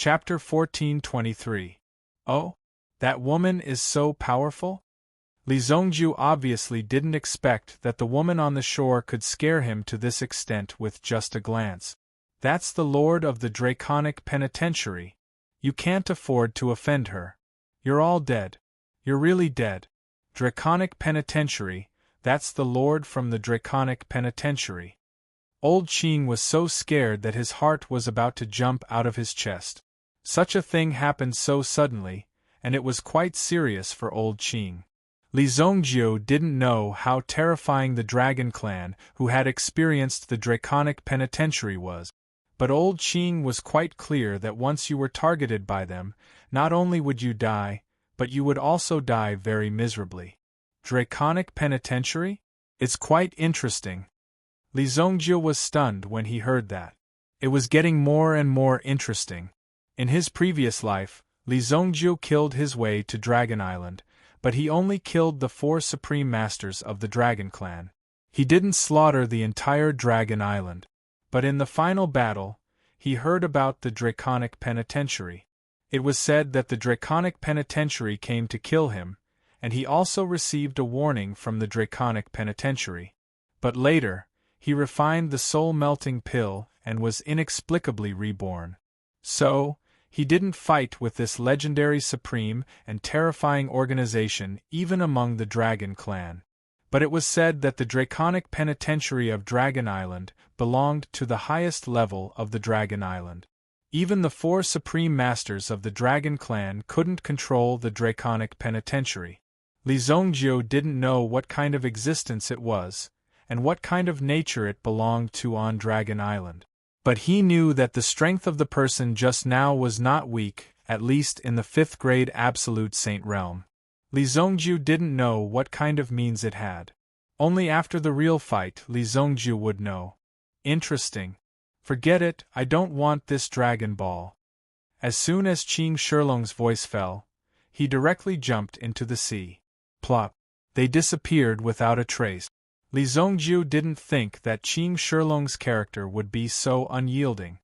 Chapter 1423. Oh? That woman is so powerful? Li Zongju obviously didn't expect that the woman on the shore could scare him to this extent with just a glance. That's the Lord of the Draconic Penitentiary. You can't afford to offend her. You're all dead. You're really dead. Draconic Penitentiary, that's the Lord from the Draconic Penitentiary. Old Qing was so scared that his heart was about to jump out of his chest. Such a thing happened so suddenly, and it was quite serious for Old Qing. Li Zongjiu didn't know how terrifying the Dragon Clan, who had experienced the Draconic Penitentiary, was. But Old Qing was quite clear that once you were targeted by them, not only would you die, but you would also die very miserably. Draconic Penitentiary? It's quite interesting. Li Zongjiu was stunned when he heard that. It was getting more and more interesting. In his previous life, Li Zongjiu killed his way to Dragon Island, but he only killed the 4 supreme masters of the Dragon Clan. He didn't slaughter the entire Dragon Island. But in the final battle, he heard about the Draconic Penitentiary. It was said that the Draconic Penitentiary came to kill him, and he also received a warning from the Draconic Penitentiary. But later, he refined the soul-melting pill and was inexplicably reborn. So, he didn't fight with this legendary supreme and terrifying organization even among the Dragon Clan. But it was said that the Draconic Penitentiary of Dragon Island belonged to the highest level of the Dragon Island. Even the 4 supreme masters of the Dragon Clan couldn't control the Draconic Penitentiary. Li Zongjiu didn't know what kind of existence it was, and what kind of nature it belonged to on Dragon Island. But he knew that the strength of the person just now was not weak, at least in the 5th grade Absolute Saint realm. Li Zongjiu didn't know what kind of means it had. Only after the real fight Li Zongjiu would know. Interesting. Forget it, I don't want this Dragon Ball. As soon as Qing Shilong's voice fell, he directly jumped into the sea. Plop. They disappeared without a trace. Li Zongjiu didn't think that Qing Shilong's character would be so unyielding.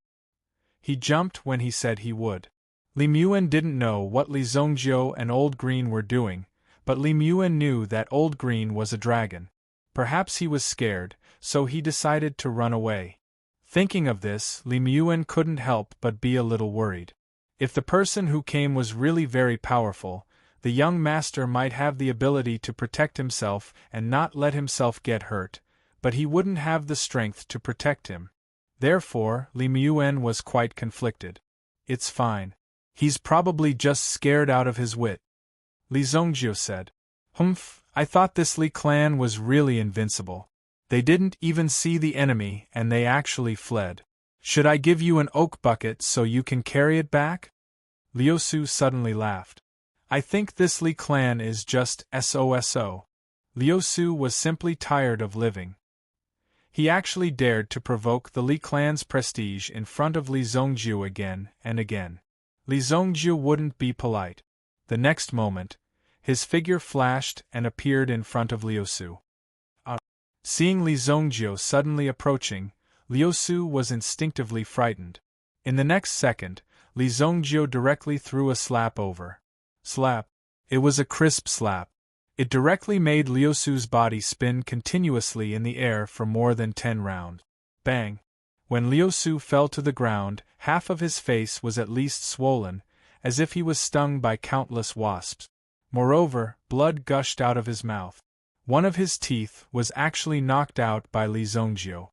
He jumped when he said he would. Li Muan didn't know what Li Zongjiu and Old Green were doing, but Li Muan knew that Old Green was a dragon. Perhaps he was scared, so he decided to run away. Thinking of this, Li Muan couldn't help but be a little worried. If the person who came was really very powerful, the young master might have the ability to protect himself and not let himself get hurt, but he wouldn't have the strength to protect him. Therefore, Li Muan was quite conflicted. It's fine. He's probably just scared out of his wit. Li Zongjiu said. Humph, I thought this Li clan was really invincible. They didn't even see the enemy and they actually fled. Should I give you an oak bucket so you can carry it back? Liu Su suddenly laughed. I think this Li clan is just SOSO. Liu Su was simply tired of living. He actually dared to provoke the Li clan's prestige in front of Li Zongjiu again and again. Li Zongjiu wouldn't be polite. The next moment, his figure flashed and appeared in front of Liu Su. Seeing Li Zongjiu suddenly approaching, Liu Su was instinctively frightened. In the next second, Li Zongjiu directly threw a slap over. Slap. It was a crisp slap. It directly made Liu Su's body spin continuously in the air for more than 10 rounds. Bang. When Liu Su fell to the ground, half of his face was at least swollen, as if he was stung by countless wasps. Moreover, blood gushed out of his mouth. One of his teeth was actually knocked out by Li Zongjiu.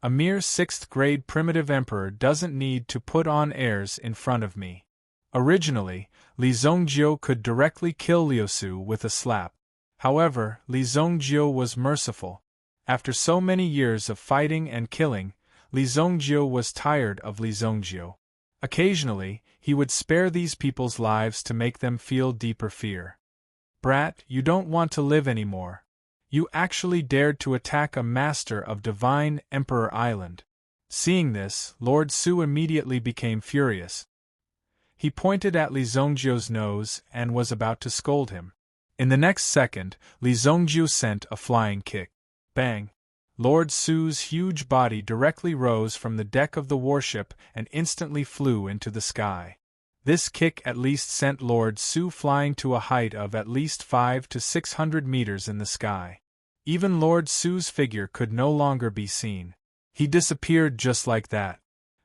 A mere 6th grade primitive emperor doesn't need to put on airs in front of me. Originally, Li Zongjiu could directly kill Liu Su with a slap. However, Li Zongjiu was merciful. After so many years of fighting and killing, Li Zongjiu was tired of Li Zongjiu. Occasionally, he would spare these people's lives to make them feel deeper fear. Brat, you don't want to live anymore. You actually dared to attack a master of Divine Emperor Island. Seeing this, Lord Su immediately became furious. He pointed at Li Zongjiu's nose and was about to scold him. In the next second, Li Zongjiu sent a flying kick. Bang! Lord Su's huge body directly rose from the deck of the warship and instantly flew into the sky. This kick at least sent Lord Su flying to a height of at least 500 to 600 meters in the sky. Even Lord Su's figure could no longer be seen. He disappeared just like that.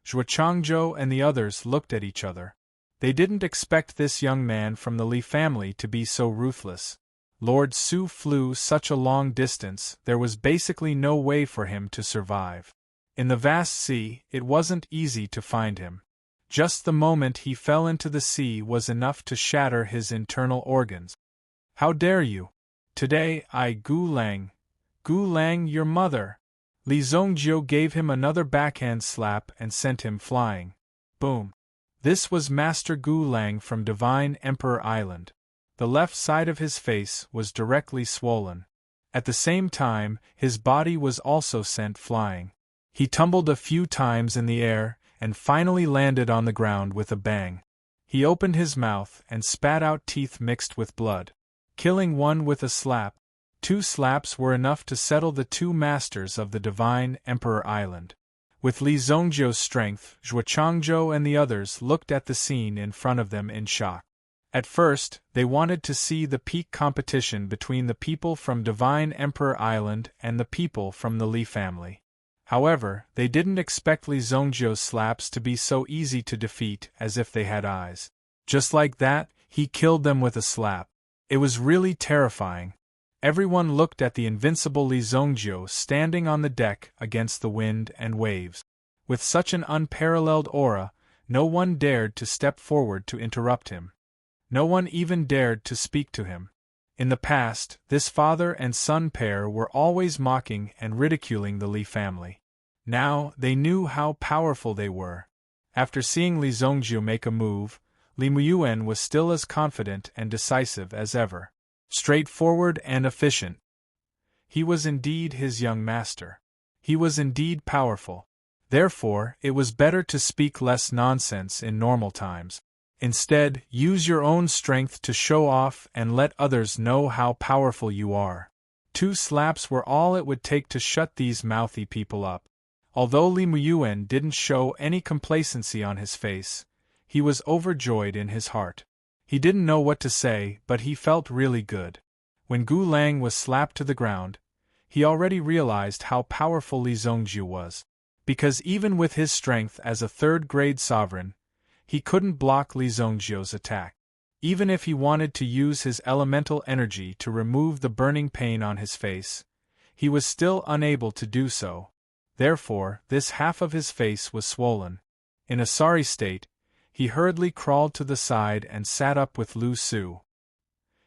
Zhuo Changzhou and the others looked at each other. They didn't expect this young man from the Li family to be so ruthless. Lord Su flew such a long distance, there was basically no way for him to survive. In the vast sea, it wasn't easy to find him. Just the moment he fell into the sea was enough to shatter his internal organs. How dare you? Today Gu Lang, your mother! Li Zongjiu gave him another backhand slap and sent him flying. Boom! This was Master Gu Lang from Divine Emperor Island. The left side of his face was directly swollen. At the same time, his body was also sent flying. He tumbled a few times in the air, and finally landed on the ground with a bang. He opened his mouth and spat out teeth mixed with blood. Killing one with a slap. 2 slaps were enough to settle the 2 masters of the Divine Emperor Island. With Li Zongjiu's strength, Zhuo Changzhou and the others looked at the scene in front of them in shock. At first, they wanted to see the peak competition between the people from Divine Emperor Island and the people from the Li family. However, they didn't expect Li Zongjiu's slaps to be so easy to defeat as if they had eyes. Just like that, he killed them with a slap. It was really terrifying. Everyone looked at the invincible Li Zongjiu standing on the deck against the wind and waves. With such an unparalleled aura, no one dared to step forward to interrupt him. No one even dared to speak to him. In the past, this father and son pair were always mocking and ridiculing the Li family. Now, they knew how powerful they were. After seeing Li Zongjiu make a move, Li Muyuan was still as confident and decisive as ever. Straightforward and efficient. He was indeed his young master. He was indeed powerful. Therefore, it was better to speak less nonsense in normal times. Instead, use your own strength to show off and let others know how powerful you are. 2 slaps were all it would take to shut these mouthy people up. Although Li Muyuan didn't show any complacency on his face, he was overjoyed in his heart. He didn't know what to say, but he felt really good. When Gu Lang was slapped to the ground, he already realized how powerful Li Zongjiu was. Because even with his strength as a 3rd-grade sovereign, he couldn't block Li Zongjiu's attack. Even if he wanted to use his elemental energy to remove the burning pain on his face, he was still unable to do so. Therefore, this half of his face was swollen. In a sorry state, he hurriedly crawled to the side and sat up with Lu Su.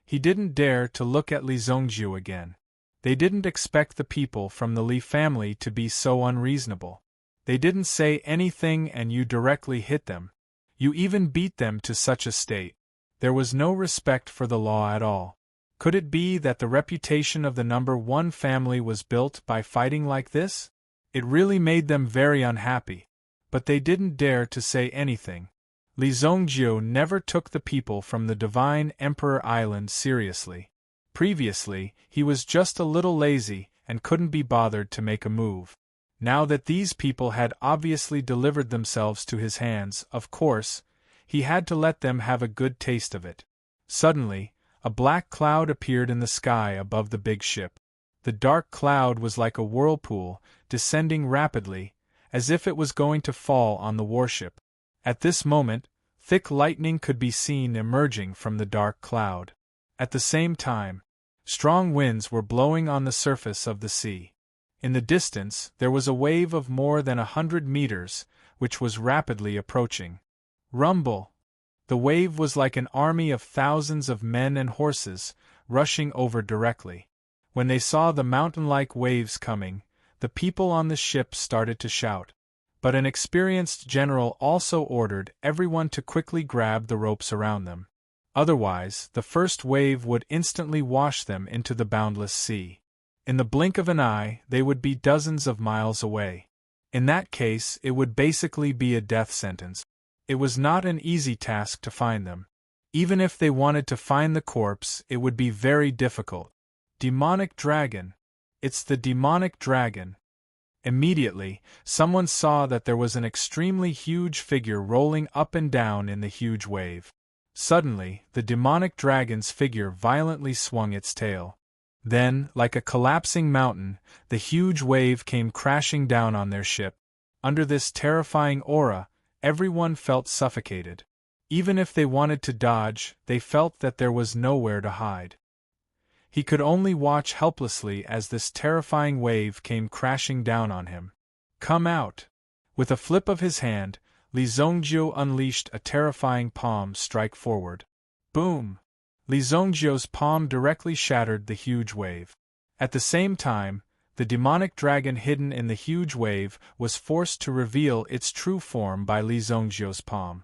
He didn't dare to look at Li Zongjiu again. They didn't expect the people from the Li family to be so unreasonable. They didn't say anything and you directly hit them. You even beat them to such a state. There was no respect for the law at all. Could it be that the reputation of the number 1 family was built by fighting like this? It really made them very unhappy. But they didn't dare to say anything. Li Zongjiu never took the people from the Divine Emperor Island seriously. Previously, he was just a little lazy and couldn't be bothered to make a move. Now that these people had obviously delivered themselves to his hands, of course, he had to let them have a good taste of it. Suddenly, a black cloud appeared in the sky above the big ship. The dark cloud was like a whirlpool, descending rapidly, as if it was going to fall on the warship. At this moment, thick lightning could be seen emerging from the dark cloud. At the same time, strong winds were blowing on the surface of the sea. In the distance, there was a wave of more than 100 meters, which was rapidly approaching. Rumble! The wave was like an army of thousands of men and horses, rushing over directly. When they saw the mountain-like waves coming, the people on the ship started to shout. But an experienced general also ordered everyone to quickly grab the ropes around them. Otherwise, the first wave would instantly wash them into the boundless sea. In the blink of an eye, they would be dozens of miles away. In that case, it would basically be a death sentence. It was not an easy task to find them. Even if they wanted to find the corpse, it would be very difficult. Demonic dragon. It's the demonic dragon. Immediately, someone saw that there was an extremely huge figure rolling up and down in the huge wave. Suddenly, the demonic dragon's figure violently swung its tail. Then, like a collapsing mountain, the huge wave came crashing down on their ship. Under this terrifying aura, everyone felt suffocated. Even if they wanted to dodge, they felt that there was nowhere to hide. He could only watch helplessly as this terrifying wave came crashing down on him. "Come out!" With a flip of his hand, Li Zongjiu unleashed a terrifying palm strike forward. Boom! Li Zongjiu's palm directly shattered the huge wave. At the same time, the demonic dragon hidden in the huge wave was forced to reveal its true form by Li Zongjiu's palm.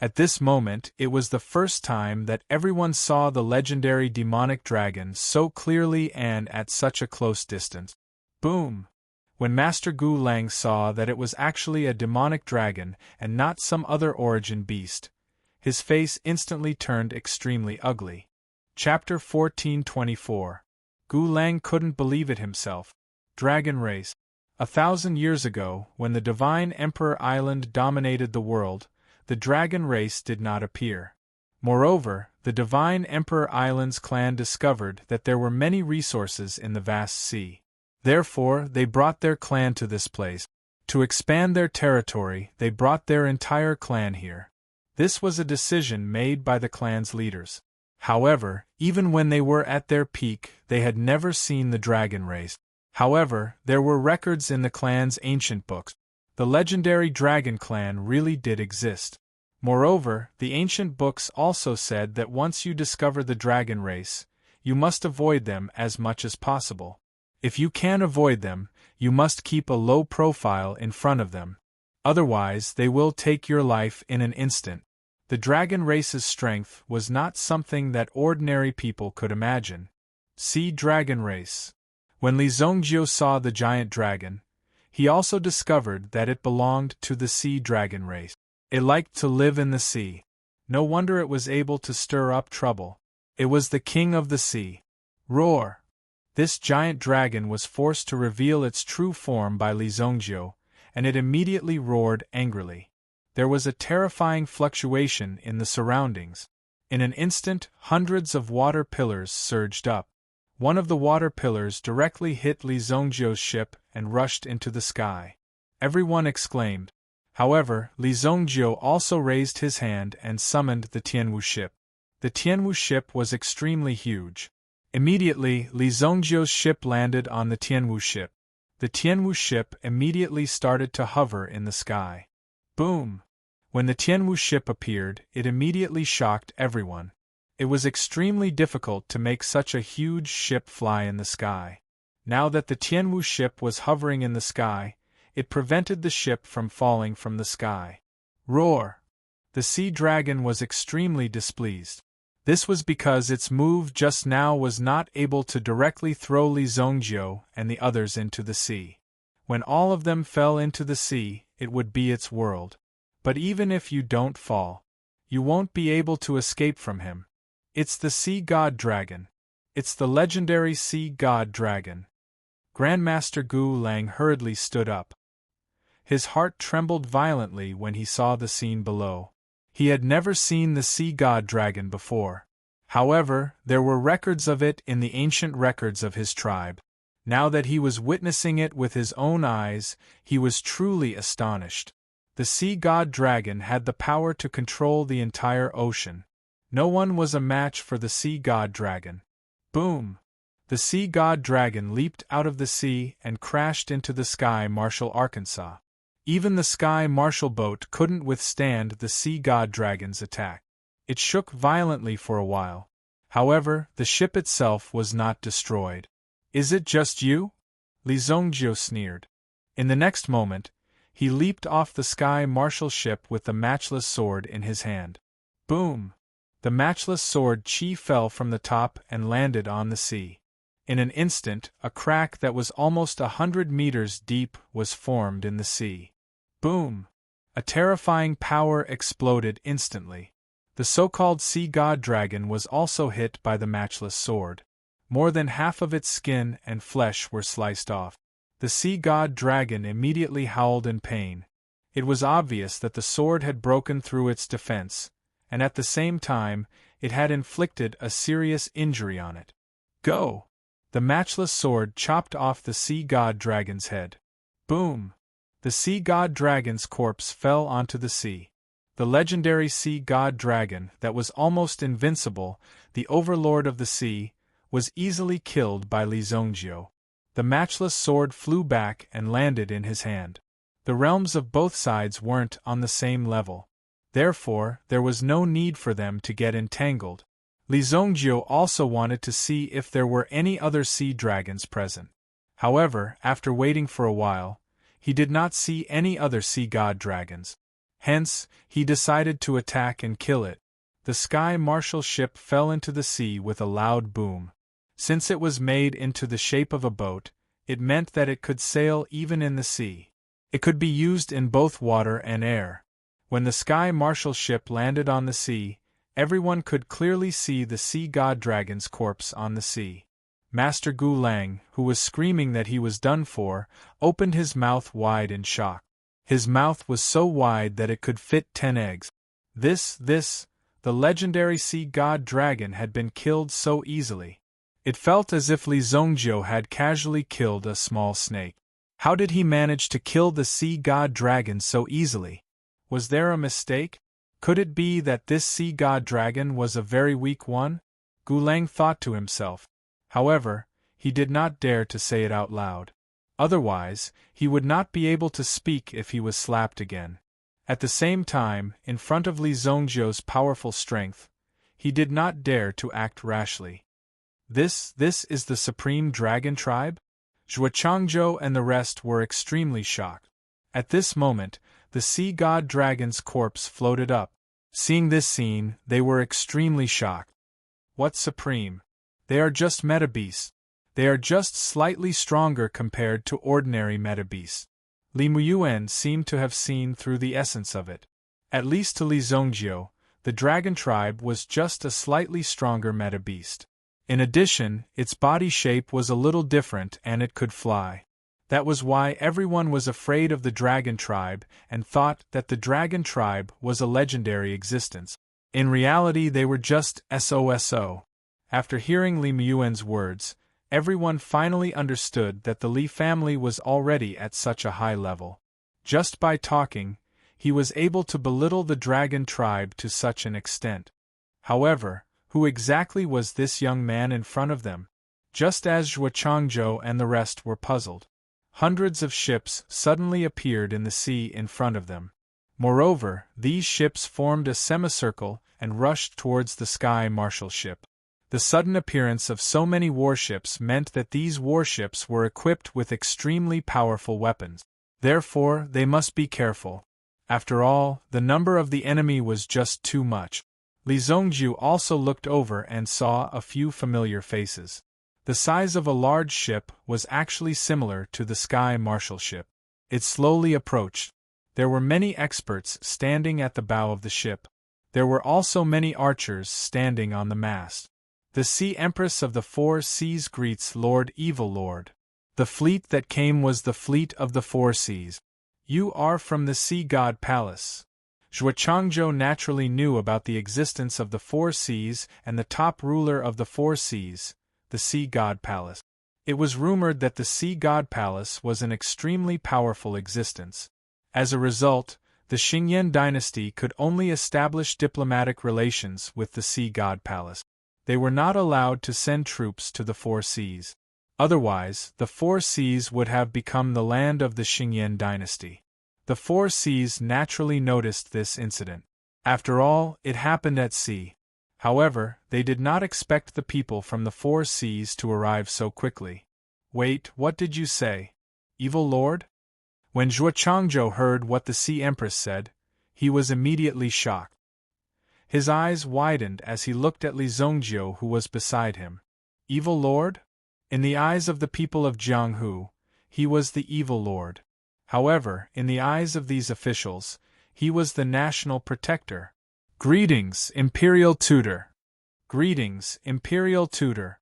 At this moment, it was the first time that everyone saw the legendary demonic dragon so clearly and at such a close distance. Boom! When Master Gu Lang saw that it was actually a demonic dragon and not some other origin beast, his face instantly turned extremely ugly. Chapter 1424. Gu Lang couldn't believe it himself. Dragon race. 1,000 years ago, when the Divine Emperor Island dominated the world, the dragon race did not appear. Moreover, the Divine Emperor Island's clan discovered that there were many resources in the vast sea. Therefore, they brought their clan to this place. To expand their territory, they brought their entire clan here. This was a decision made by the clan's leaders. However, even when they were at their peak, they had never seen the dragon race. However, there were records in the clan's ancient books. The legendary dragon clan really did exist. Moreover, the ancient books also said that once you discover the dragon race, you must avoid them as much as possible. If you can avoid them, you must keep a low profile in front of them. Otherwise, they will take your life in an instant. The dragon race's strength was not something that ordinary people could imagine. See Dragon Race. When Li Zongjiu saw the giant dragon, he also discovered that it belonged to the sea dragon race. It liked to live in the sea. No wonder it was able to stir up trouble. It was the king of the sea. Roar! This giant dragon was forced to reveal its true form by Li Zongjiu, and it immediately roared angrily. There was a terrifying fluctuation in the surroundings. In an instant, hundreds of water pillars surged up. One of the water pillars directly hit Li Zongjiu's ship and rushed into the sky. Everyone exclaimed. However, Li Zongjiu also raised his hand and summoned the Tianwu ship. The Tianwu ship was extremely huge. Immediately, Li Zongjiu's ship landed on the Tianwu ship. The Tianwu ship immediately started to hover in the sky. Boom! When the Tianwu ship appeared, it immediately shocked everyone. It was extremely difficult to make such a huge ship fly in the sky. Now that the Tianwu ship was hovering in the sky, it prevented the ship from falling from the sky. Roar! The sea dragon was extremely displeased. This was because its move just now was not able to directly throw Li Zongjiu and the others into the sea. When all of them fell into the sea, it would be its world. But even if you don't fall, you won't be able to escape from him. It's the sea god dragon. It's the legendary sea god dragon. Grandmaster Gu Lang hurriedly stood up. His heart trembled violently when he saw the scene below. He had never seen the sea god dragon before. However, there were records of it in the ancient records of his tribe. Now that he was witnessing it with his own eyes, he was truly astonished. The sea god dragon had the power to control the entire ocean. No one was a match for the sea god dragon. Boom! The sea god dragon leaped out of the sea and crashed into the Sky Marshal Arkansas. Even the Sky Marshal boat couldn't withstand the sea god dragon's attack. It shook violently for a while. However, the ship itself was not destroyed. Is it just you? Li Zongjiu sneered. In the next moment, he leaped off the Sky Marshal ship with the matchless sword in his hand. Boom! The matchless sword Qi fell from the top and landed on the sea. In an instant, a crack that was almost 100 meters deep was formed in the sea. Boom! A terrifying power exploded instantly. The so-called sea god dragon was also hit by the matchless sword. More than half of its skin and flesh were sliced off. The sea god dragon immediately howled in pain. It was obvious that the sword had broken through its defense, and at the same time, it had inflicted a serious injury on it. Go! The matchless sword chopped off the sea god dragon's head. Boom! The sea god dragon's corpse fell onto the sea. The legendary sea god dragon that was almost invincible, the overlord of the sea, was easily killed by Li Zongjiu. The matchless sword flew back and landed in his hand. The realms of both sides weren't on the same level. Therefore, there was no need for them to get entangled. Li Zongjiu also wanted to see if there were any other sea dragons present. However, after waiting for a while, he did not see any other sea god dragons. Hence, he decided to attack and kill it. The Sky Marshal ship fell into the sea with a loud boom. Since it was made into the shape of a boat, it meant that it could sail even in the sea. It could be used in both water and air. When the Sky Marshal ship landed on the sea, everyone could clearly see the sea god dragon's corpse on the sea. Master Gu Lang, who was screaming that he was done for, opened his mouth wide in shock. His mouth was so wide that it could fit 10 eggs. The legendary sea god dragon had been killed so easily. It felt as if Li Zongjiu had casually killed a small snake. How did he manage to kill the sea god dragon so easily? Was there a mistake? Could it be that this sea god dragon was a very weak one? Gu Lang thought to himself. However, he did not dare to say it out loud. Otherwise, he would not be able to speak if he was slapped again. At the same time, in front of Li Zongjiu's powerful strength, he did not dare to act rashly. This is the Supreme Dragon Tribe? Zhuochangzhou and the rest were extremely shocked. At this moment, the sea god dragon's corpse floated up. Seeing this scene, they were extremely shocked. What supreme? They are just metabeasts. They are just slightly stronger compared to ordinary metabeasts. Li Muyuan seemed to have seen through the essence of it. At least to Li Zongjiu, the dragon tribe was just a slightly stronger metabeast. In addition, its body shape was a little different and it could fly. That was why everyone was afraid of the dragon tribe and thought that the dragon tribe was a legendary existence. In reality, they were just SOSO. After hearing Li Muyuan's words, everyone finally understood that the Li family was already at such a high level. Just by talking, he was able to belittle the dragon tribe to such an extent. However, who exactly was this young man in front of them? Just as Zhuochangzhou and the rest were puzzled. Hundreds of ships suddenly appeared in the sea in front of them. Moreover, these ships formed a semicircle and rushed towards the Sky Marshal ship. The sudden appearance of so many warships meant that these warships were equipped with extremely powerful weapons. Therefore, they must be careful. After all, the number of the enemy was just too much. Li Zongjiu also looked over and saw a few familiar faces. The size of a large ship was actually similar to the Sky Marshal ship. It slowly approached. There were many experts standing at the bow of the ship. There were also many archers standing on the mast. The Sea Empress of the Four Seas greets Lord Evil Lord. The fleet that came was the fleet of the Four Seas. You are from the Sea God Palace. Zhuochangzhou naturally knew about the existence of the Four Seas and the top ruler of the Four Seas, the Sea God Palace. It was rumored that the Sea God Palace was an extremely powerful existence. As a result, the Xingyan dynasty could only establish diplomatic relations with the Sea God Palace. They were not allowed to send troops to the Four Seas. Otherwise, the Four Seas would have become the land of the Xingyan dynasty. The Four Seas naturally noticed this incident. After all, it happened at sea. However, they did not expect the people from the Four Seas to arrive so quickly. Wait, what did you say? Evil Lord? When Zhuochangzhou heard what the Sea Empress said, he was immediately shocked. His eyes widened as he looked at Li Zongjiu, who was beside him. Evil Lord? In the eyes of the people of Jianghu, he was the Evil Lord. However, in the eyes of these officials, he was the national protector. Greetings, Imperial Tutor. Greetings, Imperial Tutor.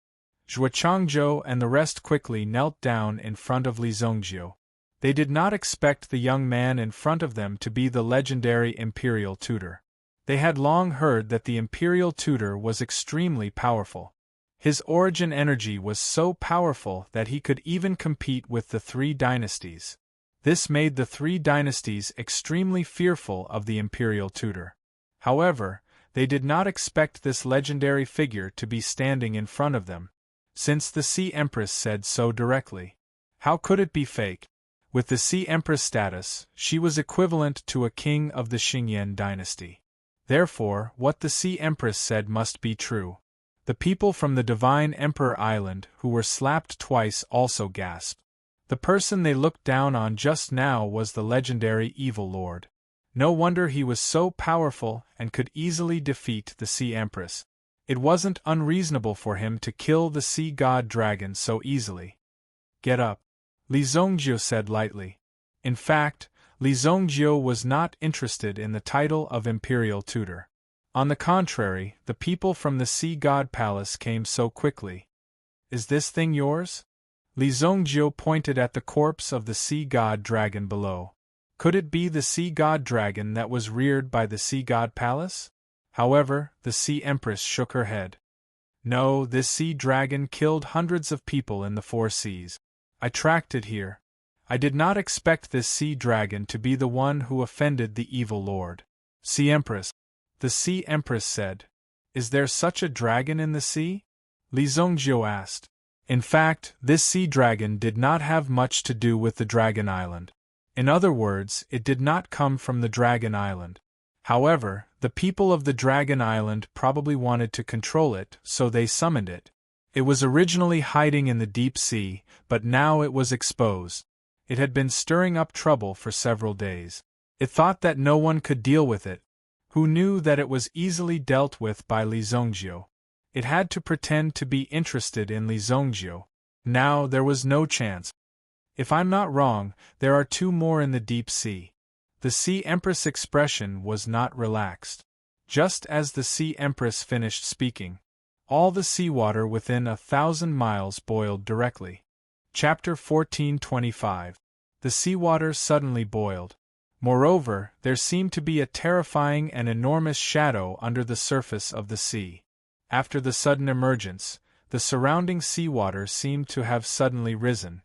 Zhuo and the rest quickly knelt down in front of Li Zongjiu. They did not expect the young man in front of them to be the legendary imperial tutor. They had long heard that the imperial tutor was extremely powerful. His origin energy was so powerful that he could even compete with the three dynasties. This made the three dynasties extremely fearful of the imperial tutor. However, they did not expect this legendary figure to be standing in front of them, since the Sea Empress said so directly. How could it be fake? With the Sea Empress status, she was equivalent to a king of the Xingyan dynasty. Therefore, what the Sea Empress said must be true. The people from the Divine Emperor Island who were slapped twice also gasped. The person they looked down on just now was the legendary Evil Lord. No wonder he was so powerful and could easily defeat the Sea Empress. It wasn't unreasonable for him to kill the Sea God Dragon so easily. Get up, Li Zongjiu said lightly. In fact, Li Zongjiu was not interested in the title of Imperial Tutor. On the contrary, the people from the Sea God Palace came so quickly. Is this thing yours? Li Zongjiu pointed at the corpse of the Sea God Dragon below. Could it be the Sea God Dragon that was reared by the Sea God Palace? However, the Sea Empress shook her head. No, this Sea Dragon killed hundreds of people in the four seas. I tracked it here. I did not expect this Sea Dragon to be the one who offended the Evil Lord. Sea Empress, the Sea Empress said. Is there such a dragon in the sea? Li Zongjiu asked. In fact, this sea dragon did not have much to do with the Dragon Island. In other words, it did not come from the Dragon Island. However, the people of the Dragon Island probably wanted to control it, so they summoned it. It was originally hiding in the deep sea, but now it was exposed. It had been stirring up trouble for several days. It thought that no one could deal with it. Who knew that it was easily dealt with by Li Zongjiu? It had to pretend to be interested in Li Zongjiu. Now there was no chance. If I'm not wrong, there are two more in the deep sea. The Sea Empress' expression was not relaxed. Just as the Sea Empress finished speaking, all the seawater within 1,000 miles boiled directly. Chapter 1425. The seawater suddenly boiled. Moreover, there seemed to be a terrifying and enormous shadow under the surface of the sea. After the sudden emergence, the surrounding seawater seemed to have suddenly risen.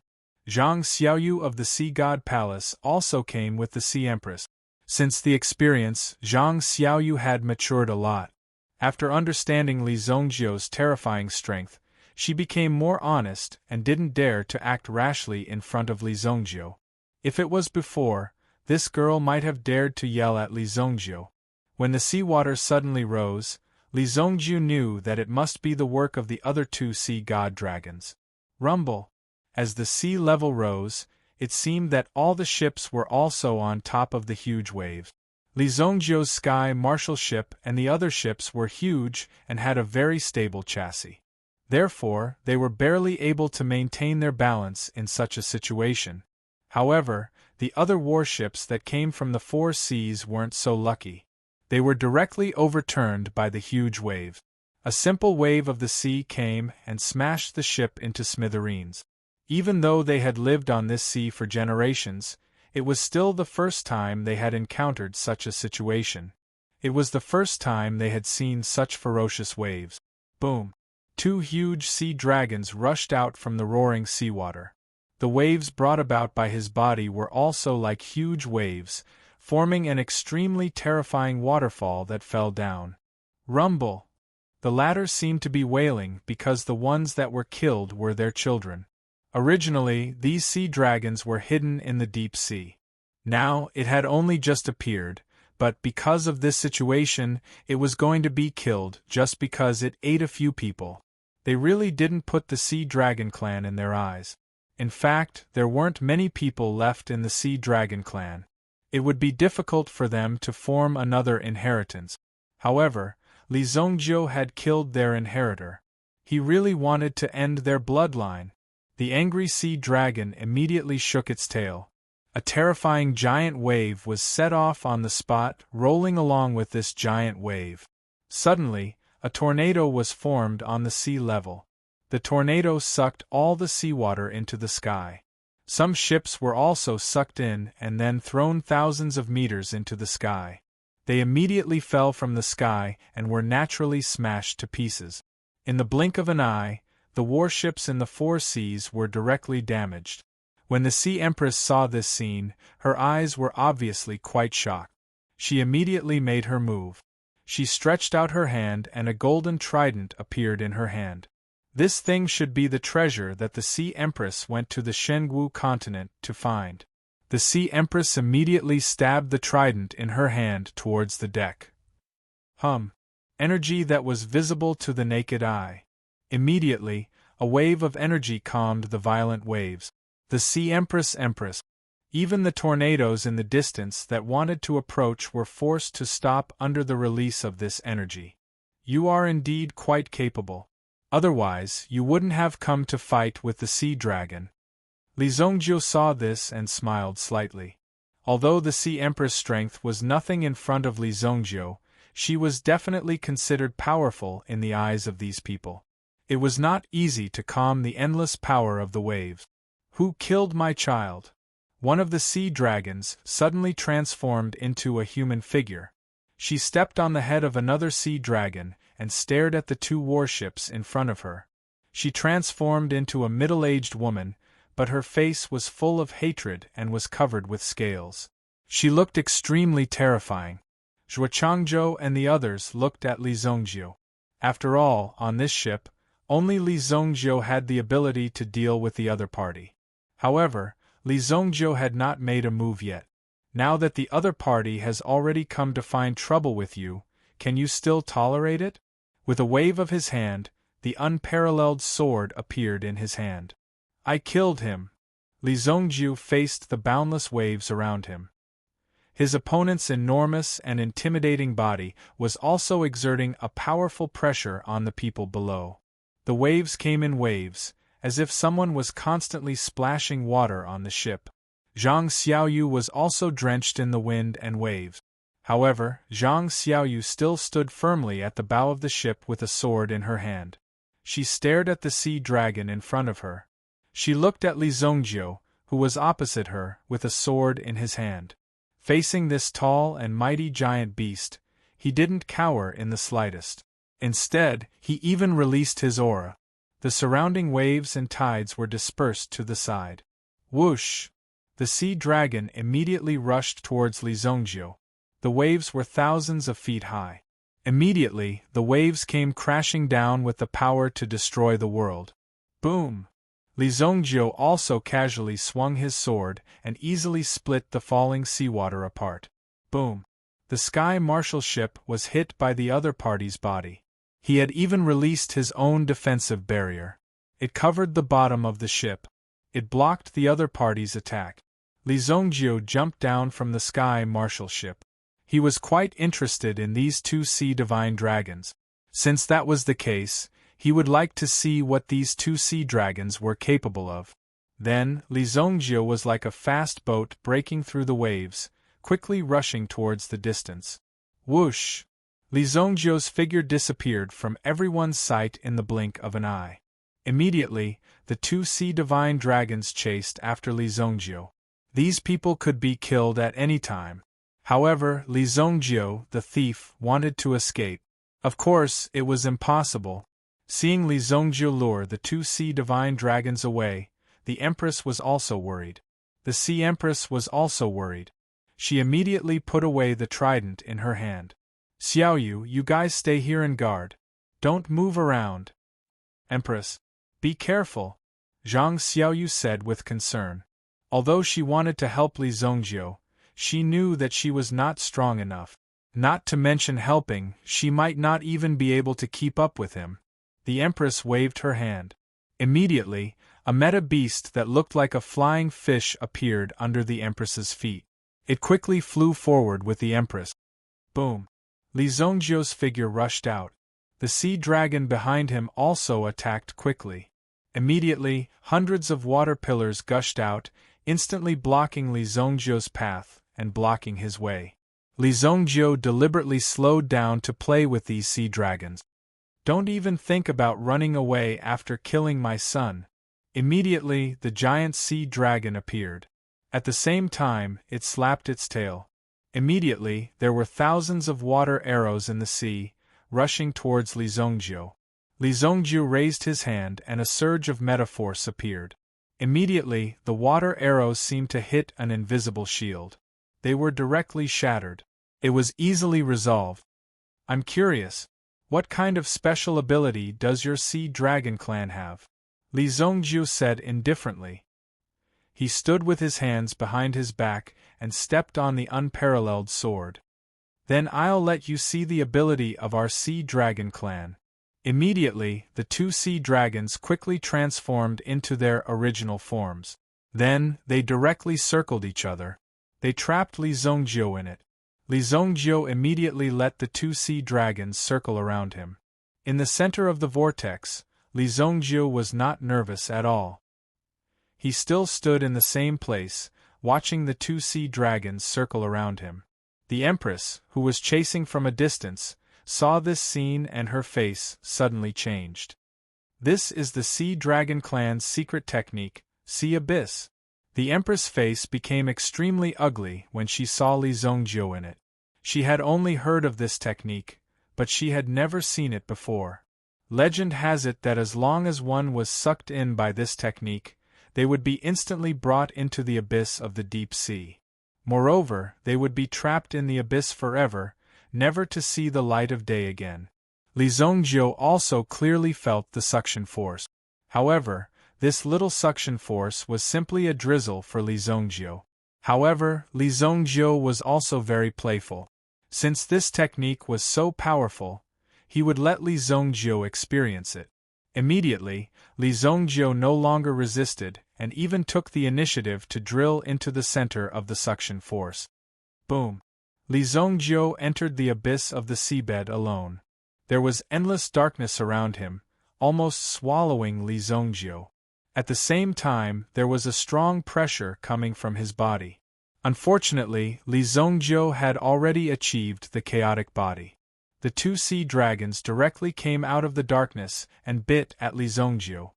Zhang Xiaoyu of the Sea God Palace also came with the Sea Empress. Since the experience, Zhang Xiaoyu had matured a lot. After understanding Li Zongjiu's terrifying strength, she became more honest and didn't dare to act rashly in front of Li Zongjiu. If it was before, this girl might have dared to yell at Li Zongjiu. When the seawater suddenly rose, Li Zongjiu knew that it must be the work of the other two sea god dragons. Rumble. As the sea level rose, it seemed that all the ships were also on top of the huge waves. Li Zongjiu's sky marshal ship and the other ships were huge and had a very stable chassis. Therefore, they were barely able to maintain their balance in such a situation. However, the other warships that came from the four seas weren't so lucky. They were directly overturned by the huge wave. A simple wave of the sea came and smashed the ship into smithereens. Even though they had lived on this sea for generations, it was still the first time they had encountered such a situation. It was the first time they had seen such ferocious waves. Boom! Two huge sea dragons rushed out from the roaring seawater. The waves brought about by his body were also like huge waves, forming an extremely terrifying waterfall that fell down. Rumble! The latter seemed to be wailing because the ones that were killed were their children. Originally, these sea dragons were hidden in the deep sea. Now, it had only just appeared, but because of this situation, it was going to be killed just because it ate a few people. They really didn't put the Sea Dragon clan in their eyes. In fact, there weren't many people left in the Sea Dragon clan. It would be difficult for them to form another inheritance. However, Li Zongjiu had killed their inheritor. He really wanted to end their bloodline. The angry sea dragon immediately shook its tail. A terrifying giant wave was set off on the spot, rolling along with this giant wave. Suddenly, a tornado was formed on the sea level. The tornado sucked all the seawater into the sky. Some ships were also sucked in and then thrown thousands of meters into the sky. They immediately fell from the sky and were naturally smashed to pieces. In the blink of an eye, the warships in the four seas were directly damaged. When the Sea Empress saw this scene, her eyes were obviously quite shocked. She immediately made her move. She stretched out her hand and a golden trident appeared in her hand. This thing should be the treasure that the Sea Empress went to the Shengwu continent to find. The Sea Empress immediately stabbed the trident in her hand towards the deck. Energy that was visible to the naked eye. Immediately, a wave of energy calmed the violent waves. The Sea Empress. Even the tornadoes in the distance that wanted to approach were forced to stop under the release of this energy. You are indeed quite capable. Otherwise, you wouldn't have come to fight with the sea dragon. Li Zongjiu saw this and smiled slightly. Although the Sea Empress' strength was nothing in front of Li Zongjiu, she was definitely considered powerful in the eyes of these people. It was not easy to calm the endless power of the waves. Who killed my child? One of the sea dragons suddenly transformed into a human figure. She stepped on the head of another sea dragon and stared at the two warships in front of her. She transformed into a middle-aged woman, but her face was full of hatred and was covered with scales. She looked extremely terrifying. Zhuo Changzhou and the others looked at Li Zongjiu. After all, on this ship, only Li Zongjiu had the ability to deal with the other party. However, Li Zongjiu had not made a move yet. Now that the other party has already come to find trouble with you, can you still tolerate it? With a wave of his hand, the unparalleled sword appeared in his hand. I killed him. Li Zongjiu faced the boundless waves around him. His opponent's enormous and intimidating body was also exerting a powerful pressure on the people below. The waves came in waves, as if someone was constantly splashing water on the ship. Zhang Xiaoyu was also drenched in the wind and waves. However, Zhang Xiaoyu still stood firmly at the bow of the ship with a sword in her hand. She stared at the sea dragon in front of her. She looked at Li Zongjiu, who was opposite her, with a sword in his hand. Facing this tall and mighty giant beast, he didn't cower in the slightest. Instead, he even released his aura. The surrounding waves and tides were dispersed to the side. Whoosh! The sea dragon immediately rushed towards Li Zongjiu. The waves were thousands of feet high. Immediately, the waves came crashing down with the power to destroy the world. Boom! Li Zongjiu also casually swung his sword and easily split the falling seawater apart. Boom! The Sky Marshal ship was hit by the other party's body. He had even released his own defensive barrier. It covered the bottom of the ship. It blocked the other party's attack. Li Zongjiu jumped down from the Sky Marshal ship. He was quite interested in these two sea divine dragons. Since that was the case, he would like to see what these two sea dragons were capable of. Then, Li Zongjiu was like a fast boat breaking through the waves, quickly rushing towards the distance. Whoosh! Li Zongjiu's figure disappeared from everyone's sight in the blink of an eye. Immediately, the two sea divine dragons chased after Li Zongjiu. These people could be killed at any time. However, Li Zongjiu, the thief, wanted to escape. Of course, it was impossible. Seeing Li Zongjiu lure the two sea divine dragons away, the Empress was also worried. The Sea Empress was also worried. She immediately put away the trident in her hand. Xiaoyu, you guys stay here and guard. Don't move around. Empress, be careful, Zhang Xiaoyu said with concern. Although she wanted to help Li Zongjiu, she knew that she was not strong enough. Not to mention helping, she might not even be able to keep up with him. The Empress waved her hand. Immediately, a meta beast that looked like a flying fish appeared under the Empress's feet. It quickly flew forward with the Empress. Boom! Li Zongjiu's figure rushed out. The sea dragon behind him also attacked quickly. Immediately, hundreds of water pillars gushed out, instantly blocking Li Zongjiu's path and blocking his way. Li Zongjiu deliberately slowed down to play with these sea dragons. Don't even think about running away after killing my son." Immediately, the giant sea dragon appeared. At the same time, it slapped its tail. Immediately, there were thousands of water arrows in the sea, rushing towards Li Zongjiu. Li Zongjiu raised his hand and a surge of metaforce appeared. Immediately, the water arrows seemed to hit an invisible shield. They were directly shattered. It was easily resolved. "I'm curious. What kind of special ability does your sea dragon clan have?" Li Zongjiu said indifferently. He stood with his hands behind his back and stepped on the unparalleled sword. "Then I'll let you see the ability of our sea dragon clan." Immediately, the two sea dragons quickly transformed into their original forms. Then, they directly circled each other. They trapped Li Zongjiu in it. Li Zongjiu immediately let the two sea dragons circle around him. In the center of the vortex, Li Zongjiu was not nervous at all. He still stood in the same place, watching the two sea dragons circle around him. The Empress, who was chasing from a distance, saw this scene and her face suddenly changed. "This is the Sea Dragon Clan's secret technique, Sea Abyss." The Empress' face became extremely ugly when she saw Li Zongjiu in it. She had only heard of this technique, but she had never seen it before. Legend has it that as long as one was sucked in by this technique, they would be instantly brought into the abyss of the deep sea. Moreover, they would be trapped in the abyss forever, never to see the light of day again. Li Zongjiu also clearly felt the suction force. However, this little suction force was simply a drizzle for Li Zongjiu. However, Li Zongjiu was also very playful. Since this technique was so powerful, he would let Li Zongjiu experience it. Immediately, Li Zongjiu no longer resisted and even took the initiative to drill into the center of the suction force. Boom! Li Zongjiu entered the abyss of the seabed alone. There was endless darkness around him, almost swallowing Li Zongjiu. At the same time, there was a strong pressure coming from his body. Unfortunately, Li Zongjiu had already achieved the chaotic body. The two sea dragons directly came out of the darkness and bit at Li Zongjiu.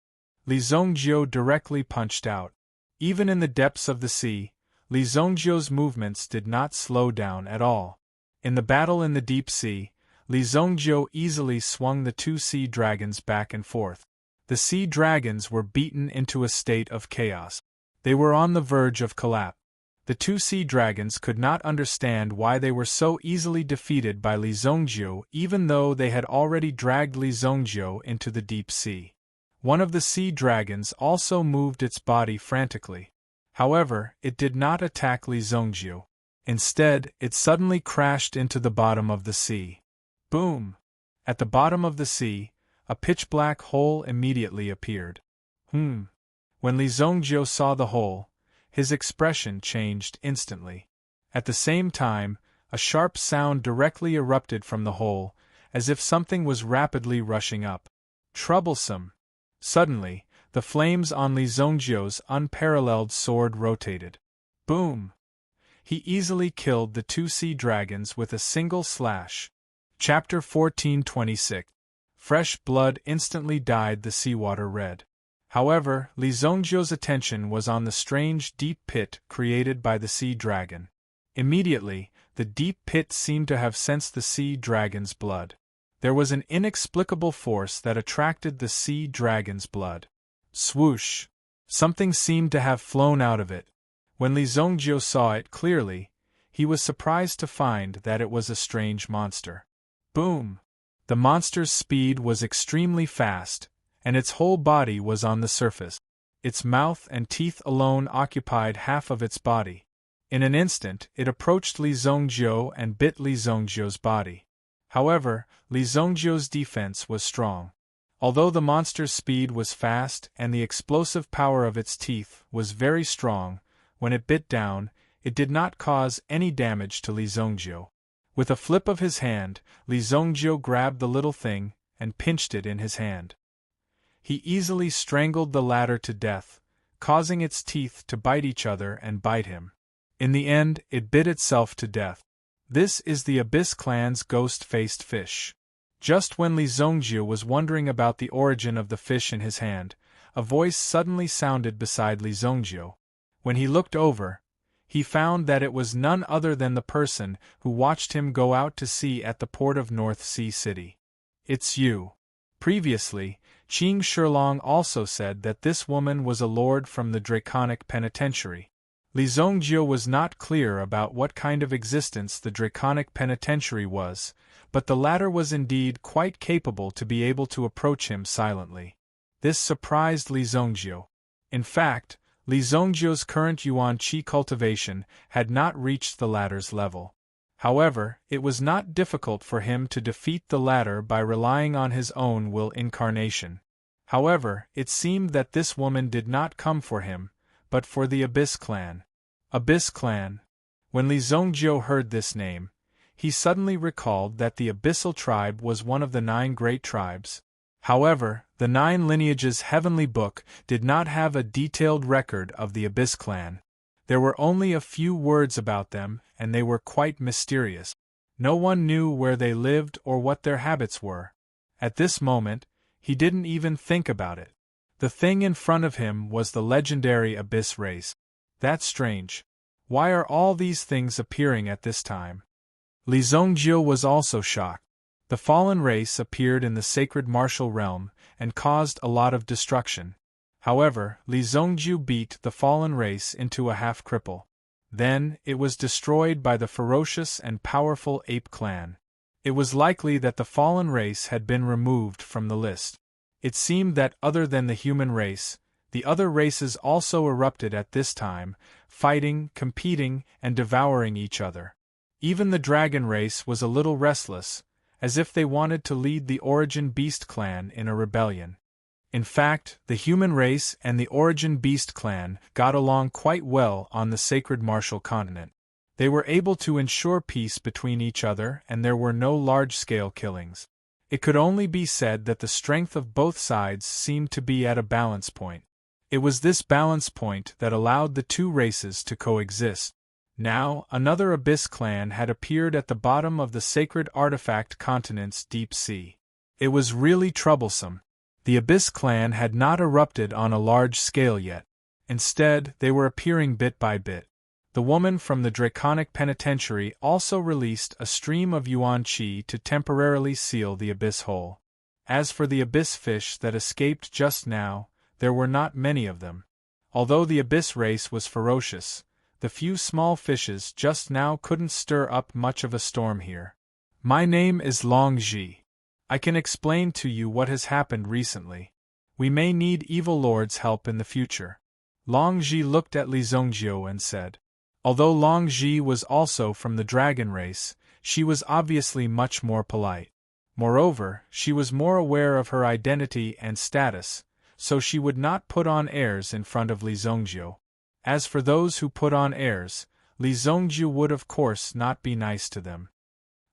Li Zongjiu directly punched out. Even in the depths of the sea, Li Zongjiu's movements did not slow down at all. In the battle in the deep sea, Li Zongjiu easily swung the two sea dragons back and forth. The sea dragons were beaten into a state of chaos. They were on the verge of collapse. The two sea dragons could not understand why they were so easily defeated by Li Zongjiu, even though they had already dragged Li Zongjiu into the deep sea. One of the sea dragons also moved its body frantically. However, it did not attack Li Zongjiu. Instead, it suddenly crashed into the bottom of the sea. Boom! At the bottom of the sea, a pitch-black hole immediately appeared. When Li Zongjiu saw the hole, his expression changed instantly. At the same time, a sharp sound directly erupted from the hole, as if something was rapidly rushing up. Troublesome! Suddenly, the flames on Li Zongjiu's unparalleled sword rotated. Boom! He easily killed the two sea dragons with a single slash. Chapter 1426. Fresh blood instantly dyed the seawater red. However, Li Zongjiu's attention was on the strange deep pit created by the sea dragon. Immediately, the deep pit seemed to have sensed the sea dragon's blood. There was an inexplicable force that attracted the sea dragon's blood. Swoosh! Something seemed to have flown out of it. When Li Zongjiu saw it clearly, he was surprised to find that it was a strange monster. Boom! The monster's speed was extremely fast, and its whole body was on the surface. Its mouth and teeth alone occupied half of its body. In an instant, it approached Li Zongjiu and bit Li Zongjiu's body. However, Li Zongjiu's defense was strong. Although the monster's speed was fast and the explosive power of its teeth was very strong, when it bit down, it did not cause any damage to Li Zongjiu. With a flip of his hand, Li Zongjiu grabbed the little thing and pinched it in his hand. He easily strangled the latter to death, causing its teeth to bite each other and bite him. In the end, it bit itself to death. This is the Abyss Clan's ghost-faced fish. Just when Li Zongjiu was wondering about the origin of the fish in his hand, a voice suddenly sounded beside Li Zongjiu. When he looked over, he found that it was none other than the person who watched him go out to sea at the port of North Sea City. "It's you." Previously, Qing Shilong also said that this woman was a lord from the Draconic Penitentiary. Li Zongjiu was not clear about what kind of existence the Draconic Penitentiary was, but the latter was indeed quite capable to be able to approach him silently. This surprised Li Zongjiu. In fact, Li Zongjiu's current yuan qi cultivation had not reached the latter's level. However, it was not difficult for him to defeat the latter by relying on his own will incarnation. However, it seemed that this woman did not come for him, but for the Abyss clan. Abyss clan. When Li Zongjiu heard this name, he suddenly recalled that the Abyssal tribe was one of the 9 great tribes. However, the 9 lineages heavenly book did not have a detailed record of the Abyss clan. There were only a few words about them, and they were quite mysterious. No one knew where they lived or what their habits were. At this moment, he didn't even think about it. The thing in front of him was the legendary Abyss race. That's strange. Why are all these things appearing at this time? Li Zongjiu was also shocked. The fallen race appeared in the sacred martial realm and caused a lot of destruction. However, Li Zongjiu beat the fallen race into a half-cripple. Then, it was destroyed by the ferocious and powerful ape clan. It was likely that the fallen race had been removed from the list. It seemed that other than the human race, the other races also erupted at this time, fighting, competing, and devouring each other. Even the dragon race was a little restless, as if they wanted to lead the Origin Beast clan in a rebellion. In fact, the human race and the Origin Beast clan got along quite well on the sacred martial continent. They were able to ensure peace between each other and there were no large-scale killings. It could only be said that the strength of both sides seemed to be at a balance point. It was this balance point that allowed the two races to coexist. Now, another Abyss clan had appeared at the bottom of the sacred artifact continent's deep sea. It was really troublesome. The Abyss clan had not erupted on a large scale yet. Instead, they were appearing bit by bit. The woman from the Draconic Penitentiary also released a stream of yuan qi to temporarily seal the Abyss hole. As for the Abyss fish that escaped just now, there were not many of them. Although the Abyss race was ferocious, the few small fishes just now couldn't stir up much of a storm here. My name is Long Ji. I can explain to you what has happened recently. We may need Evil Lord's help in the future. Long Ji looked at Li Zongjiu and said. Although Long Ji was also from the dragon race, she was obviously much more polite. Moreover, she was more aware of her identity and status, so she would not put on airs in front of Li Zongjiu. As for those who put on airs, Li Zongjiu would of course not be nice to them.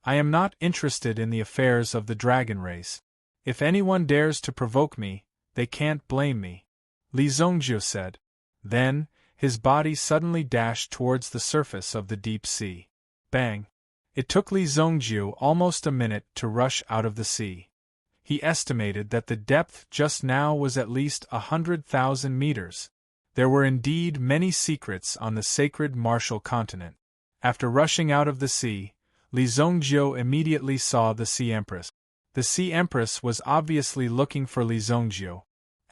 I am not interested in the affairs of the dragon race. If anyone dares to provoke me, they can't blame me, Li Zongjiu said. Then, his body suddenly dashed towards the surface of the deep sea. Bang! It took Li Zongjiu almost a minute to rush out of the sea. He estimated that the depth just now was at least 100,000 meters. There were indeed many secrets on the sacred martial continent. After rushing out of the sea, Li Zongjiu immediately saw the Sea Empress. The Sea Empress was obviously looking for Li Zongjiu.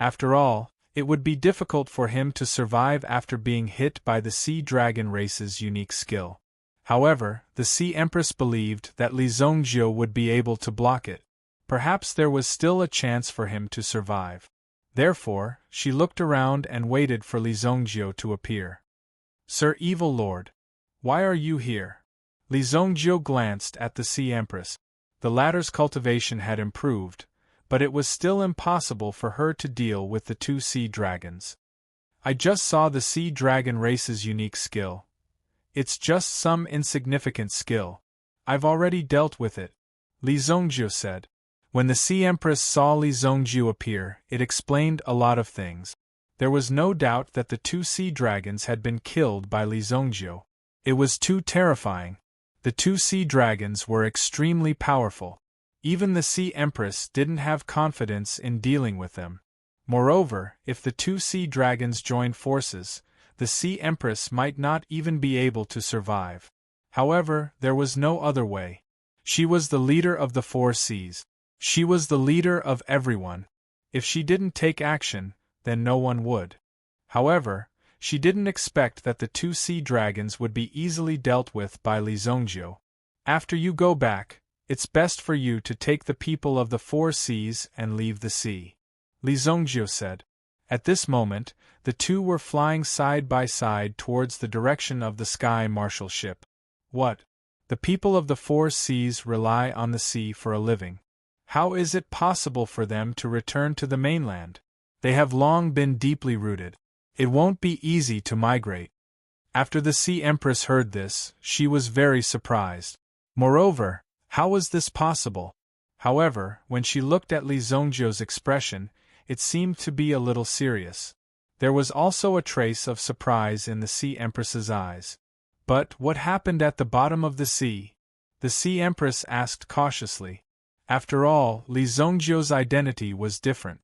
After all, it would be difficult for him to survive after being hit by the Sea Dragon race's unique skill. However, the Sea Empress believed that Li Zongjiu would be able to block it. Perhaps there was still a chance for him to survive. Therefore, she looked around and waited for Li Zongjiu to appear. Sir Evil Lord, why are you here? Li Zongjiu glanced at the Sea Empress. The latter's cultivation had improved, but it was still impossible for her to deal with the two sea dragons. I just saw the Sea Dragon race's unique skill. It's just some insignificant skill. I've already dealt with it, Li Zongjiu said. When the Sea Empress saw Li Zongjiu appear, it explained a lot of things. There was no doubt that the two sea dragons had been killed by Li Zongjiu. It was too terrifying. The two sea dragons were extremely powerful. Even the Sea Empress didn't have confidence in dealing with them. Moreover, if the two sea dragons joined forces, the Sea Empress might not even be able to survive. However, there was no other way. She was the leader of the four seas. She was the leader of everyone. If she didn't take action, then no one would. However, she didn't expect that the two sea dragons would be easily dealt with by Li Zongjiu. After you go back, it's best for you to take the people of the four seas and leave the sea, Li Zongjiu said. At this moment, the two were flying side by side towards the direction of the sky marshal ship. What? The people of the four seas rely on the sea for a living. How is it possible for them to return to the mainland? They have long been deeply rooted. It won't be easy to migrate. After the Sea Empress heard this, she was very surprised. Moreover, how was this possible? However, when she looked at Li Zongjiu's expression, it seemed to be a little serious. There was also a trace of surprise in the Sea Empress's eyes. But what happened at the bottom of the sea? The Sea Empress asked cautiously. After all, Li Zongjiu's identity was different.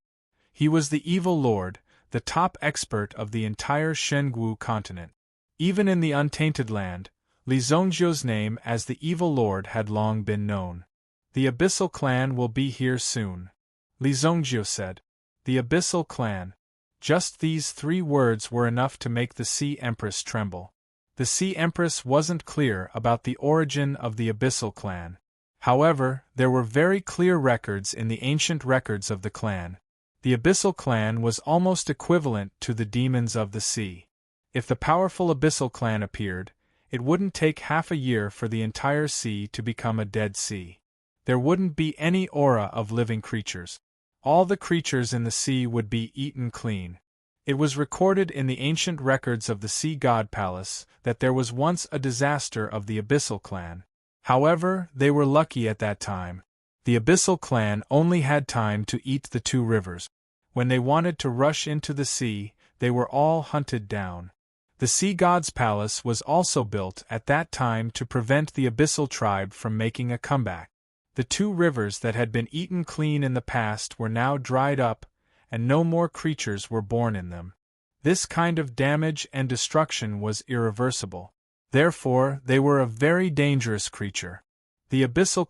He was the evil lord, the top expert of the entire Shengwu continent. Even in the untainted land, Li Zongjiu's name as the evil lord had long been known. The Abyssal Clan will be here soon, Li Zongjiu said. The Abyssal Clan. Just these 3 words were enough to make the Sea Empress tremble. The Sea Empress wasn't clear about the origin of the Abyssal Clan. However, there were very clear records in the ancient records of the clan. The Abyssal Clan was almost equivalent to the demons of the sea. If the powerful Abyssal Clan appeared, it wouldn't take half a year for the entire sea to become a dead sea. There wouldn't be any aura of living creatures. All the creatures in the sea would be eaten clean. It was recorded in the ancient records of the Sea God Palace that there was once a disaster of the Abyssal Clan. However, they were lucky at that time. The Abyssal Clan only had time to eat the 2 rivers. When they wanted to rush into the sea, they were all hunted down. The Sea God's Palace was also built at that time to prevent the Abyssal tribe from making a comeback. The 2 rivers that had been eaten clean in the past were now dried up, and no more creatures were born in them. This kind of damage and destruction was irreversible. Therefore, they were a very dangerous creature. The Abyssal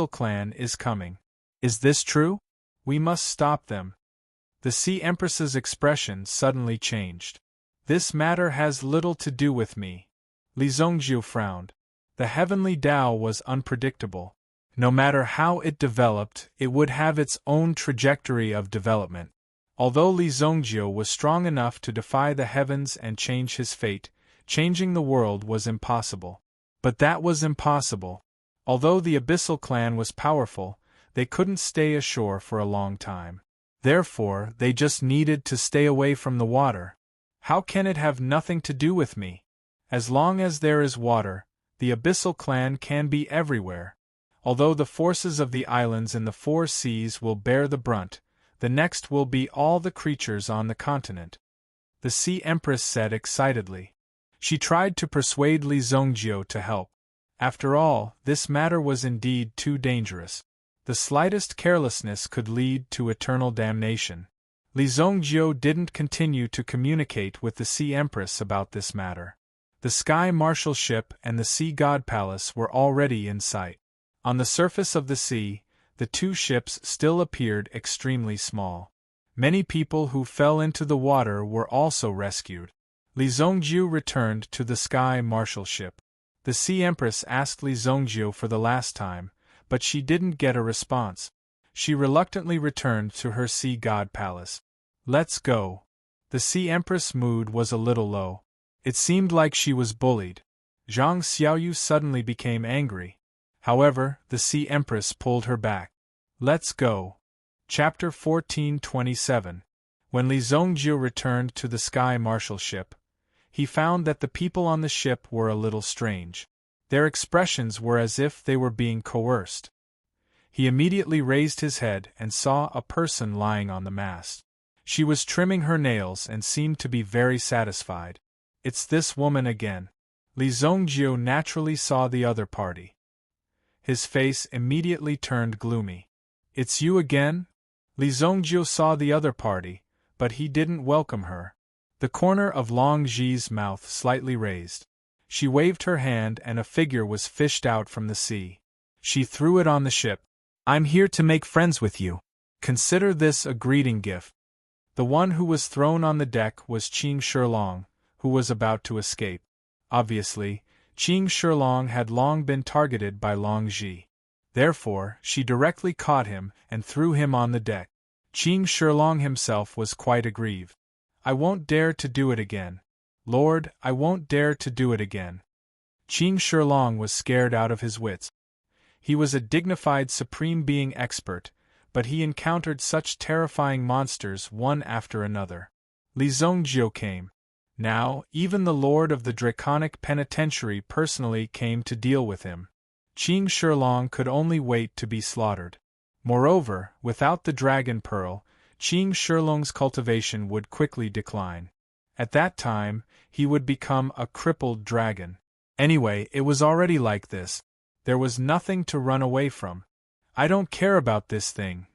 Clan is coming. Is this true? We must stop them. The Sea Empress's expression suddenly changed. This matter has little to do with me. Li Zongjiu frowned. The heavenly Tao was unpredictable. No matter how it developed, it would have its own trajectory of development. Although Li Zongjiu was strong enough to defy the heavens and change his fate, changing the world was impossible. But that was impossible. Although the Abyssal Clan was powerful, they couldn't stay ashore for a long time. Therefore, they just needed to stay away from the water. How can it have nothing to do with me? As long as there is water, the Abyssal Clan can be everywhere. Although the forces of the islands in the 4 seas will bear the brunt, the next will be all the creatures on the continent, the Sea Empress said excitedly. She tried to persuade Li Zongjiu to help. After all, this matter was indeed too dangerous. The slightest carelessness could lead to eternal damnation. Li Zongjiu didn't continue to communicate with the Sea Empress about this matter. The Sky Marshal ship and the Sea God Palace were already in sight. On the surface of the sea, the 2 ships still appeared extremely small. Many people who fell into the water were also rescued. Li Zongjiu returned to the Sky Marshal ship. The Sea Empress asked Li Zongjiu for the last time, but she didn't get a response. She reluctantly returned to her Sea God Palace. Let's go. The Sea Empress' mood was a little low. It seemed like she was bullied. Zhang Xiaoyu suddenly became angry. However, the Sea Empress pulled her back. Let's go. Chapter 1427. When Li Zongjiu returned to the Sky Marshal ship, he found that the people on the ship were a little strange. Their expressions were as if they were being coerced. He immediately raised his head and saw a person lying on the mast. She was trimming her nails and seemed to be very satisfied. It's this woman again. Li Zongjiu naturally saw the other party. His face immediately turned gloomy. "It's you again?" Li Zongjiu saw the other party, but he didn't welcome her. The corner of Long Zhi's mouth slightly raised. She waved her hand and a figure was fished out from the sea. She threw it on the ship. "I'm here to make friends with you. Consider this a greeting gift." The one who was thrown on the deck was Qing Shilong, who was about to escape. Obviously, Qing Shilong had long been targeted by Long Zhi. Therefore, she directly caught him and threw him on the deck. Qing Shilong himself was quite aggrieved. "I won't dare to do it again. Lord, I won't dare to do it again." Qing Shilong was scared out of his wits. He was a dignified supreme being expert, but he encountered such terrifying monsters one after another. Li Zongjiu came. Now, even the Lord of the Draconic Penitentiary personally came to deal with him. Qing Shilong could only wait to be slaughtered. Moreover, without the Dragon Pearl, Qing Shilong's cultivation would quickly decline. At that time, he would become a crippled dragon. Anyway, it was already like this. There was nothing to run away from. "I don't care about this thing."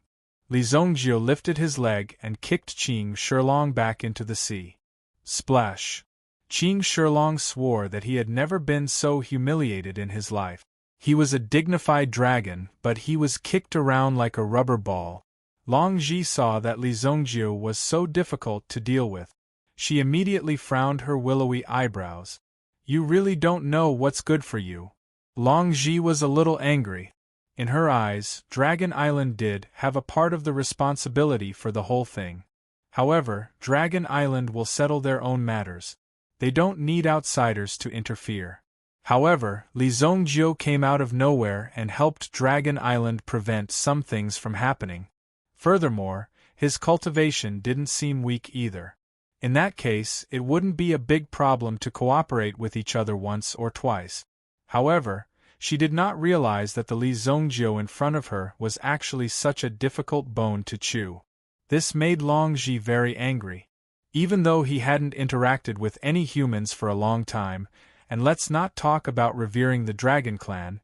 Li Zongjiu lifted his leg and kicked Qing Shilong back into the sea. Splash! Qing Shilong swore that he had never been so humiliated in his life. He was a dignified dragon, but he was kicked around like a rubber ball. Long Zhi saw that Li Zongjiu was so difficult to deal with. She immediately frowned her willowy eyebrows. "You really don't know what's good for you." Long Zhi was a little angry. In her eyes, Dragon Island did have a part of the responsibility for the whole thing. However, Dragon Island will settle their own matters. They don't need outsiders to interfere. However, Li Zongjiu came out of nowhere and helped Dragon Island prevent some things from happening. Furthermore, his cultivation didn't seem weak either. In that case, it wouldn't be a big problem to cooperate with each other once or twice. However, she did not realize that the Li Zongjiu in front of her was actually such a difficult bone to chew. This made Long Zhi very angry. Even though he hadn't interacted with any humans for a long time, and let's not talk about revering the Dragon Clan,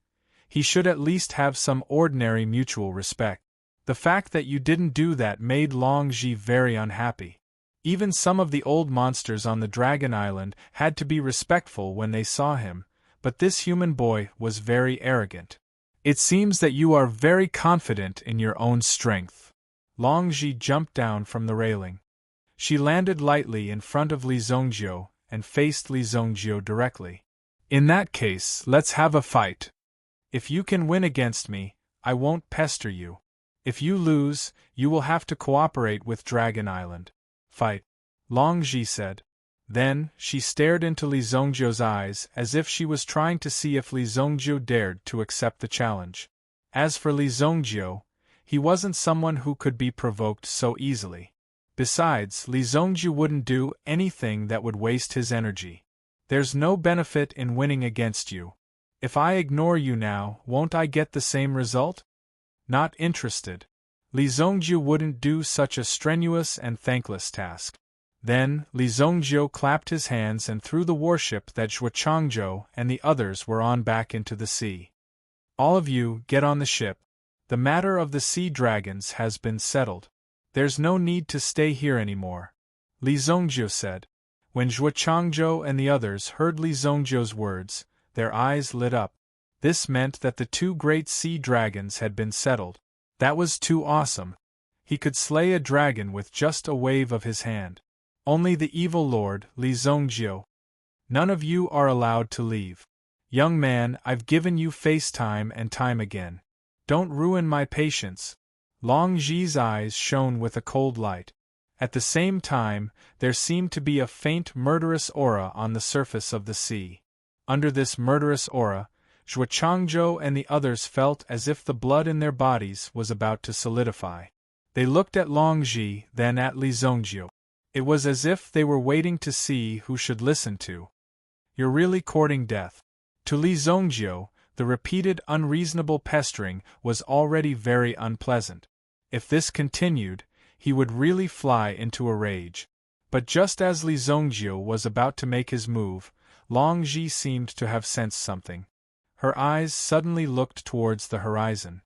he should at least have some ordinary mutual respect. The fact that you didn't do that made Long Zhi very unhappy. Even some of the old monsters on the Dragon Island had to be respectful when they saw him, but this human boy was very arrogant. "It seems that you are very confident in your own strength." Long Zhi jumped down from the railing. She landed lightly in front of Li Zongjiu and faced Li Zongjiu directly. "In that case, let's have a fight. If you can win against me, I won't pester you. If you lose, you will have to cooperate with Dragon Island." "Fight," Long Zhi said. Then, she stared into Li Zongjiu's eyes as if she was trying to see if Li Zongjiu dared to accept the challenge. As for Li Zongjiu, he wasn't someone who could be provoked so easily. Besides, Li Zongjiu wouldn't do anything that would waste his energy. "There's no benefit in winning against you. If I ignore you now, won't I get the same result?" Not interested. Li Zongjiu wouldn't do such a strenuous and thankless task. Then, Li Zongjiu clapped his hands and threw the warship that Zhuo Changzhou and the others were on back into the sea. "All of you, get on the ship. The matter of the sea dragons has been settled. There's no need to stay here anymore," Li Zongjiu said. When Zhuo Changzhou and the others heard Li Zongjiu's words, their eyes lit up. This meant that the two great sea dragons had been settled. That was too awesome. He could slay a dragon with just a wave of his hand. Only the evil lord, Li Zongjiu. "None of you are allowed to leave. Young man, I've given you face time and time again. Don't ruin my patience." Long Zhi's eyes shone with a cold light. At the same time, there seemed to be a faint murderous aura on the surface of the sea. Under this murderous aura, Zhuo Changzhou and the others felt as if the blood in their bodies was about to solidify. They looked at Long Zhi, then at Li Zongjiu. It was as if they were waiting to see who should listen to. "You're really courting death." To Li Zongjiu, the repeated unreasonable pestering was already very unpleasant. If this continued, he would really fly into a rage. But just as Li Zongjiu was about to make his move, Long Zhi seemed to have sensed something. Her eyes suddenly looked towards the horizon.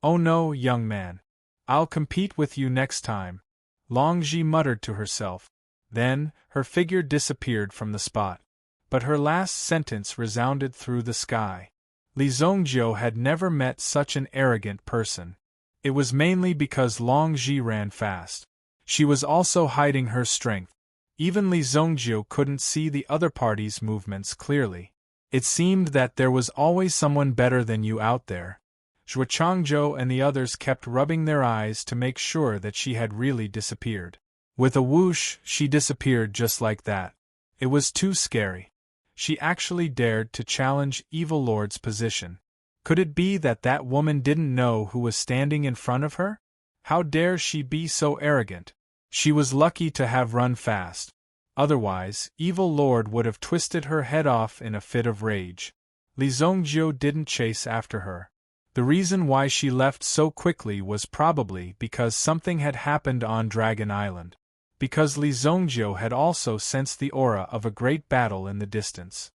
"Oh no, young man. I'll compete with you next time," Long Zhi muttered to herself. Then, her figure disappeared from the spot. But her last sentence resounded through the sky. Li Zongjiu had never met such an arrogant person. It was mainly because Long Zhi ran fast. She was also hiding her strength. Even Li Zongjiu couldn't see the other party's movements clearly. It seemed that there was always someone better than you out there. Zhuo Changzhou and the others kept rubbing their eyes to make sure that she had really disappeared. With a whoosh, she disappeared just like that. It was too scary. She actually dared to challenge Evil Lord's position. Could it be that that woman didn't know who was standing in front of her? How dare she be so arrogant? She was lucky to have run fast. Otherwise, Evil Lord would have twisted her head off in a fit of rage. Li Zongjiu didn't chase after her. The reason why she left so quickly was probably because something had happened on Dragon Island. Because Li Zongjiu had also sensed the aura of a great battle in the distance.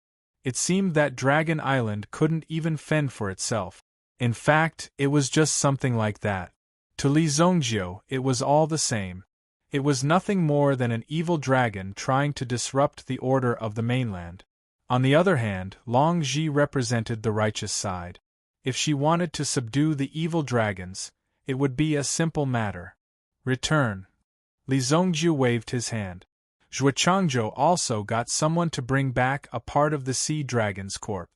It seemed that Dragon Island couldn't even fend for itself. In fact, it was just something like that. To Li Zongjiu, it was all the same. It was nothing more than an evil dragon trying to disrupt the order of the mainland. On the other hand, Long Zhi represented the righteous side. If she wanted to subdue the evil dragons, it would be a simple matter. Return. Li Zongjiu waved his hand. Zhuo Changzhou also got someone to bring back a part of the sea dragon's corpse.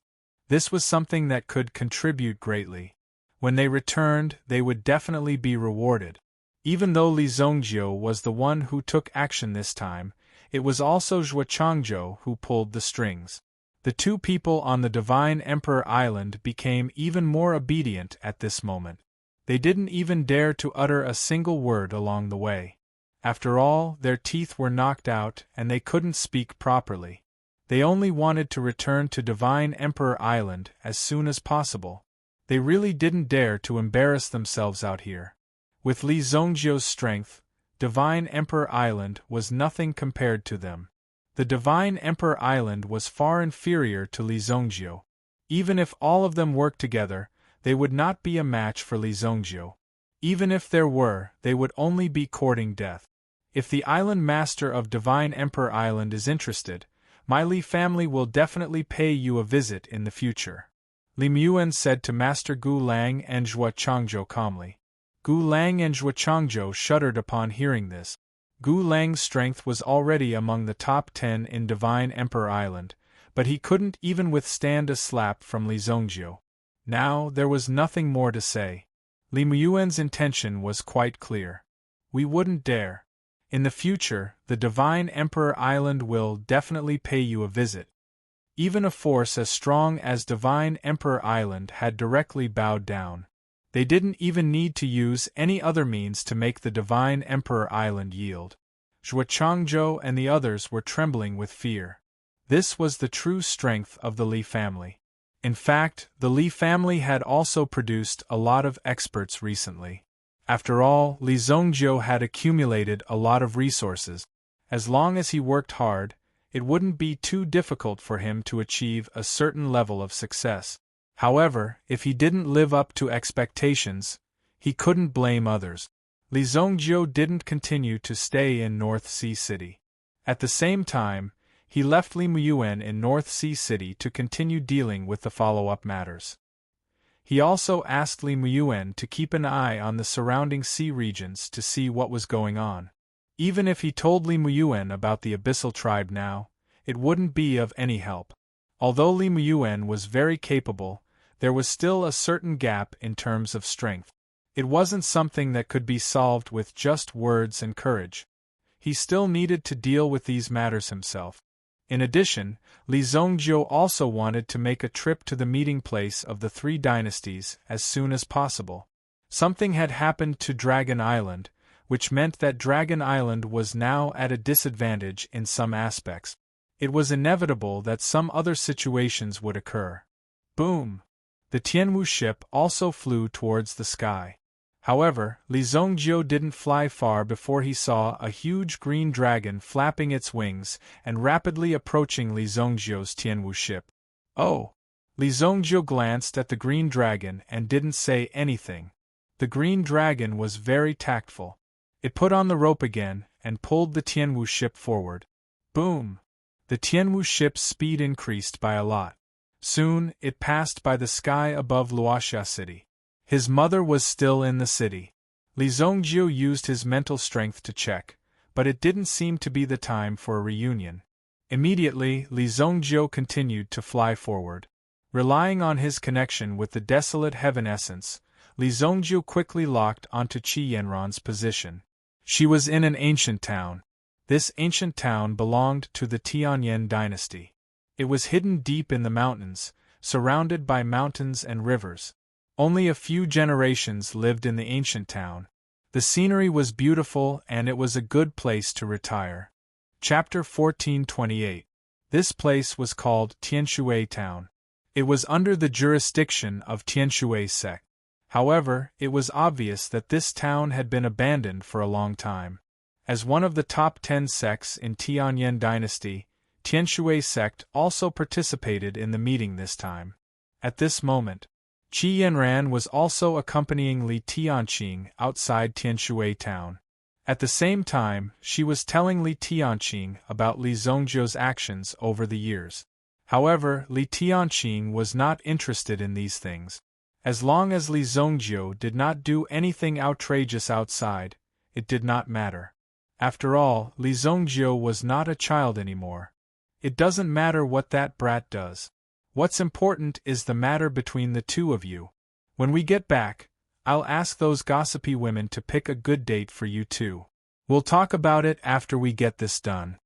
This was something that could contribute greatly. When they returned, they would definitely be rewarded. Even though Li Zongjiu was the one who took action this time, it was also Zhuo Changzhou who pulled the strings. The two people on the Divine Emperor Island became even more obedient at this moment. They didn't even dare to utter a single word along the way. After all, their teeth were knocked out and they couldn't speak properly. They only wanted to return to Divine Emperor Island as soon as possible. They really didn't dare to embarrass themselves out here. With Li Zongjiu's strength, Divine Emperor Island was nothing compared to them. The Divine Emperor Island was far inferior to Li Zongjiu. Even if all of them worked together, they would not be a match for Li Zongjiu. Even if there were, they would only be courting death. If the island master of Divine Emperor Island is interested, my Li family will definitely pay you a visit in the future. Li Muyuan said to Master Gu Lang and Zhuo Changzhou calmly. Gu Lang and Zhuo Changzhou shuddered upon hearing this. Gu Lang's strength was already among the top 10 in Divine Emperor Island, but he couldn't even withstand a slap from Li Zongjiu. Now, there was nothing more to say. Li Muyuan's intention was quite clear. We wouldn't dare. In the future, the Divine Emperor Island will definitely pay you a visit. Even a force as strong as Divine Emperor Island had directly bowed down. They didn't even need to use any other means to make the Divine Emperor Island yield. Zhuo Changzhou and the others were trembling with fear. This was the true strength of the Li family. In fact, the Li family had also produced a lot of experts recently. After all, Li Zongjiu had accumulated a lot of resources. As long as he worked hard, it wouldn't be too difficult for him to achieve a certain level of success. However, if he didn't live up to expectations, he couldn't blame others. Li Zongjiu didn't continue to stay in North Sea City. At the same time, he left Li Muyuan in North Sea City to continue dealing with the follow-up matters. He also asked Li Muyuan to keep an eye on the surrounding sea regions to see what was going on. Even if he told Li Muyuan about the Abyssal tribe now, it wouldn't be of any help. Although Li Muyuan was very capable, there was still a certain gap in terms of strength. It wasn't something that could be solved with just words and courage. He still needed to deal with these matters himself. In addition, Li Zongjiu also wanted to make a trip to the meeting place of the three dynasties as soon as possible. Something had happened to Dragon Island, which meant that Dragon Island was now at a disadvantage in some aspects. It was inevitable that some other situations would occur. Boom! The Tianwu ship also flew towards the sky. However, Li Zongjiu didn't fly far before he saw a huge green dragon flapping its wings and rapidly approaching Li Zongjiu's Tianwu ship. Oh! Li Zongjiu glanced at the green dragon and didn't say anything. The green dragon was very tactful. It put on the rope again and pulled the Tianwu ship forward. Boom! The Tianwu ship's speed increased by a lot. Soon, it passed by the sky above Luoxia City. His mother was still in the city. Li Zongjiu used his mental strength to check, but it didn't seem to be the time for a reunion. Immediately, Li Zongjiu continued to fly forward. Relying on his connection with the desolate heaven essence, Li Zongjiu quickly locked onto Qi Yanran's position. She was in an ancient town. This ancient town belonged to the Tianyan dynasty. It was hidden deep in the mountains, surrounded by mountains and rivers. Only a few generations lived in the ancient town. The scenery was beautiful and it was a good place to retire. Chapter 1428. This place was called Tianshui Town. It was under the jurisdiction of Tianshui sect. However, it was obvious that this town had been abandoned for a long time. As one of the top 10 sects in Tianyan dynasty, Tianshui sect also participated in the meeting this time. At this moment, Qi Yanran was also accompanying Li Tianqing outside Tianshui town. At the same time, she was telling Li Tianqing about Li Zongjiu's actions over the years. However, Li Tianqing was not interested in these things. As long as Li Zongjiu did not do anything outrageous outside, it did not matter. After all, Li Zongjiu was not a child anymore. It doesn't matter what that brat does. What's important is the matter between the two of you. When we get back, I'll ask those gossipy women to pick a good date for you two. We'll talk about it after we get this done.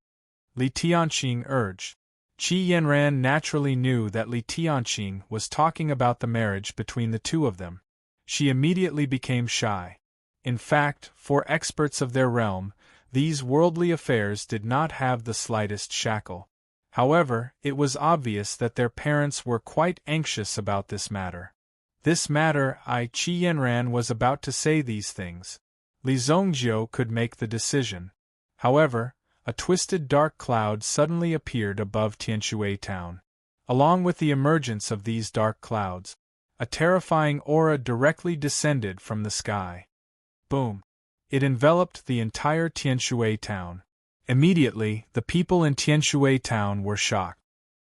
Li Tianqing urged. Qi Yanran naturally knew that Li Tianqing was talking about the marriage between the two of them. She immediately became shy. In fact, for experts of their realm, these worldly affairs did not have the slightest shackle. However, it was obvious that their parents were quite anxious about this matter. Qi Yanran was about to say these things. Li Zongjiu could make the decision. However, a twisted dark cloud suddenly appeared above Tianshui town. Along with the emergence of these dark clouds, a terrifying aura directly descended from the sky. Boom! It enveloped the entire Tianshui town. Immediately, the people in Tianshui town were shocked.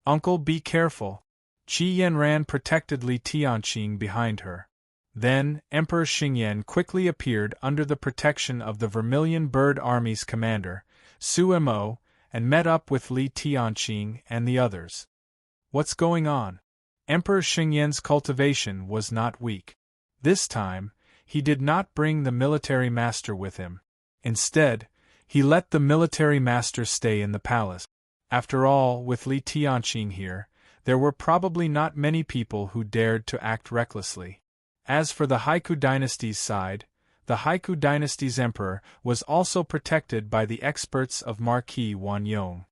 "Uncle, be careful." Qi Yanran protected Li Tianqing behind her. Then, Emperor Xingyan quickly appeared under the protection of the Vermilion Bird Army's commander, Su Mo, and met up with Li Tianqing and the others. What's going on? Emperor Xingyan's cultivation was not weak. This time, he did not bring the military master with him. Instead, he let the military master stay in the palace. After all, with Li Tianqing here, there were probably not many people who dared to act recklessly. As for the Haiku dynasty's side, the Haiku dynasty's emperor was also protected by the experts of Marquis Wan Yong.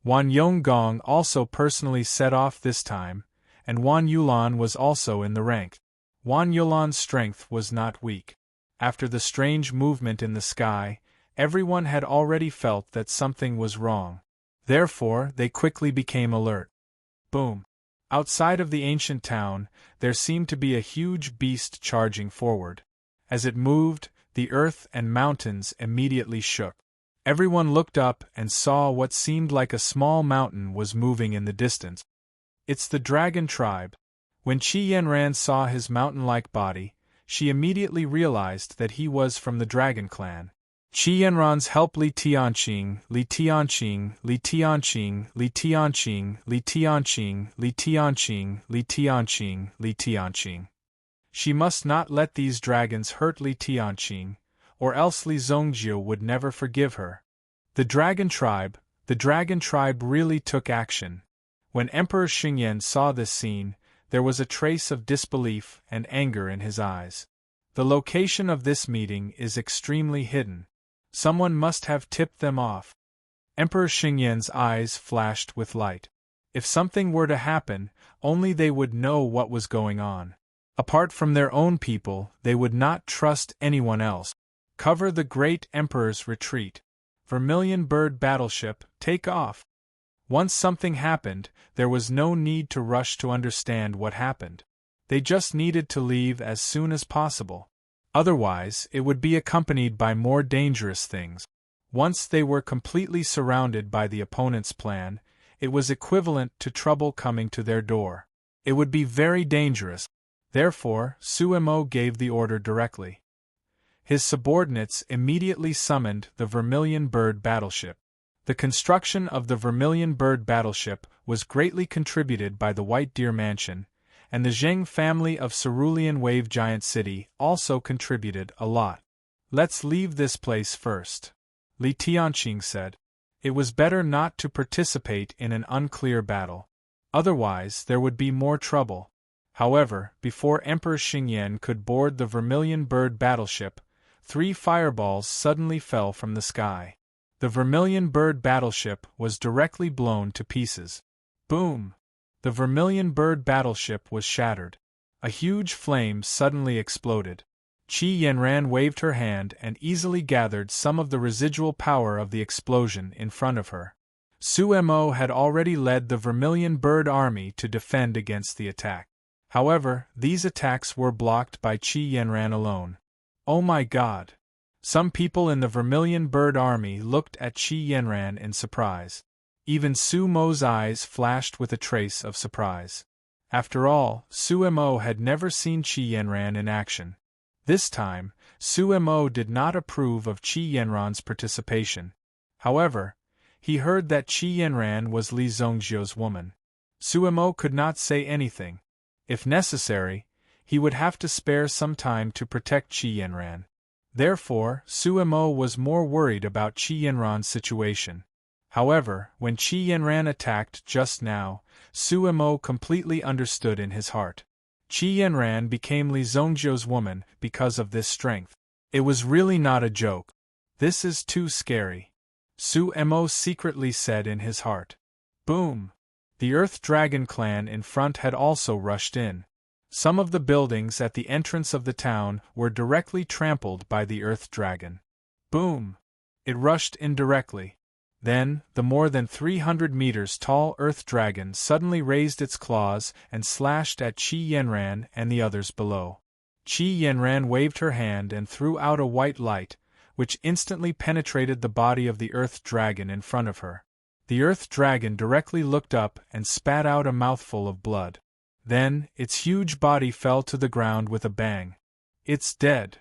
Wan Yonggong also personally set off this time, and Wan Yulan was also in the rank. Wan Yulan's strength was not weak. After the strange movement in the sky, everyone had already felt that something was wrong. Therefore, they quickly became alert. Boom! Outside of the ancient town, there seemed to be a huge beast charging forward. As it moved, the earth and mountains immediately shook. Everyone looked up and saw what seemed like a small mountain was moving in the distance. It's the dragon tribe. When Qi Yanran saw his mountain-like body, she immediately realized that he was from the dragon clan. Qi Yanran's help Li Tianqing, Li Tianqing, Li Tianqing, Li Tianqing, Li Tianqing, Li Tianqing, Li Tianqing, Li Tianqing. She must not let these dragons hurt Li Tianqing, or else Li Zongjiu would never forgive her. The dragon tribe really took action. When Emperor Xingyan saw this scene, there was a trace of disbelief and anger in his eyes. The location of this meeting is extremely hidden. Someone must have tipped them off. Emperor Xingyan's eyes flashed with light. If something were to happen, only they would know what was going on. Apart from their own people, they would not trust anyone else. Cover the great emperor's retreat. Vermilion Bird battleship, take off. Once something happened, there was no need to rush to understand what happened. They just needed to leave as soon as possible. Otherwise, it would be accompanied by more dangerous things. Once they were completely surrounded by the opponent's plan, it was equivalent to trouble coming to their door. It would be very dangerous. Therefore, Suemo gave the order directly. His subordinates immediately summoned the Vermilion Bird battleship. The construction of the Vermilion Bird battleship was greatly contributed by the White Deer Mansion, and the Zheng family of Cerulean Wave Giant City also contributed a lot. Let's leave this place first, Li Tianqing said. It was better not to participate in an unclear battle. Otherwise, there would be more trouble. However, before Emperor Xingyan could board the Vermilion Bird battleship, 3 fireballs suddenly fell from the sky. The Vermilion Bird battleship was directly blown to pieces. Boom! The Vermilion Bird battleship was shattered. A huge flame suddenly exploded. Qi Yanran waved her hand and easily gathered some of the residual power of the explosion in front of her. Suemo had already led the Vermilion Bird army to defend against the attack. However, these attacks were blocked by Qi Yanran alone. Oh my God! Some people in the Vermilion Bird army looked at Qi Yanran in surprise. Even Suemo's eyes flashed with a trace of surprise. After all, Suemo had never seen Qi Yanran in action. This time, Suemo did not approve of Qi Yanran's participation. However, he heard that Qi Yanran was Li Zongzhou's woman. Suemo could not say anything. If necessary, he would have to spare some time to protect Qi Yanran. Therefore, Suemo was more worried about Qi Yanran's situation. However, when Qi Yanran attacked just now, Suemo completely understood in his heart. Qi Yanran became Li Zongzhou's woman because of this strength. It was really not a joke. This is too scary, Suemo secretly said in his heart. Boom! The Earth Dragon clan in front had also rushed in. Some of the buildings at the entrance of the town were directly trampled by the Earth Dragon. Boom! It rushed in directly. Then, the more than 300 meters tall Earth Dragon suddenly raised its claws and slashed at Qi Yanran and the others below. Qi Yanran waved her hand and threw out a white light, which instantly penetrated the body of the Earth Dragon in front of her. The Earth Dragon directly looked up and spat out a mouthful of blood. Then, its huge body fell to the ground with a bang. It's dead.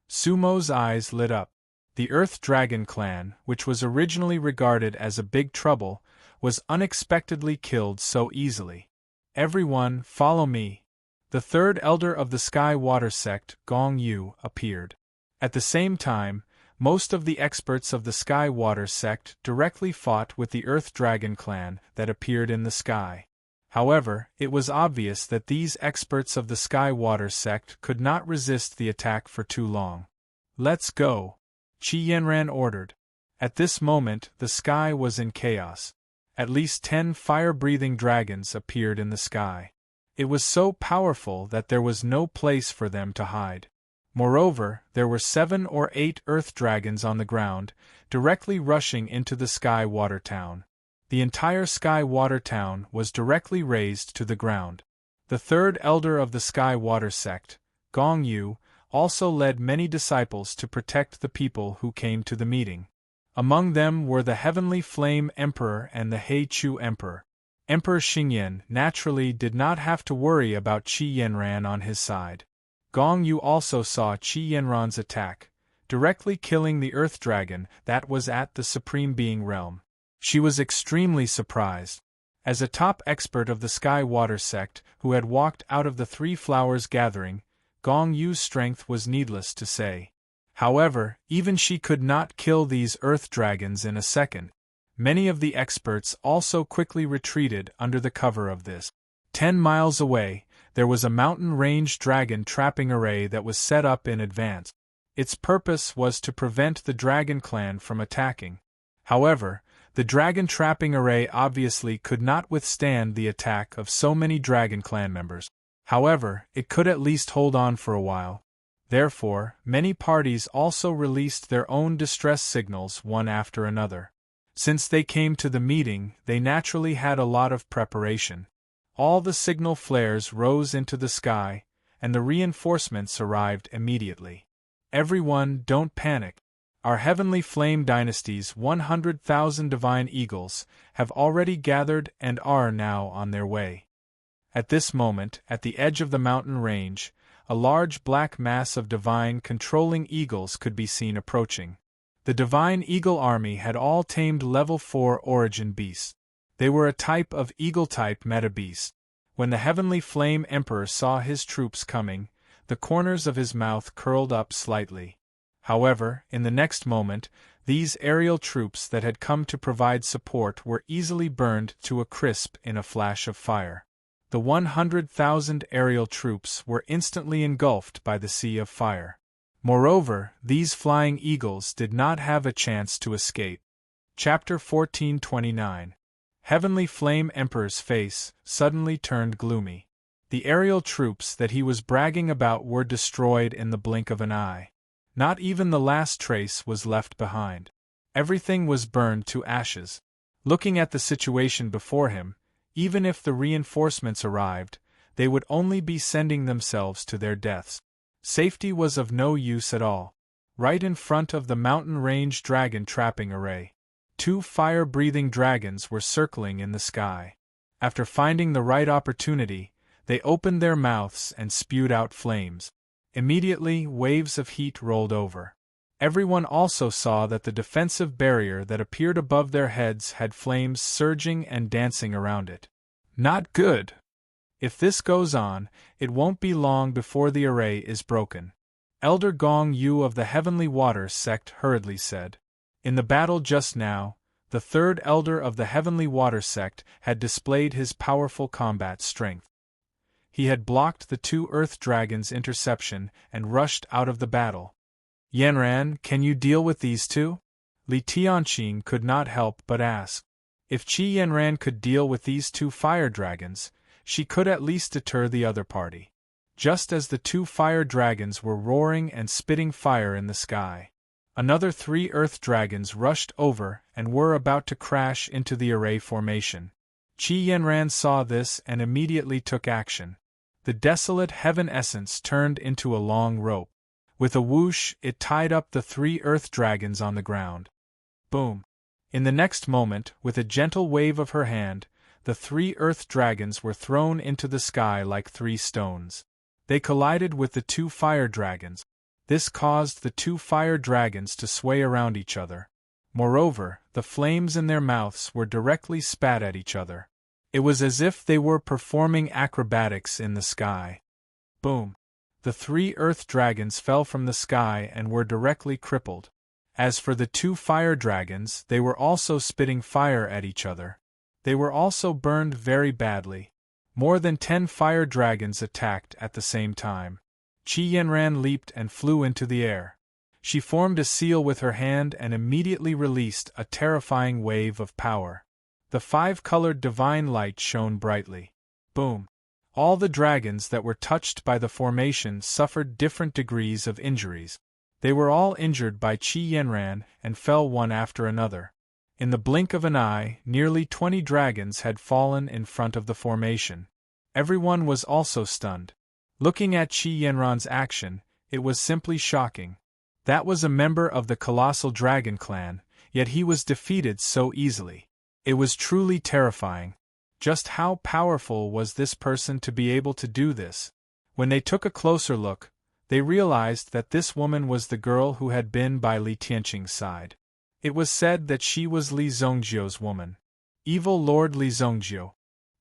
Suemo's eyes lit up. The Earth Dragon clan, which was originally regarded as a big trouble, was unexpectedly killed so easily. Everyone, follow me. The third elder of the Sky Water sect, Gong Yu, appeared. At the same time, most of the experts of the Sky Water sect directly fought with the Earth Dragon clan that appeared in the sky. However, it was obvious that these experts of the Sky Water sect could not resist the attack for too long. Let's go, Qi Yanran ordered. At this moment, the sky was in chaos. At least 10 fire-breathing dragons appeared in the sky. It was so powerful that there was no place for them to hide. Moreover, there were 7 or 8 earth dragons on the ground, directly rushing into the Sky Water Town. The entire Sky Water Town was directly razed to the ground. The third elder of the Sky Water sect, Gong Yu, also led many disciples to protect the people who came to the meeting. Among them were the Heavenly Flame Emperor and the He Chu Emperor. Emperor Xingyan naturally did not have to worry about Qi Yanran on his side. Gong Yu also saw Qi Yanran's attack, directly killing the Earth Dragon that was at the Supreme Being realm. She was extremely surprised. As a top expert of the Sky Water sect who had walked out of the Three Flowers gathering, Gong Yu's strength was needless to say. However, even she could not kill these Earth Dragons in a second. Many of the experts also quickly retreated under the cover of this. 10 miles away, there was a mountain range dragon trapping array that was set up in advance. Its purpose was to prevent the Dragon Clan from attacking. However, the dragon trapping array obviously could not withstand the attack of so many Dragon Clan members. However, it could at least hold on for a while. Therefore, many parties also released their own distress signals one after another. Since they came to the meeting, they naturally had a lot of preparation. All the signal flares rose into the sky, and the reinforcements arrived immediately. Everyone, don't panic. Our heavenly flame dynasty's 100,000 divine eagles have already gathered and are now on their way. At this moment, at the edge of the mountain range, a large black mass of divine controlling eagles could be seen approaching. The divine eagle army had all tamed level 4 origin beasts. They were a type of eagle-type meta-beast. When the heavenly flame emperor saw his troops coming, the corners of his mouth curled up slightly. However, in the next moment, these aerial troops that had come to provide support were easily burned to a crisp in a flash of fire. The 100,000 aerial troops were instantly engulfed by the sea of fire. Moreover, these flying eagles did not have a chance to escape. Chapter 1429. Heavenly Flame Emperor's face suddenly turned gloomy. The aerial troops that he was bragging about were destroyed in the blink of an eye. Not even the last trace was left behind. Everything was burned to ashes. Looking at the situation before him, even if the reinforcements arrived, they would only be sending themselves to their deaths. Safety was of no use at all. Right in front of the mountain range dragon trapping array, 2 fire-breathing dragons were circling in the sky. After finding the right opportunity, they opened their mouths and spewed out flames. Immediately, waves of heat rolled over. Everyone also saw that the defensive barrier that appeared above their heads had flames surging and dancing around it. Not good! If this goes on, it won't be long before the array is broken. Elder Gong Yu of the Heavenly Water Sect hurriedly said. In the battle just now, the third elder of the Heavenly Water Sect had displayed his powerful combat strength. He had blocked the 2 Earth Dragons' interception and rushed out of the battle. Yanran, can you deal with these 2? Li Tianqing could not help but ask. If Qi Yanran could deal with these 2 fire dragons, she could at least deter the other party. Just as the 2 fire dragons were roaring and spitting fire in the sky, another 3 Earth Dragons rushed over and were about to crash into the array formation. Qi Yanran saw this and immediately took action. The desolate heaven essence turned into a long rope. With a whoosh, it tied up the 3 Earth Dragons on the ground. Boom! In the next moment, with a gentle wave of her hand, the 3 Earth Dragons were thrown into the sky like 3 stones. They collided with the 2 fire dragons. This caused the 2 fire dragons to sway around each other. Moreover, the flames in their mouths were directly spat at each other. It was as if they were performing acrobatics in the sky. Boom! The 3 Earth Dragons fell from the sky and were directly crippled. As for the 2 fire dragons, they were also spitting fire at each other. They were also burned very badly. More than 10 fire dragons attacked at the same time. Qi Yanran leaped and flew into the air. She formed a seal with her hand and immediately released a terrifying wave of power. The 5-colored divine light shone brightly. Boom! All the dragons that were touched by the formation suffered different degrees of injuries. They were all injured by Qi Yanran and fell one after another. In the blink of an eye, nearly 20 dragons had fallen in front of the formation. Everyone was also stunned. Looking at Qi Yanran's action, it was simply shocking. That was a member of the Colossal Dragon Clan, yet he was defeated so easily. It was truly terrifying. Just how powerful was this person to be able to do this? When they took a closer look, they realized that this woman was the girl who had been by Li Tianqing's side. It was said that she was Li Zongjiu's woman. Evil Lord Li Zongjiu.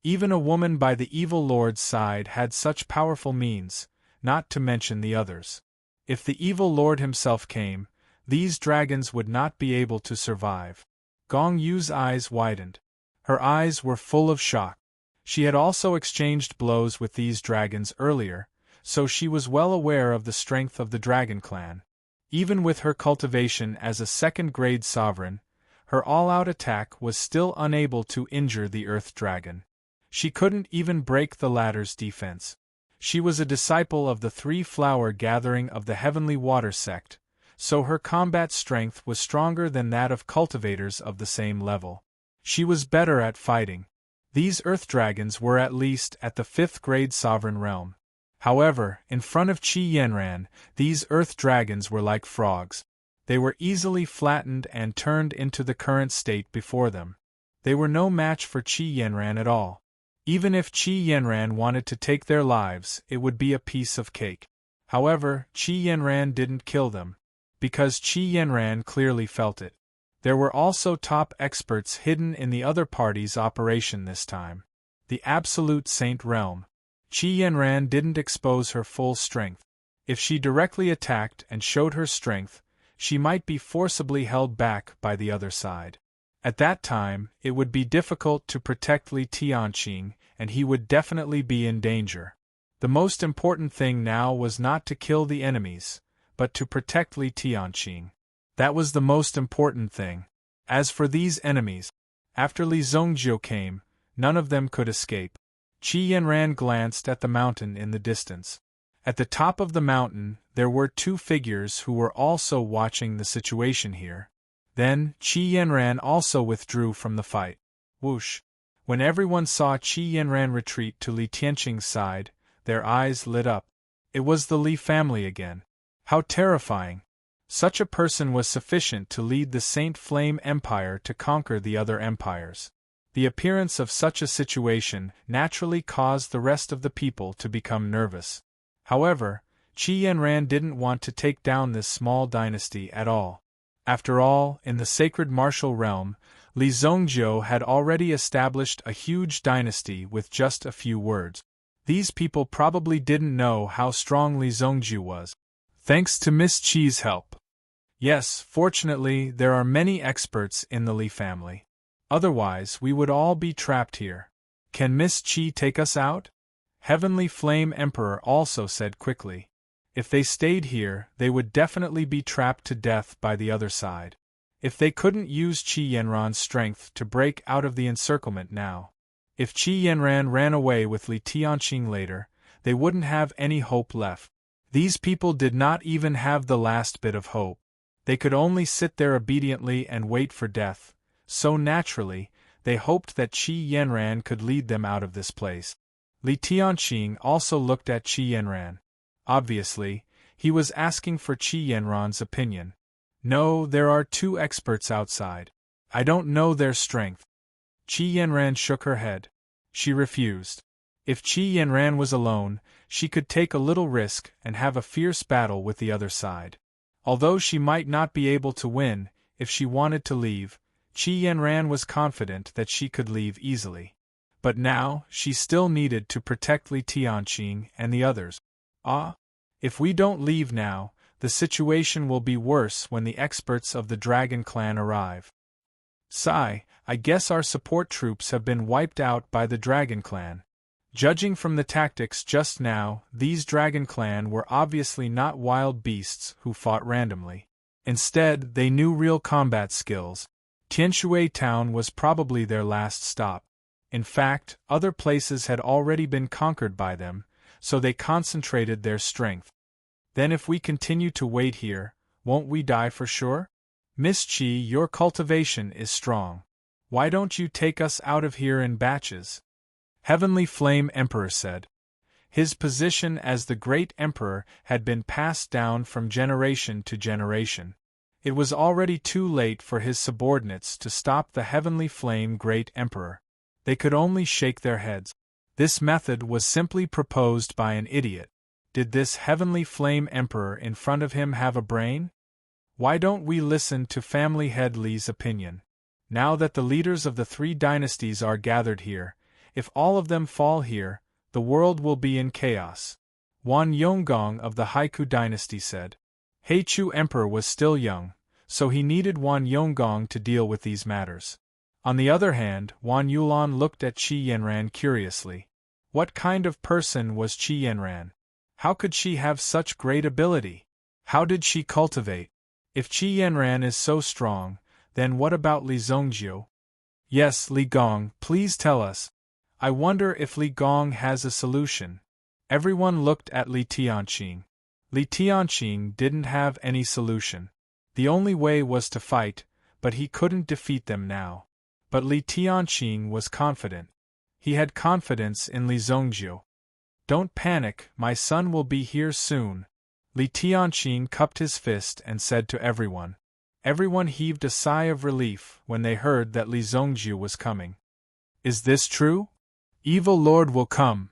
Even a woman by the evil lord's side had such powerful means, not to mention the others. If the evil lord himself came, these dragons would not be able to survive. Gong Yu's eyes widened. Her eyes were full of shock. She had also exchanged blows with these dragons earlier, so she was well aware of the strength of the Dragon Clan. Even with her cultivation as a second-grade sovereign, her all-out attack was still unable to injure the Earth Dragon. She couldn't even break the latter's defense. She was a disciple of the 3-flower gathering of the Heavenly Water Sect, so her combat strength was stronger than that of cultivators of the same level. She was better at fighting. These earth dragons were at least at the 5th grade sovereign realm. However, in front of Qi Yanran, these earth dragons were like frogs. They were easily flattened and turned into the current state before them. They were no match for Qi Yanran at all. Even if Qi Yanran wanted to take their lives, it would be a piece of cake. However, Qi Yanran didn't kill them, because Qi Yanran clearly felt it. There were also top experts hidden in the other party's operation this time. The Absolute Saint Realm. Qi Yanran didn't expose her full strength. If she directly attacked and showed her strength, she might be forcibly held back by the other side. At that time, it would be difficult to protect Li Tianqing, and he would definitely be in danger. The most important thing now was not to kill the enemies, but to protect Li Tianqing. That was the most important thing. As for these enemies, after Li Zongjiu came, none of them could escape. Qi Yanran glanced at the mountain in the distance. At the top of the mountain, there were 2 figures who were also watching the situation here. Then, Qi Yanran also withdrew from the fight. Whoosh! When everyone saw Qi Yanran retreat to Li Tianqing's side, their eyes lit up. It was the Li family again. How terrifying! Such a person was sufficient to lead the Saint Flame Empire to conquer the other empires. The appearance of such a situation naturally caused the rest of the people to become nervous. However, Qi Yanran didn't want to take down this small dynasty at all. After all, in the sacred martial realm, Li Zongjiu had already established a huge dynasty with just a few words. These people probably didn't know how strong Li Zongjiu was. Thanks to Miss Qi's help. Yes, fortunately, there are many experts in the Li family. Otherwise, we would all be trapped here. Can Miss Qi take us out? Heavenly Flame Emperor also said quickly. If they stayed here, they would definitely be trapped to death by the other side. If they couldn't use Qi Yanran's strength to break out of the encirclement now. If Qi Yanran ran away with Li Tianqing later, they wouldn't have any hope left. These people did not even have the last bit of hope. They could only sit there obediently and wait for death, so naturally, they hoped that Qi Yanran could lead them out of this place. Li Tianqing also looked at Qi Yanran. Obviously, he was asking for Qi Yanran's opinion. No, there are 2 experts outside. I don't know their strength. Qi Yanran shook her head. She refused. If Qi Yanran was alone, she could take a little risk and have a fierce battle with the other side. Although she might not be able to win, if she wanted to leave, Qi Yanran was confident that she could leave easily. But now, she still needed to protect Li Tianqing and the others. If we don't leave now, the situation will be worse when the experts of the Dragon Clan arrive. Sigh, I guess our support troops have been wiped out by the Dragon Clan. Judging from the tactics just now, these Dragon Clan were obviously not wild beasts who fought randomly. Instead, they knew real combat skills. Tianshui Town was probably their last stop. In fact, other places had already been conquered by them, so they concentrated their strength. Then if we continue to wait here, won't we die for sure? Miss Qi, your cultivation is strong. Why don't you take us out of here in batches? Heavenly Flame Emperor said. His position as the Great Emperor had been passed down from generation to generation. It was already too late for his subordinates to stop the Heavenly Flame Great Emperor. They could only shake their heads. This method was simply proposed by an idiot. Did this Heavenly Flame Emperor in front of him have a brain? Why don't we listen to Family Head Li's opinion? Now that the leaders of the 3 dynasties are gathered here, if all of them fall here, the world will be in chaos. Wan Yonggong of the Haiku dynasty said. Heichu Emperor was still young, so he needed Wan Yonggong to deal with these matters. On the other hand, Wan Yulan looked at Qi Yanran curiously. What kind of person was Qi Yanran? How could she have such great ability? How did she cultivate? If Qi Yanran is so strong, then what about Li Zongjiu? Yes, Li Gong, please tell us. I wonder if Li Gong has a solution. Everyone looked at Li Tianqing. Li Tianqing didn't have any solution. The only way was to fight, but he couldn't defeat them now. But Li Tianqing was confident. He had confidence in Li Zongjiu. Don't panic, my son will be here soon. Li Tianqing cupped his fist and said to everyone. Everyone heaved a sigh of relief when they heard that Li Zongjiu was coming. Is this true? Evil Lord will come.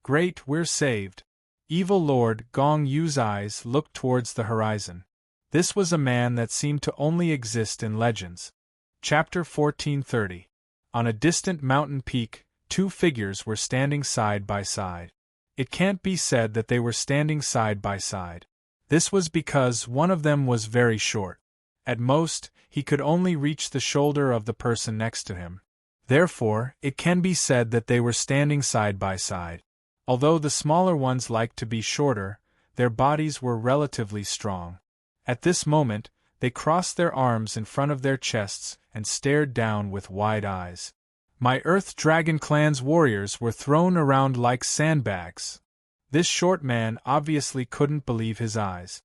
Great, we're saved. Evil Lord Gong Yu's eyes looked towards the horizon. This was a man that seemed to only exist in legends. Chapter 1430. On a distant mountain peak, two figures were standing side by side. It can't be said that they were standing side by side. This was because one of them was very short. At most, he could only reach the shoulder of the person next to him. Therefore, it can be said that they were standing side by side. Although the smaller ones liked to be shorter, their bodies were relatively strong. At this moment, they crossed their arms in front of their chests and stared down with wide eyes. My Earth Dragon Clan's warriors were thrown around like sandbags. This short man obviously couldn't believe his eyes.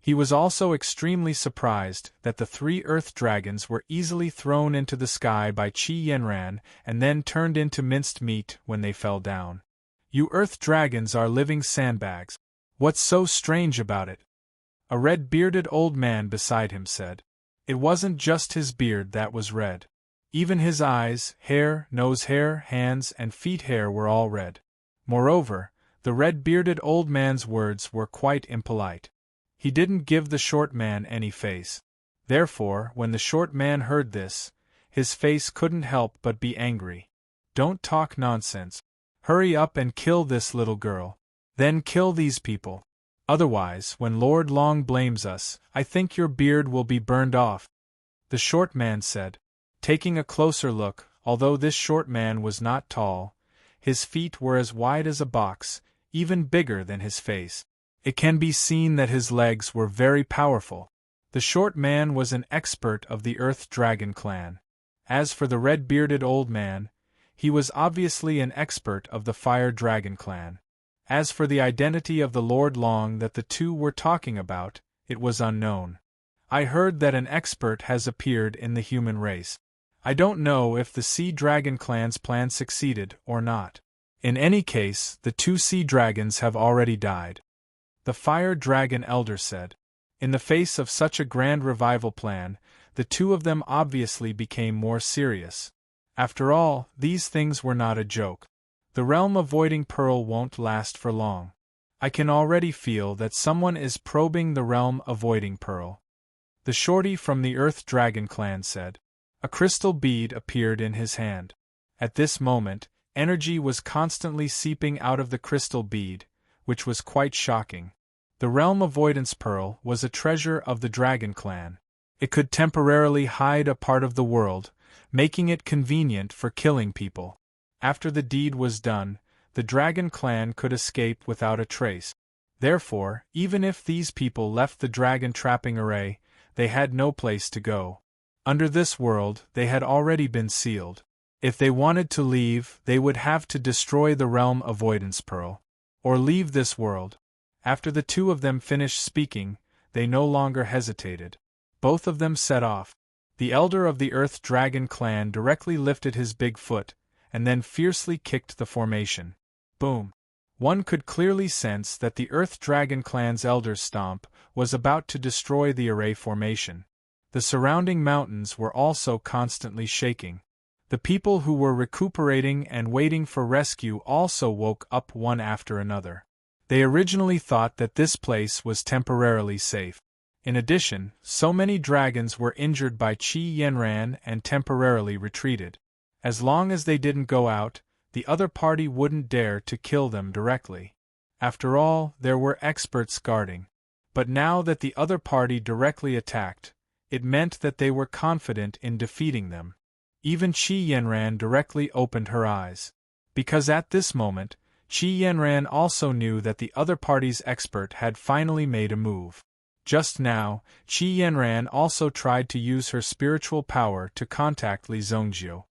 He was also extremely surprised that the three Earth Dragons were easily thrown into the sky by Qi Yanran and then turned into minced meat when they fell down. You Earth Dragons are living sandbags. What's so strange about it? A red-bearded old man beside him said. It wasn't just his beard that was red. Even his eyes, hair, nose hair, hands, and feet hair were all red. Moreover, the red-bearded old man's words were quite impolite. He didn't give the short man any face. Therefore, when the short man heard this, his face couldn't help but be angry. Don't talk nonsense. Hurry up and kill this little girl. Then kill these people. Otherwise, when Lord Long blames us, I think your beard will be burned off. The short man said. Taking a closer look, although this short man was not tall, his feet were as wide as a box, even bigger than his face. It can be seen that his legs were very powerful. The short man was an expert of the Earth Dragon clan. As for the red-bearded old man, he was obviously an expert of the Fire Dragon clan. As for the identity of the Lord Long that the two were talking about, it was unknown. I heard that an expert has appeared in the human race. I don't know if the Sea Dragon clan's plan succeeded or not. In any case, the two sea dragons have already died. The Fire Dragon Elder said. In the face of such a grand revival plan, the two of them obviously became more serious. After all, these things were not a joke. The realm avoiding pearl won't last for long. I can already feel that someone is probing the realm avoiding pearl. The shorty from the Earth Dragon clan said. A crystal bead appeared in his hand. At this moment, energy was constantly seeping out of the crystal bead, which was quite shocking. The realm avoidance pearl was a treasure of the Dragon clan. It could temporarily hide a part of the world, making it convenient for killing people. After the deed was done, the Dragon clan could escape without a trace. Therefore, even if these people left the dragon trapping array, they had no place to go. Under this world, they had already been sealed. If they wanted to leave, they would have to destroy the realm avoidance pearl, or leave this world. After the two of them finished speaking, they no longer hesitated. Both of them set off. The elder of the Earth Dragon clan directly lifted his big foot, and then fiercely kicked the formation. Boom! One could clearly sense that the Earth Dragon clan's elder's stomp was about to destroy the array formation. The surrounding mountains were also constantly shaking. The people who were recuperating and waiting for rescue also woke up one after another. They originally thought that this place was temporarily safe. In addition, so many dragons were injured by Qi Yanran and temporarily retreated. As long as they didn't go out, the other party wouldn't dare to kill them directly. After all, there were experts guarding. But now that the other party directly attacked, it meant that they were confident in defeating them. Even Qi Yanran directly opened her eyes. Because at this moment, Qi Yanran also knew that the other party's expert had finally made a move. Just now, Qi Yanran also tried to use her spiritual power to contact Li Zongjiu.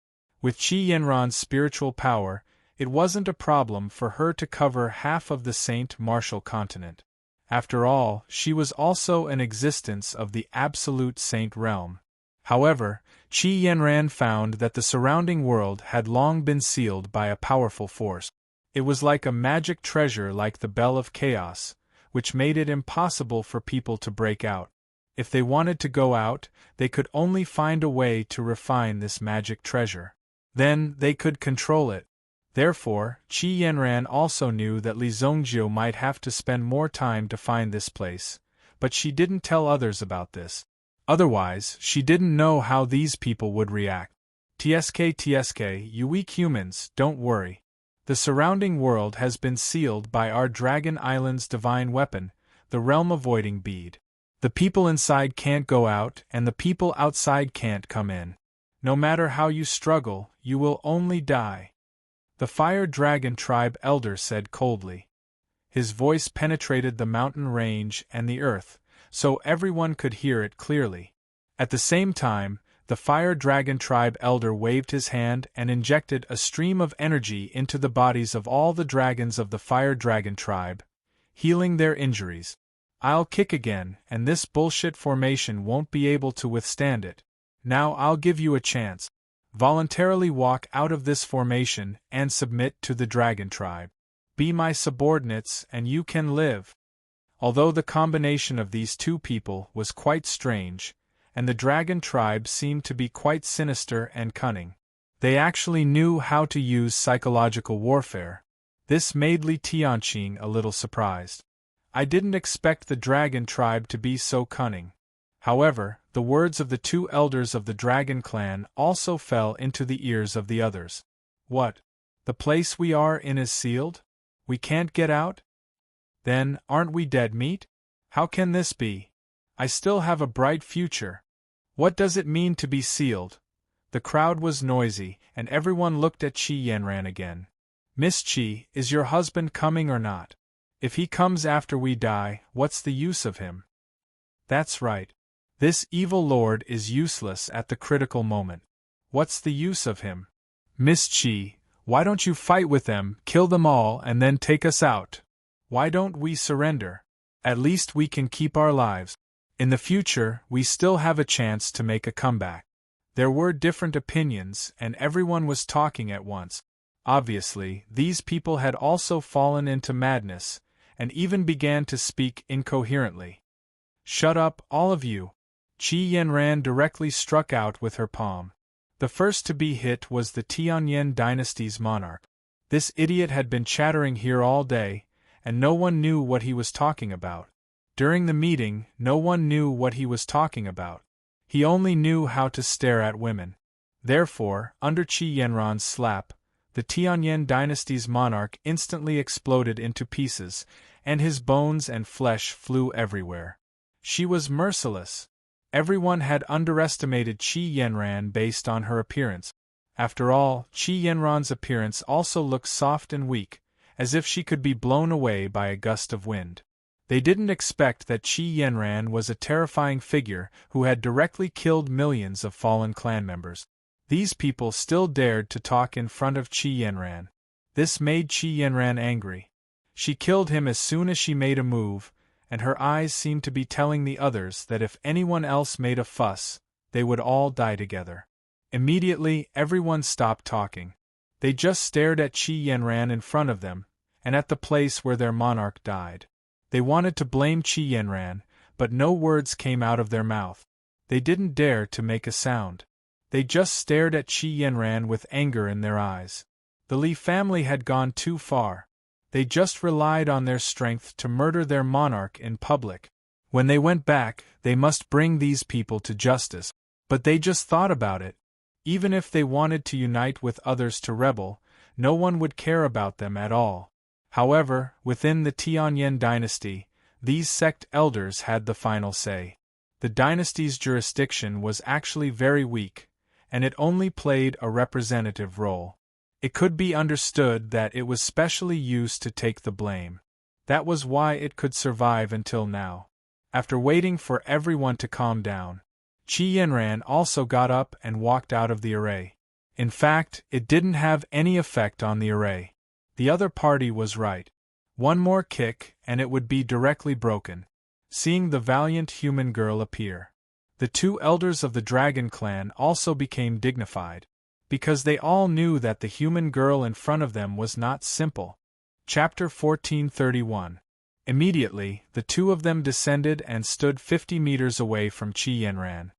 With Qi Yanran's spiritual power, it wasn't a problem for her to cover half of the Saint Martial continent. After all, she was also an existence of the absolute saint realm. However, Qi Yanran found that the surrounding world had long been sealed by a powerful force. It was like a magic treasure, like the Bell of Chaos, which made it impossible for people to break out. If they wanted to go out, they could only find a way to refine this magic treasure. Then, they could control it. Therefore, Qi Yanran also knew that Li Zongjiu might have to spend more time to find this place, but she didn't tell others about this. Otherwise, she didn't know how these people would react. TSK, you weak humans, don't worry. The surrounding world has been sealed by our Dragon Island's divine weapon, the realm-avoiding bead. The people inside can't go out, and the people outside can't come in. No matter how you struggle, you will only die. The Fire Dragon Tribe Elder said coldly. His voice penetrated the mountain range and the earth, so everyone could hear it clearly. At the same time, the Fire Dragon Tribe Elder waved his hand and injected a stream of energy into the bodies of all the dragons of the Fire Dragon Tribe, healing their injuries. I'll kick again, and this bullshit formation won't be able to withstand it. Now I'll give you a chance. Voluntarily walk out of this formation and submit to the Dragon Tribe. Be my subordinates and you can live. Although the combination of these two people was quite strange, and the Dragon Tribe seemed to be quite sinister and cunning, they actually knew how to use psychological warfare. This made Li Tianqing a little surprised. I didn't expect the Dragon Tribe to be so cunning. However, the words of the two elders of the Dragon Clan also fell into the ears of the others. What? The place we are in is sealed? We can't get out? Then, aren't we dead meat? How can this be? I still have a bright future. What does it mean to be sealed? The crowd was noisy, and everyone looked at Qi Yanran again. Miss Qi, is your husband coming or not? If he comes after we die, what's the use of him? That's right. This evil lord is useless at the critical moment. What's the use of him? Miss Qi, why don't you fight with them, kill them all, and then take us out? Why don't we surrender? At least we can keep our lives. In the future, we still have a chance to make a comeback. There were different opinions, and everyone was talking at once. Obviously, these people had also fallen into madness, and even began to speak incoherently. Shut up, all of you. Qi Yanran directly struck out with her palm. The first to be hit was the Tianyan dynasty's monarch. This idiot had been chattering here all day, and no one knew what he was talking about. During the meeting, no one knew what he was talking about. He only knew how to stare at women. Therefore, under Qi Yanran's slap, the Tianyan dynasty's monarch instantly exploded into pieces, and his bones and flesh flew everywhere. She was merciless. Everyone had underestimated Qi Yanran based on her appearance. After all, Qi Yanran's appearance also looked soft and weak, as if she could be blown away by a gust of wind. They didn't expect that Qi Yanran was a terrifying figure who had directly killed millions of fallen clan members. These people still dared to talk in front of Qi Yanran. This made Qi Yanran angry. She killed him as soon as she made a move, and her eyes seemed to be telling the others that if anyone else made a fuss, they would all die together. Immediately, everyone stopped talking. They just stared at Qi Yanran in front of them, and at the place where their monarch died. They wanted to blame Qi Yanran, but no words came out of their mouth. They didn't dare to make a sound. They just stared at Qi Yanran with anger in their eyes. The Li family had gone too far. They just relied on their strength to murder their monarch in public. When they went back, they must bring these people to justice. But they just thought about it. Even if they wanted to unite with others to rebel, no one would care about them at all. However, within the Tianyan dynasty, these sect elders had the final say. The dynasty's jurisdiction was actually very weak, and it only played a representative role. It could be understood that it was specially used to take the blame. That was why it could survive until now. After waiting for everyone to calm down, Qi Yanran also got up and walked out of the array. In fact, it didn't have any effect on the array. The other party was right. One more kick, and it would be directly broken. Seeing the valiant human girl appear, the two elders of the dragon clan also became dignified, because they all knew that the human girl in front of them was not simple. Chapter 1431. Immediately, the two of them descended and stood 50 meters away from Qi Yanran.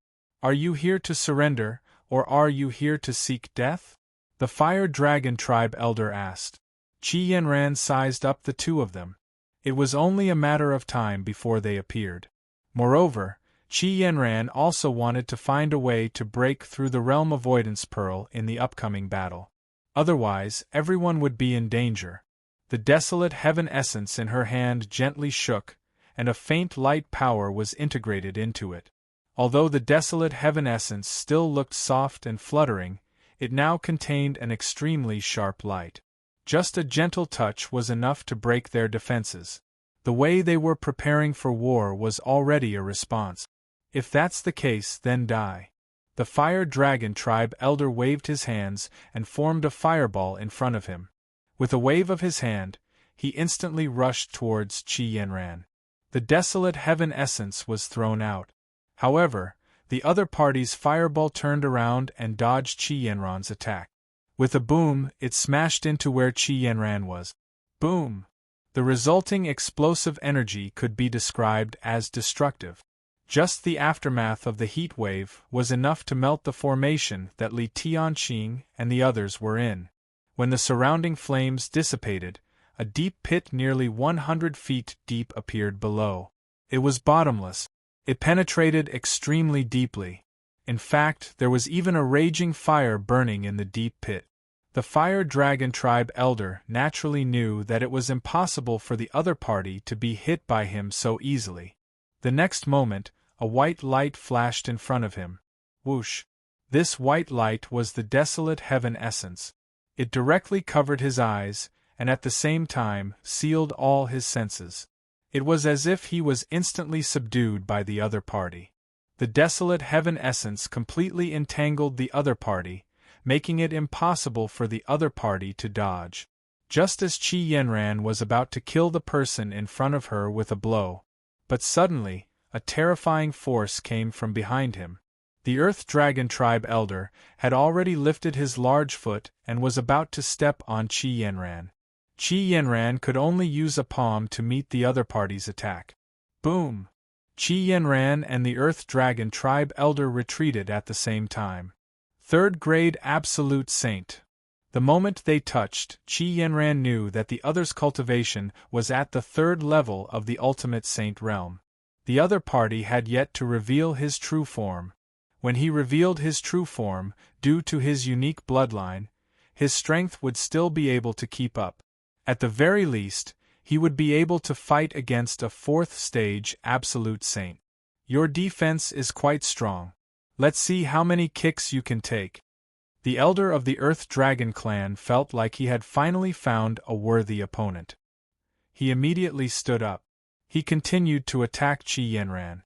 Are you here to surrender, or are you here to seek death? The Fire Dragon Tribe elder asked. Qi Yanran sized up the two of them. It was only a matter of time before they appeared. Moreover, Qi Yanran also wanted to find a way to break through the realm avoidance pearl in the upcoming battle. Otherwise, everyone would be in danger. The desolate heaven essence in her hand gently shook, and a faint light power was integrated into it. Although the desolate heaven essence still looked soft and fluttering, it now contained an extremely sharp light. Just a gentle touch was enough to break their defenses. The way they were preparing for war was already a response. If that's the case, then die. The Fire Dragon Tribe elder waved his hands and formed a fireball in front of him. With a wave of his hand, he instantly rushed towards Qi Yanran. The desolate heaven essence was thrown out. However, the other party's fireball turned around and dodged Qi Yanran's attack. With a boom, it smashed into where Qi Yanran was. Boom! The resulting explosive energy could be described as destructive. Just the aftermath of the heat wave was enough to melt the formation that Li Tianqing and the others were in. When the surrounding flames dissipated, a deep pit nearly 100 feet deep appeared below. It was bottomless. It penetrated extremely deeply. In fact, there was even a raging fire burning in the deep pit. The Fire Dragon Tribe elder naturally knew that it was impossible for the other party to be hit by him so easily. The next moment, a white light flashed in front of him. Whoosh! This white light was the desolate heaven essence. It directly covered his eyes, and at the same time, sealed all his senses. It was as if he was instantly subdued by the other party. The desolate heaven essence completely entangled the other party, making it impossible for the other party to dodge. Just as Qi Yanran was about to kill the person in front of her with a blow. But suddenly, a terrifying force came from behind him. The Earth Dragon Tribe elder had already lifted his large foot and was about to step on Qi Yanran. Qi Yanran could only use a palm to meet the other party's attack. Boom! Qi Yanran and the Earth Dragon Tribe elder retreated at the same time. Third grade Absolute Saint. The moment they touched, Qi Yanran knew that the other's cultivation was at the third level of the Ultimate Saint realm. The other party had yet to reveal his true form. When he revealed his true form, due to his unique bloodline, his strength would still be able to keep up. At the very least, he would be able to fight against a fourth-stage Absolute Saint. Your defense is quite strong. Let's see how many kicks you can take. The elder of the Earth Dragon clan felt like he had finally found a worthy opponent. He immediately stood up. He continued to attack Qi Yanran.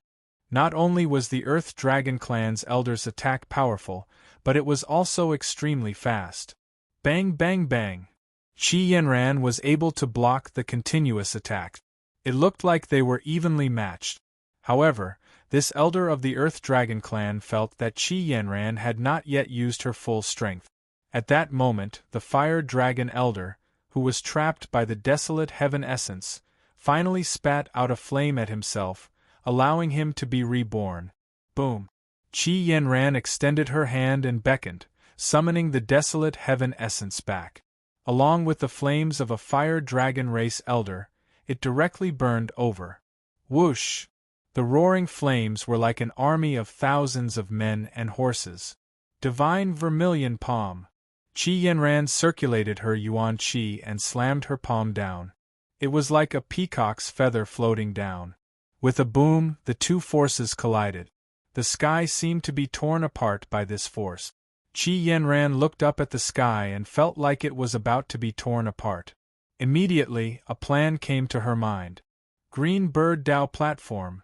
Not only was the Earth Dragon clan's elder's attack powerful, but it was also extremely fast. Bang bang bang! Qi Yanran was able to block the continuous attack. It looked like they were evenly matched. However, this elder of the Earth Dragon clan felt that Qi Yanran had not yet used her full strength. At that moment, the Fire Dragon elder, who was trapped by the desolate heaven essence, finally spat out a flame at himself, allowing him to be reborn. Boom! Qi Yanran extended her hand and beckoned, summoning the desolate heaven essence back. Along with the flames of a Fire Dragon race elder, it directly burned over. Whoosh! The roaring flames were like an army of thousands of men and horses. Divine Vermilion Palm. Qi Yanran circulated her yuan qi and slammed her palm down. It was like a peacock's feather floating down. With a boom, the two forces collided. The sky seemed to be torn apart by this force. Qi Yanran looked up at the sky and felt like it was about to be torn apart. Immediately, a plan came to her mind. Green Bird Dao Platform.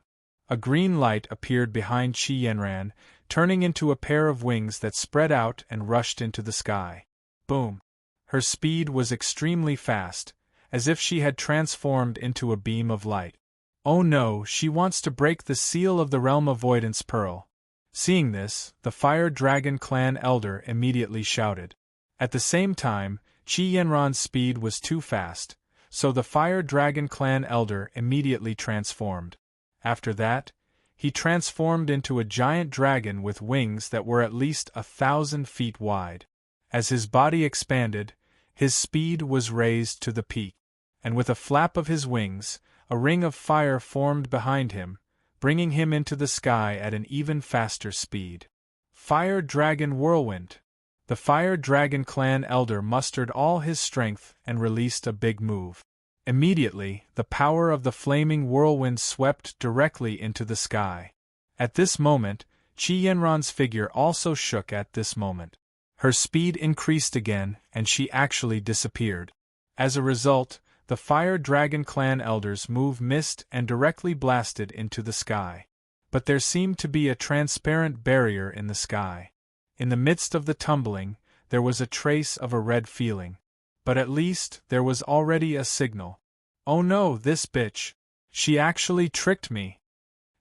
A green light appeared behind Qi Yanran, turning into a pair of wings that spread out and rushed into the sky. Boom! Her speed was extremely fast, as if she had transformed into a beam of light. Oh no, she wants to break the seal of the realm avoidance pearl. Seeing this, the Fire Dragon Clan elder immediately shouted. At the same time, Qi Yanran's speed was too fast, so the Fire Dragon Clan elder immediately transformed. After that, he transformed into a giant dragon with wings that were at least 1,000 feet wide. As his body expanded, his speed was raised to the peak, and with a flap of his wings, a ring of fire formed behind him, bringing him into the sky at an even faster speed. Fire Dragon Whirlwind! The Fire Dragon Clan elder mustered all his strength and released a big move. Immediately, the power of the flaming whirlwind swept directly into the sky. At this moment, Qi Yanran's figure also shook at this moment. Her speed increased again, and she actually disappeared. As a result, the Fire Dragon Clan elders' move missed and directly blasted into the sky. But there seemed to be a transparent barrier in the sky. In the midst of the tumbling, there was a trace of a red feeling. But at least, there was already a signal. Oh no, this bitch! She actually tricked me!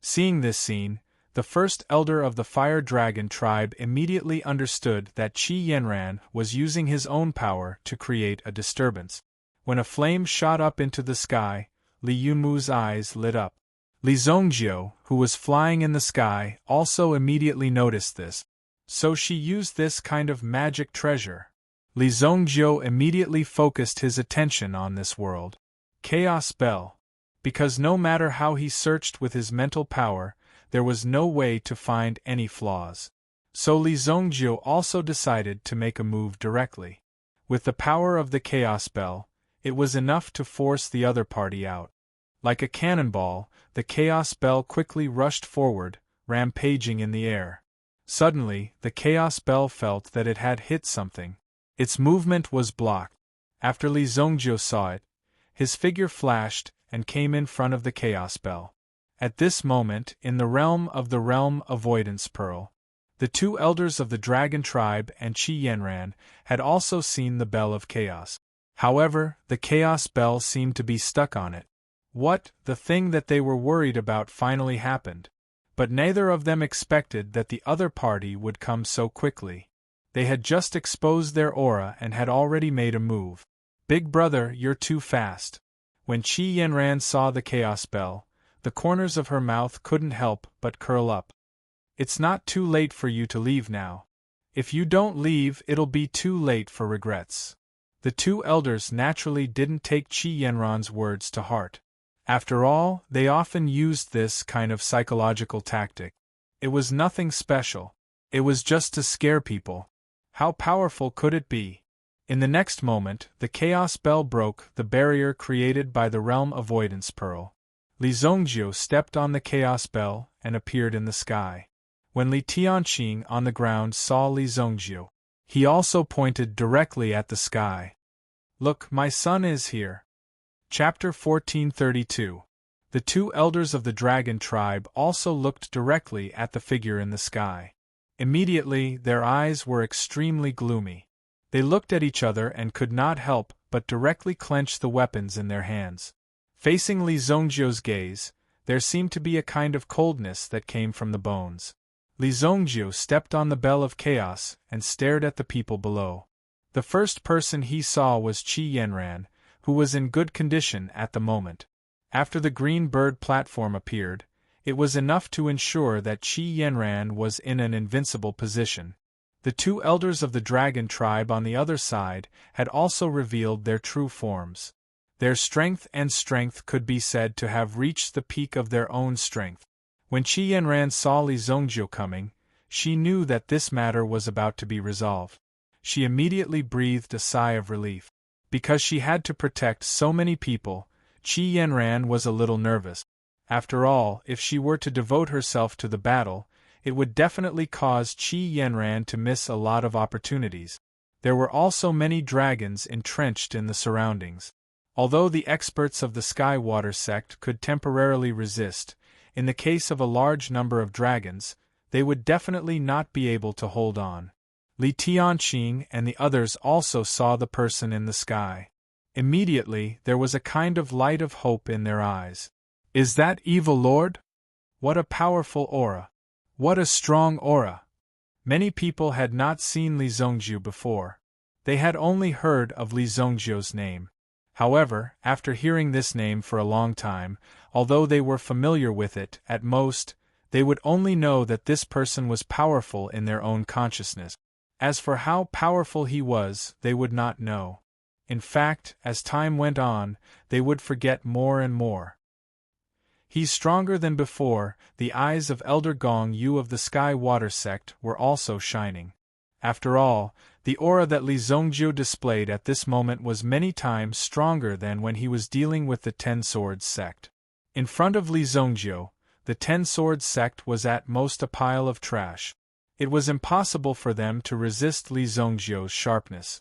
Seeing this scene, the first elder of the Fire Dragon tribe immediately understood that Qi Yanran was using his own power to create a disturbance. When a flame shot up into the sky, Li Yunmu's eyes lit up. Li Zhongjiu, who was flying in the sky, also immediately noticed this. So she used this kind of magic treasure. Li Zhongjiu immediately focused his attention on this world. Chaos Bell. Because no matter how he searched with his mental power, there was no way to find any flaws. So Li Zhongjiu also decided to make a move directly. With the power of the Chaos Bell, it was enough to force the other party out. Like a cannonball, the Chaos Bell quickly rushed forward, rampaging in the air. Suddenly, the Chaos Bell felt that it had hit something. Its movement was blocked. After Li Zhongjiu saw it, his figure flashed and came in front of the Chaos Bell. At this moment, in the realm avoidance pearl, the two elders of the Dragon Tribe and Qi Yanran had also seen the Bell of Chaos. However, the Chaos Bell seemed to be stuck on it. The thing that they were worried about finally happened. But neither of them expected that the other party would come so quickly. They had just exposed their aura and had already made a move. Big brother, you're too fast. When Qi Yanran saw the Chaos Bell, the corners of her mouth couldn't help but curl up. It's not too late for you to leave now. If you don't leave, it'll be too late for regrets. The two elders naturally didn't take Qi Yanran's words to heart. After all, they often used this kind of psychological tactic. It was nothing special. It was just to scare people. How powerful could it be? In the next moment, the Chaos Bell broke the barrier created by the Realm Avoidance Pearl. Li Zhongjiu stepped on the Chaos Bell and appeared in the sky. When Li Tianqing on the ground saw Li Zhongjiu, he also pointed directly at the sky. Look, my son is here. Chapter 1432. The two elders of the Dragon Tribe also looked directly at the figure in the sky. Immediately, their eyes were extremely gloomy. They looked at each other and could not help but directly clench the weapons in their hands. Facing Li Zhongjiu's gaze, there seemed to be a kind of coldness that came from the bones. Li Zhongjiu stepped on the Bell of Chaos and stared at the people below. The first person he saw was Qi Yanran, who was in good condition at the moment. After the green bird platform appeared, it was enough to ensure that Qi Yanran was in an invincible position. The two elders of the Dragon Tribe on the other side had also revealed their true forms. Their strength could be said to have reached the peak of their own strength. When Qi Yanran saw Li Zhongjiu coming, she knew that this matter was about to be resolved. She immediately breathed a sigh of relief. Because she had to protect so many people, Qi Yanran was a little nervous. After all, if she were to devote herself to the battle, it would definitely cause Qi Yanran to miss a lot of opportunities. There were also many dragons entrenched in the surroundings. Although the experts of the Sky Water sect could temporarily resist, in the case of a large number of dragons, they would definitely not be able to hold on. Li Tianqing and the others also saw the person in the sky. Immediately there was a kind of light of hope in their eyes. "Is that evil lord? What a powerful aura! What a strong aura!" Many people had not seen Li Zongjiu before. They had only heard of Li Zongjiu's name. However, after hearing this name for a long time, although they were familiar with it, at most, they would only know that this person was powerful in their own consciousness. As for how powerful he was, they would not know. In fact, as time went on, they would forget more and more. "He's stronger than before." The eyes of Elder Gong Yu of the Sky Water sect were also shining. After all, the aura that Li Zongjiu displayed at this moment was many times stronger than when he was dealing with the Ten Swords sect. In front of Li Zongjiu, the Ten Swords sect was at most a pile of trash. It was impossible for them to resist Li Zongjiu's sharpness.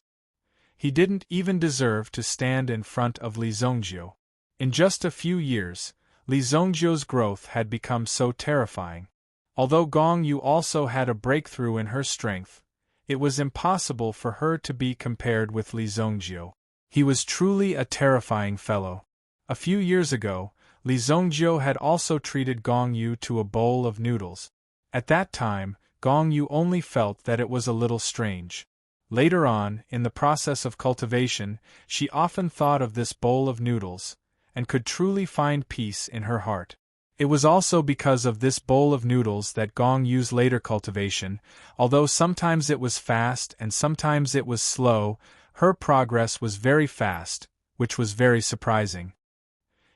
He didn't even deserve to stand in front of Li Zongjiu. In just a few years, Li Zongjiu's growth had become so terrifying. Although Gong Yu also had a breakthrough in her strength, it was impossible for her to be compared with Li Zongjiu. He was truly a terrifying fellow. A few years ago, Li Zongjiu had also treated Gong Yu to a bowl of noodles. At that time, Gong Yu only felt that it was a little strange. Later on, in the process of cultivation, she often thought of this bowl of noodles, and could truly find peace in her heart. It was also because of this bowl of noodles that Gong Yu's later cultivation, although sometimes it was fast and sometimes it was slow, her progress was very fast, which was very surprising.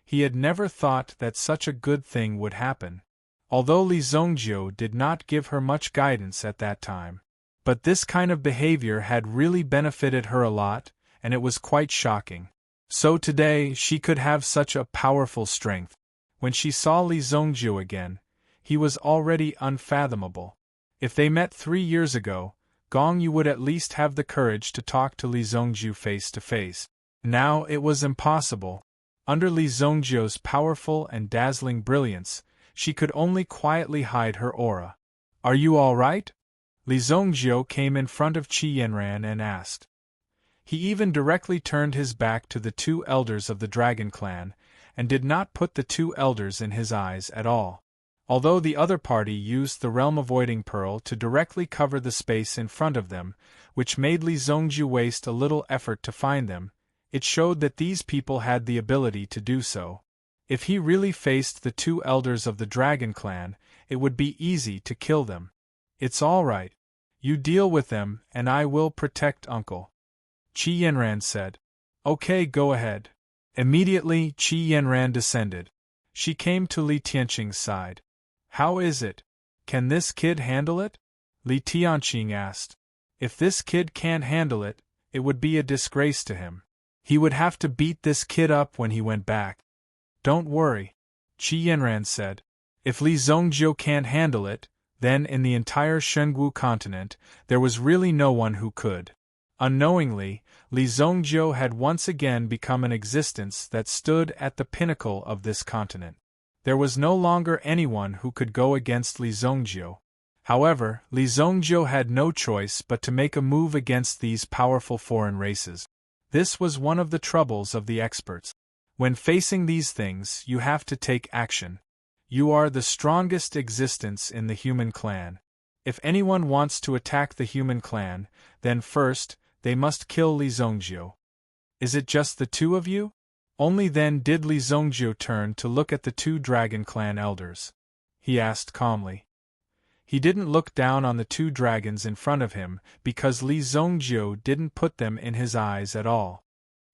He had never thought that such a good thing would happen, although Li Zongjiu did not give her much guidance at that time. But this kind of behavior had really benefited her a lot, and it was quite shocking. So today she could have such a powerful strength. When she saw Li Zongjiu again, he was already unfathomable. If they met 3 years ago, Gong Yu would at least have the courage to talk to Li Zongjiu face to face. Now it was impossible. Under Li Zongjiu's powerful and dazzling brilliance, she could only quietly hide her aura. "Are you all right?" Li Zongjiu came in front of Qi Yanran and asked. He even directly turned his back to the 2 elders of the Dragon Clan, and did not put the 2 elders in his eyes at all. Although the other party used the realm-avoiding pearl to directly cover the space in front of them, which made Li Zongjiu waste a little effort to find them, it showed that these people had the ability to do so. If he really faced the 2 elders of the Dragon Clan, it would be easy to kill them. "It's all right. You deal with them, and I will protect Uncle," Qi Yanran said. "Okay, go ahead." Immediately, Qi Yanran descended. She came to Li Tianqing's side. "How is it? Can this kid handle it?" Li Tianqing asked. "If this kid can't handle it, it would be a disgrace to him. He would have to beat this kid up when he went back." "Don't worry," Qi Yanran said. "If Li Zongjiu can't handle it, then in the entire Shengwu continent, there was really no one who could." Unknowingly, Li Zongjiu had once again become an existence that stood at the pinnacle of this continent. There was no longer anyone who could go against Li Zongjiu. However, Li Zongjiu had no choice but to make a move against these powerful foreign races. This was one of the troubles of the experts. When facing these things, you have to take action. You are the strongest existence in the human clan. If anyone wants to attack the human clan, then first, they must kill Li Zongjiu. "Is it just the 2 of you?" Only then did Li Zongjiu turn to look at the 2 Dragon Clan elders. He asked calmly. He didn't look down on the 2 dragons in front of him, because Li Zongjiu didn't put them in his eyes at all.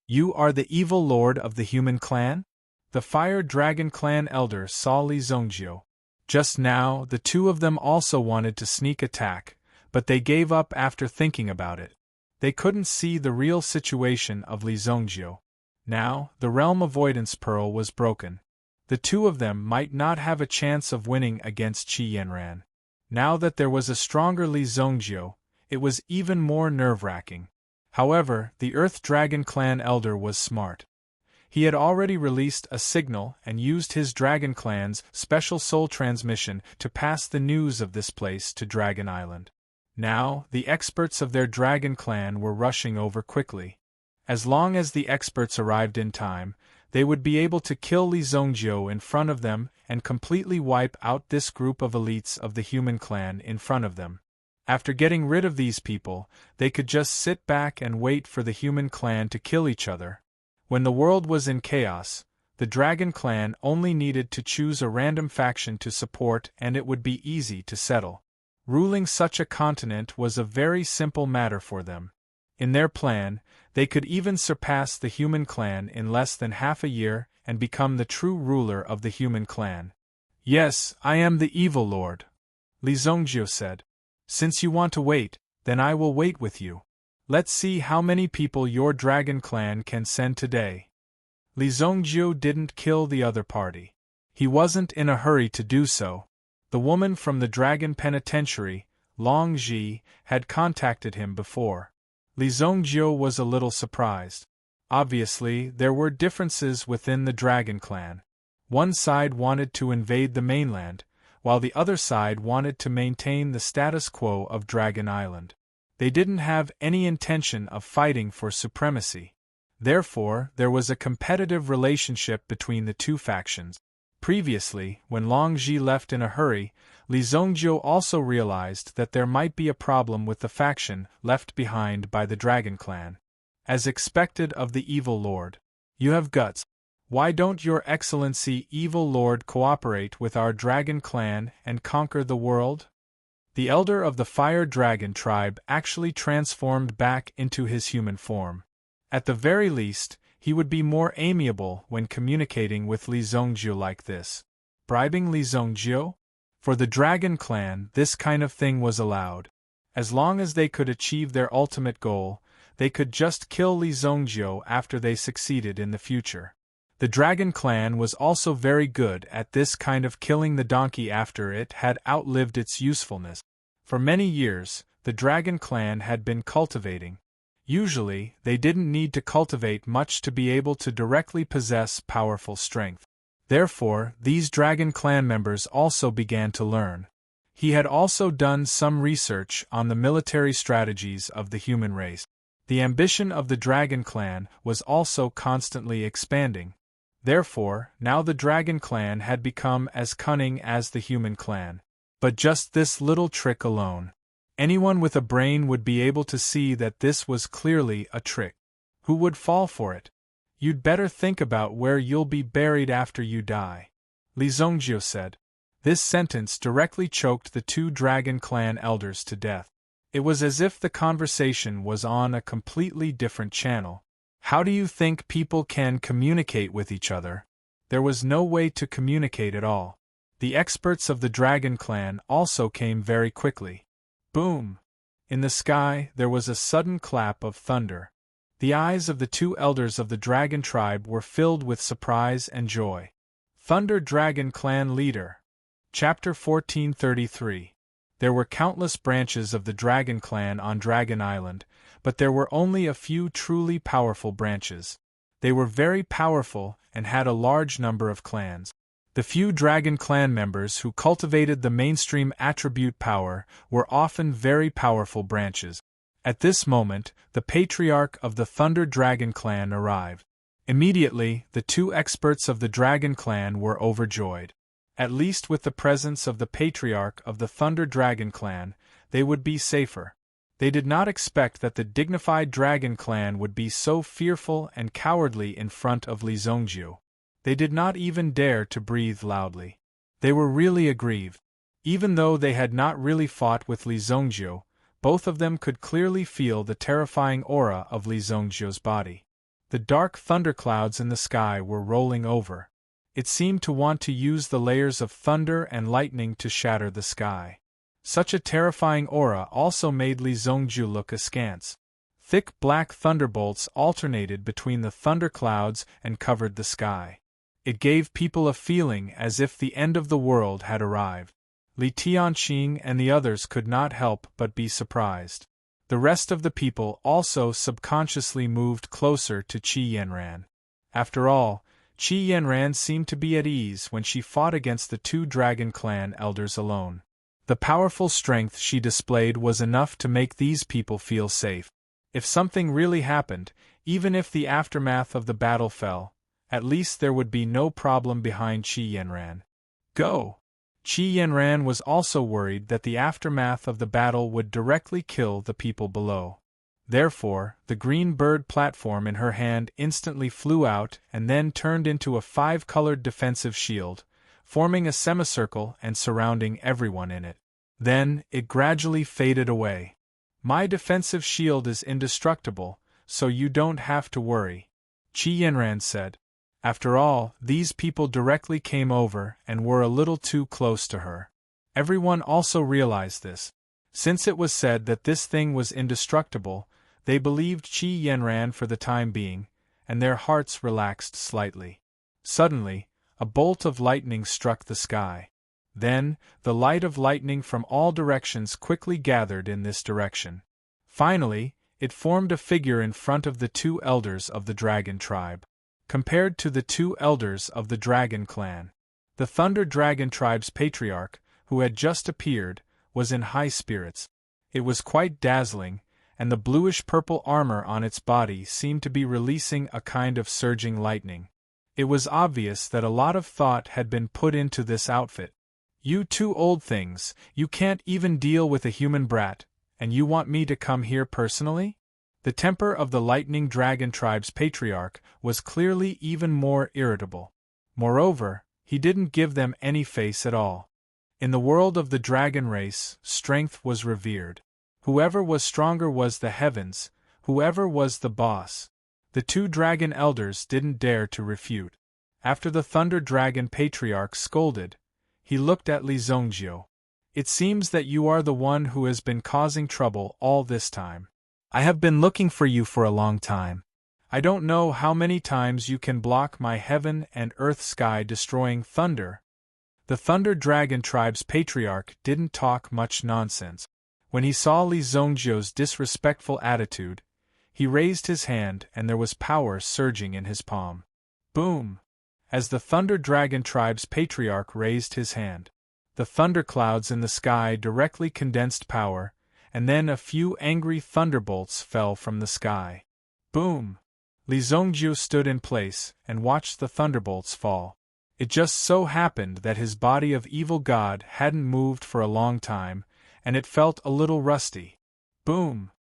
"You are the evil lord of the human clan?" The Fire Dragon Clan elder saw Li Zongjiu. Just now, the 2 of them also wanted to sneak attack, but they gave up after thinking about it. They couldn't see the real situation of Li Zongjiu. Now, the realm avoidance pearl was broken. The 2 of them might not have a chance of winning against Qi Yanran. Now that there was a stronger Li Zongjiu, it was even more nerve-wracking. However, the Earth Dragon Clan elder was smart. He had already released a signal and used his Dragon Clan's special soul transmission to pass the news of this place to Dragon Island. Now, the experts of their Dragon Clan were rushing over quickly. As long as the experts arrived in time, they would be able to kill Li Zongjiu in front of them and completely wipe out this group of elites of the human clan in front of them. After getting rid of these people, they could just sit back and wait for the human clan to kill each other. When the world was in chaos, the Dragon Clan only needed to choose a random faction to support and it would be easy to settle. Ruling such a continent was a very simple matter for them. In their plan, they could even surpass the human clan in less than half a year and become the true ruler of the human clan. Yes, I am the evil lord, Li Zongjiu said. Since you want to wait, then I will wait with you. Let's see how many people your Dragon Clan can send today. Li Zongjiu didn't kill the other party. He wasn't in a hurry to do so. The woman from the Dragon Penitentiary, Long Ji, had contacted him before. Li Zongjiu was a little surprised. Obviously, there were differences within the Dragon Clan. One side wanted to invade the mainland, while the other side wanted to maintain the status quo of Dragon Island. They didn't have any intention of fighting for supremacy. Therefore, there was a competitive relationship between the two factions. Previously, when Long Ji left in a hurry, Li Zongjiu also realized that there might be a problem with the faction left behind by the Dragon Clan. As expected of the Evil Lord, you have guts. Why don't Your Excellency Evil Lord cooperate with our Dragon Clan and conquer the world? The elder of the Fire Dragon tribe actually transformed back into his human form. At the very least, he would be more amiable when communicating with Li Zongjiu like this. Bribing Li Zongjiu? For the Dragon Clan, this kind of thing was allowed. As long as they could achieve their ultimate goal, they could just kill Li Zongjiu after they succeeded in the future. The Dragon Clan was also very good at this kind of killing the donkey after it had outlived its usefulness. For many years, the Dragon Clan had been cultivating. Usually, they didn't need to cultivate much to be able to directly possess powerful strength. Therefore, these Dragon Clan members also began to learn. He had also done some research on the military strategies of the human race. The ambition of the Dragon Clan was also constantly expanding. Therefore, now the Dragon Clan had become as cunning as the human clan. But just this little trick alone. Anyone with a brain would be able to see that this was clearly a trick. Who would fall for it? You'd better think about where you'll be buried after you die, Li Zongjiu said. This sentence directly choked the two Dragon Clan elders to death. It was as if the conversation was on a completely different channel. How do you think people can communicate with each other? There was no way to communicate at all. The experts of the Dragon Clan also came very quickly. Boom! In the sky, there was a sudden clap of thunder. The eyes of the two elders of the Dragon tribe were filled with surprise and joy. Thunder Dragon Clan Leader. Chapter 1433. There were countless branches of the Dragon Clan on Dragon Island, but there were only a few truly powerful branches. They were very powerful and had a large number of clans. The few Dragon Clan members who cultivated the mainstream attribute power were often very powerful branches. At this moment, the patriarch of the Thunder Dragon Clan arrived. Immediately, the two experts of the Dragon Clan were overjoyed. At least with the presence of the patriarch of the Thunder Dragon Clan, they would be safer. They did not expect that the dignified Dragon Clan would be so fearful and cowardly in front of Li Zongjiu. They did not even dare to breathe loudly. They were really aggrieved. Even though they had not really fought with Li Zongjiu, both of them could clearly feel the terrifying aura of Li Zongjiu's body. The dark thunderclouds in the sky were rolling over. It seemed to want to use the layers of thunder and lightning to shatter the sky. Such a terrifying aura also made Li Zongjiu look askance. Thick black thunderbolts alternated between the thunderclouds and covered the sky. It gave people a feeling as if the end of the world had arrived. Li Tianqing and the others could not help but be surprised. The rest of the people also subconsciously moved closer to Qi Yanran. After all, Qi Yanran seemed to be at ease when she fought against the two Dragon Clan elders alone. The powerful strength she displayed was enough to make these people feel safe. If something really happened, Even if the aftermath of the battle fell, at least there would be no problem behind Qi Yanran. Go! Qi Yanran was also worried that the aftermath of the battle would directly kill the people below. Therefore, the green bird platform in her hand instantly flew out and then turned into a 5-colored defensive shield, forming a semicircle and surrounding everyone in it. Then, it gradually faded away. My defensive shield is indestructible, so you don't have to worry, Qi Yanran said. After all, these people directly came over and were a little too close to her. Everyone also realized this. Since it was said that this thing was indestructible, they believed Qi Yanran for the time being, and their hearts relaxed slightly. Suddenly, a bolt of lightning struck the sky. Then, the light of lightning from all directions quickly gathered in this direction. Finally, it formed a figure in front of the 2 elders of the dragon tribe. Compared to the 2 elders of the dragon clan, the Thunder Dragon tribe's patriarch, who had just appeared, was in high spirits. It was quite dazzling, and the bluish-purple armor on its body seemed to be releasing a kind of surging lightning. It was obvious that a lot of thought had been put into this outfit. You 2 old things, you can't even deal with a human brat, and you want me to come here personally? The temper of the Lightning Dragon tribe's patriarch was clearly even more irritable. Moreover, he didn't give them any face at all. In the world of the dragon race, strength was revered. Whoever was stronger was the heavens, whoever was the boss. The 2 dragon elders didn't dare to refute. After the Thunder Dragon patriarch scolded, he looked at Li Zongjiu. It seems that you are the one who has been causing trouble all this time. I have been looking for you for a long time. I don't know how many times you can block my heaven and earth sky destroying thunder. The Thunder Dragon tribe's patriarch didn't talk much nonsense. When he saw Li Zongjiu's disrespectful attitude, he raised his hand and there was power surging in his palm. Boom! As the Thunder Dragon tribe's patriarch raised his hand, the thunderclouds in the sky directly condensed power, and then a few angry thunderbolts fell from the sky. Boom! Li Zongjiu stood in place and watched the thunderbolts fall. It just so happened that his body of evil god hadn't moved for a long time, and it felt a little rusty. Boom!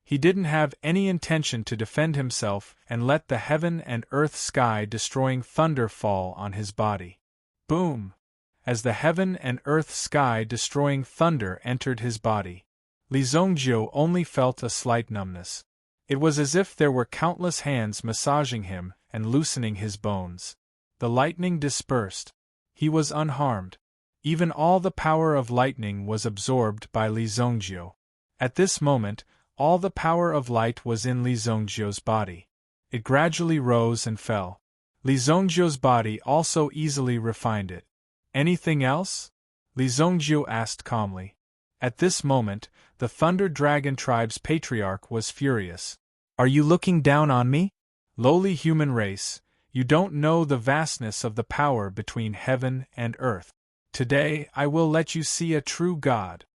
He didn't have any intention to defend himself and let the heaven and earth sky destroying thunder fall on his body. Boom! As the heaven and earth sky destroying thunder entered his body, Li Zongjiu only felt a slight numbness. It was as if there were countless hands massaging him and loosening his bones. The lightning dispersed. He was unharmed. Even all the power of lightning was absorbed by Li Zongjiu. At this moment, all the power of light was in Li Zongjiu's body. It gradually rose and fell. Li Zongjiu's body also easily refined it. Anything else? Li Zongjiu asked calmly. At this moment, the Thunder Dragon tribe's patriarch was furious. Are you looking down on me? Lowly human race, you don't know the vastness of the power between heaven and earth. Today I will let you see a true god.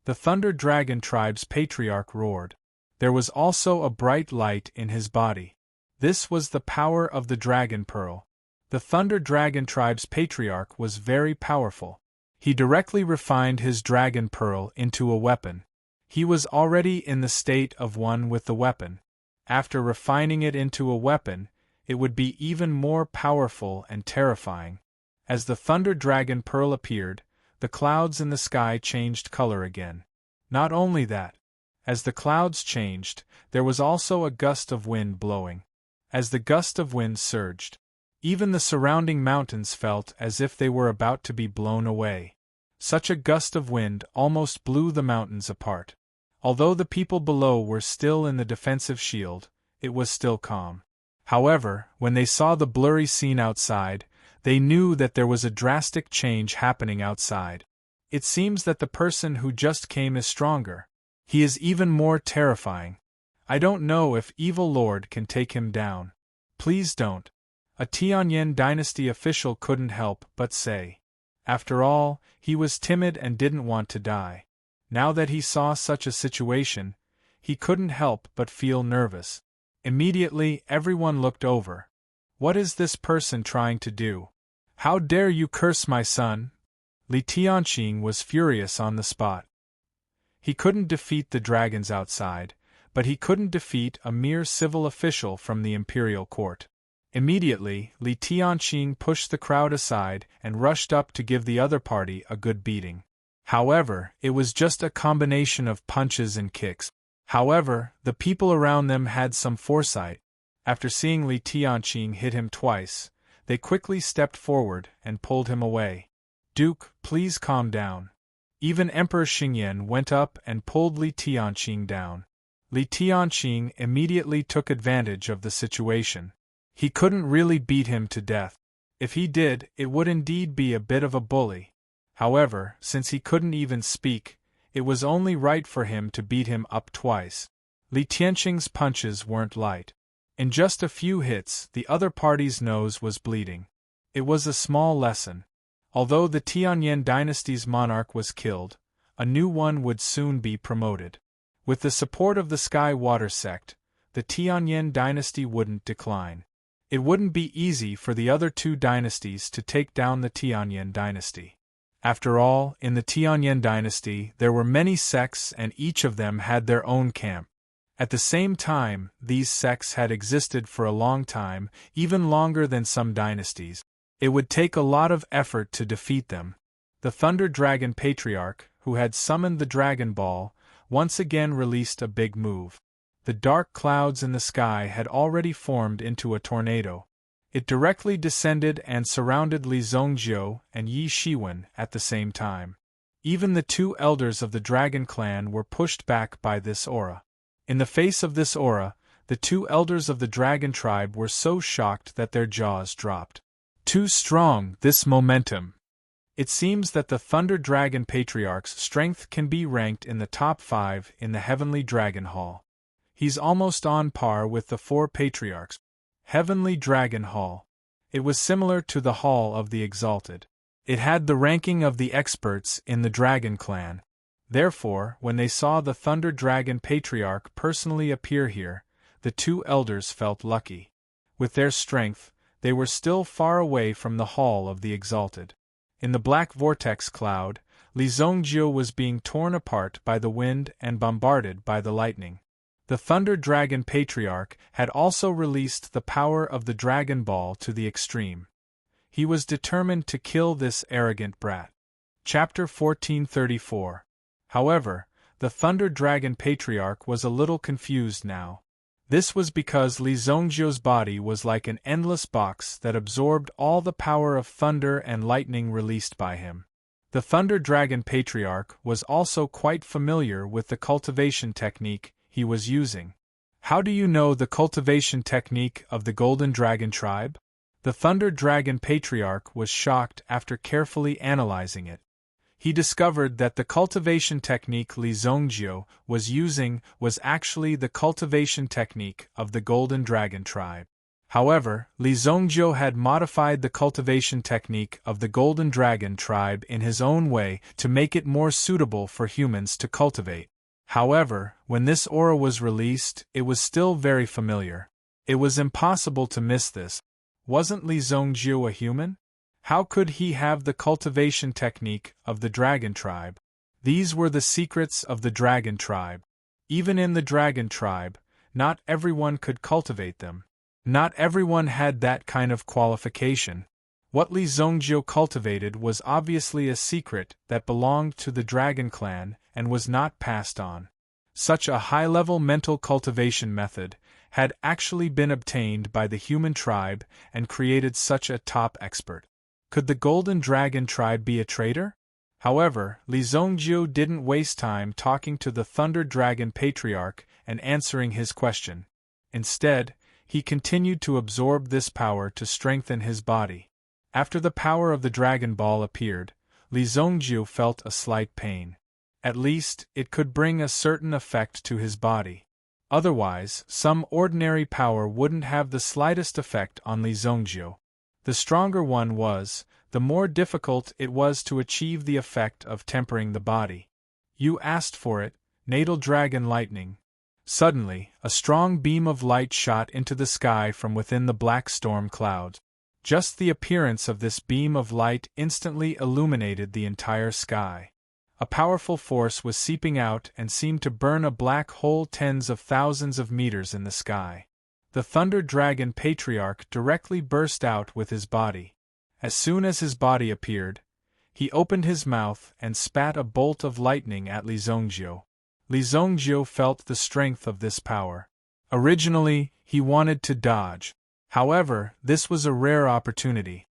The Thunder Dragon tribe's patriarch roared. There was also a bright light in his body. This was the power of the Dragon Pearl. The Thunder Dragon tribe's patriarch was very powerful. He directly refined his Dragon Pearl into a weapon. He was already in the state of one with the weapon. After refining it into a weapon, it would be even more powerful and terrifying. As the Thunder Dragon Pearl appeared, the clouds in the sky changed color again. Not only that, as the clouds changed, there was also a gust of wind blowing. As the gust of wind surged, even the surrounding mountains felt as if they were about to be blown away. Such a gust of wind almost blew the mountains apart. Although the people below were still in the defensive shield, it was still calm. However, when they saw the blurry scene outside, they knew that there was a drastic change happening outside. It seems that the person who just came is stronger. He is even more terrifying. I don't know if Evil Lord can take him down. Please don't. A Tianyan dynasty official couldn't help but say. After all, he was timid and didn't want to die. Now that he saw such a situation, he couldn't help but feel nervous. Immediately, everyone looked over. What is this person trying to do? How dare you curse my son? Li Tianqing was furious on the spot. He couldn't defeat the dragons outside, but he couldn't defeat a mere civil official from the imperial court. Immediately, Li Tianqing pushed the crowd aside and rushed up to give the other party a good beating. However, it was just a combination of punches and kicks. However, the people around them had some foresight. After seeing Li Tianqing hit him twice, they quickly stepped forward and pulled him away. Duke, please calm down. Even Emperor Xingyan went up and pulled Li Tianqing down. Li Tianqing immediately took advantage of the situation. He couldn't really beat him to death. If he did, it would indeed be a bit of a bully. However, since he couldn't even speak, it was only right for him to beat him up twice. Li Tianqing's punches weren't light. In just a few hits, the other party's nose was bleeding. It was a small lesson. Although the Tianyan dynasty's monarch was killed, a new one would soon be promoted. With the support of the Sky Water sect, the Tianyan dynasty wouldn't decline. It wouldn't be easy for the other two dynasties to take down the Tianyan dynasty. After all, in the Tianyan dynasty there were many sects and each of them had their own camp. At the same time, these sects had existed for a long time, even longer than some dynasties. It would take a lot of effort to defeat them. The Thunder Dragon Patriarch, who had summoned the Dragon Ball, once again released a big move. The dark clouds in the sky had already formed into a tornado. It directly descended and surrounded Li Zongjiu and Yi Shiwen at the same time. Even the two elders of the Dragon Clan were pushed back by this aura. In the face of this aura, the two elders of the Dragon Tribe were so shocked that their jaws dropped. Too strong, this momentum. It seems that the Thunder Dragon Patriarch's strength can be ranked in the top 5 in the Heavenly Dragon Hall. He's almost on par with the 4 Patriarchs. Heavenly Dragon Hall. It was similar to the Hall of the Exalted. It had the ranking of the experts in the Dragon Clan. Therefore, when they saw the Thunder Dragon Patriarch personally appear here, the two elders felt lucky. With their strength, they were still far away from the Hall of the Exalted. In the black vortex cloud, Li Zongjiu was being torn apart by the wind and bombarded by the lightning. The Thunder Dragon Patriarch had also released the power of the Dragon Ball to the extreme. He was determined to kill this arrogant brat. Chapter 1434. However, the Thunder Dragon Patriarch was a little confused now. This was because Li Zongjiu's body was like an endless box that absorbed all the power of thunder and lightning released by him. The Thunder Dragon Patriarch was also quite familiar with the cultivation technique he was using. How do you know the cultivation technique of the Golden Dragon Tribe? The Thunder Dragon Patriarch was shocked after carefully analyzing it. He discovered that the cultivation technique Li Zongjiu was using was actually the cultivation technique of the Golden Dragon Tribe. However, Li Zongjiu had modified the cultivation technique of the Golden Dragon Tribe in his own way to make it more suitable for humans to cultivate. However, when this aura was released, it was still very familiar. It was impossible to miss this. Wasn't Li Zongjiu a human? How could he have the cultivation technique of the Dragon Tribe? These were the secrets of the Dragon Tribe. Even in the Dragon Tribe, not everyone could cultivate them. Not everyone had that kind of qualification. What Li Zongjiu cultivated was obviously a secret that belonged to the Dragon Clan and was not passed on. Such a high-level mental cultivation method had actually been obtained by the human tribe and created such a top expert. Could the Golden Dragon Tribe be a traitor? However, Li Zongjiu didn't waste time talking to the Thunder Dragon Patriarch and answering his question. Instead, he continued to absorb this power to strengthen his body. After the power of the Dragon Ball appeared, Li Zongjiu felt a slight pain. At least, it could bring a certain effect to his body. Otherwise, some ordinary power wouldn't have the slightest effect on Li Zongjiu. The stronger one was, the more difficult it was to achieve the effect of tempering the body. You asked for it, Natal Dragon Lightning. Suddenly, a strong beam of light shot into the sky from within the black storm clouds. Just the appearance of this beam of light instantly illuminated the entire sky. A powerful force was seeping out and seemed to burn a black hole tens of thousands of meters in the sky. The Thunder Dragon Patriarch directly burst out with his body. As soon as his body appeared, he opened his mouth and spat a bolt of lightning at Li Zhongjiu. Li Zhongjiu felt the strength of this power. Originally, he wanted to dodge. However, this was a rare opportunity.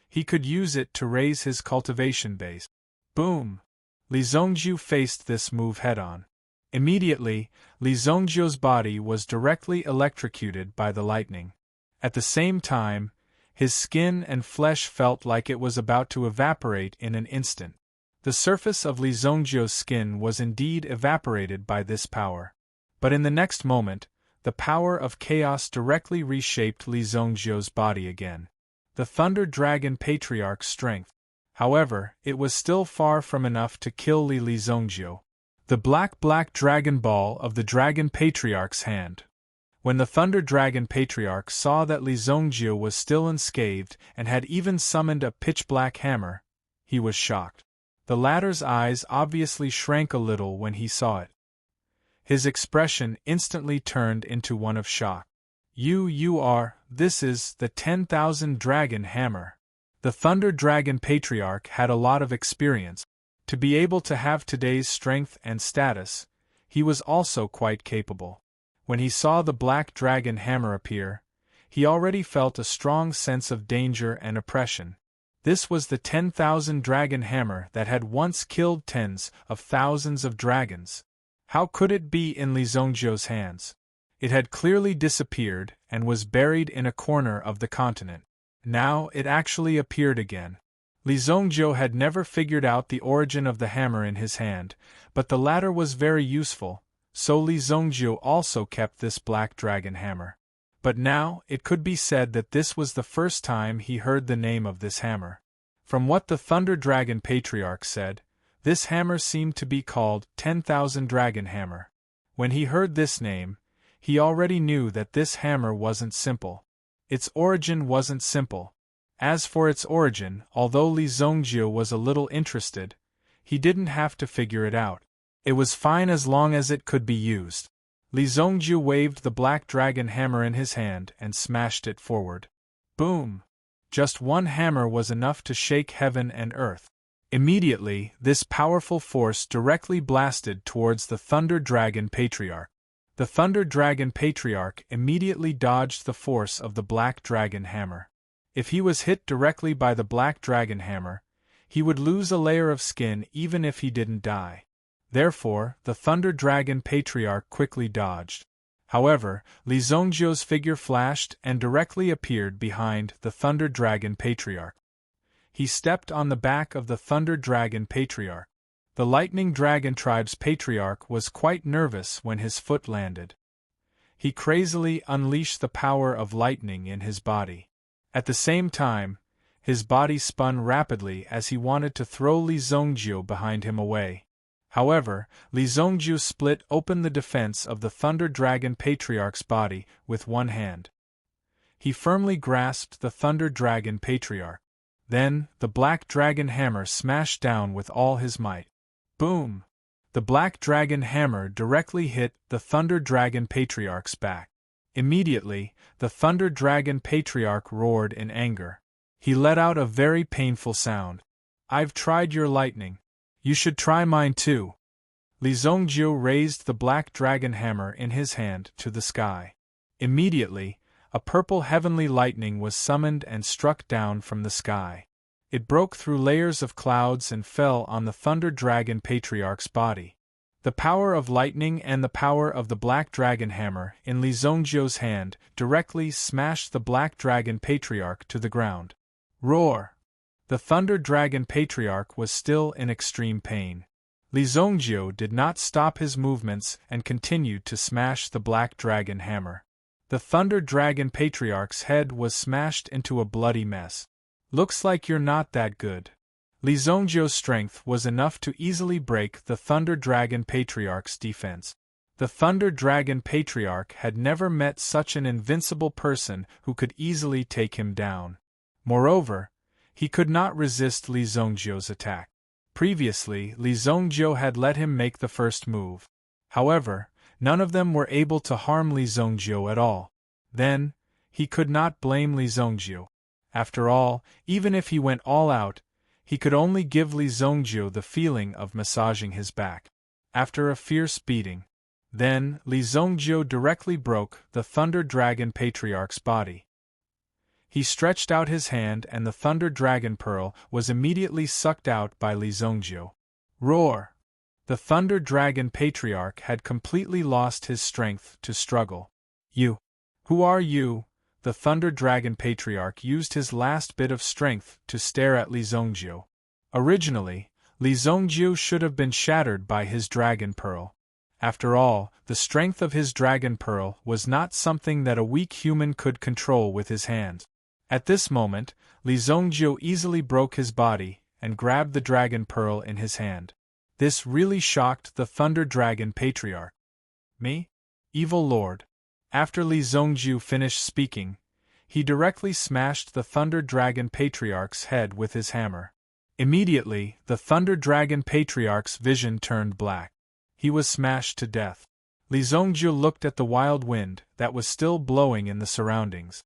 He could use it to raise his cultivation base. Boom! Li Zhongjiu faced this move head-on. Immediately, Li Zhongjiu's body was directly electrocuted by the lightning. At the same time, his skin and flesh felt like it was about to evaporate in an instant. The surface of Li Zhongjiu's skin was indeed evaporated by this power. But in the next moment, the power of chaos directly reshaped Li Zhongjiu's body again. The Thunder Dragon Patriarch's strength. However, it was still far from enough to kill Li Zhongjiu. The black dragon ball of the Dragon Patriarch's hand. When the Thunder Dragon Patriarch saw that Li Zhongjiu was still unscathed and had even summoned a pitch-black hammer, he was shocked. The latter's eyes obviously shrank a little when he saw it. His expression instantly turned into one of shock. This is the 10,000 Dragon Hammer. The Thunder Dragon Patriarch had a lot of experience. To be able to have today's strength and status, he was also quite capable. When he saw the Black Dragon Hammer appear, he already felt a strong sense of danger and oppression. This was the 10,000 Dragon Hammer that had once killed tens of thousands of dragons. How could it be in Li Zhongjiu's hands? It had clearly disappeared and was buried in a corner of the continent. Now it actually appeared again. Li Zhongjiu had never figured out the origin of the hammer in his hand, but the latter was very useful, so Li Zhongjiu also kept this Black Dragon Hammer. But now it could be said that this was the first time he heard the name of this hammer. From what the Thunder Dragon Patriarch said, this hammer seemed to be called 10,000 Dragon Hammer. When he heard this name, he already knew that this hammer wasn't simple. Its origin wasn't simple. As for its origin, although Li Zhongjiu was a little interested, he didn't have to figure it out. It was fine as long as it could be used. Li Zhongjiu waved the Black Dragon Hammer in his hand and smashed it forward. Boom! Just one hammer was enough to shake heaven and earth. Immediately, this powerful force directly blasted towards the Thunder Dragon Patriarch. The Thunder Dragon Patriarch immediately dodged the force of the Black Dragon Hammer. If he was hit directly by the Black Dragon Hammer, he would lose a layer of skin even if he didn't die. Therefore, the Thunder Dragon Patriarch quickly dodged. However, Li Zhongjiu's figure flashed and directly appeared behind the Thunder Dragon Patriarch. He stepped on the back of the Thunder Dragon Patriarch. The Lightning Dragon Tribe's Patriarch was quite nervous when his foot landed. He crazily unleashed the power of lightning in his body. At the same time, his body spun rapidly as he wanted to throw Li Zhongjiu behind him away. However, Li Zhongjiu split open the defense of the Thunder Dragon Patriarch's body with one hand. He firmly grasped the Thunder Dragon Patriarch. Then, the Black Dragon Hammer smashed down with all his might. Boom! The Black Dragon Hammer directly hit the Thunder Dragon Patriarch's back. Immediately, the Thunder Dragon Patriarch roared in anger. He let out a very painful sound. "I've tried your lightning. You should try mine too." Li Zhongjiu raised the Black Dragon Hammer in his hand to the sky. Immediately, a purple heavenly lightning was summoned and struck down from the sky. It broke through layers of clouds and fell on the Thunder Dragon Patriarch's body. The power of lightning and the power of the Black Dragon Hammer in Li Zhongjiu's hand directly smashed the Black Dragon Patriarch to the ground. Roar! The Thunder Dragon Patriarch was still in extreme pain. Li Zhongjiu did not stop his movements and continued to smash the Black Dragon Hammer. The Thunder Dragon Patriarch's head was smashed into a bloody mess. "Looks like you're not that good." Li Zhongjiu's strength was enough to easily break the Thunder Dragon Patriarch's defense. The Thunder Dragon Patriarch had never met such an invincible person who could easily take him down. Moreover, he could not resist Li Zongjiu's attack. Previously, Li Zongjiu had let him make the first move. However, none of them were able to harm Li Zongjiu at all. Then, he could not blame Li Zongjiu. After all, even if he went all out, he could only give Li Zongjiu the feeling of massaging his back. After a fierce beating, then Li Zongjiu directly broke the Thunder Dragon Patriarch's body. He stretched out his hand and the Thunder Dragon Pearl was immediately sucked out by Li Zongjiu. Roar! The Thunder Dragon Patriarch had completely lost his strength to struggle. You! Who are you? The Thunder Dragon Patriarch used his last bit of strength to stare at Li Zongjiu. Originally, Li Zongjiu should have been shattered by his Dragon Pearl. After all, the strength of his Dragon Pearl was not something that a weak human could control with his hands. At this moment, Li Zongjiu easily broke his body and grabbed the Dragon Pearl in his hand. This really shocked the Thunder Dragon Patriarch. Me? Evil Lord. After Li Zongjiu finished speaking, he directly smashed the Thunder Dragon Patriarch's head with his hammer. Immediately, the Thunder Dragon Patriarch's vision turned black. He was smashed to death. Li Zongjiu looked at the wild wind that was still blowing in the surroundings.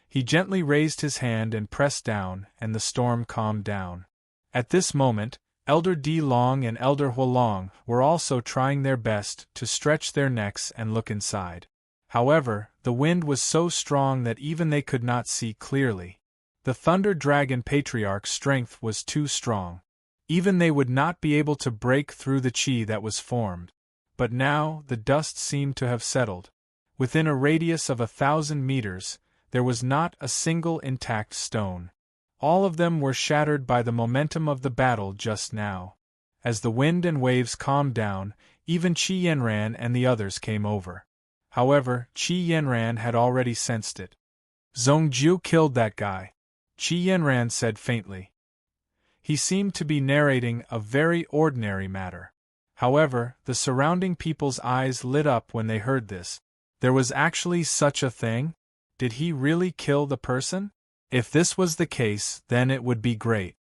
He gently raised his hand and pressed down, and the storm calmed down. At this moment, Elder Di Long and Elder Huolong were also trying their best to stretch their necks and look inside. However, the wind was so strong that even they could not see clearly. The Thunder Dragon Patriarch's strength was too strong. Even they would not be able to break through the qi that was formed. But now, the dust seemed to have settled. Within a radius of 1,000 meters, there was not a single intact stone. All of them were shattered by the momentum of the battle just now. As the wind and waves calmed down, even Qi Yanran and the others came over. However, Qi Yanran had already sensed it. Zongjiu killed that guy, Qi Yanran said faintly. He seemed to be narrating a very ordinary matter. However, the surrounding people's eyes lit up when they heard this. There was actually such a thing? Did he really kill the person? If this was the case, then it would be great.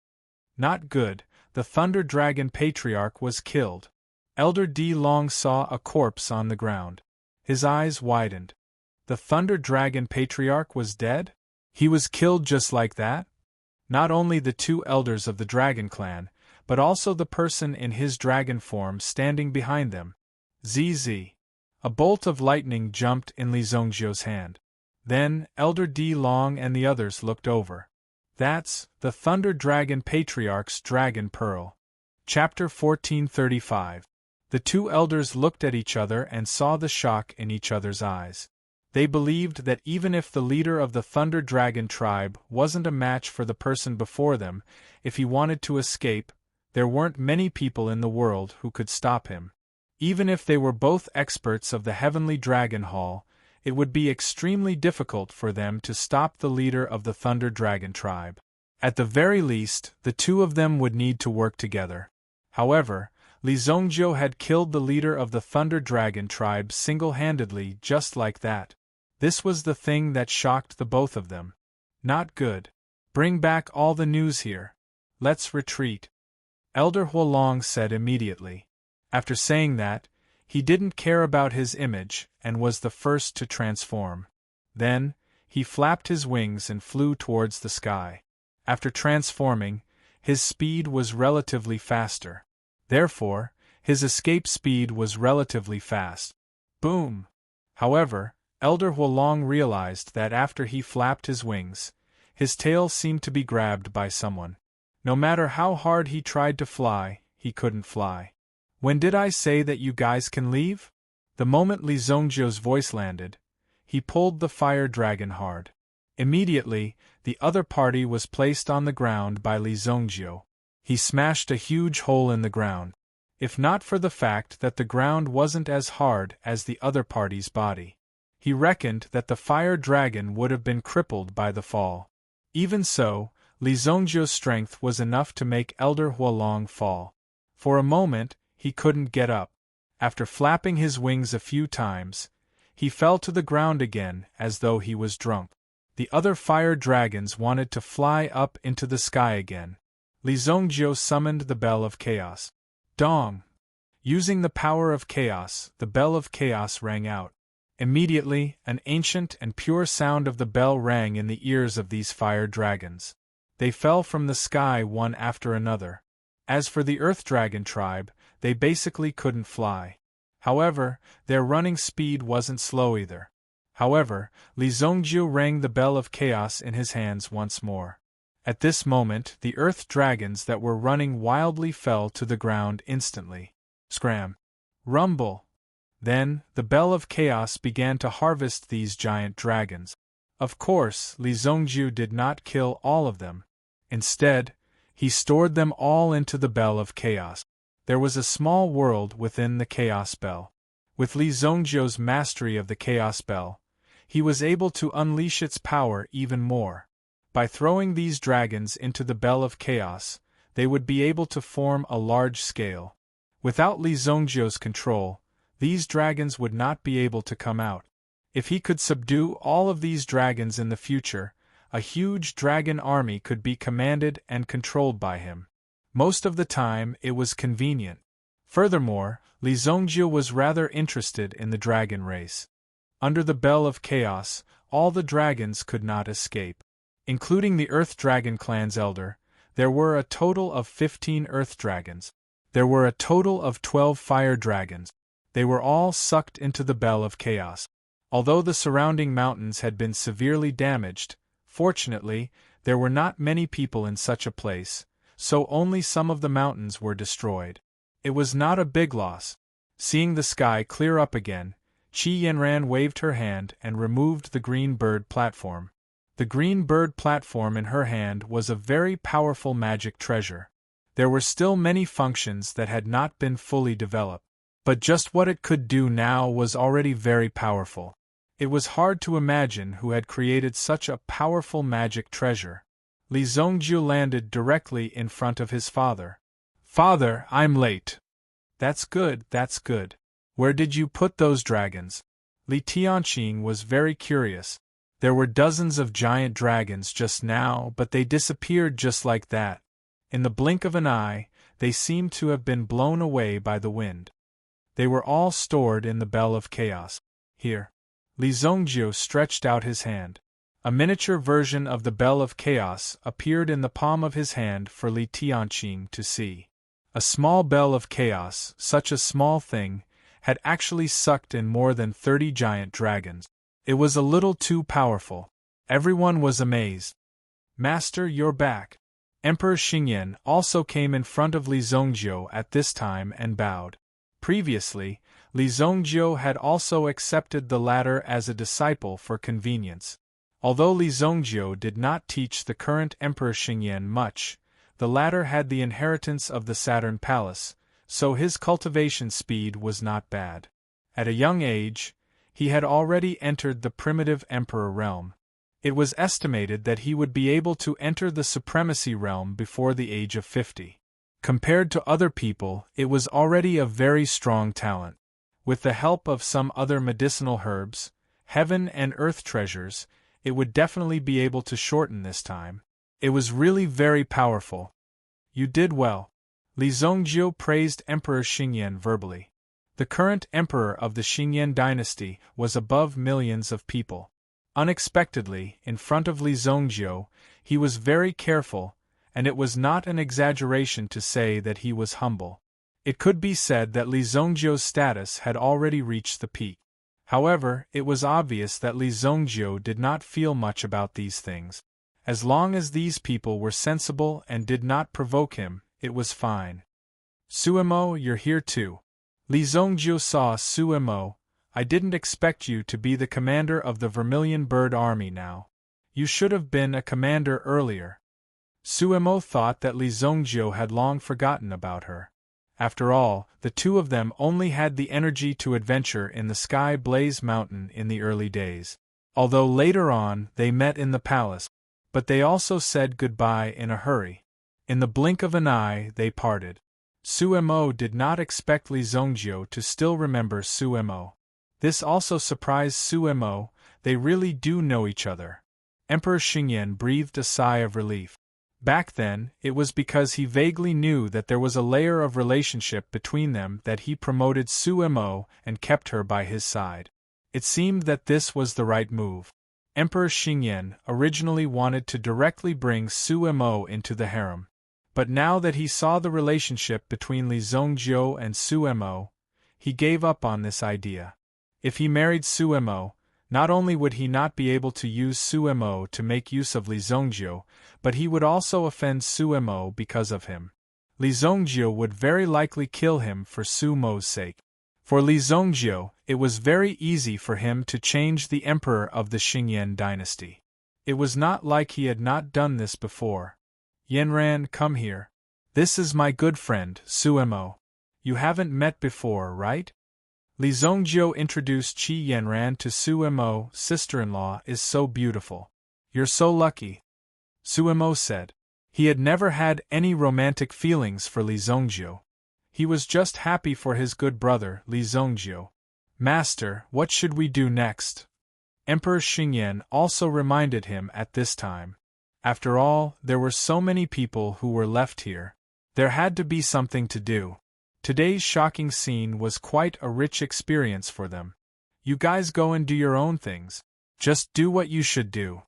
Not good, the Thunder Dragon Patriarch was killed. Elder Di Long saw a corpse on the ground. His eyes widened. The Thunder Dragon Patriarch was dead? He was killed just like that? Not only the two elders of the Dragon Clan, but also the person in his dragon form standing behind them. ZZ. A bolt of lightning jumped in Li Zongjiu's hand. Then, Elder Di Long and the others looked over. That's the Thunder Dragon Patriarch's Dragon Pearl. Chapter 1435. The two elders looked at each other and saw the shock in each other's eyes. They believed that even if the leader of the Thunder Dragon tribe wasn't a match for the person before them, if he wanted to escape, there weren't many people in the world who could stop him. Even if they were both experts of the Heavenly Dragon Hall, it would be extremely difficult for them to stop the leader of the Thunder Dragon tribe. At the very least, the two of them would need to work together. However, Li Zongjiu had killed the leader of the Thunder Dragon tribe single-handedly just like that. This was the thing that shocked the both of them. Not good. Bring back all the news here. Let's retreat. Elder Huolong said immediately. After saying that, he didn't care about his image and was the first to transform. Then, he flapped his wings and flew towards the sky. After transforming, his speed was relatively faster. Therefore, his escape speed was relatively fast. Boom! However, Elder Huolong realized that after he flapped his wings, his tail seemed to be grabbed by someone. No matter how hard he tried to fly, he couldn't fly. When did I say that you guys can leave? The moment Li Zongjiu's voice landed, he pulled the fire dragon hard. Immediately, the other party was placed on the ground by Li Zongjiu. He smashed a huge hole in the ground. If not for the fact that the ground wasn't as hard as the other party's body, he reckoned that the fire dragon would have been crippled by the fall. Even so, Li Zongjiu's strength was enough to make Elder Huolong fall. For a moment, he couldn't get up. After flapping his wings a few times, he fell to the ground again as though he was drunk. The other fire dragons wanted to fly up into the sky again. Li Zhongjiu summoned the Bell of Chaos. Dong! Using the power of chaos, the Bell of Chaos rang out. Immediately, an ancient and pure sound of the bell rang in the ears of these fire dragons. They fell from the sky one after another. As for the Earth Dragon tribe, they basically couldn't fly. However, their running speed wasn't slow either. However, Li Zhongjiu rang the Bell of Chaos in his hands once more. At this moment, the Earth Dragons that were running wildly fell to the ground instantly. Scram! Rumble! Then, the Bell of Chaos began to harvest these giant dragons. Of course, Li Zhongjiu did not kill all of them. Instead, he stored them all into the Bell of Chaos. There was a small world within the Chaos Bell. With Li Zhongjiu's mastery of the Chaos Bell, he was able to unleash its power even more. By throwing these dragons into the Bell of Chaos, they would be able to form a large scale. Without Li Zhongjiu's control, these dragons would not be able to come out. If he could subdue all of these dragons in the future, a huge dragon army could be commanded and controlled by him. Most of the time, it was convenient. Furthermore, Li Zhongjiu was rather interested in the dragon race. Under the Bell of Chaos, all the dragons could not escape. Including the Earth Dragon clan's elder, there were a total of 15 Earth Dragons. There were a total of 12 Fire Dragons. They were all sucked into the Bell of Chaos. Although the surrounding mountains had been severely damaged, fortunately, there were not many people in such a place, so only some of the mountains were destroyed. It was not a big loss. Seeing the sky clear up again, Qi Yanran waved her hand and removed the green bird platform. The green bird platform in her hand was a very powerful magic treasure. There were still many functions that had not been fully developed, but just what it could do now was already very powerful. It was hard to imagine who had created such a powerful magic treasure. Li Zhongjiu landed directly in front of his father. "Father, I'm late." That's good, that's good. Where did you put those dragons?" Li Tianqing was very curious. There were dozens of giant dragons just now, but they disappeared just like that. In the blink of an eye, they seemed to have been blown away by the wind. They were all stored in the Bell of Chaos. Here. Li Zhongjiu stretched out his hand. A miniature version of the Bell of Chaos appeared in the palm of his hand for Li Tianqing to see. A small Bell of Chaos, such a small thing, had actually sucked in more than 30 giant dragons. It was a little too powerful. Everyone was amazed. "Master, you're back." Emperor Xingyan also came in front of Li Zhongjiu at this time and bowed. Previously, Li Zhongjiu had also accepted the latter as a disciple for convenience. Although Li Zhongjiu did not teach the current Emperor Xingyan much, the latter had the inheritance of the Saturn Palace, so his cultivation speed was not bad. At a young age, he had already entered the primitive emperor realm. It was estimated that he would be able to enter the supremacy realm before the age of 50. Compared to other people, it was already a very strong talent. With the help of some other medicinal herbs, heaven and earth treasures, it would definitely be able to shorten this time. It was really very powerful. "You did well." Li Zhongjiu praised Emperor Xingyan verbally. The current emperor of the Xingyan dynasty was above millions of people. Unexpectedly, in front of Li Zhongjiu, he was very careful, and it was not an exaggeration to say that he was humble. It could be said that Li Zhongjiu's status had already reached the peak. However, it was obvious that Li Zhongjiu did not feel much about these things. As long as these people were sensible and did not provoke him, it was fine. "Suemo, you're here too." Li Zhongjiu saw Suemo. "I didn't expect you to be the commander of the Vermilion Bird Army now. You should have been a commander earlier." Suemo thought that Li Zhongjiu had long forgotten about her. After all, the two of them only had the energy to adventure in the Sky Blaze Mountain in the early days. Although later on they met in the palace, but they also said goodbye in a hurry. In the blink of an eye they parted. Suemo did not expect Li Zongjiu to still remember Suemo. This also surprised Suemo. They really do know each other. Emperor Xingyan breathed a sigh of relief. Back then, it was because he vaguely knew that there was a layer of relationship between them that he promoted Suemo and kept her by his side. It seemed that this was the right move. Emperor Xingyan originally wanted to directly bring Suemo into the harem. But now that he saw the relationship between Li Zongjiu and Suemo, he gave up on this idea. If he married Suemo, not only would he not be able to use Suemo to make use of Li Zongjiu, but he would also offend Suemo because of him. Li Zongjiu would very likely kill him for Suemo's sake. For Li Zongjiu, it was very easy for him to change the emperor of the Xingyan dynasty. It was not like he had not done this before. Yanran, come here. This is my good friend, Suemo. You haven't met before, right? Li Zongjiu introduced Qi Yanran to Suemo. Sister-in-law is so beautiful. You're so lucky. Suemo said. He had never had any romantic feelings for Li Zongjiu. He was just happy for his good brother, Li Zongjiu. Master, what should we do next? Emperor Xingyan also reminded him at this time. After all, there were so many people who were left here. There had to be something to do. Today's shocking scene was quite a rich experience for them. You guys go and do your own things. Just do what you should do.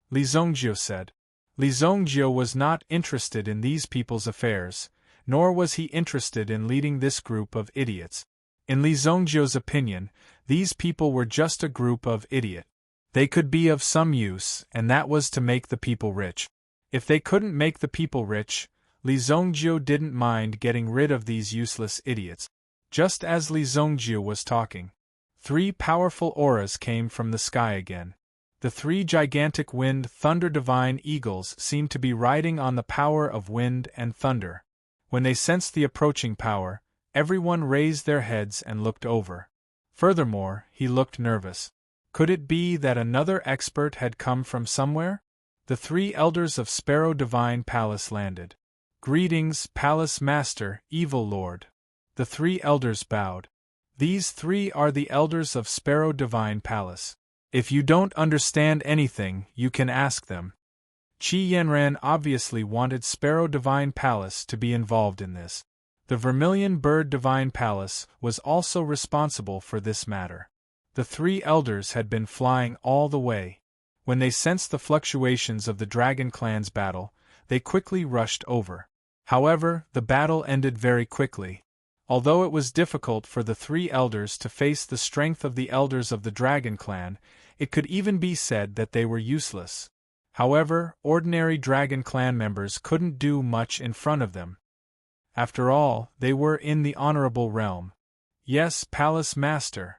Li Zongjiu said. Li Zongjiu was not interested in these people's affairs, nor was he interested in leading this group of idiots. In Li Zongjiu's opinion, these people were just a group of idiots. They could be of some use, and that was to make the people rich. If they couldn't make the people rich, Li Zongjiu didn't mind getting rid of these useless idiots. Just as Li Zongjiu was talking, 3 powerful auras came from the sky again. The 3 gigantic wind thunder divine eagles seemed to be riding on the power of wind and thunder. When they sensed the approaching power, everyone raised their heads and looked over. Furthermore, he looked nervous. Could it be that another expert had come from somewhere? The 3 elders of Sparrow Divine Palace landed. Greetings, Palace Master, Evil Lord. The 3 elders bowed. These 3 are the elders of Sparrow Divine Palace. If you don't understand anything, you can ask them. Qi Yanran obviously wanted Sparrow Divine Palace to be involved in this. The Vermilion Bird Divine Palace was also responsible for this matter. The 3 elders had been flying all the way. When they sensed the fluctuations of the Dragon Clan's battle, they quickly rushed over. However, the battle ended very quickly. Although it was difficult for the 3 elders to face the strength of the elders of the Dragon Clan, it could even be said that they were useless. However, ordinary Dragon Clan members couldn't do much in front of them. After all, they were in the honorable realm. Yes, Palace Master.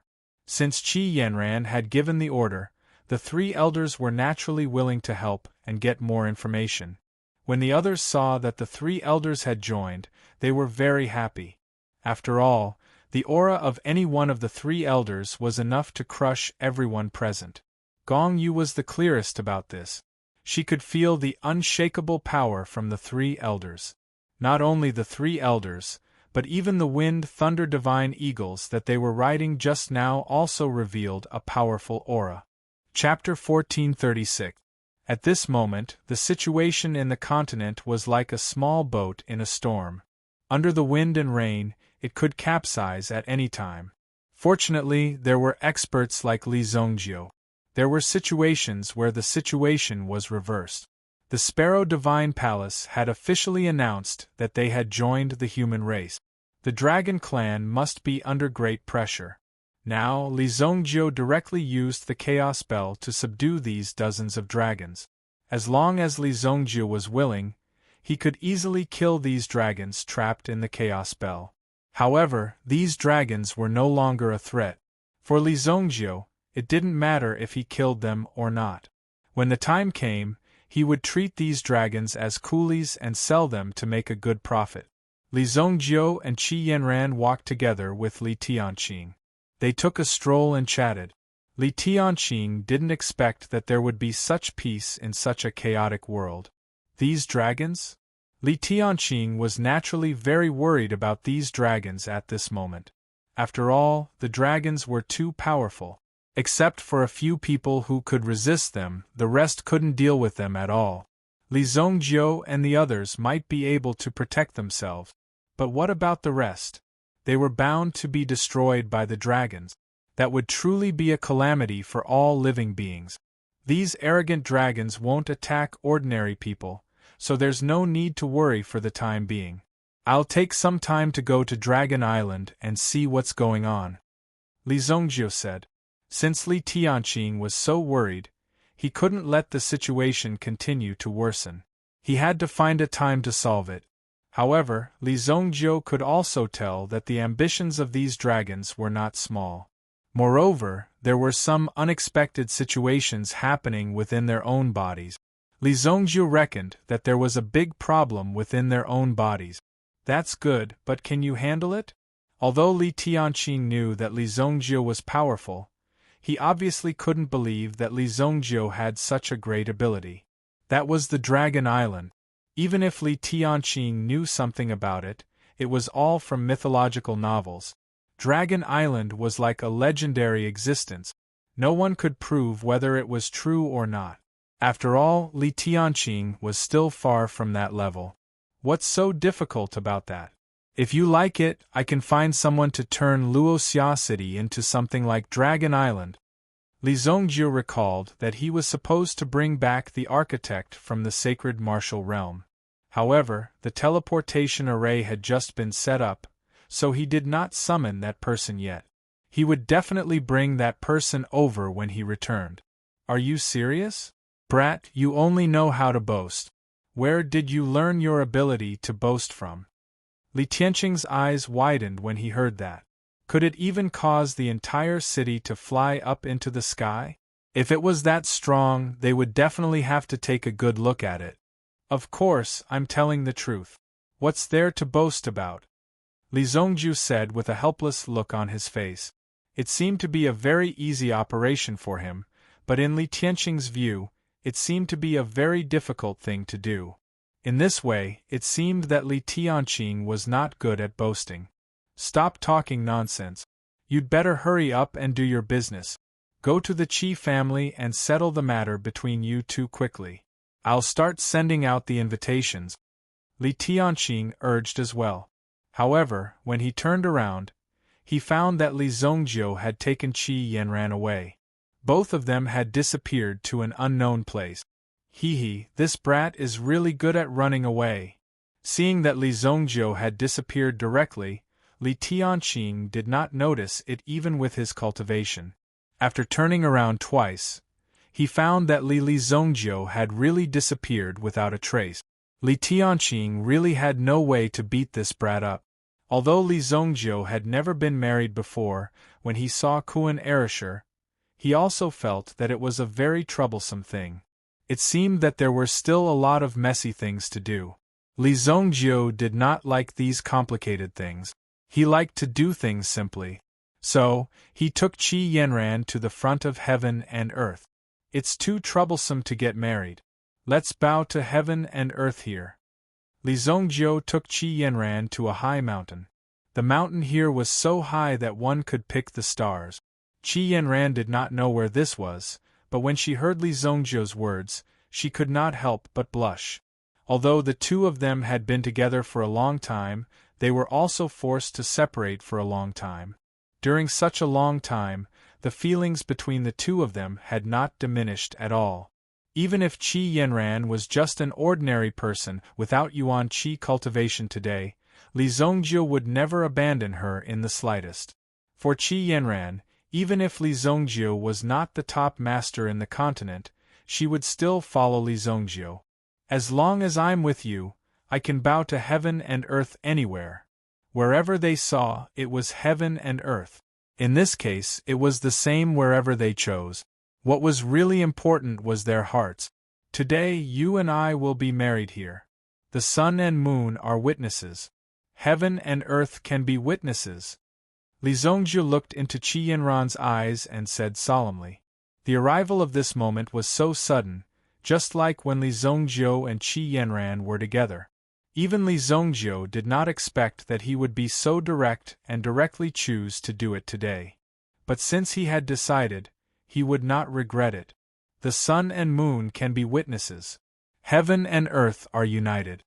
Since Qi Yanran had given the order, the 3 elders were naturally willing to help and get more information. When the others saw that the 3 elders had joined, they were very happy. After all, the aura of any one of the 3 elders was enough to crush everyone present. Gong Yu was the clearest about this. She could feel the unshakable power from the 3 elders. Not only the 3 elders, but even the wind thunder divine eagles that they were riding just now also revealed a powerful aura. Chapter 1436. At this moment, the situation in the continent was like a small boat in a storm. Under the wind and rain, it could capsize at any time. Fortunately, there were experts like Li Zongjiu. There were situations where the situation was reversed. The Sparrow Divine Palace had officially announced that they had joined the human race. The Dragon Clan must be under great pressure. Now, Li Zongjiu directly used the Chaos Spell to subdue these dozens of dragons. As long as Li Zongjiu was willing, he could easily kill these dragons trapped in the Chaos Spell. However, these dragons were no longer a threat. For Li Zongjiu, it didn't matter if he killed them or not. When the time came, he would treat these dragons as coolies and sell them to make a good profit. Li Zongjiu and Qi Yanran walked together with Li Tianqing. They took a stroll and chatted. Li Tianqing didn't expect that there would be such peace in such a chaotic world. These dragons? Li Tianqing was naturally very worried about these dragons at this moment. After all, the dragons were too powerful. Except for a few people who could resist them, the rest couldn't deal with them at all. Li Zongjiu and the others might be able to protect themselves. But what about the rest? They were bound to be destroyed by the dragons. That would truly be a calamity for all living beings. These arrogant dragons won't attack ordinary people, so there's no need to worry for the time being. I'll take some time to go to Dragon Island and see what's going on, Li Zongjiu said. Since Li Tianqing was so worried, he couldn't let the situation continue to worsen. He had to find a time to solve it. However, Li Zongjiu could also tell that the ambitions of these dragons were not small. Moreover, there were some unexpected situations happening within their own bodies. Li Zongjiu reckoned that there was a big problem within their own bodies. That's good, but can you handle it? Although Li Tianqing knew that Li Zongjiu was powerful, he obviously couldn't believe that Li Zongjiu had such a great ability. That was the Dragon Island. Even if Li Tianqing knew something about it, it was all from mythological novels. Dragon Island was like a legendary existence. No one could prove whether it was true or not. After all, Li Tianqing was still far from that level. What's so difficult about that? If you like it, I can find someone to turn Luoxia City into something like Dragon Island. Li Zongjiu recalled that he was supposed to bring back the architect from the sacred martial realm. However, the teleportation array had just been set up, so he did not summon that person yet. He would definitely bring that person over when he returned. Are you serious? Brat, you only know how to boast. Where did you learn your ability to boast from? Li Tianqing's eyes widened when he heard that. Could it even cause the entire city to fly up into the sky? If it was that strong, they would definitely have to take a good look at it. Of course, I'm telling the truth. What's there to boast about? Li Zongjiu said with a helpless look on his face. It seemed to be a very easy operation for him, but in Li Tianqing's view, it seemed to be a very difficult thing to do. In this way, it seemed that Li Tianqing was not good at boasting. Stop talking nonsense. You'd better hurry up and do your business. Go to the Qi family and settle the matter between you two quickly. I'll start sending out the invitations. Li Tianqing urged as well. However, when he turned around, he found that Li Zongjiu had taken Qi Yanran away. Both of them had disappeared to an unknown place. Hee, this brat is really good at running away. Seeing that Li Zongjiu had disappeared directly, Li Tianqing did not notice it even with his cultivation. After turning around twice, he found that Li Zongjiu had really disappeared without a trace. Li Tianqing really had no way to beat this brat up. Although Li Zongjiu had never been married before, when he saw Kuan Erasure, he also felt that it was a very troublesome thing. It seemed that there were still a lot of messy things to do. Li Zongjiu did not like these complicated things. He liked to do things simply. So, he took Qi Yanran to the front of heaven and earth. It's too troublesome to get married. Let's bow to heaven and earth here. Li Zongjiu took Qi Yanran to a high mountain. The mountain here was so high that one could pick the stars. Qi Yanran did not know where this was, but when she heard Li Zongjiu's words, she could not help but blush. Although the two of them had been together for a long time, they were also forced to separate for a long time. During such a long time, the feelings between the two of them had not diminished at all. Even if Qi Yanran was just an ordinary person without Yuan Qi cultivation today, Li Zongjiu would never abandon her in the slightest. For Qi Yanran, even if Li Zongjiu was not the top master in the continent, she would still follow Li Zongjiu. As long as I'm with you, I can bow to heaven and earth anywhere. Wherever they saw, it was heaven and earth. In this case, it was the same wherever they chose. What was really important was their hearts. Today you and I will be married here. The sun and moon are witnesses. Heaven and earth can be witnesses. Li Zongjiu looked into Qi Yanran's eyes and said solemnly. The arrival of this moment was so sudden, just like when Li Zongjiu and Qi Yanran were together. Even Li Zongjiu did not expect that he would be so direct and directly choose to do it today. But since he had decided, he would not regret it. The sun and moon can be witnesses. Heaven and earth are united.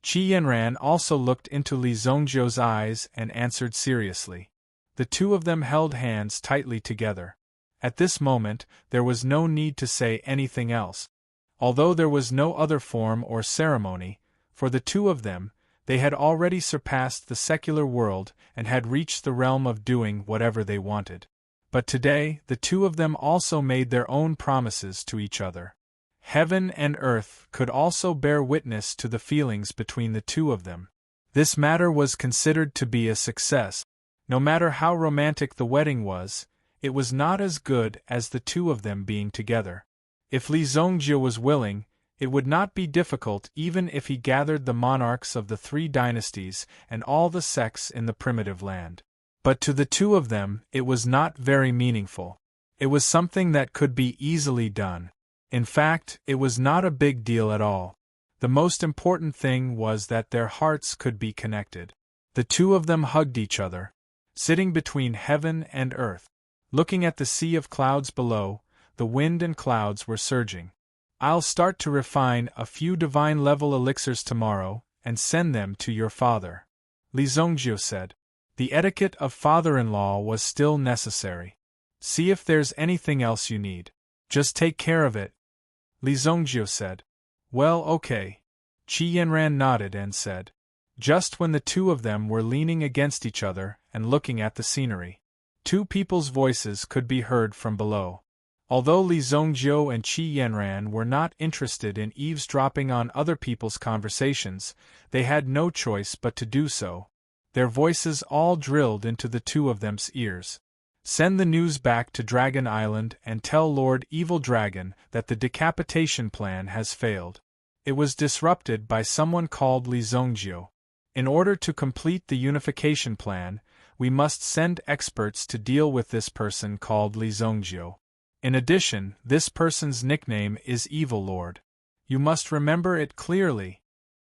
Qi Yanran also looked into Li Zongjiu's eyes and answered seriously. The two of them held hands tightly together. At this moment, there was no need to say anything else. Although there was no other form or ceremony, for the two of them, they had already surpassed the secular world and had reached the realm of doing whatever they wanted. But today, the two of them also made their own promises to each other. Heaven and earth could also bear witness to the feelings between the two of them. This matter was considered to be a success. No matter how romantic the wedding was, it was not as good as the two of them being together. If Li Zongjiu was willing, it would not be difficult even if he gathered the monarchs of the 3 dynasties and all the sects in the primitive land. But to the two of them, it was not very meaningful. It was something that could be easily done. In fact, it was not a big deal at all. The most important thing was that their hearts could be connected. The two of them hugged each other, sitting between heaven and earth. Looking at the sea of clouds below, the wind and clouds were surging. I'll start to refine a few divine-level elixirs tomorrow and send them to your father, Li Zongjiu said. The etiquette of father-in-law was still necessary. See if there's anything else you need. Just take care of it, Li Zongjiu said. Well, okay. Qi Yanran nodded and said. Just when the two of them were leaning against each other and looking at the scenery, 2 people's voices could be heard from below. Although Li Zongjiu and Qi Yanran were not interested in eavesdropping on other people's conversations, they had no choice but to do so. Their voices all drilled into the two of them's ears. Send the news back to Dragon Island and tell Lord Evil Dragon that the decapitation plan has failed. It was disrupted by someone called Li Zongjiu. In order to complete the unification plan, we must send experts to deal with this person called Li Zongjiu. In addition, this person's nickname is Evil Lord. You must remember it clearly.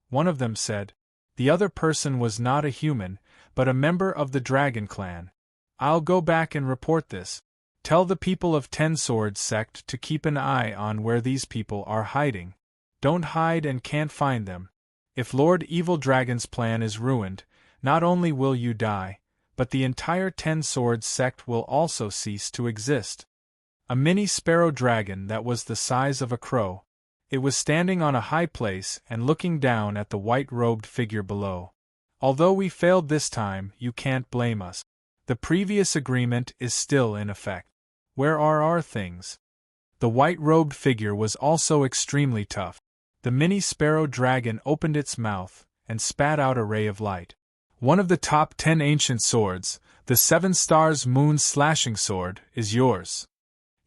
One of them said. The other person was not a human, but a member of the Dragon Clan. I'll go back and report this. Tell the people of Ten Swords sect to keep an eye on where these people are hiding. Don't hide and can't find them. If Lord Evil Dragon's plan is ruined, not only will you die, but the entire Ten Swords sect will also cease to exist. A mini sparrow dragon that was the size of a crow. It was standing on a high place and looking down at the white-robed figure below. Although we failed this time, you can't blame us. The previous agreement is still in effect. Where are our things? The white-robed figure was also extremely tough. The mini sparrow dragon opened its mouth and spat out a ray of light. One of the top 10 ancient swords, the 7 Stars Moon Slashing Sword, is yours.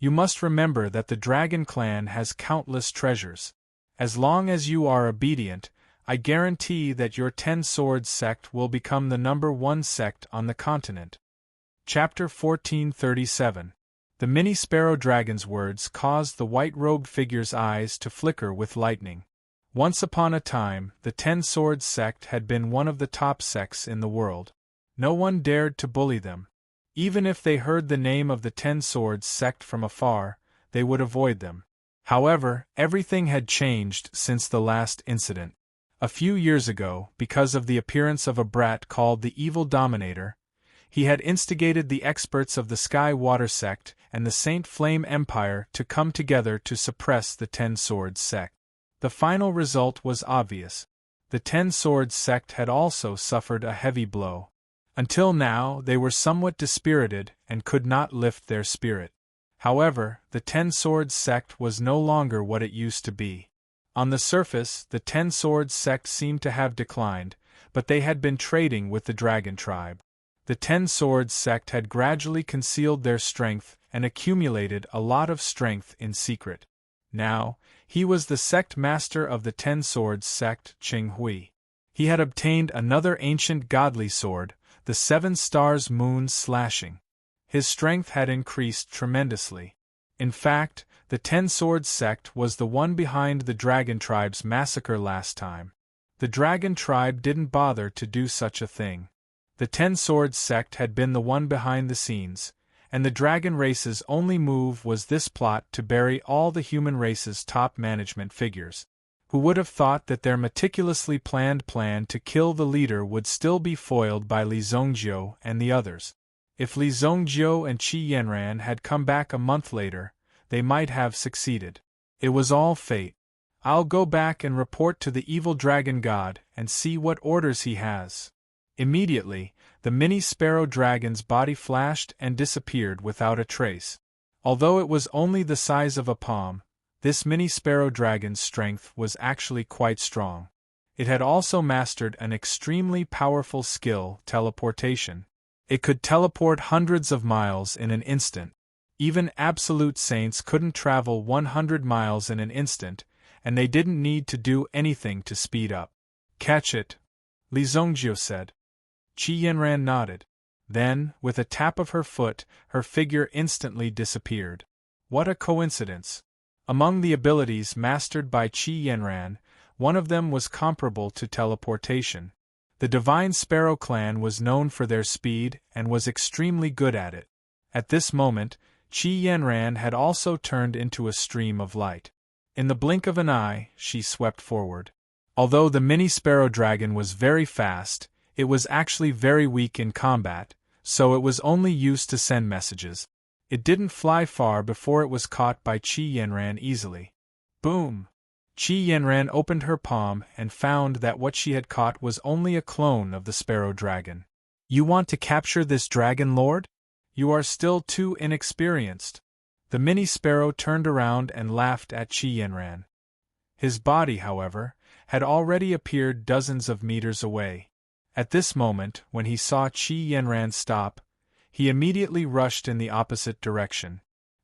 You must remember that the Dragon Clan has countless treasures. As long as you are obedient, I guarantee that your 10 Swords sect will become the #1 sect on the continent. Chapter 1437. The mini sparrow dragon's words caused the white-robed figure's eyes to flicker with lightning. Once upon a time, the 10 Swords sect had been one of the top sects in the world. No one dared to bully them. Even if they heard the name of the 10 Swords sect from afar, they would avoid them. However, everything had changed since the last incident. A few years ago, because of the appearance of a brat called the Evil Dominator, he had instigated the experts of the Sky Water sect and the Saint Flame Empire to come together to suppress the 10 Swords sect. The final result was obvious. The 10 Swords sect had also suffered a heavy blow. Until now, they were somewhat dispirited and could not lift their spirit. However, the 10 Swords sect was no longer what it used to be. On the surface, the 10 Swords sect seemed to have declined, but they had been trading with the Dragon tribe. The 10 Swords sect had gradually concealed their strength and accumulated a lot of strength in secret. Now, he was the sect master of the 10 Swords sect, Qing Hui. He had obtained another ancient godly sword, the 7 Stars Moon Slashing. His strength had increased tremendously. In fact, the 10 Swords sect was the one behind the Dragon tribe's massacre last time. The dragon tribe didn't bother to do such a thing. The Ten Swords sect had been the one behind the scenes, and the dragon race's only move was this plot to bury all the human race's top management figures. Who would have thought that their meticulously planned plan to kill the leader would still be foiled by Li Zongjiu and the others? If Li Zongjiu and Qi Yanran had come back a month later, they might have succeeded. It was all fate. I'll go back and report to the evil dragon god and see what orders he has. Immediately, the mini sparrow dragon's body flashed and disappeared without a trace. Although it was only the size of a palm, this mini sparrow dragon's strength was actually quite strong. It had also mastered an extremely powerful skill, teleportation. It could teleport hundreds of miles in an instant. Even absolute saints couldn't travel 100 miles in an instant, and they didn't need to do anything to speed up. Catch it, Li Zongjiu said. Qi Yanran nodded. Then, with a tap of her foot, her figure instantly disappeared. What a coincidence! Among the abilities mastered by Qi Yanran, one of them was comparable to teleportation. The Divine Sparrow clan was known for their speed and was extremely good at it. At this moment, Qi Yanran had also turned into a stream of light. In the blink of an eye, she swept forward. Although the mini sparrow dragon was very fast, it was actually very weak in combat, so it was only used to send messages. It didn't fly far before it was caught by Qi Yanran easily. Boom! Qi Yanran opened her palm and found that what she had caught was only a clone of the sparrow dragon. You want to capture this dragon, Lord? You are still too inexperienced. The mini sparrow turned around and laughed at Qi Yanran. His body, however, had already appeared dozens of meters away. At this moment, when he saw Qi Yanran stop, he immediately rushed in the opposite direction.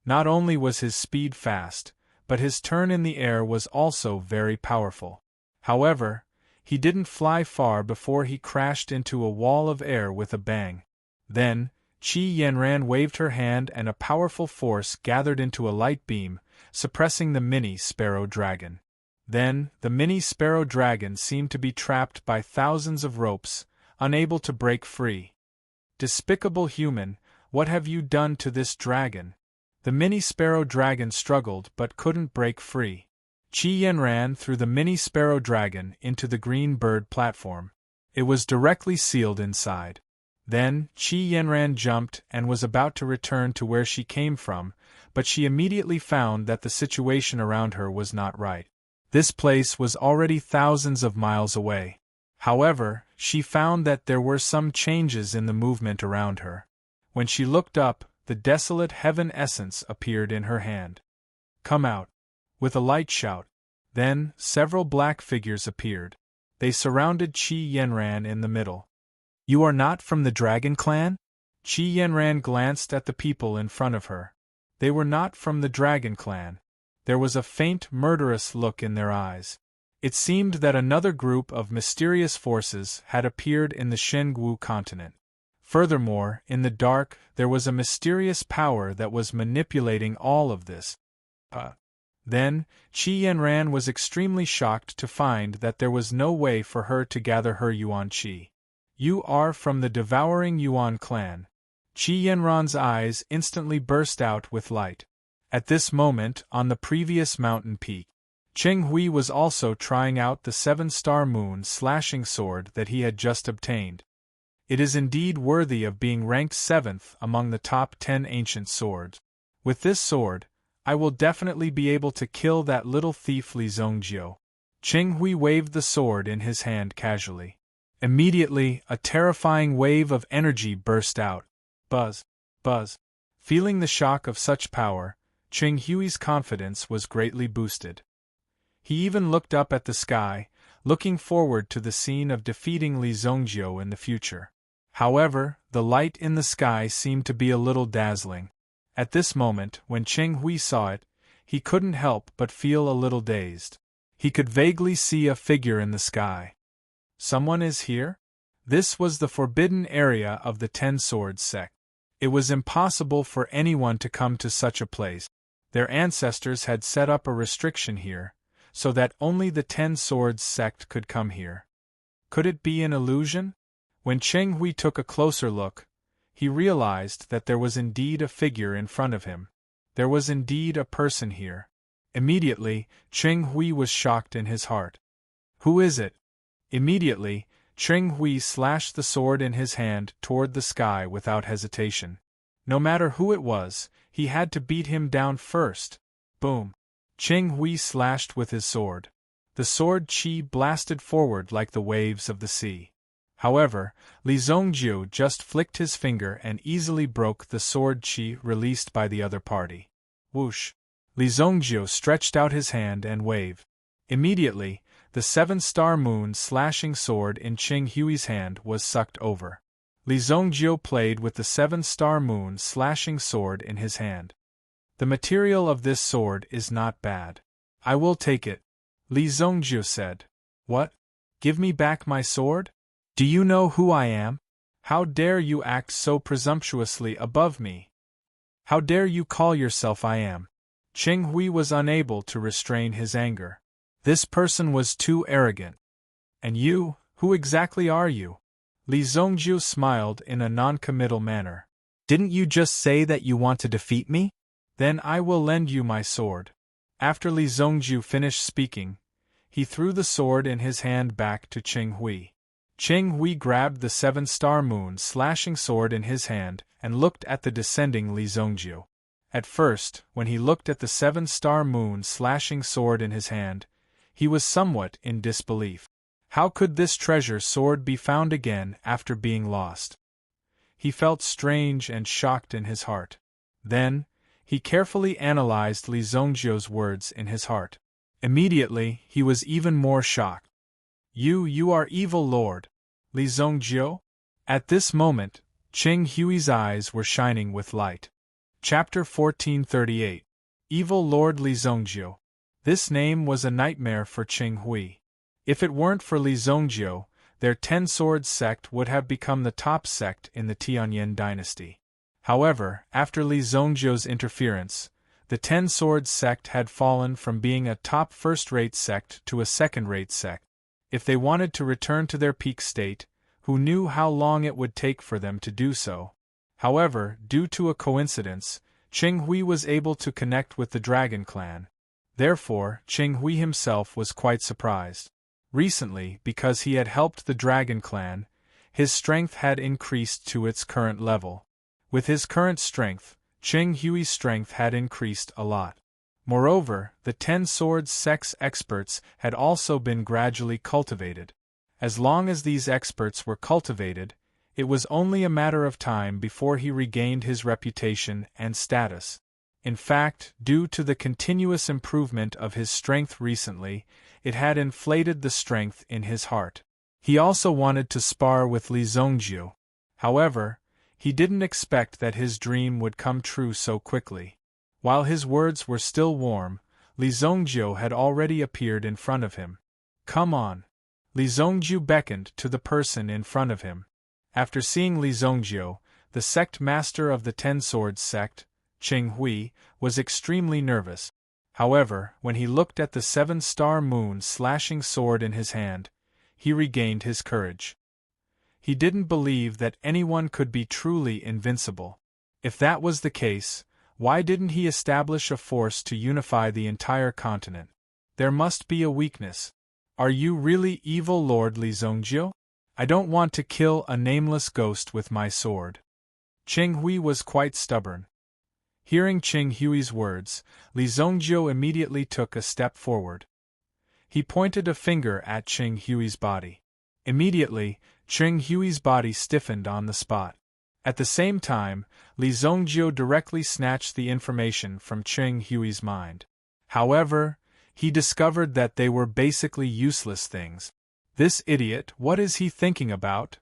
Not only was his speed fast, but his turn in the air was also very powerful. However, he didn't fly far before he crashed into a wall of air with a bang. Then, Qi Yanran waved her hand and a powerful force gathered into a light beam, suppressing the mini sparrow dragon. Then, the mini sparrow dragon seemed to be trapped by thousands of ropes, unable to break free. Despicable human, what have you done to this dragon? The mini sparrow dragon struggled but couldn't break free. Qi Yanran threw the mini sparrow dragon into the green bird platform. It was directly sealed inside. Then, Qi Yanran jumped and was about to return to where she came from, but she immediately found that the situation around her was not right. This place was already thousands of miles away. However, she found that there were some changes in the movement around her. When she looked up, the desolate heaven essence appeared in her hand. Come out! With a light shout. Then, several black figures appeared. They surrounded Qi Yanran in the middle. You are not from the Dragon Clan? Qi Yanran glanced at the people in front of her. They were not from the Dragon Clan. There was a faint, murderous look in their eyes. It seemed that another group of mysterious forces had appeared in the Shengwu continent. Furthermore, in the dark, there was a mysterious power that was manipulating all of this. Then, Qi Yanran was extremely shocked to find that there was no way for her to gather her Yuan Qi. You are from the devouring Yuan clan. Qi Yanran's eyes instantly burst out with light. At this moment, on the previous mountain peak, Cheng Hui was also trying out the 7-star moon slashing sword that he had just obtained. It is indeed worthy of being ranked 7th among the top 10 ancient swords. With this sword, I will definitely be able to kill that little thief Li Zongjiu. Cheng Hui waved the sword in his hand casually. Immediately, a terrifying wave of energy burst out. Buzz, buzz. Feeling the shock of such power, Cheng Hui's confidence was greatly boosted. He even looked up at the sky, looking forward to the scene of defeating Li Zongjiu in the future. However, the light in the sky seemed to be a little dazzling. At this moment, when Cheng Hui saw it, he couldn't help but feel a little dazed. He could vaguely see a figure in the sky. Someone is here? This was the forbidden area of the Ten Swords sect. It was impossible for anyone to come to such a place. Their ancestors had set up a restriction here, so that only the 10 Swords sect could come here. Could it be an illusion? When Cheng Hui took a closer look, he realized that there was indeed a figure in front of him. There was indeed a person here. Immediately, Cheng Hui was shocked in his heart. Who is it? Immediately, Cheng Hui slashed the sword in his hand toward the sky without hesitation. No matter who it was, he had to beat him down first. Boom! Cheng Hui slashed with his sword. The sword chi blasted forward like the waves of the sea. However, Li Zongjiu just flicked his finger and easily broke the sword chi released by the other party. Whoosh! Li Zongjiu stretched out his hand and waved. Immediately, the 7-star moon slashing sword in Cheng Hui's hand was sucked over. Li Zongjiu played with the 7-star moon slashing sword in his hand. The material of this sword is not bad. I will take it, Li Zongjiu said. What? Give me back my sword? Do you know who I am? How dare you act so presumptuously above me? How dare you call yourself I am? Cheng Hui was unable to restrain his anger. This person was too arrogant. And you, who exactly are you? Li Zongjiu smiled in a non-committal manner. Didn't you just say that you want to defeat me? Then I will lend you my sword. After Li Zongjiu finished speaking, he threw the sword in his hand back to Cheng Hui. Cheng Hui grabbed the 7-star moon slashing sword in his hand and looked at the descending Li Zongjiu. At first, when he looked at the 7-star moon slashing sword in his hand, he was somewhat in disbelief. How could this treasure sword be found again after being lost? He felt strange and shocked in his heart. Then, he carefully analyzed Li Zongjiu's words in his heart. Immediately, he was even more shocked. You are evil lord, Li Zongjiu? At this moment, Cheng Hui's eyes were shining with light. Chapter 1438. Evil Lord Li Zongjiu. This name was a nightmare for Cheng Hui. If it weren't for Li Zongjiu, their 10 Swords sect would have become the top sect in the Tianyin dynasty. However, after Li Zongjiu's interference, the 10 Swords sect had fallen from being a top first-rate sect to a second-rate sect. If they wanted to return to their peak state, who knew how long it would take for them to do so? However, due to a coincidence, Cheng Hui was able to connect with the Dragon Clan. Therefore, Cheng Hui himself was quite surprised. Recently, because he had helped the Dragon Clan, his strength had increased to its current level. With his current strength, Cheng Hui's strength had increased a lot. Moreover, the 10 Swords sect's experts had also been gradually cultivated. As long as these experts were cultivated, it was only a matter of time before he regained his reputation and status. In fact, due to the continuous improvement of his strength recently, it had inflated the strength in his heart. He also wanted to spar with Li Zongjiu. However, he didn't expect that his dream would come true so quickly. While his words were still warm, Li Zongjiu had already appeared in front of him. Come on. Li Zongjiu beckoned to the person in front of him. After seeing Li Zongjiu, the sect master of the 10 Swords sect, Cheng Hui, was extremely nervous. However, when he looked at the 7-star moon slashing sword in his hand, he regained his courage. He didn't believe that anyone could be truly invincible. If that was the case, why didn't he establish a force to unify the entire continent? There must be a weakness. Are you really evil Lord Li Zongjiu? I don't want to kill a nameless ghost with my sword. Cheng Hui was quite stubborn. Hearing Cheng Hui's words, Li Zongjiu immediately took a step forward. He pointed a finger at Cheng Hui's body. Immediately, Cheng Hui's body stiffened on the spot. At the same time, Li Zongjiu directly snatched the information from Cheng Hui's mind. However, he discovered that they were basically useless things. This idiot, what is he thinking about?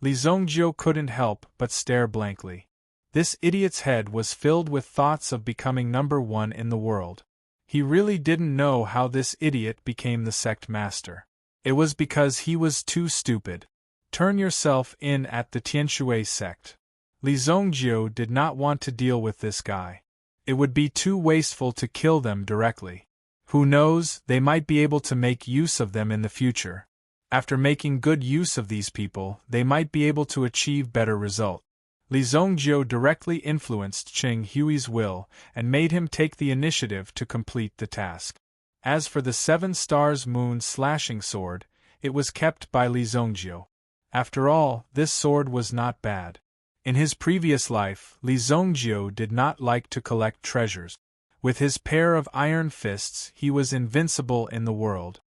Li Zongjiu couldn't help but stare blankly. This idiot's head was filled with thoughts of becoming #1 in the world. He really didn't know how this idiot became the sect master. It was because he was too stupid. Turn yourself in at the Tianshui sect. Li Zongjiu did not want to deal with this guy. It would be too wasteful to kill them directly. Who knows, they might be able to make use of them in the future. After making good use of these people, they might be able to achieve better results. Li Zongjiu directly influenced Qing Hui's will and made him take the initiative to complete the task. As for the 7 Stars Moon slashing sword, it was kept by Li Zongjiu. After all, this sword was not bad. In his previous life, Li Zongjiu did not like to collect treasures. With his pair of iron fists, he was invincible in the world.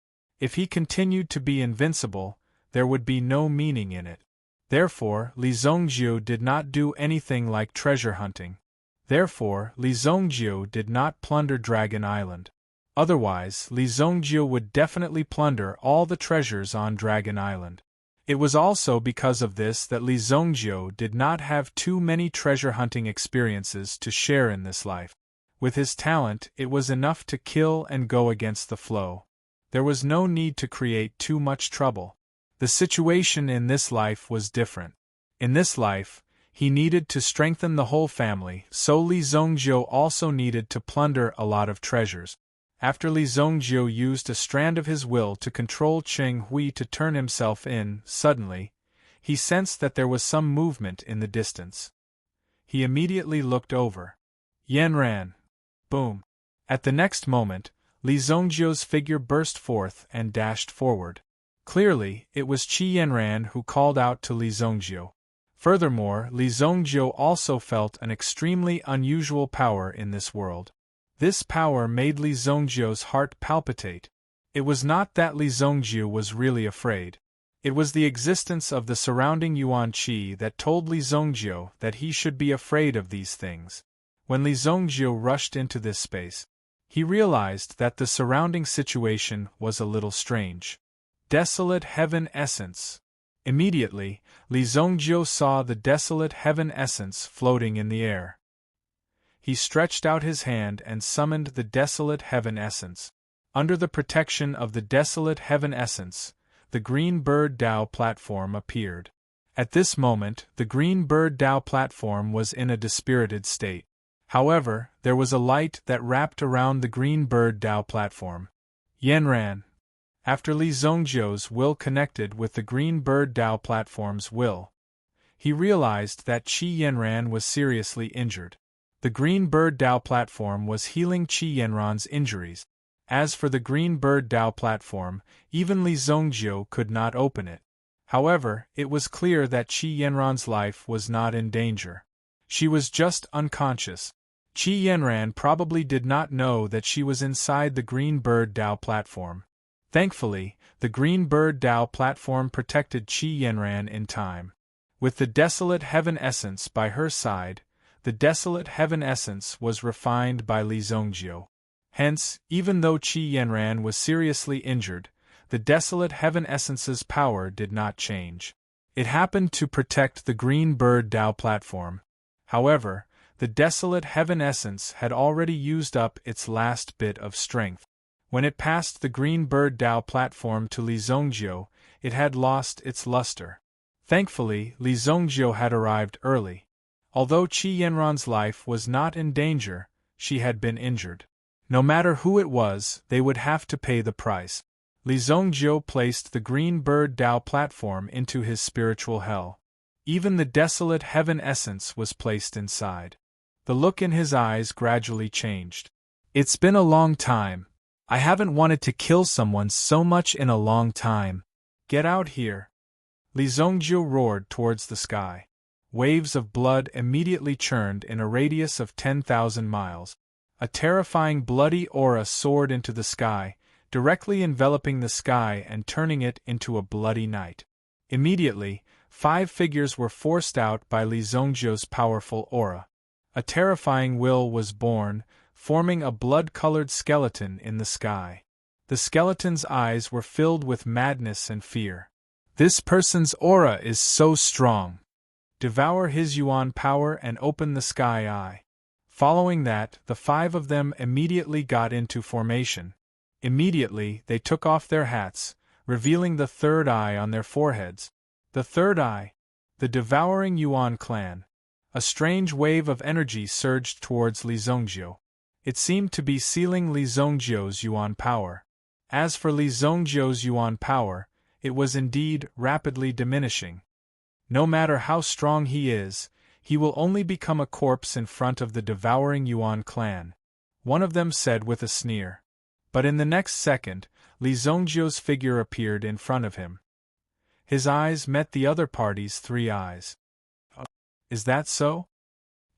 If he continued to be invincible, there would be no meaning in it. Therefore, Li Zongjiu did not do anything like treasure hunting. Therefore, Li Zongjiu did not plunder Dragon Island. Otherwise, Li Zongjiu would definitely plunder all the treasures on Dragon Island. It was also because of this that Li Zongjiu did not have too many treasure hunting experiences to share in this life. With his talent, it was enough to kill and go against the flow. There was no need to create too much trouble. The situation in this life was different. In this life, he needed to strengthen the whole family, so Li Zongjiu also needed to plunder a lot of treasures. After Li Zongjiu used a strand of his will to control Qing Hui to turn himself in, suddenly, he sensed that there was some movement in the distance. He immediately looked over. Yan ran. Boom. At the next moment, Li Zongjiu's figure burst forth and dashed forward. Clearly, it was Qi Yanran who called out to Li Zongjiu. Furthermore, Li Zongjiu also felt an extremely unusual power in this world. This power made Li Zongjiu's heart palpitate. It was not that Li Zongjiu was really afraid. It was the existence of the surrounding Yuan Qi that told Li Zongjiu that he should be afraid of these things. When Li Zongjiu rushed into this space, he realized that the surrounding situation was a little strange. Desolate Heaven Essence. Immediately, Li Zongjiu saw the Desolate Heaven Essence floating in the air. He stretched out his hand and summoned the Desolate Heaven Essence. Under the protection of the Desolate Heaven Essence, the Green Bird Dao platform appeared. At this moment, the Green Bird Dao platform was in a dispirited state. However, there was a light that wrapped around the Green Bird Dao platform. Yanran. After Li Zongjiu's will connected with the Green Bird Dao platform's will, he realized that Qi Yanran was seriously injured. The Green Bird Dao platform was healing Qi Yanran's injuries. As for the Green Bird Dao platform, even Li Zongjiu could not open it. However, it was clear that Qi Yanran's life was not in danger. She was just unconscious. Qi Yanran probably did not know that she was inside the Green Bird Dao platform. Thankfully, the Green Bird Dao platform protected Qi Yanran in time. With the Desolate Heaven Essence by her side, the Desolate Heaven Essence was refined by Li Zongjiu. Hence, even though Qi Yanran was seriously injured, the Desolate Heaven Essence's power did not change. It happened to protect the Green Bird Dao platform. However, the Desolate Heaven Essence had already used up its last bit of strength. When it passed the Green Bird Dao platform to Li Zongjiu, it had lost its luster. Thankfully, Li Zongjiu had arrived early. Although Qi Yanran's life was not in danger, she had been injured. No matter who it was, they would have to pay the price. Li Zongjiu placed the Green Bird Dao platform into his spiritual hell. Even the Desolate Heaven Essence was placed inside. The look in his eyes gradually changed. It's been a long time. I haven't wanted to kill someone so much in a long time. Get out here. Li Zongjiu roared towards the sky. Waves of blood immediately churned in a radius of 10,000 miles. A terrifying bloody aura soared into the sky, directly enveloping the sky and turning it into a bloody night. Immediately, 5 figures were forced out by Li Zongjiu's powerful aura. A terrifying will was born, forming a blood-colored skeleton in the sky. The skeleton's eyes were filled with madness and fear. This person's aura is so strong. Devour his Yuan power and open the sky eye. Following that, the 5 of them immediately got into formation. Immediately, they took off their hats, revealing the third eye on their foreheads. The third eye. The devouring Yuan clan. A strange wave of energy surged towards Li Zongjiu. It seemed to be sealing Li Zongjiu's yuan power. As for Li Zongjiu's yuan power, it was indeed rapidly diminishing. No matter how strong he is, he will only become a corpse in front of the devouring Yuan clan, one of them said with a sneer. But in the next second, Li Zongjiu's figure appeared in front of him. His eyes met the other party's 3 eyes. Is that so?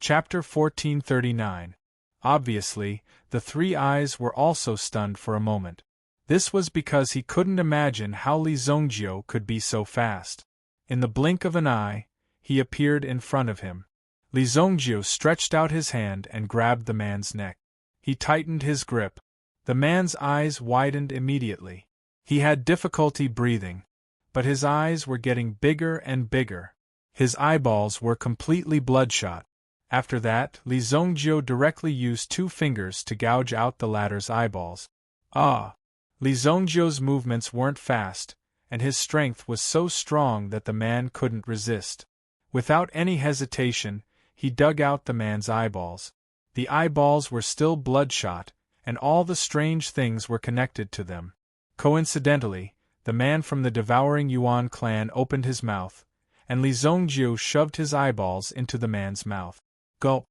Chapter 1439. Obviously, the 3 eyes were also stunned for a moment. This was because he couldn't imagine how Li Zongjiu could be so fast. In the blink of an eye, he appeared in front of him. Li Zongjiu stretched out his hand and grabbed the man's neck. He tightened his grip. The man's eyes widened immediately. He had difficulty breathing, but his eyes were getting bigger and bigger. His eyeballs were completely bloodshot. After that, Li Zongjiu directly used 2 fingers to gouge out the latter's eyeballs. Li Zongjiu's movements weren't fast, and his strength was so strong that the man couldn't resist. Without any hesitation, he dug out the man's eyeballs. The eyeballs were still bloodshot, and all the strange things were connected to them. Coincidentally, the man from the devouring Yuan clan opened his mouth, and Li Zongjiu shoved his eyeballs into the man's mouth. Gulp!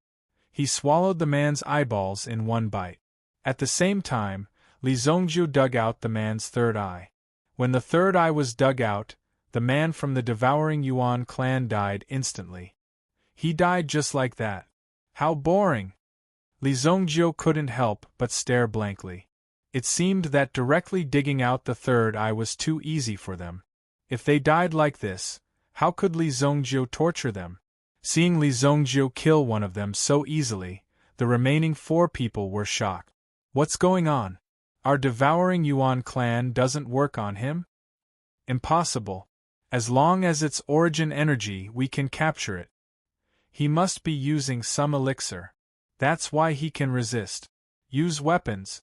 He swallowed the man's eyeballs in one bite. At the same time, Li Zongjiu dug out the man's 3rd eye. When the 3rd eye was dug out, the man from the devouring Yuan clan died instantly. He died just like that. How boring! Li Zongjiu couldn't help but stare blankly. It seemed that directly digging out the 3rd eye was too easy for them. If they died like this, how could Li Zongjiu torture them? Seeing Li Zongjiu kill one of them so easily, the remaining 4 people were shocked. What's going on? Our devouring Yuan clan doesn't work on him? Impossible. As long as it's origin energy, we can capture it. He must be using some elixir. That's why he can resist. Use weapons.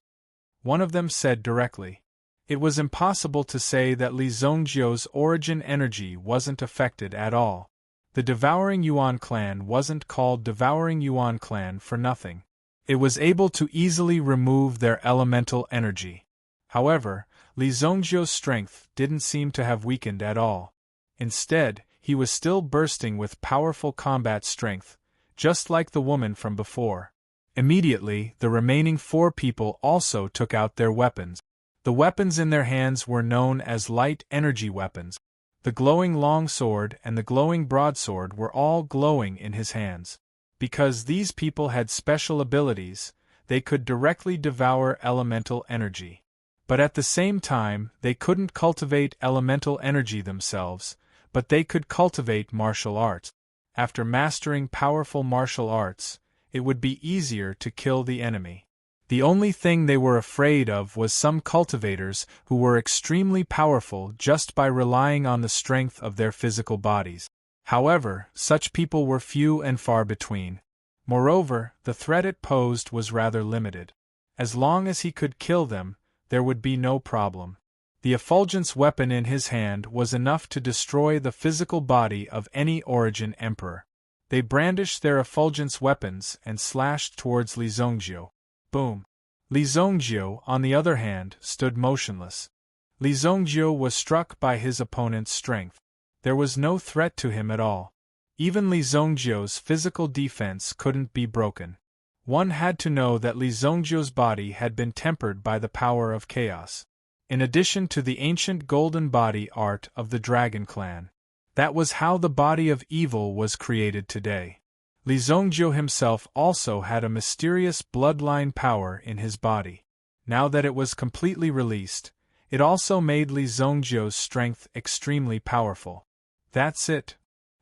One of them said directly. It was impossible to say that Li Zongjiu's origin energy wasn't affected at all. The devouring Yuan clan wasn't called devouring Yuan clan for nothing. It was able to easily remove their elemental energy. However, Li Zongjiu's strength didn't seem to have weakened at all. Instead, he was still bursting with powerful combat strength, just like the woman from before. Immediately, the remaining 4 people also took out their weapons. The weapons in their hands were known as light energy weapons. The glowing longsword and the glowing broadsword were all glowing in his hands. Because these people had special abilities, they could directly devour elemental energy. But at the same time, they couldn't cultivate elemental energy themselves, but they could cultivate martial arts. After mastering powerful martial arts, it would be easier to kill the enemy. The only thing they were afraid of was some cultivators who were extremely powerful just by relying on the strength of their physical bodies. However, such people were few and far between. Moreover, the threat it posed was rather limited. As long as he could kill them, there would be no problem. The effulgence weapon in his hand was enough to destroy the physical body of any origin emperor. They brandished their effulgence weapons and slashed towards Li Zongjiu. Boom! Li Zongjiu, on the other hand, stood motionless. Li Zongjiu was struck by his opponent's strength. There was no threat to him at all. Even Li Zongjiu's physical defense couldn't be broken. One had to know that Li Zongjiu's body had been tempered by the power of chaos. In addition to the ancient golden body art of the Dragon Clan. That was how the body of evil was created today. Li Zongjiu himself also had a mysterious bloodline power in his body. Now that it was completely released, it also made Li Zongjiu's strength extremely powerful. That's it.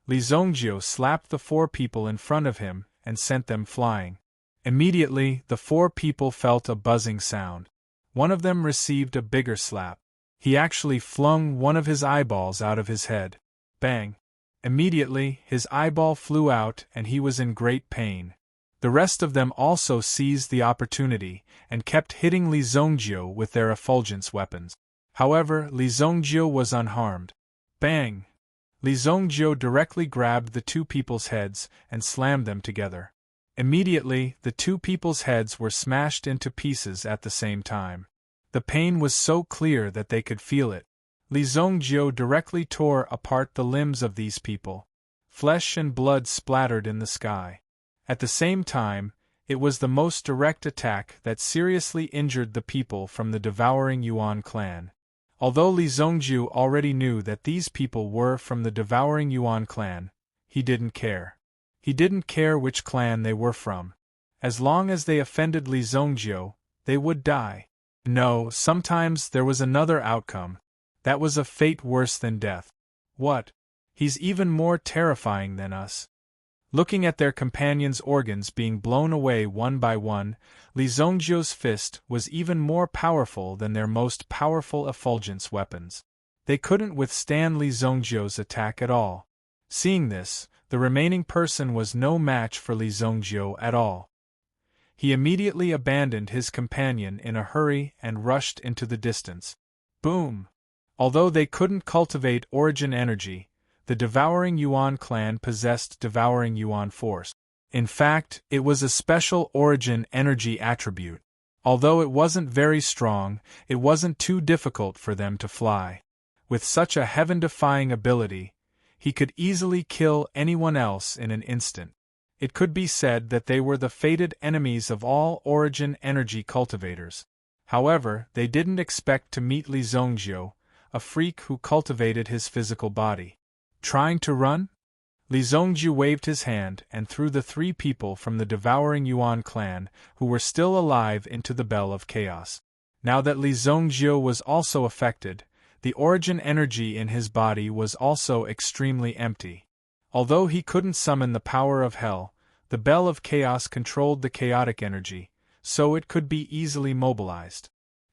Li Zongjiu slapped the 4 people in front of him and sent them flying. Immediately, the 4 people felt a buzzing sound. One of them received a bigger slap. He actually flung one of his eyeballs out of his head. Bang! Immediately, his eyeball flew out and he was in great pain. The rest of them also seized the opportunity and kept hitting Li Zongjiu with their effulgence weapons. However, Li Zongjiu was unharmed. Bang! Li Zongjiu directly grabbed the 2 people's heads and slammed them together. Immediately, the two people's heads were smashed into pieces at the same time. The pain was so clear that they could feel it. Li Zongjiu directly tore apart the limbs of these people. Flesh and blood splattered in the sky. At the same time, it was the most direct attack that seriously injured the people from the devouring Yuan clan. Although Li Zongjiu already knew that these people were from the devouring Yuan clan, he didn't care. He didn't care which clan they were from. As long as they offended Li Zongjiu, they would die. No, sometimes there was another outcome. That was a fate worse than death. What? He's even more terrifying than us. Looking at their companions' organs being blown away one by one, Li Zongjiu's fist was even more powerful than their most powerful effulgence weapons. They couldn't withstand Li Zongjiu's attack at all. Seeing this, the remaining person was no match for Li Zongjiu at all. He immediately abandoned his companion in a hurry and rushed into the distance. Boom! Although they couldn't cultivate origin energy, the devouring Yuan clan possessed devouring Yuan force. In fact, it was a special origin energy attribute. Although it wasn't very strong, it wasn't too difficult for them to fly. With such a heaven-defying ability, he could easily kill anyone else in an instant. It could be said that they were the fated enemies of all origin energy cultivators. However, they didn't expect to meet Li Zongjiu, a freak who cultivated his physical body. Trying to run? Li Zongjiu waved his hand and threw the three people from the devouring Yuan clan who were still alive into the Bell of Chaos. Now that Li Zongjiu was also affected, the origin energy in his body was also extremely empty. Although he couldn't summon the power of hell, the Bell of Chaos controlled the chaotic energy, so it could be easily mobilized.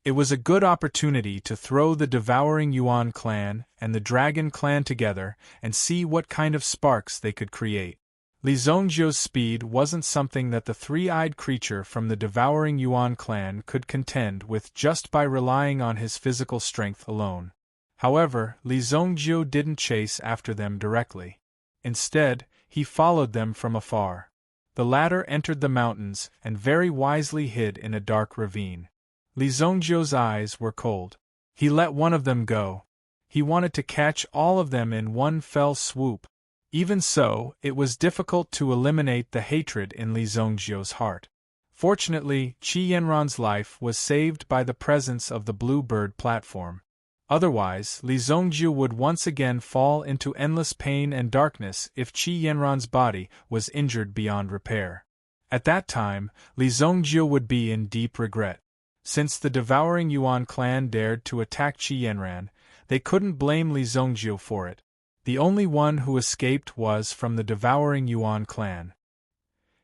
It was a good opportunity to throw the devouring Yuan clan and the dragon clan together and see what kind of sparks they could create. Li Zongjiu's speed wasn't something that the three-eyed creature from the devouring Yuan clan could contend with just by relying on his physical strength alone. However, Li Zongjiu didn't chase after them directly. Instead, he followed them from afar. The latter entered the mountains and very wisely hid in a dark ravine. Li Zongjiu's eyes were cold. He let one of them go. He wanted to catch all of them in one fell swoop. Even so, it was difficult to eliminate the hatred in Li Zongjiu's heart. Fortunately, Qi Yanran's life was saved by the presence of the Blue Bird platform. Otherwise, Li Zongjiu would once again fall into endless pain and darkness if Qi Yanran's body was injured beyond repair. At that time, Li Zongjiu would be in deep regret. Since the devouring Yuan clan dared to attack Qi Yanran, they couldn't blame Li Zongjiu for it. The only one who escaped was from the devouring Yuan clan.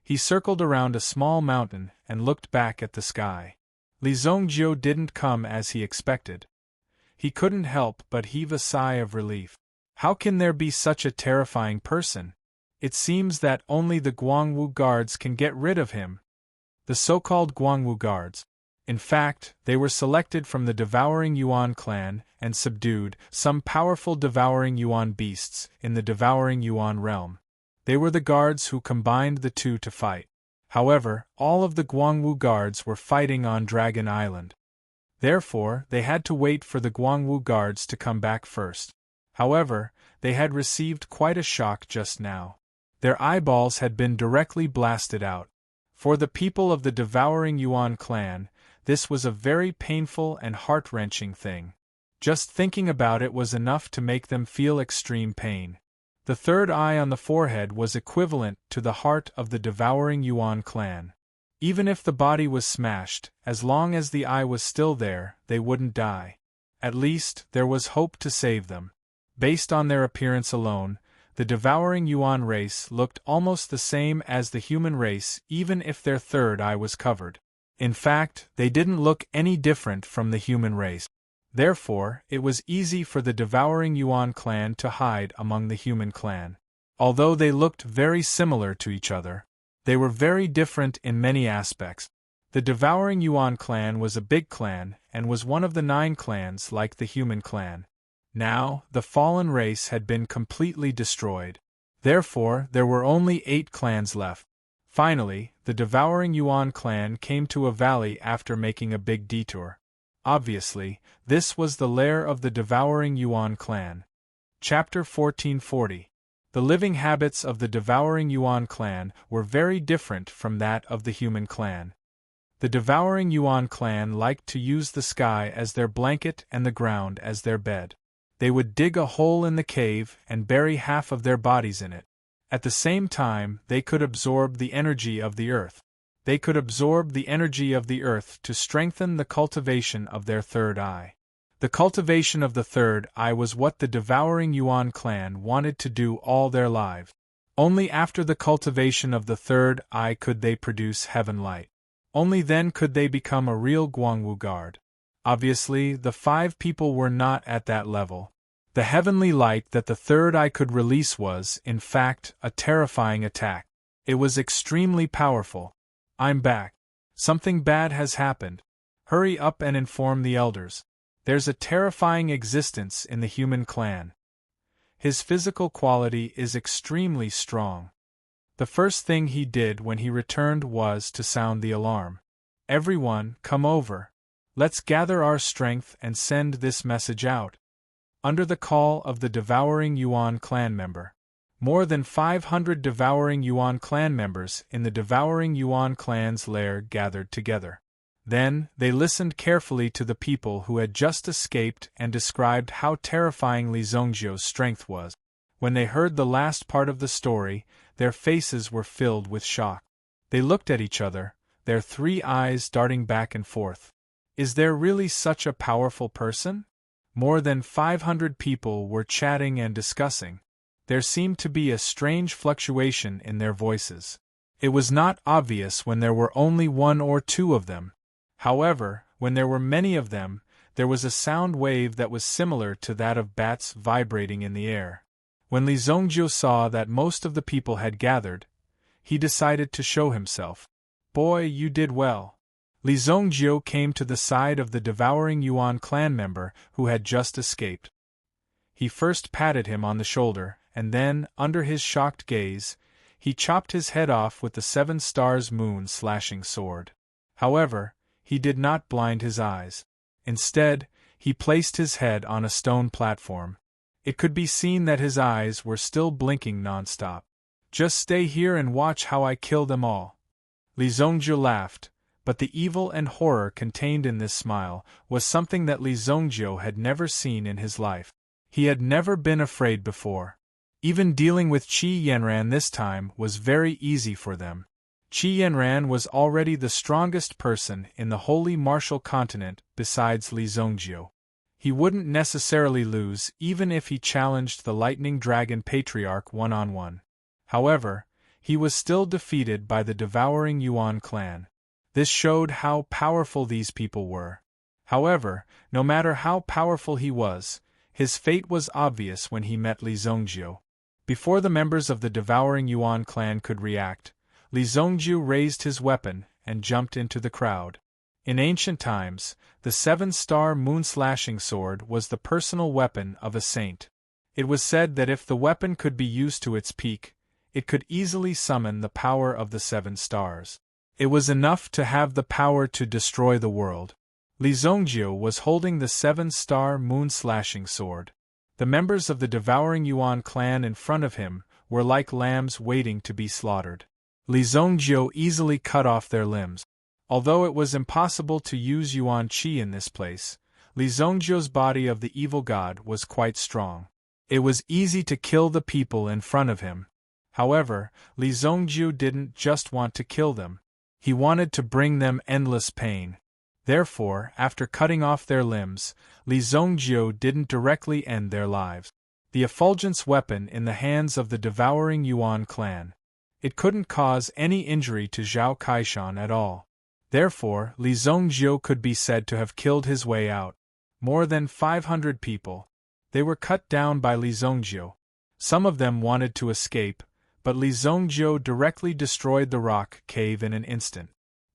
He circled around a small mountain and looked back at the sky. Li Zongjiu didn't come as he expected. He couldn't help but heave a sigh of relief. How can there be such a terrifying person? It seems that only the Guangwu guards can get rid of him. The so-called Guangwu guards. In fact, they were selected from the devouring Yuan clan and subdued some powerful devouring Yuan beasts in the devouring Yuan realm. They were the guards who combined the two to fight. However, all of the Guangwu guards were fighting on Dragon Island. Therefore, they had to wait for the Guangwu guards to come back first. However, they had received quite a shock just now. Their eyeballs had been directly blasted out. For the people of the devouring Yuan clan, this was a very painful and heart-wrenching thing. Just thinking about it was enough to make them feel extreme pain. The third eye on the forehead was equivalent to the heart of the devouring Yuan clan. Even if the body was smashed, as long as the eye was still there, they wouldn't die. At least, there was hope to save them. Based on their appearance alone, the devouring Yuan race looked almost the same as the human race even if their third eye was covered. In fact, they didn't look any different from the human race. Therefore, it was easy for the devouring Yuan clan to hide among the human clan. Although they looked very similar to each other, they were very different in many aspects. The devouring Yuan clan was a big clan and was one of the 9 clans like the human clan. Now, the fallen race had been completely destroyed. Therefore, there were only 8 clans left. Finally, the devouring Yuan clan came to a valley after making a big detour. Obviously, this was the lair of the devouring Yuan clan. Chapter 1440. The living habits of the devouring Yuan clan were very different from that of the human clan. The devouring Yuan clan liked to use the sky as their blanket and the ground as their bed. They would dig a hole in the cave and bury half of their bodies in it. At the same time, they could absorb the energy of the earth. They could absorb the energy of the earth to strengthen the cultivation of their third eye. The cultivation of the third eye was what the devouring Yuan clan wanted to do all their lives. Only after the cultivation of the third eye could they produce heaven light. Only then could they become a real Guangwu guard. Obviously, the 5 people were not at that level. The heavenly light that the third eye could release was, in fact, a terrifying attack. It was extremely powerful. I'm back. Something bad has happened. Hurry up and inform the elders. There's a terrifying existence in the human clan. His physical quality is extremely strong. The first thing he did when he returned was to sound the alarm. Everyone, come over. Let's gather our strength and send this message out. Under the call of the devouring Yuan clan member. More than 500 devouring Yuan clan members in the devouring Yuan clan's lair gathered together. Then, they listened carefully to the people who had just escaped and described how terrifying Li Zongjiu's strength was. When they heard the last part of the story, their faces were filled with shock. They looked at each other, their 3 eyes darting back and forth. Is there really such a powerful person? More than 500 people were chatting and discussing. There seemed to be a strange fluctuation in their voices. It was not obvious when there were only 1 or 2 of them. However, when there were many of them, there was a sound wave that was similar to that of bats vibrating in the air. When Li Zongjiu saw that most of the people had gathered, he decided to show himself. Boy, you did well. Li Zongjiu came to the side of the devouring Yuan clan member who had just escaped. He first patted him on the shoulder, and then, under his shocked gaze, he chopped his head off with the 7 stars moon slashing sword. However, he did not blind his eyes. Instead, he placed his head on a stone platform. It could be seen that his eyes were still blinking non-stop. Just stay here and watch how I kill them all. Li Zongjiu laughed, but the evil and horror contained in this smile was something that Li Zongjiu had never seen in his life. He had never been afraid before. Even dealing with Qi Yanran this time was very easy for them. Qi Yanran was already the strongest person in the holy martial continent besides Li Zongjiu. He wouldn't necessarily lose even if he challenged the Lightning Dragon Patriarch one-on-one. However, he was still defeated by the devouring Yuan clan. This showed how powerful these people were. However, no matter how powerful he was, his fate was obvious when he met Li Zongjiu. Before the members of the devouring Yuan clan could react, Li Zongjiu raised his weapon and jumped into the crowd. In ancient times, the 7-star moon-slashing sword was the personal weapon of a saint. It was said that if the weapon could be used to its peak, it could easily summon the power of the 7 stars. It was enough to have the power to destroy the world. Li Zongjiu was holding the 7-star moon-slashing sword. The members of the devouring Yuan clan in front of him were like lambs waiting to be slaughtered. Li Zongjiu easily cut off their limbs. Although it was impossible to use Yuan Qi in this place, Li Zongjiu's body of the evil god was quite strong. It was easy to kill the people in front of him. However, Li Zongjiu didn't just want to kill them. He wanted to bring them endless pain. Therefore, after cutting off their limbs, Li Zongjiu didn't directly end their lives. The effulgence weapon in the hands of the devouring Yuan clan. It couldn't cause any injury to Zhao Kaishan at all. Therefore, Li Zongjiu could be said to have killed his way out. More than 500 people. They were cut down by Li Zongjiu. Some of them wanted to escape, but Li Zongjiu directly destroyed the rock cave in an instant.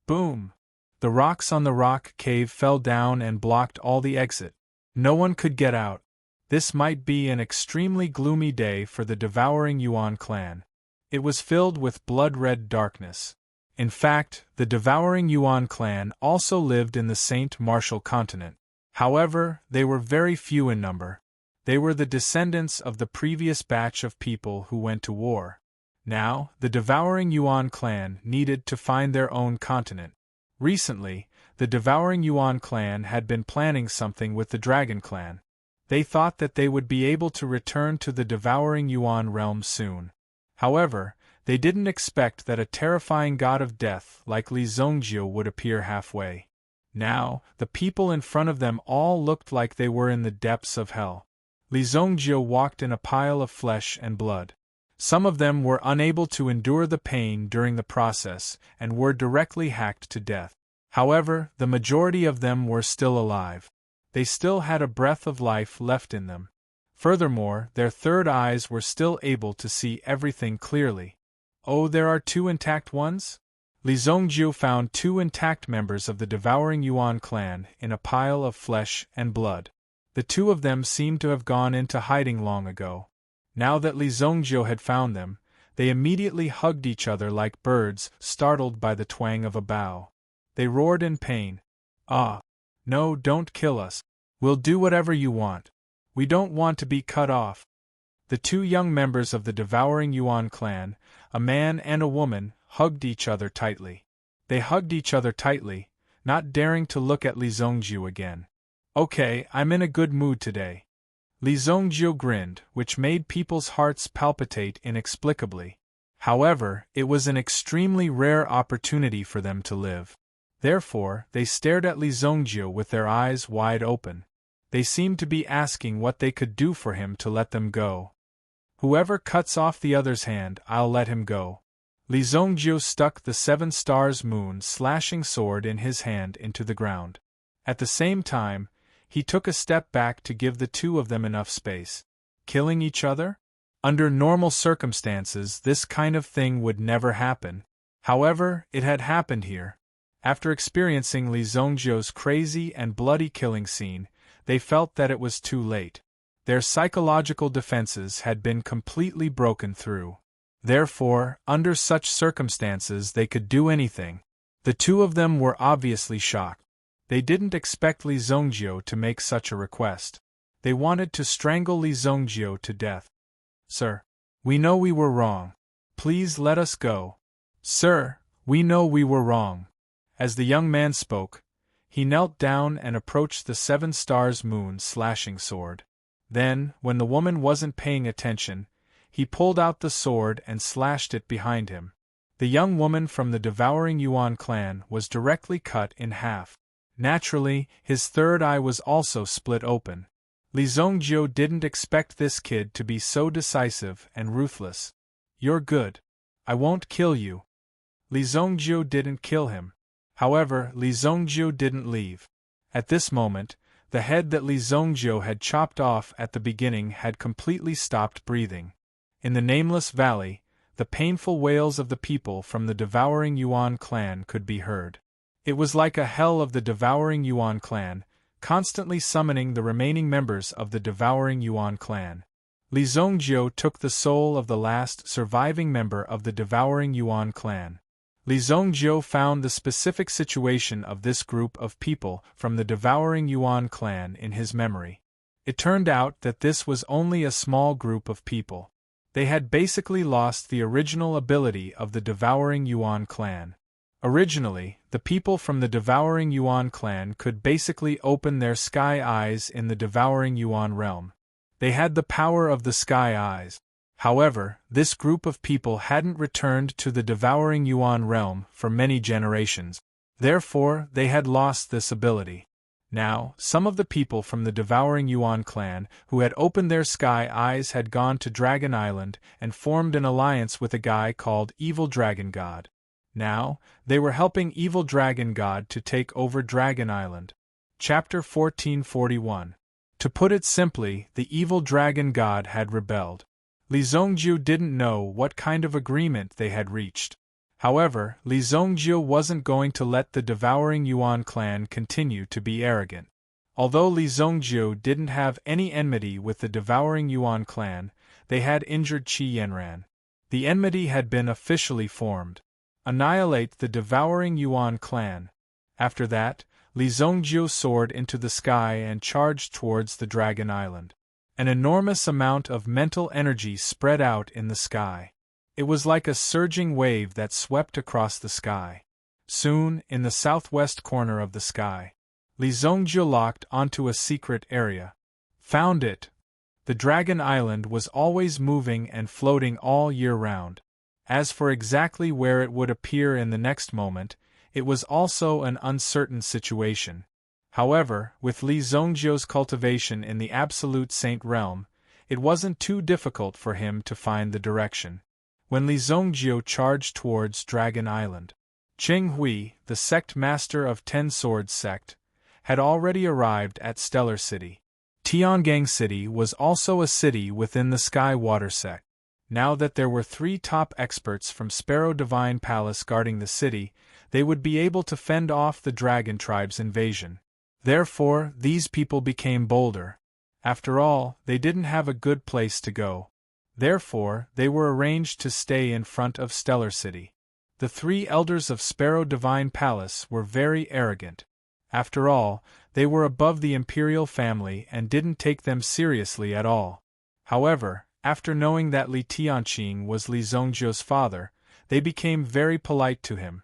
Boom! The rocks on the rock cave fell down and blocked all the exit. No one could get out. This might be an extremely gloomy day for the devouring Yuan clan. It was filled with blood-red darkness. In fact, the devouring Yuan clan also lived in the Saint Martial continent. However, they were very few in number. They were the descendants of the previous batch of people who went to war. Now, the devouring Yuan clan needed to find their own continent. Recently, the devouring Yuan clan had been planning something with the Dragon clan. They thought that they would be able to return to the devouring Yuan realm soon. However, they didn't expect that a terrifying god of death like Li Zongjiu would appear halfway. Now, the people in front of them all looked like they were in the depths of hell. Li Zongjiu walked in a pile of flesh and blood. Some of them were unable to endure the pain during the process and were directly hacked to death. However, the majority of them were still alive. They still had a breath of life left in them. Furthermore, their third eyes were still able to see everything clearly. Oh, there are 2 intact ones? Li Zongjiu found 2 intact members of the devouring Yuan clan in a pile of flesh and blood. The 2 of them seemed to have gone into hiding long ago. Now that Li Zongjiu had found them, they immediately hugged each other like birds startled by the twang of a bow. They roared in pain. "Ah! No, don't kill us. We'll do whatever you want. We don't want to be cut off." The 2 young members of the devouring Yuan clan, a man and a woman, hugged each other tightly. They hugged each other tightly, not daring to look at Li Zongjiu again. "Okay, I'm in a good mood today." Li Zongjiu grinned, which made people's hearts palpitate inexplicably. However, it was an extremely rare opportunity for them to live. Therefore, they stared at Li Zongjiu with their eyes wide open. They seemed to be asking what they could do for him to let them go. "Whoever cuts off the other's hand, I'll let him go." Li Zongjiu stuck the 7 stars moon slashing sword in his hand into the ground. At the same time, he took a step back to give the 2 of them enough space. Killing each other? Under normal circumstances, this kind of thing would never happen. However, it had happened here. After experiencing Li Zongjiu's crazy and bloody killing scene, they felt that it was too late. Their psychological defenses had been completely broken through. Therefore, under such circumstances they could do anything. The 2 of them were obviously shocked. They didn't expect Li Zongjiu to make such a request. They wanted to strangle Li Zongjiu to death. "Sir, we know we were wrong. Please let us go." "Sir, we know we were wrong." As the young man spoke, he knelt down and approached the 7 stars moon slashing sword. Then, when the woman wasn't paying attention, he pulled out the sword and slashed it behind him. The young woman from the devouring Yuan clan was directly cut in half. Naturally, his third eye was also split open. Li Zongjiu didn't expect this kid to be so decisive and ruthless. "You're good. I won't kill you." Li Zongjiu didn't kill him. However, Li Zongjiu didn't leave. At this moment, the head that Li Zongjiu had chopped off at the beginning had completely stopped breathing. In the nameless valley, the painful wails of the people from the devouring Yuan clan could be heard. It was like a hell of the devouring Yuan clan, constantly summoning the remaining members of the devouring Yuan clan. Li Zongjiu took the soul of the last surviving member of the devouring Yuan clan. Li Zongjiu found the specific situation of this group of people from the devouring Yuan clan in his memory. It turned out that this was only a small group of people. They had basically lost the original ability of the devouring Yuan clan. Originally, the people from the devouring Yuan clan could basically open their sky eyes in the devouring Yuan realm. They had the power of the sky eyes. However, this group of people hadn't returned to the devouring Yuan realm for many generations. Therefore, they had lost this ability. Now, some of the people from the devouring Yuan clan who had opened their sky eyes had gone to Dragon Island and formed an alliance with a guy called Evil Dragon God. Now, they were helping Evil Dragon God to take over Dragon Island. Chapter 1441. To put it simply, the Evil Dragon God had rebelled. Li Zongjiu didn't know what kind of agreement they had reached. However, Li Zongjiu wasn't going to let the devouring Yuan clan continue to be arrogant. Although Li Zongjiu didn't have any enmity with the devouring Yuan clan, they had injured Qi Yanran. The enmity had been officially formed. Annihilate the devouring Yuan clan. After that, Li Zongjiu soared into the sky and charged towards the Dragon Island. An enormous amount of mental energy spread out in the sky. It was like a surging wave that swept across the sky. Soon, in the southwest corner of the sky, Li Zongjiu locked onto a secret area. Found it! The Dragon Island was always moving and floating all year round. As for exactly where it would appear in the next moment, it was also an uncertain situation. However, with Li Zongjiu's cultivation in the Absolute Saint realm, it wasn't too difficult for him to find the direction. When Li Zongjiu charged towards Dragon Island, Qing Hui, the sect master of Ten Swords sect, had already arrived at Stellar City. Tiangang City was also a city within the Sky Water sect. Now that there were 3 top experts from Sparrow Divine Palace guarding the city, they would be able to fend off the Dragon Tribe's invasion. Therefore, these people became bolder. After all, they didn't have a good place to go. Therefore, they were arranged to stay in front of Stellar City. The 3 elders of Sparrow Divine Palace were very arrogant. After all, they were above the imperial family and didn't take them seriously at all. However, after knowing that Li Tianqing was Li Zongjiu's father, they became very polite to him.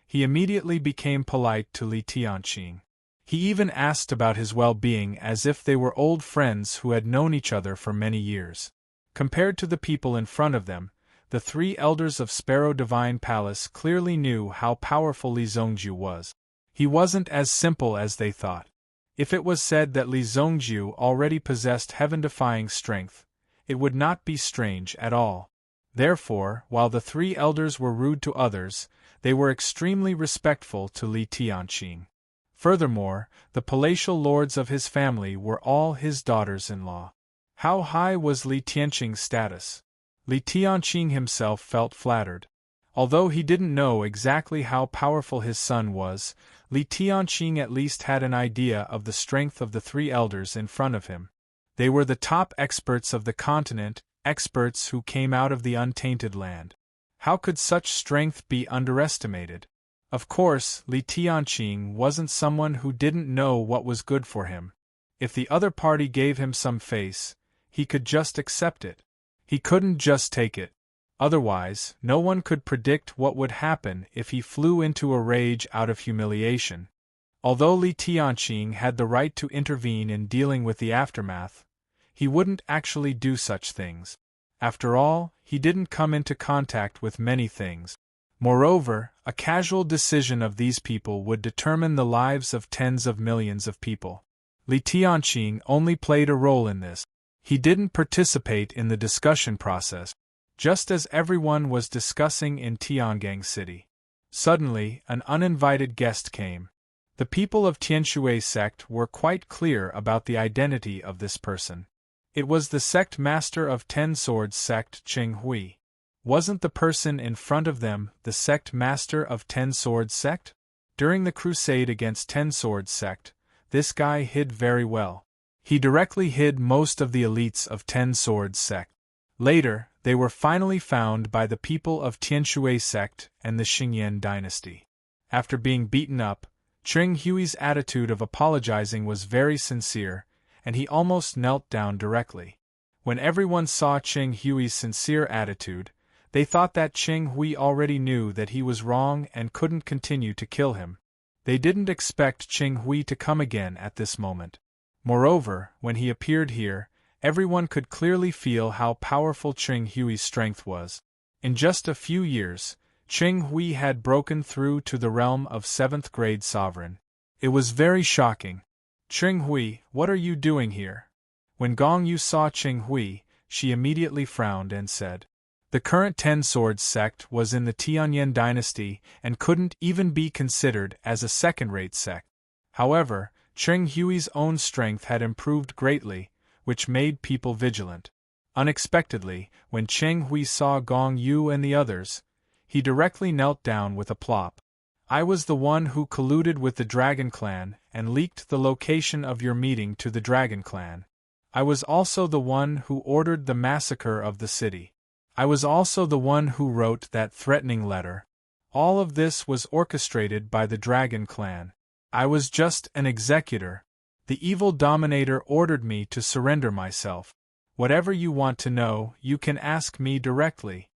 He immediately became polite to Li Tianqing. He even asked about his well-being as if they were old friends who had known each other for many years. Compared to the people in front of them, the 3 elders of Sparrow Divine Palace clearly knew how powerful Li Zongjiu was. He wasn't as simple as they thought. If it was said that Li Zongjiu already possessed heaven-defying strength, it would not be strange at all. Therefore, while the 3 elders were rude to others, they were extremely respectful to Li Tianqing. Furthermore, the palatial lords of his family were all his daughters-in-law. How high was Li Tianqing's status? Li Tianqing himself felt flattered. Although he didn't know exactly how powerful his son was, Li Tianqing at least had an idea of the strength of the 3 elders in front of him. They were the top experts of the continent, experts who came out of the untainted land. How could such strength be underestimated? Of course, Li Tianqing wasn't someone who didn't know what was good for him. If the other party gave him some face, he could just accept it. He couldn't just take it. Otherwise, no one could predict what would happen if he flew into a rage out of humiliation. Although Li Tianqing had the right to intervene in dealing with the aftermath, he wouldn't actually do such things. After all, he didn't come into contact with many things. Moreover, a casual decision of these people would determine the lives of tens of millions of people. Li Tianqing only played a role in this. He didn't participate in the discussion process, just as everyone was discussing in Tiangang City. Suddenly, an uninvited guest came. The people of Tianshui sect were quite clear about the identity of this person. It was the sect master of Ten Swords sect, Qing Hui. Wasn't the person in front of them the sect master of Ten Swords sect? During the crusade against Ten Swords sect, this guy hid very well. He directly hid most of the elites of Ten Swords sect. Later, they were finally found by the people of Tianshui sect and the Xingyan dynasty. After being beaten up, Qing Hui's attitude of apologizing was very sincere, and he almost knelt down directly. When everyone saw Qing Hui's sincere attitude, they thought that Qing Hui already knew that he was wrong and couldn't continue to kill him. They didn't expect Qing Hui to come again at this moment. Moreover, when he appeared here, everyone could clearly feel how powerful Qing Hui's strength was. In just a few years, Qing Hui had broken through to the realm of 7th grade sovereign. It was very shocking. Qing Hui, what are you doing here? When Gong Yu saw Qing Hui, she immediately frowned and said, the current Ten Swords sect was in the Tianyan dynasty and couldn't even be considered as a second-rate sect. However, Qing Hui's own strength had improved greatly, which made people vigilant. Unexpectedly, when Qing Hui saw Gong Yu and the others, he directly knelt down with a plop. I was the one who colluded with the Dragon Clan and leaked the location of your meeting to the Dragon Clan. I was also the one who ordered the massacre of the city. I was also the one who wrote that threatening letter. All of this was orchestrated by the Dragon Clan. I was just an executor. The evil dominator ordered me to surrender myself. Whatever you want to know, you can ask me directly.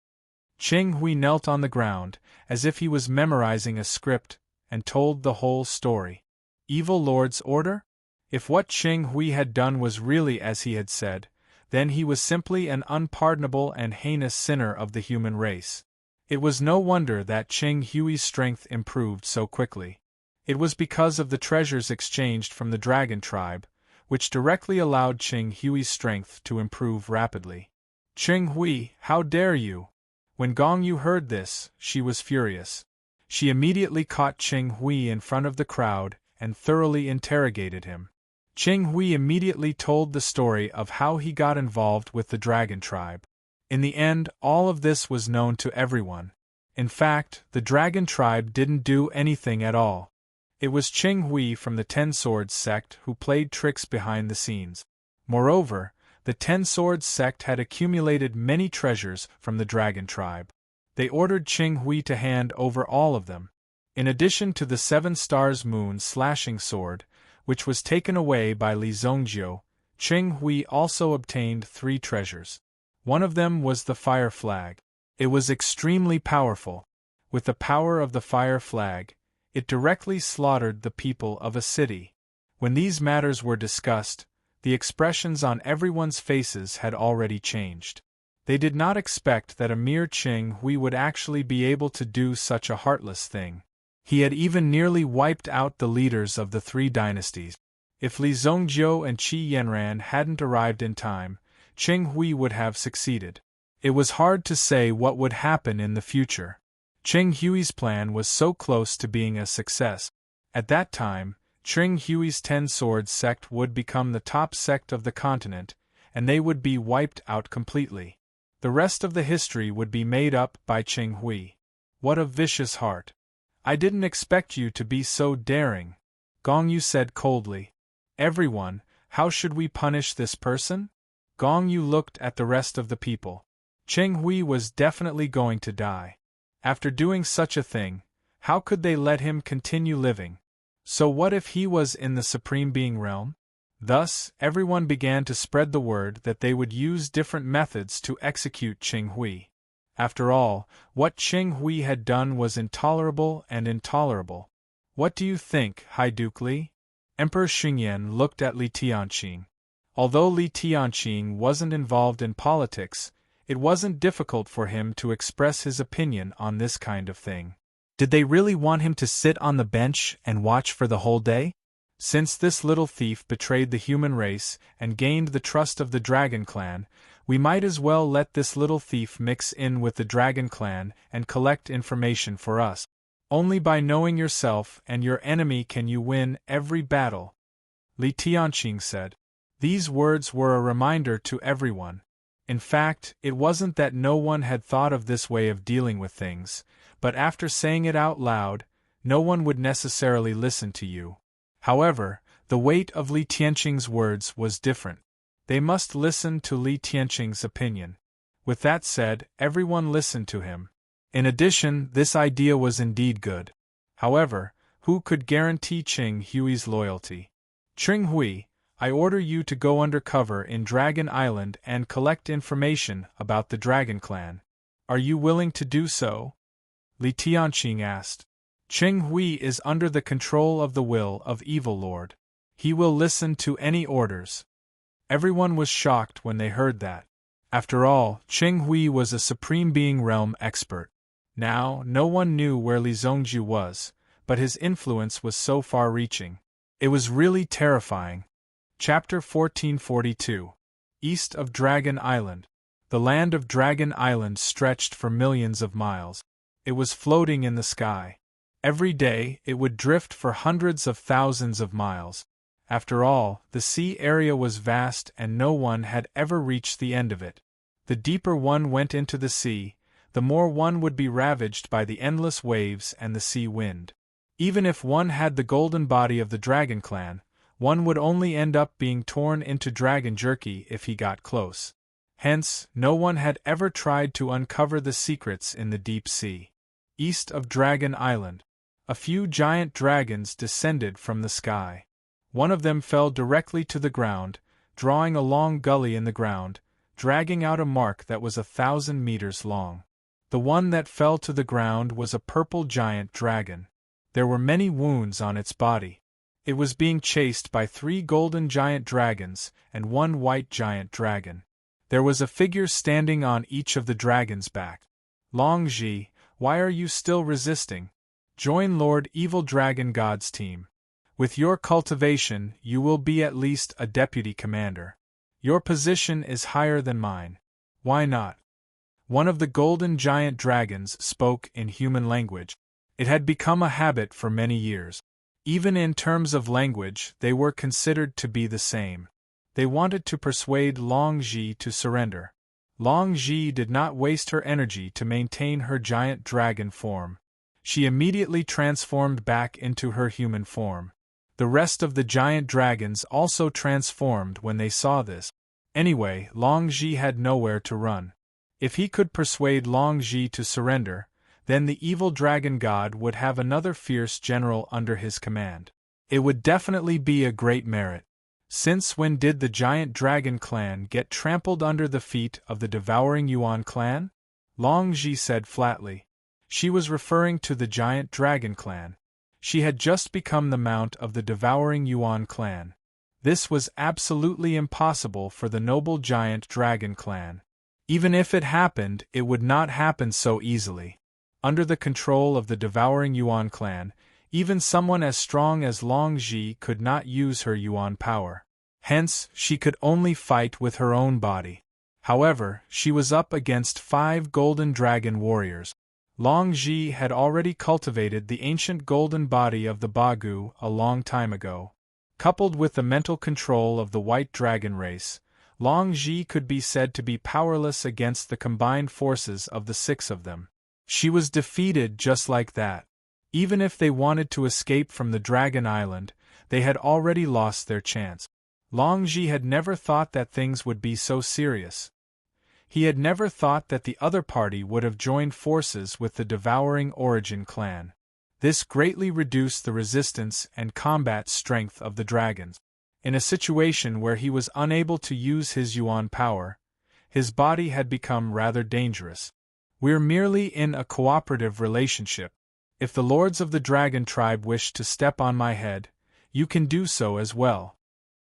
Qing Hui knelt on the ground, as if he was memorizing a script, and told the whole story. Evil Lord's order? If what Qing Hui had done was really as he had said, then he was simply an unpardonable and heinous sinner of the human race. It was no wonder that Qing Hui's strength improved so quickly. It was because of the treasures exchanged from the dragon tribe, which directly allowed Qing Hui's strength to improve rapidly. Qing Hui, how dare you! When Gong Yu heard this, she was furious. She immediately caught Qing Hui in front of the crowd and thoroughly interrogated him. Qing Hui immediately told the story of how he got involved with the dragon tribe. In the end, all of this was known to everyone. In fact, the dragon tribe didn't do anything at all. It was Qing Hui from the Ten Swords sect who played tricks behind the scenes. Moreover, the Ten Swords sect had accumulated many treasures from the dragon tribe. They ordered Qing Hui to hand over all of them. In addition to the 7 Stars Moon slashing sword, which was taken away by Li Zongjiu, Qing Hui also obtained 3 treasures. One of them was the fire flag. It was extremely powerful. With the power of the fire flag, it directly slaughtered the people of a city. When these matters were discussed, the expressions on everyone's faces had already changed. They did not expect that a mere Qing Hui would actually be able to do such a heartless thing. He had even nearly wiped out the leaders of the 3 dynasties. If Li Zongjiu and Qi Yanran hadn't arrived in time, Qing Hui would have succeeded. It was hard to say what would happen in the future. Qing Hui's plan was so close to being a success. At that time, Qing Hui's 10 Swords sect would become the top sect of the continent, and they would be wiped out completely. The rest of the history would be made up by Qing Hui. What a vicious heart! I didn't expect you to be so daring, Gong Yu said coldly. Everyone, how should we punish this person? Gong Yu looked at the rest of the people. Qing Hui was definitely going to die. After doing such a thing, how could they let him continue living? So what if he was in the Supreme Being realm? Thus, everyone began to spread the word that they would use different methods to execute Qing Hui. After all, what Qing Hui had done was intolerable and intolerable. What do you think, Hai Duke Li? Emperor Xingyan looked at Li Tianqing. Although Li Tianqing wasn't involved in politics, it wasn't difficult for him to express his opinion on this kind of thing. Did they really want him to sit on the bench and watch for the whole day? Since this little thief betrayed the human race and gained the trust of the Dragon Clan, we might as well let this little thief mix in with the Dragon Clan and collect information for us. Only by knowing yourself and your enemy can you win every battle, Li Tianqing said. These words were a reminder to everyone. In fact, it wasn't that no one had thought of this way of dealing with things, but after saying it out loud, no one would necessarily listen to you. However, the weight of Li Tianqing's words was different. They must listen to Li Tianqing's opinion. With that said, everyone listened to him. In addition, this idea was indeed good. However, who could guarantee Qing Hui's loyalty? Qing Hui, I order you to go undercover in Dragon Island and collect information about the Dragon Clan. Are you willing to do so? Li Tianqing asked. Qing Hui is under the control of the will of Evil Lord. He will listen to any orders. Everyone was shocked when they heard that. After all, Qing Hui was a Supreme Being realm expert. Now, no one knew where Li Zongjiu was, but his influence was so far-reaching. It was really terrifying. Chapter 1442. East of Dragon Island. The land of Dragon Island stretched for millions of miles. It was floating in the sky. Every day, it would drift for hundreds of thousands of miles. After all, the sea area was vast and no one had ever reached the end of it. The deeper one went into the sea, the more one would be ravaged by the endless waves and the sea wind. Even if one had the golden body of the Dragon Clan, one would only end up being torn into dragon jerky if he got close. Hence, no one had ever tried to uncover the secrets in the deep sea. East of Dragon Island, a few giant dragons descended from the sky. One of them fell directly to the ground, drawing a long gully in the ground, dragging out a mark that was 1,000 meters long. The one that fell to the ground was a purple giant dragon. There were many wounds on its body. It was being chased by 3 golden giant dragons and 1 white giant dragon. There was a figure standing on each of the dragons' back. Long Ji, why are you still resisting? Join Lord Evil Dragon God's team. With your cultivation, you will be at least a deputy commander. Your position is higher than mine. Why not? One of the golden giant dragons spoke in human language. It had become a habit for many years. Even in terms of language, they were considered to be the same. They wanted to persuade Long Ji to surrender. Long Ji did not waste her energy to maintain her giant dragon form. She immediately transformed back into her human form. The rest of the giant dragons also transformed when they saw this. Anyway, Long Ji had nowhere to run. If he could persuade Long Ji to surrender, then the evil dragon god would have another fierce general under his command. It would definitely be a great merit. Since when did the giant dragon clan get trampled under the feet of the devouring Yuan clan? Long Ji said flatly. She was referring to the giant dragon clan. She had just become the mount of the devouring Yuan clan. This was absolutely impossible for the noble giant dragon clan. Even if it happened, it would not happen so easily. Under the control of the devouring Yuan clan, even someone as strong as Long Ji could not use her Yuan power. Hence, she could only fight with her own body. However, she was up against 5 golden dragon warriors. Long Ji had already cultivated the ancient golden body of the Bagu a long time ago. Coupled with the mental control of the white dragon race, Long Ji could be said to be powerless against the combined forces of the 6 of them. She was defeated just like that. Even if they wanted to escape from the Dragon Island, they had already lost their chance. Long Ji had never thought that things would be so serious. He had never thought that the other party would have joined forces with the devouring Origin clan. This greatly reduced the resistance and combat strength of the dragons. In a situation where he was unable to use his Yuan power, his body had become rather dangerous. We're merely in a cooperative relationship. If the lords of the dragon tribe wish to step on my head, you can do so as well.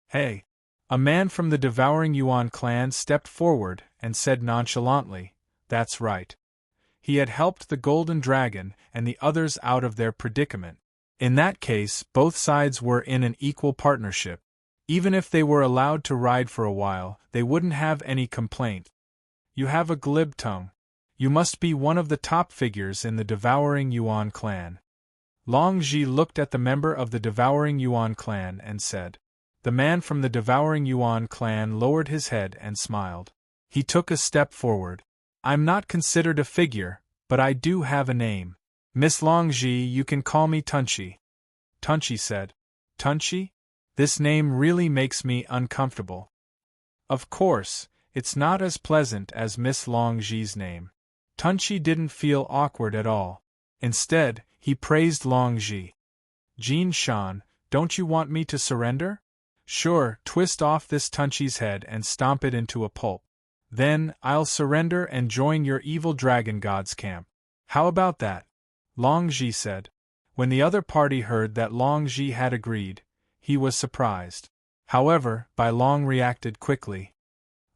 Hey! A man from the devouring Yuan clan stepped forward and said nonchalantly, "That's right." He had helped the golden dragon and the others out of their predicament. In that case, both sides were in an equal partnership. Even if they were allowed to ride for a while, they wouldn't have any complaint. You have a glib tongue. You must be one of the top figures in the devouring Yuan clan. Long Ji looked at the member of the devouring Yuan clan and said. The man from the devouring Yuan clan lowered his head and smiled. He took a step forward. I'm not considered a figure, but I do have a name. Miss Long Ji, you can call me Tunchi. Tunchi said. Tunchi? This name really makes me uncomfortable. Of course, it's not as pleasant as Miss Long Ji's name. Tunchi didn't feel awkward at all. Instead, he praised Long Ji. Jin Shan, don't you want me to surrender? Sure, twist off this Tunchi's head and stomp it into a pulp. Then, I'll surrender and join your evil dragon god's camp. How about that? Long Ji said. When the other party heard that Long Ji had agreed, he was surprised. However, Bai Long reacted quickly.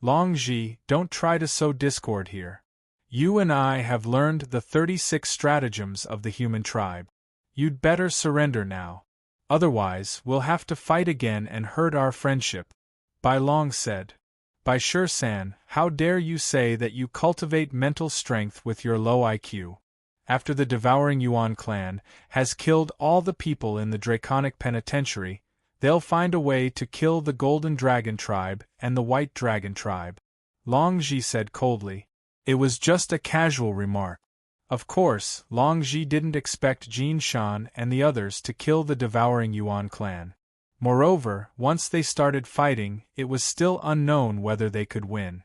Long Ji, don't try to sow discord here. You and I have learned the 36 stratagems of the human tribe. You'd better surrender now. Otherwise, we'll have to fight again and hurt our friendship. Bai Long said. Bai Shi-san, how dare you say that you cultivate mental strength with your low IQ? After the devouring Yuan clan has killed all the people in the Draconic Penitentiary, they'll find a way to kill the Golden Dragon tribe and the White Dragon tribe. Long Ji said coldly. It was just a casual remark. Of course, Long Ji didn't expect Jin Shan and the others to kill the devouring Yuan clan. Moreover, once they started fighting, it was still unknown whether they could win.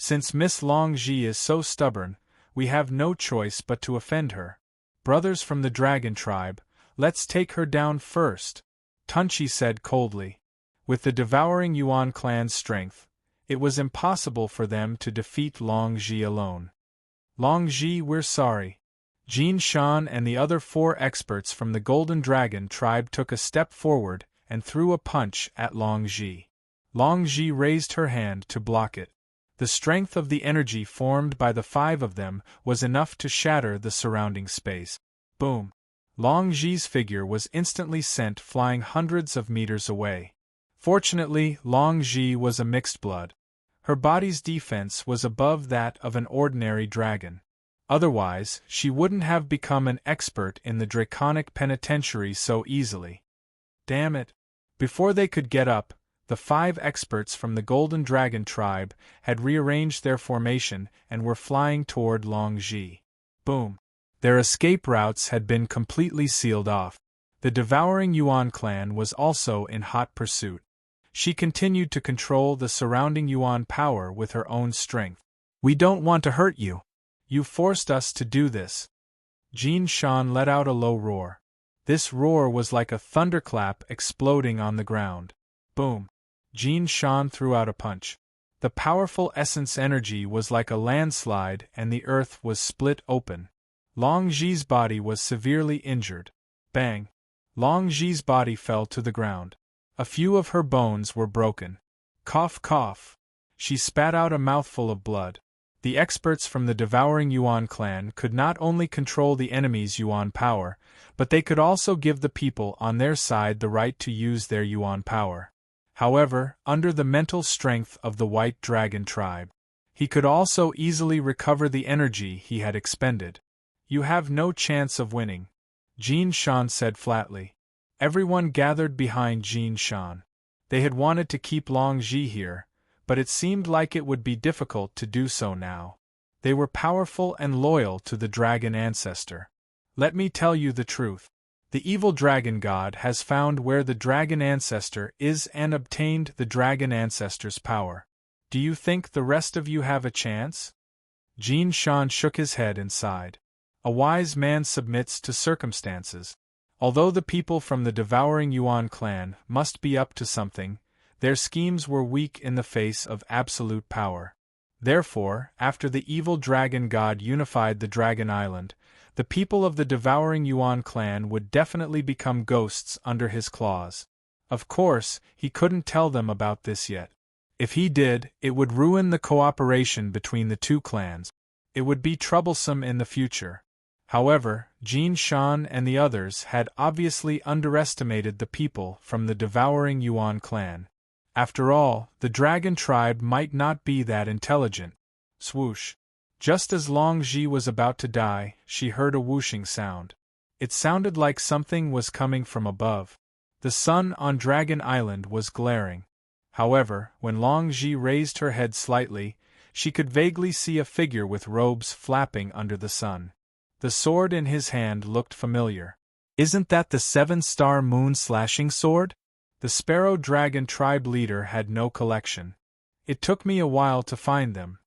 Since Miss Longji is so stubborn, we have no choice but to offend her. Brothers from the dragon tribe, let's take her down first, Tunchi said coldly. With the devouring Yuan clan's strength, it was impossible for them to defeat Longji alone. Longji, we're sorry. Jin Shan and the other 4 experts from the Golden Dragon tribe took a step forward and threw a punch at Longji. Longji raised her hand to block it. The strength of the energy formed by the 5 of them was enough to shatter the surrounding space. Boom! Longji's figure was instantly sent flying hundreds of meters away. Fortunately, Longji was a mixed blood. Her body's defense was above that of an ordinary dragon. Otherwise, she wouldn't have become an expert in the draconic penitentiary so easily. Damn it! Before they could get up, the 5 experts from the Golden Dragon tribe had rearranged their formation and were flying toward Longji. Boom! Their escape routes had been completely sealed off. The devouring Yuan clan was also in hot pursuit. She continued to control the surrounding Yuan power with her own strength. We don't want to hurt you. You forced us to do this. Jin Shan let out a low roar. This roar was like a thunderclap exploding on the ground. Boom! Jin Shan threw out a punch. The powerful essence energy was like a landslide and the earth was split open. Longji's body was severely injured. Bang! Longji's body fell to the ground. A few of her bones were broken. Cough, cough. She spat out a mouthful of blood. The experts from the devouring Yuan clan could not only control the enemy's Yuan power, but they could also give the people on their side the right to use their Yuan power. However, under the mental strength of the White Dragon tribe, he could also easily recover the energy he had expended. You have no chance of winning, Jin Shan said flatly. Everyone gathered behind Jin Shan. They had wanted to keep Longji here, but it seemed like it would be difficult to do so now. They were powerful and loyal to the dragon ancestor. Let me tell you the truth. The evil dragon god has found where the dragon ancestor is and obtained the dragon ancestor's power. Do you think the rest of you have a chance? Jin Shan shook his head and sighed. A wise man submits to circumstances. Although the people from the devouring Yuan clan must be up to something, their schemes were weak in the face of absolute power. Therefore, after the evil dragon god unified the Dragon Island, the people of the devouring Yuan clan would definitely become ghosts under his claws. Of course, he couldn't tell them about this yet. If he did, it would ruin the cooperation between the 2 clans. It would be troublesome in the future. However, Jin Shan and the others had obviously underestimated the people from the devouring Yuan clan. After all, the dragon tribe might not be that intelligent. Swoosh! Just as Longji was about to die, she heard a whooshing sound. It sounded like something was coming from above. The sun on Dragon Island was glaring. However, when Longji raised her head slightly, she could vaguely see a figure with robes flapping under the sun. The sword in his hand looked familiar. Isn't that the 7-star moon-slashing sword? The Sparrow Dragon tribe leader had no collection. It took me a while to find them,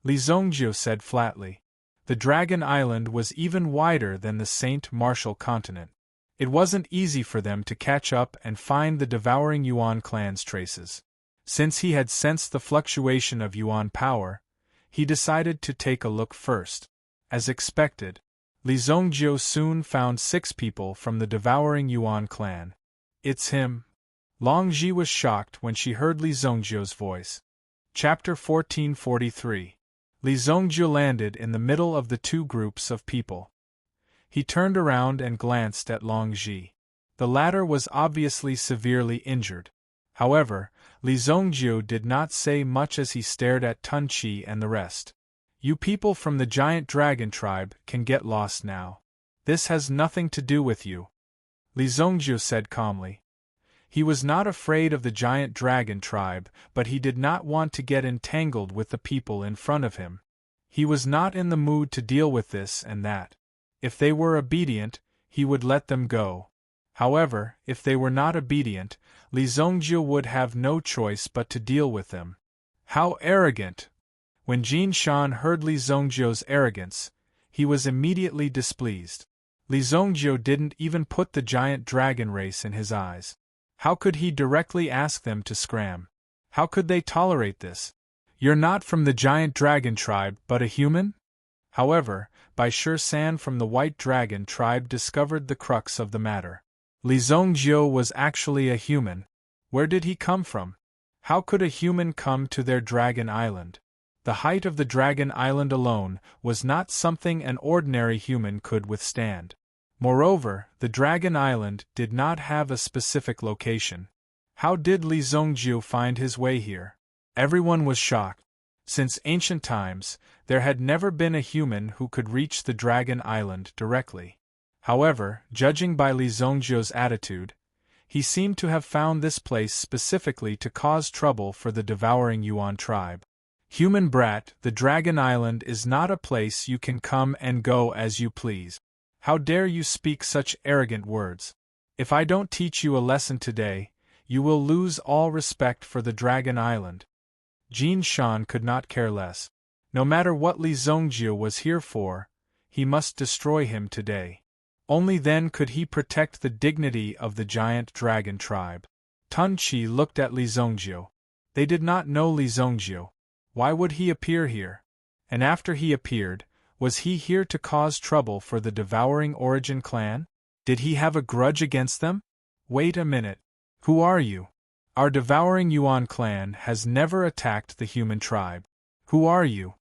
Li Zongjiu said flatly. The Dragon Island was even wider than the Saint Martial continent. It wasn't easy for them to catch up and find the devouring Yuan clan's traces. Since he had sensed the fluctuation of Yuan power, he decided to take a look first. As expected, Li Zongjiu soon found 6 people from the devouring Yuan clan. It's him. Longji was shocked when she heard Li Zongjiu's voice. Chapter 1443. Li Zongjiu landed in the middle of the 2 groups of people. He turned around and glanced at Longji. The latter was obviously severely injured. However, Li Zongjiu did not say much as he stared at Tunchi and the rest. You people from the giant dragon tribe can get lost now. This has nothing to do with you, Li Zongjiu said calmly. He was not afraid of the giant dragon tribe, but he did not want to get entangled with the people in front of him. He was not in the mood to deal with this and that. If they were obedient, he would let them go. However, if they were not obedient, Li Zongjiu would have no choice but to deal with them. How arrogant! When Jin Shan heard Li Zongjiu's arrogance, he was immediately displeased. Li Zongjiu didn't even put the giant dragon race in his eyes. How could he directly ask them to scram? How could they tolerate this? You're not from the giant dragon tribe but a human? However, Bai San from the white dragon tribe discovered the crux of the matter. Li Zongjiu was actually a human. Where did he come from? How could a human come to their dragon island? The height of the dragon island alone was not something an ordinary human could withstand. Moreover, the dragon island did not have a specific location. How did Li Zongjiu find his way here? Everyone was shocked. Since ancient times, there had never been a human who could reach the dragon island directly. However, judging by Li Zongjiu's attitude, he seemed to have found this place specifically to cause trouble for the devouring Yuan tribe. Human brat, the dragon island is not a place you can come and go as you please. How dare you speak such arrogant words? If I don't teach you a lesson today, you will lose all respect for the dragon island. Jin Shan could not care less. No matter what Li Zongjiu was here for, he must destroy him today. Only then could he protect the dignity of the giant dragon tribe. Tun Chi looked at Li Zongjiu. They did not know Li Zongjiu. Why would he appear here? And after he appeared, was he here to cause trouble for the devouring Origin clan? Did he have a grudge against them? Wait a minute. Who are you? Our devouring Yuan clan has never attacked the human tribe. Who are you?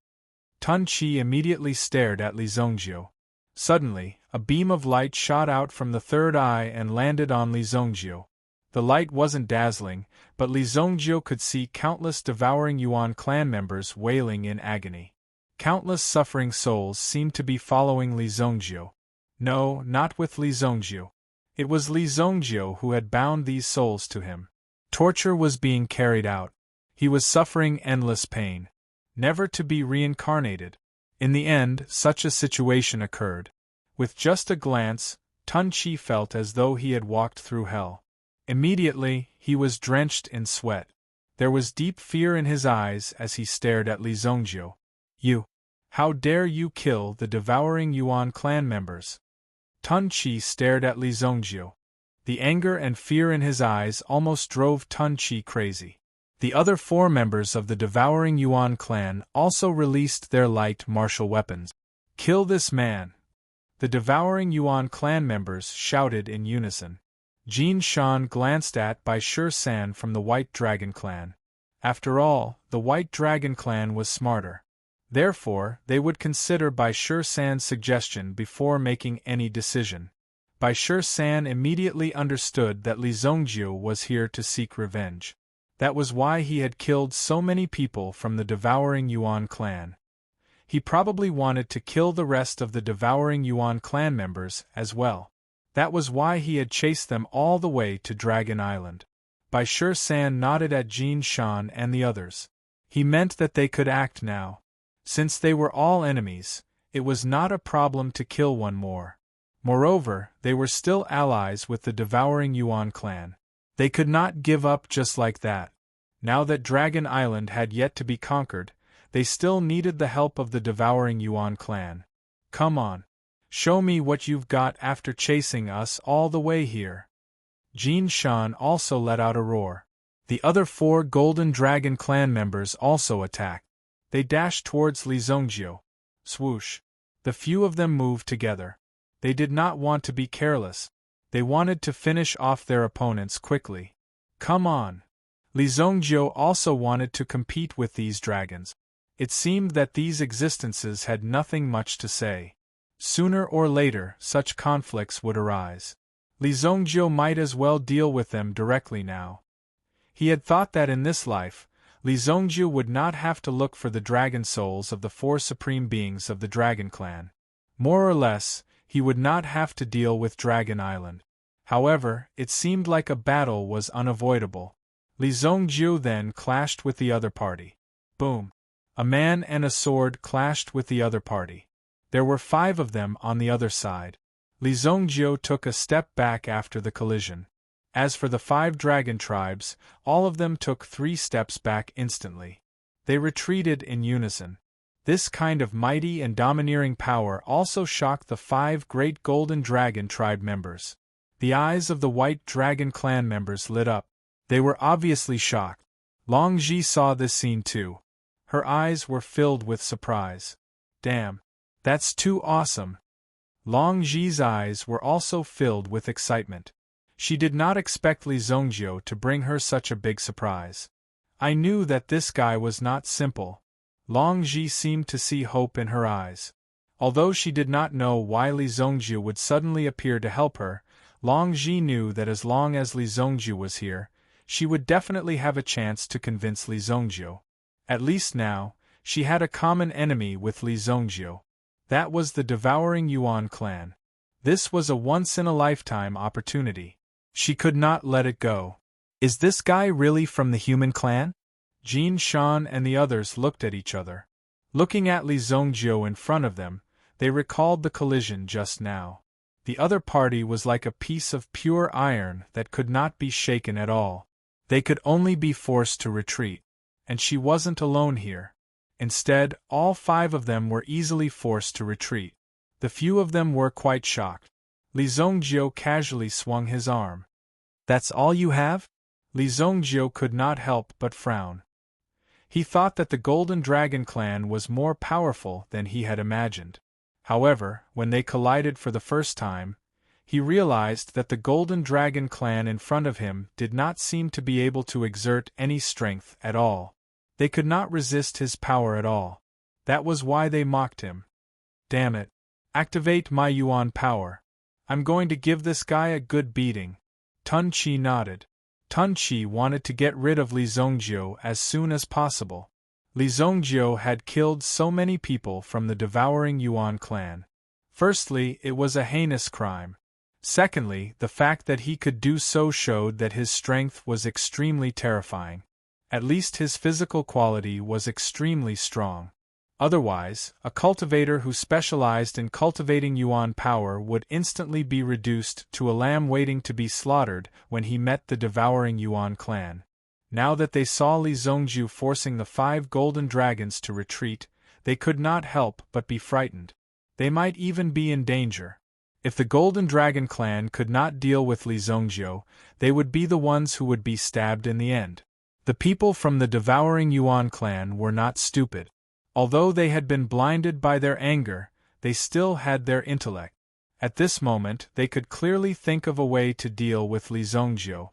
Tun Chi immediately stared at Li Zongjiu. Suddenly, a beam of light shot out from the third eye and landed on Li Zongjiu. The light wasn't dazzling, but Li Zongjiu could see countless devouring Yuan clan members wailing in agony. Countless suffering souls seemed to be following Li Zongjiu. No, not with Li Zongjiu. It was Li Zongjiu who had bound these souls to him. Torture was being carried out. He was suffering endless pain, never to be reincarnated. In the end, such a situation occurred. With just a glance, Tun Chi felt as though he had walked through hell. Immediately, he was drenched in sweat. There was deep fear in his eyes as he stared at Li Zongjiu. You! How dare you kill the devouring Yuan clan members? Tun Chi stared at Li Zongjiu. The anger and fear in his eyes almost drove Tun Chi crazy. The other 4 members of the devouring Yuan clan also released their light martial weapons. Kill this man! The devouring Yuan clan members shouted in unison. Jin Shan glanced at Bai San from the White Dragon clan. After all, the White Dragon clan was smarter. Therefore, they would consider Bai San's suggestion before making any decision. Bai San immediately understood that Li Zongjiu was here to seek revenge. That was why he had killed so many people from the devouring Yuan clan. He probably wanted to kill the rest of the devouring Yuan clan members as well. That was why he had chased them all the way to Dragon Island. Bai San nodded at Jin Shan and the others. He meant that they could act now. Since they were all enemies, it was not a problem to kill one more. Moreover, they were still allies with the devouring Yuan clan. They could not give up just like that. Now that Dragon Island had yet to be conquered, they still needed the help of the devouring Yuan clan. Come on. Show me what you've got after chasing us all the way here. Jin Shan also let out a roar. The other 4 Golden Dragon clan members also attacked. They dashed towards Li Zongjiu. Swoosh. The few of them moved together. They did not want to be careless. They wanted to finish off their opponents quickly. Come on. Li Zongjiu also wanted to compete with these dragons. It seemed that these existences had nothing much to say. Sooner or later, such conflicts would arise. Li Zongjiu might as well deal with them directly now. He had thought that in this life, Li Zongjiu would not have to look for the dragon souls of the 4 supreme beings of the Dragon Clan. More or less, he would not have to deal with Dragon Island. However, it seemed like a battle was unavoidable. Li Zongjiu then clashed with the other party. Boom! A man and a sword clashed with the other party. There were 5 of them on the other side. Li Zongjiu took a step back after the collision. As for the 5 dragon tribes, all of them took 3 steps back instantly. They retreated in unison. This kind of mighty and domineering power also shocked the 5 great Golden Dragon tribe members. The eyes of the White Dragon clan members lit up. They were obviously shocked. Long Ji saw this scene too. Her eyes were filled with surprise. Damn. That's too awesome. Long Ji's eyes were also filled with excitement. She did not expect Li Zongjio to bring her such a big surprise. I knew that this guy was not simple. Long Ji seemed to see hope in her eyes. Although she did not know why Li Zongjio would suddenly appear to help her, Long Ji knew that as long as Li Zongjio was here, she would definitely have a chance to convince Li Zongjio. At least now, she had a common enemy with Li Zongjio. That was the Devouring Yuan clan. This was a once-in-a-lifetime opportunity. She could not let it go. Is this guy really from the human clan? Jin Shan and the others looked at each other. Looking at Li Zongjio in front of them, they recalled the collision just now. The other party was like a piece of pure iron that could not be shaken at all. They could only be forced to retreat. And she wasn't alone here. Instead, all 5 of them were easily forced to retreat. The few of them were quite shocked. Li Zongjio casually swung his arm. That's all you have? Li Zongjio could not help but frown. He thought that the Golden Dragon clan was more powerful than he had imagined. However, when they collided for the first time, he realized that the Golden Dragon clan in front of him did not seem to be able to exert any strength at all. They could not resist his power at all. That was why they mocked him. Damn it. Activate my Yuan power. I'm going to give this guy a good beating. Tun Chi nodded. Tun Chi wanted to get rid of Li Zongjio as soon as possible. Li Zongjio had killed so many people from the Devouring Yuan clan. Firstly, it was a heinous crime. Secondly, the fact that he could do so showed that his strength was extremely terrifying. At least his physical quality was extremely strong. Otherwise, a cultivator who specialized in cultivating Yuan power would instantly be reduced to a lamb waiting to be slaughtered when he met the Devouring Yuan clan. Now that they saw Li Zongjio forcing the 5 golden dragons to retreat, they could not help but be frightened. They might even be in danger. If the Golden Dragon clan could not deal with Li Zongjio, they would be the ones who would be stabbed in the end. The people from the Devouring Yuan clan were not stupid. Although they had been blinded by their anger, they still had their intellect. At this moment, they could clearly think of a way to deal with Li Zongjio.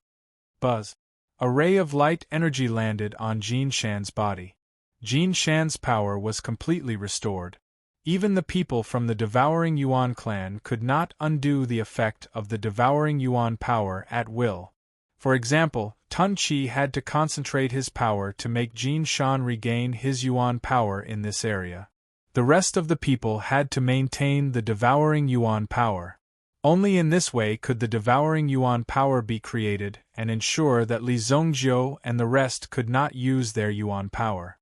Buzz. A ray of light energy landed on Jin Shan's body. Jin Shan's power was completely restored. Even the people from the Devouring Yuan clan could not undo the effect of the Devouring Yuan power at will. For example, Tun Chi had to concentrate his power to make Jin Shan regain his Yuan power in this area. The rest of the people had to maintain the Devouring Yuan power. Only in this way could the Devouring Yuan power be created and ensure that Li Zongjio and the rest could not use their Yuan power.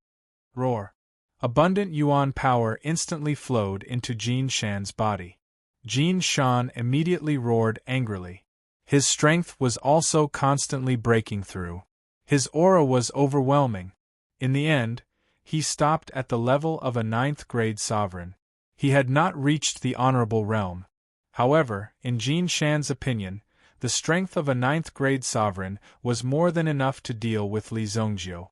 Roar. Abundant Yuan power instantly flowed into Jin Shan's body. Jin Shan immediately roared angrily. His strength was also constantly breaking through. His aura was overwhelming. In the end, he stopped at the level of a 9th-grade sovereign. He had not reached the honorable realm. However, in Jin Shan's opinion, the strength of a 9th-grade sovereign was more than enough to deal with Li Zongjio.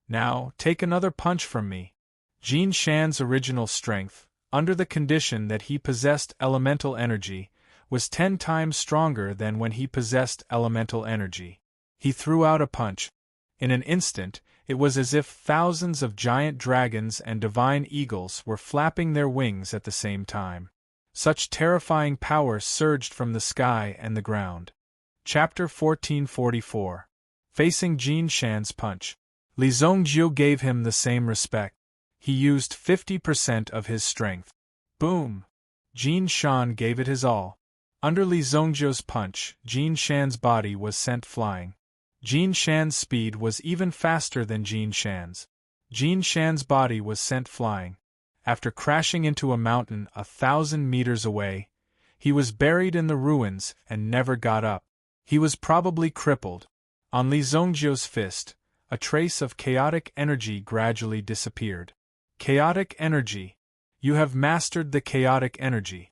Now, take another punch from me. Jin Shan's original strength, under the condition that he possessed elemental energy, was 10 times stronger than when he possessed elemental energy. He threw out a punch. In an instant, it was as if thousands of giant dragons and divine eagles were flapping their wings at the same time. Such terrifying power surged from the sky and the ground. Chapter 1444. Facing Jin Shan's punch. Li Zongjio gave him the same respect. He used 50% of his strength. Boom! Jin Shan gave it his all. Under Li Zongjio's punch, Jin Shan's body was sent flying. Jin Shan's speed was even faster than Jin Shan's. Jin Shan's body was sent flying. After crashing into a mountain 1,000 meters away, he was buried in the ruins and never got up. He was probably crippled. On Li Zongjio's fist, a trace of chaotic energy gradually disappeared. Chaotic energy. You have mastered the chaotic energy.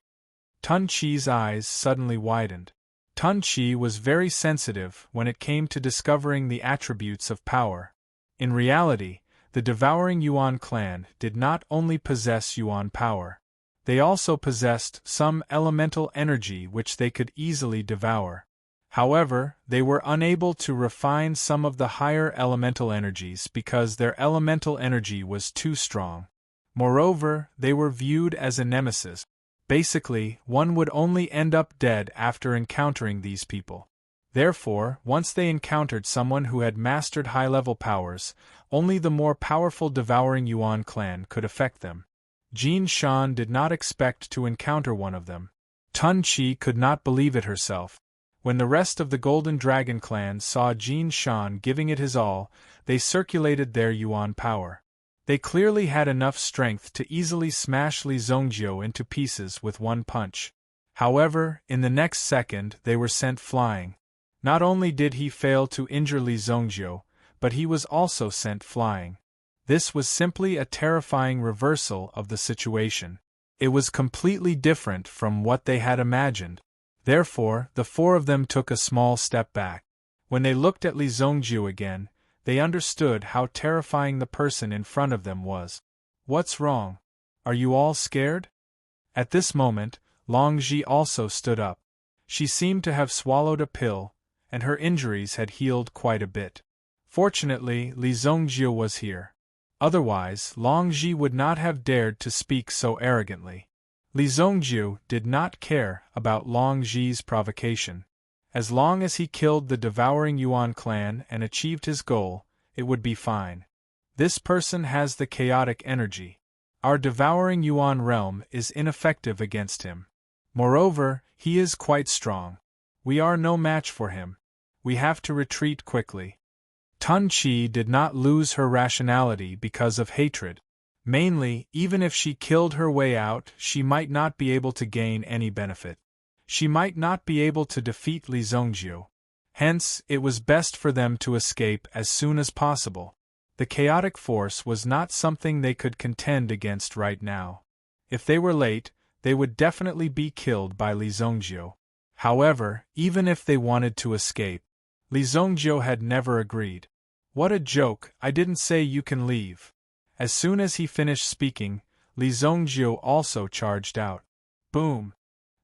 Tun Chi's eyes suddenly widened. Tun Chi was very sensitive when it came to discovering the attributes of power. In reality, the devouring Yuan clan did not only possess Yuan power. They also possessed some elemental energy which they could easily devour. However, they were unable to refine some of the higher elemental energies because their elemental energy was too strong. Moreover, they were viewed as a nemesis. Basically, one would only end up dead after encountering these people. Therefore, once they encountered someone who had mastered high-level powers, only the more powerful devouring Yuan clan could affect them. Jin Shan did not expect to encounter one of them. Tun Chi could not believe it herself. When the rest of the Golden Dragon clan saw Jin Shan giving it his all, they circulated their Yuan power. They clearly had enough strength to easily smash Li Zongjiu into pieces with one punch. However, in the next second they were sent flying. Not only did he fail to injure Li Zongjiu, but he was also sent flying. This was simply a terrifying reversal of the situation. It was completely different from what they had imagined. Therefore, the four of them took a small step back. When they looked at Li Zongjiu again, they understood how terrifying the person in front of them was. What's wrong? Are you all scared? At this moment, Long Ji also stood up. She seemed to have swallowed a pill, and her injuries had healed quite a bit. Fortunately, Li Zongjiu was here. Otherwise, Long Ji would not have dared to speak so arrogantly. Li Zongjiu did not care about Long Ji's provocation. As long as he killed the devouring Yuan clan and achieved his goal, it would be fine. This person has the chaotic energy. Our devouring Yuan realm is ineffective against him. Moreover, he is quite strong. We are no match for him. We have to retreat quickly. Tun Chi did not lose her rationality because of hatred. Mainly, even if she killed her way out, she might not be able to gain any benefit. She might not be able to defeat Li Zongjiu. Hence, it was best for them to escape as soon as possible. The chaotic force was not something they could contend against right now. If they were late, they would definitely be killed by Li Zongjiu. However, even if they wanted to escape, Li Zongjiu had never agreed. What a joke, I didn't say you can leave. As soon as he finished speaking, Li Zongjiu also charged out. Boom!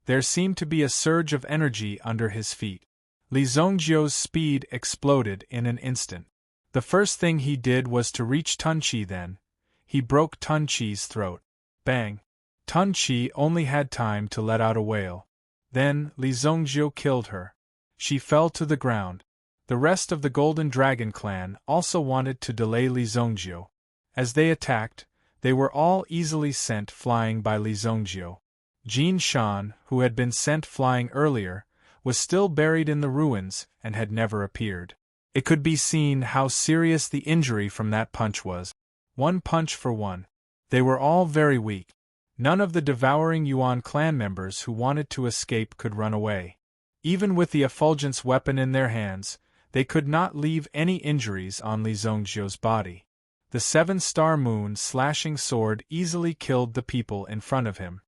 There seemed to be a surge of energy under his feet. Li Zongjiu's speed exploded in an instant. The first thing he did was to reach Tun Chi then. He broke Tun Chi's throat. Bang! Tun Chi only had time to let out a wail. Then, Li Zongjiu killed her. She fell to the ground. The rest of the Golden Dragon clan also wanted to delay Li Zongjiu. As they attacked, they were all easily sent flying by Li Zongjiu. Jin Shan, who had been sent flying earlier, was still buried in the ruins and had never appeared. It could be seen how serious the injury from that punch was. One punch for one. They were all very weak. None of the devouring Yuan clan members who wanted to escape could run away. Even with the effulgence weapon in their hands, they could not leave any injuries on Li Zongjiu's body. The 7-star moon slashing sword easily killed the people in front of him.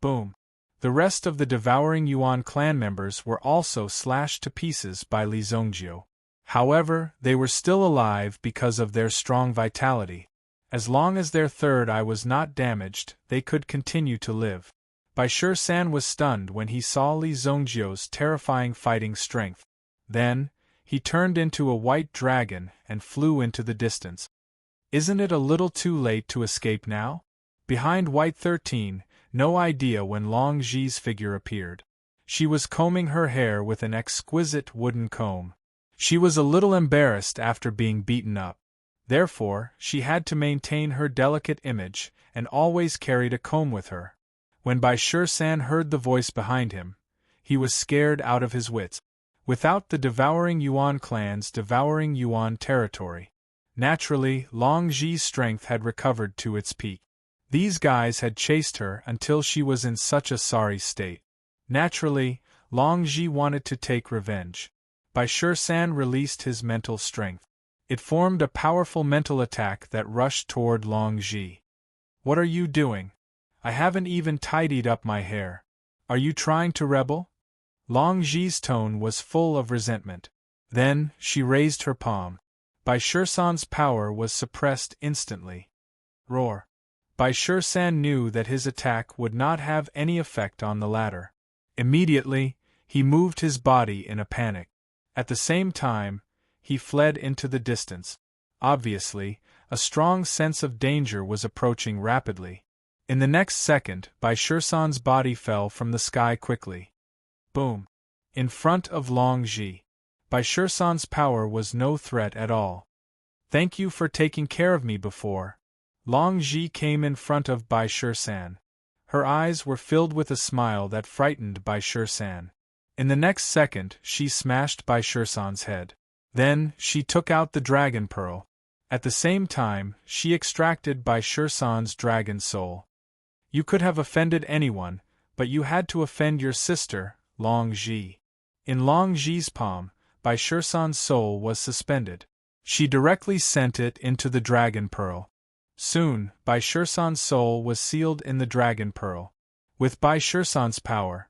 Boom! The rest of the devouring Yuan clan members were also slashed to pieces by Li Zongjiu. However, they were still alive because of their strong vitality. As long as their third eye was not damaged, they could continue to live. Bai Shi-san was stunned when he saw Li Zongjiu's terrifying fighting strength. Then, he turned into a white dragon and flew into the distance. Isn't it a little too late to escape now? Behind White 13, no idea when Long Ji's figure appeared. She was combing her hair with an exquisite wooden comb. She was a little embarrassed after being beaten up. Therefore, she had to maintain her delicate image and always carried a comb with her. When Bai Shi-san heard the voice behind him, he was scared out of his wits. Without the devouring Yuan clans devouring Yuan territory, naturally, Long Ji's strength had recovered to its peak. These guys had chased her until she was in such a sorry state. Naturally, Long Ji wanted to take revenge. Bai Shi-san released his mental strength. It formed a powerful mental attack that rushed toward Long Ji. "What are you doing? I haven't even tidied up my hair. Are you trying to rebel?" Long Ji's tone was full of resentment. Then, she raised her palm. Bai Shursan's power was suppressed instantly. Roar. Bai Shursan knew that his attack would not have any effect on the latter. Immediately, he moved his body in a panic. At the same time, he fled into the distance. Obviously, a strong sense of danger was approaching rapidly. In the next second, Bai Shursan's body fell from the sky quickly. Boom! In front of Long Ji. Bai Shursan's power was no threat at all. "Thank you for taking care of me before." Long Ji came in front of Bai Shursan. Her eyes were filled with a smile that frightened Bai Shursan. In the next second, she smashed Bai Shursan's head. Then, she took out the dragon pearl. At the same time, she extracted Bai Shursan's dragon soul. "You could have offended anyone, but you had to offend your sister, Long Ji." In Long Ji's palm, Bai Shursan's soul was suspended. She directly sent it into the dragon pearl. Soon, Bai Shursan's soul was sealed in the dragon pearl. With Bai Shursan's power,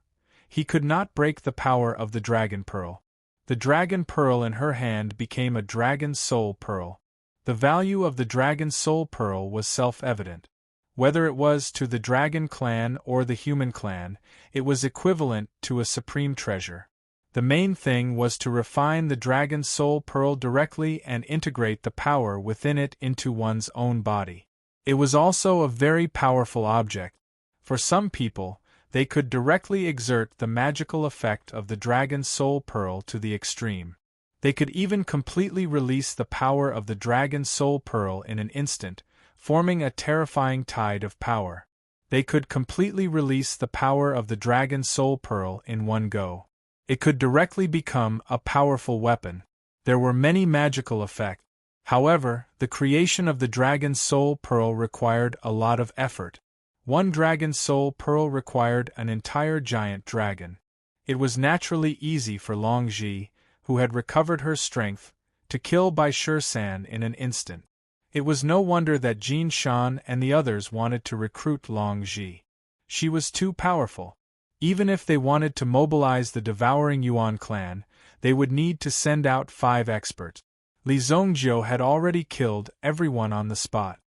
he could not break the power of the dragon pearl. The dragon pearl in her hand became a dragon soul pearl. The value of the dragon soul pearl was self-evident. Whether it was to the dragon clan or the human clan, it was equivalent to a supreme treasure. The main thing was to refine the dragon soul pearl directly and integrate the power within it into one's own body. It was also a very powerful object. For some people, they could directly exert the magical effect of the dragon soul pearl to the extreme. They could even completely release the power of the dragon soul pearl in an instant, forming a terrifying tide of power. They could completely release the power of the dragon soul pearl in one go. It could directly become a powerful weapon. There were many magical effects. However, the creation of the dragon soul pearl required a lot of effort. One dragon soul pearl required an entire giant dragon. It was naturally easy for Long Ji, who had recovered her strength, to kill Bai Shursan in an instant. It was no wonder that Jin Shan and the others wanted to recruit Long Ji. She was too powerful. Even if they wanted to mobilize the devouring Yuan clan, they would need to send out 5 experts. Li Zongjiu had already killed everyone on the spot.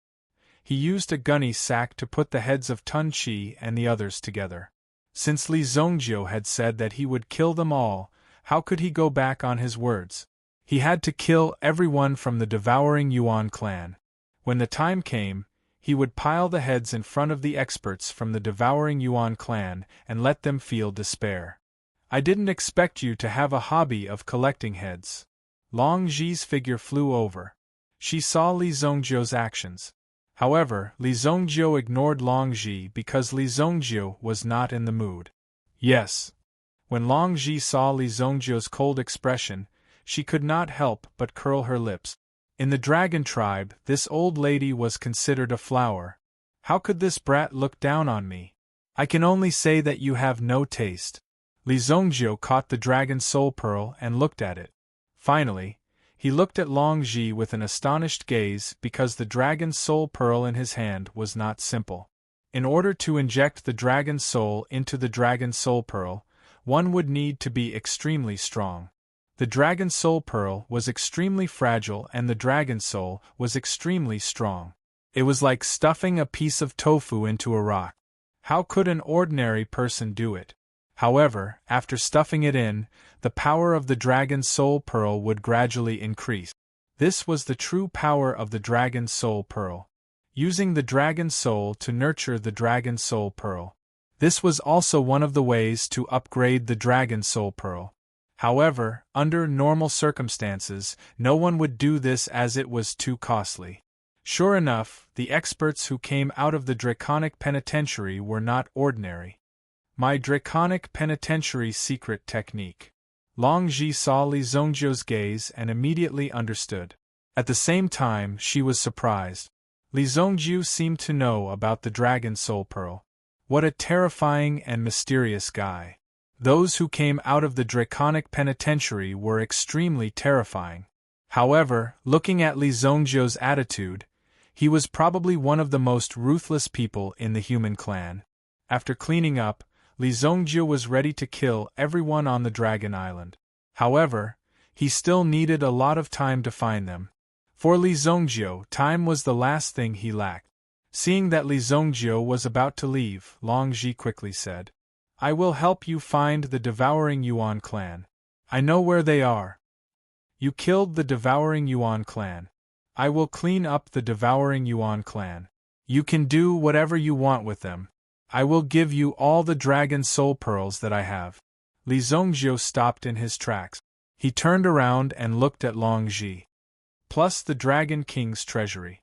He used a gunny sack to put the heads of Tun Chi and the others together. Since Li Zongjiu had said that he would kill them all, how could he go back on his words? He had to kill everyone from the devouring Yuan clan. When the time came, he would pile the heads in front of the experts from the devouring Yuan clan and let them feel despair. "I didn't expect you to have a hobby of collecting heads." Long Ji's figure flew over. She saw Li Zongjiu's actions. However, Li Zongjiu ignored Long Ji because Li Zongjiu was not in the mood. Yes. When Long Ji saw Li Zongjiu's cold expression, she could not help but curl her lips. In the dragon tribe, this old lady was considered a flower. How could this brat look down on me? I can only say that you have no taste. Li Zongjiu caught the dragon soul pearl and looked at it. Finally, he looked at Long Ji with an astonished gaze because the dragon soul pearl in his hand was not simple. In order to inject the dragon soul into the dragon soul pearl, one would need to be extremely strong. The dragon soul pearl was extremely fragile and the dragon soul was extremely strong. It was like stuffing a piece of tofu into a rock. How could an ordinary person do it? However, after stuffing it in, the power of the dragon soul pearl would gradually increase. This was the true power of the dragon soul pearl. Using the dragon soul to nurture the dragon soul pearl. This was also one of the ways to upgrade the dragon soul pearl. However, under normal circumstances, no one would do this as it was too costly. Sure enough, the experts who came out of the draconic penitentiary were not ordinary. My draconic penitentiary secret technique. Long Ji saw Li Zongjiu's gaze and immediately understood. At the same time, she was surprised. Li Zongjiu seemed to know about the dragon soul pearl. What a terrifying and mysterious guy. Those who came out of the draconic penitentiary were extremely terrifying. However, looking at Li Zhongjio's attitude, he was probably one of the most ruthless people in the human clan. After cleaning up, Li Zhongjio was ready to kill everyone on the Dragon Island. However, he still needed a lot of time to find them. For Li Zhongjio, time was the last thing he lacked. Seeing that Li Zhongjio was about to leave, Long Ji quickly said, "I will help you find the Devouring Yuan clan. I know where they are." "You killed the Devouring Yuan clan. I will clean up the Devouring Yuan clan. You can do whatever you want with them. I will give you all the dragon soul pearls that I have." Li Zhongjio stopped in his tracks. He turned around and looked at Long Ji. Plus the Dragon King's Treasury.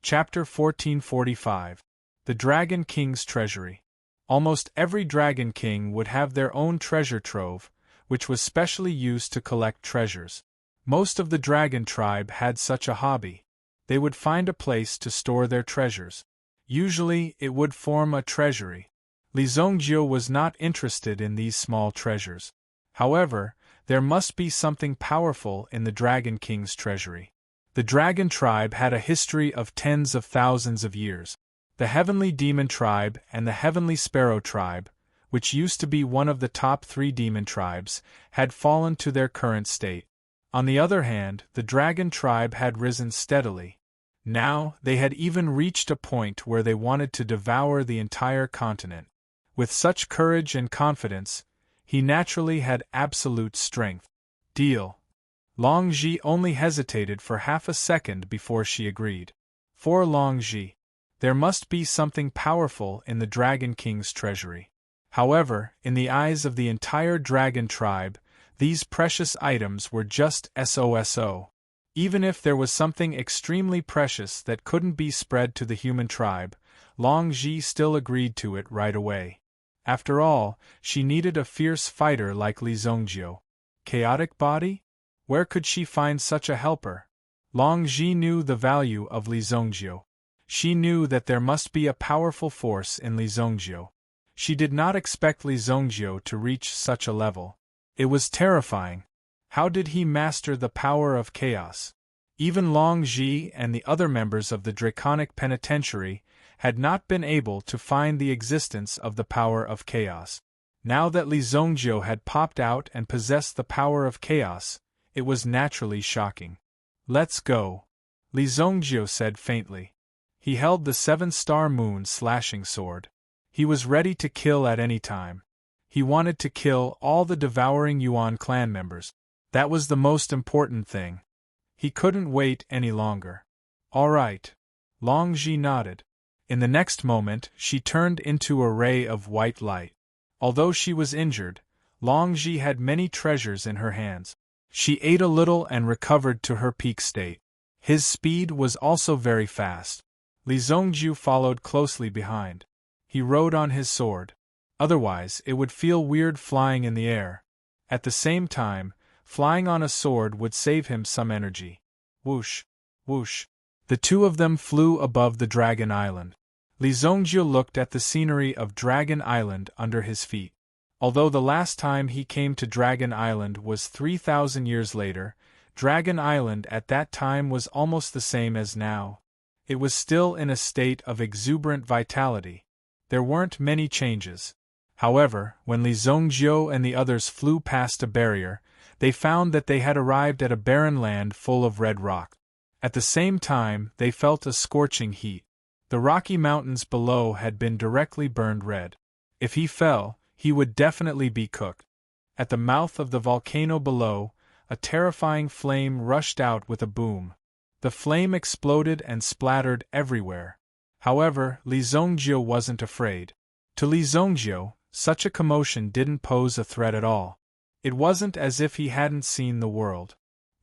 Chapter 1445. The Dragon King's Treasury. Almost every Dragon King would have their own treasure trove, which was specially used to collect treasures. Most of the dragon tribe had such a hobby. They would find a place to store their treasures. Usually, it would form a treasury. Li Zhongjio was not interested in these small treasures. However, there must be something powerful in the Dragon King's treasury. The dragon tribe had a history of tens of thousands of years. The Heavenly Demon tribe and the Heavenly Sparrow tribe, which used to be one of the top 3 demon tribes, had fallen to their current state. On the other hand, the dragon tribe had risen steadily. Now, they had even reached a point where they wanted to devour the entire continent. With such courage and confidence, he naturally had absolute strength. Deal. Long Ji only hesitated for half a second before she agreed. For Long Ji, there must be something powerful in the Dragon King's treasury. However, in the eyes of the entire dragon tribe, these precious items were just SOSO. Even if there was something extremely precious that couldn't be spread to the human tribe, Long Ji still agreed to it right away. After all, she needed a fierce fighter like Li Zhongjio. Chaotic body? Where could she find such a helper? Long Ji knew the value of Li Zhongjio. She knew that there must be a powerful force in Li Zhongjio. She did not expect Li Zhongjio to reach such a level. It was terrifying. How did he master the power of chaos? Even Long Ji and the other members of the Draconic Penitentiary had not been able to find the existence of the power of chaos. Now that Li Zhongjio had popped out and possessed the power of chaos, it was naturally shocking. "Let's go," Li Zhongjio said faintly. He held the 7-star moon slashing sword. He was ready to kill at any time. He wanted to kill all the Devouring Yuan clan members. That was the most important thing. He couldn't wait any longer. "All right." Long Ji nodded. In the next moment, she turned into a ray of white light. Although she was injured, Long Ji had many treasures in her hands. She ate a little and recovered to her peak state. His speed was also very fast. Li Zhongjio followed closely behind. He rode on his sword. Otherwise, it would feel weird flying in the air. At the same time, flying on a sword would save him some energy. Whoosh, whoosh. The two of them flew above the Dragon Island. Li Zhongjio looked at the scenery of Dragon Island under his feet. Although the last time he came to Dragon Island was 3,000 years later, Dragon Island at that time was almost the same as now. It was still in a state of exuberant vitality. There weren't many changes. However, when Li Zhongjio and the others flew past a barrier, they found that they had arrived at a barren land full of red rock. At the same time, they felt a scorching heat. The rocky mountains below had been directly burned red. If he fell, he would definitely be cooked. At the mouth of the volcano below, a terrifying flame rushed out with a boom. The flame exploded and splattered everywhere. However, Li Zhongjio wasn't afraid. To Li Zhongjio, such a commotion didn't pose a threat at all. It wasn't as if he hadn't seen the world.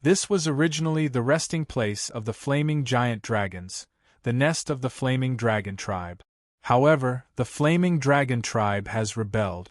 This was originally the resting place of the flaming giant dragons, the nest of the flaming dragon tribe. However, the flaming dragon tribe has rebelled.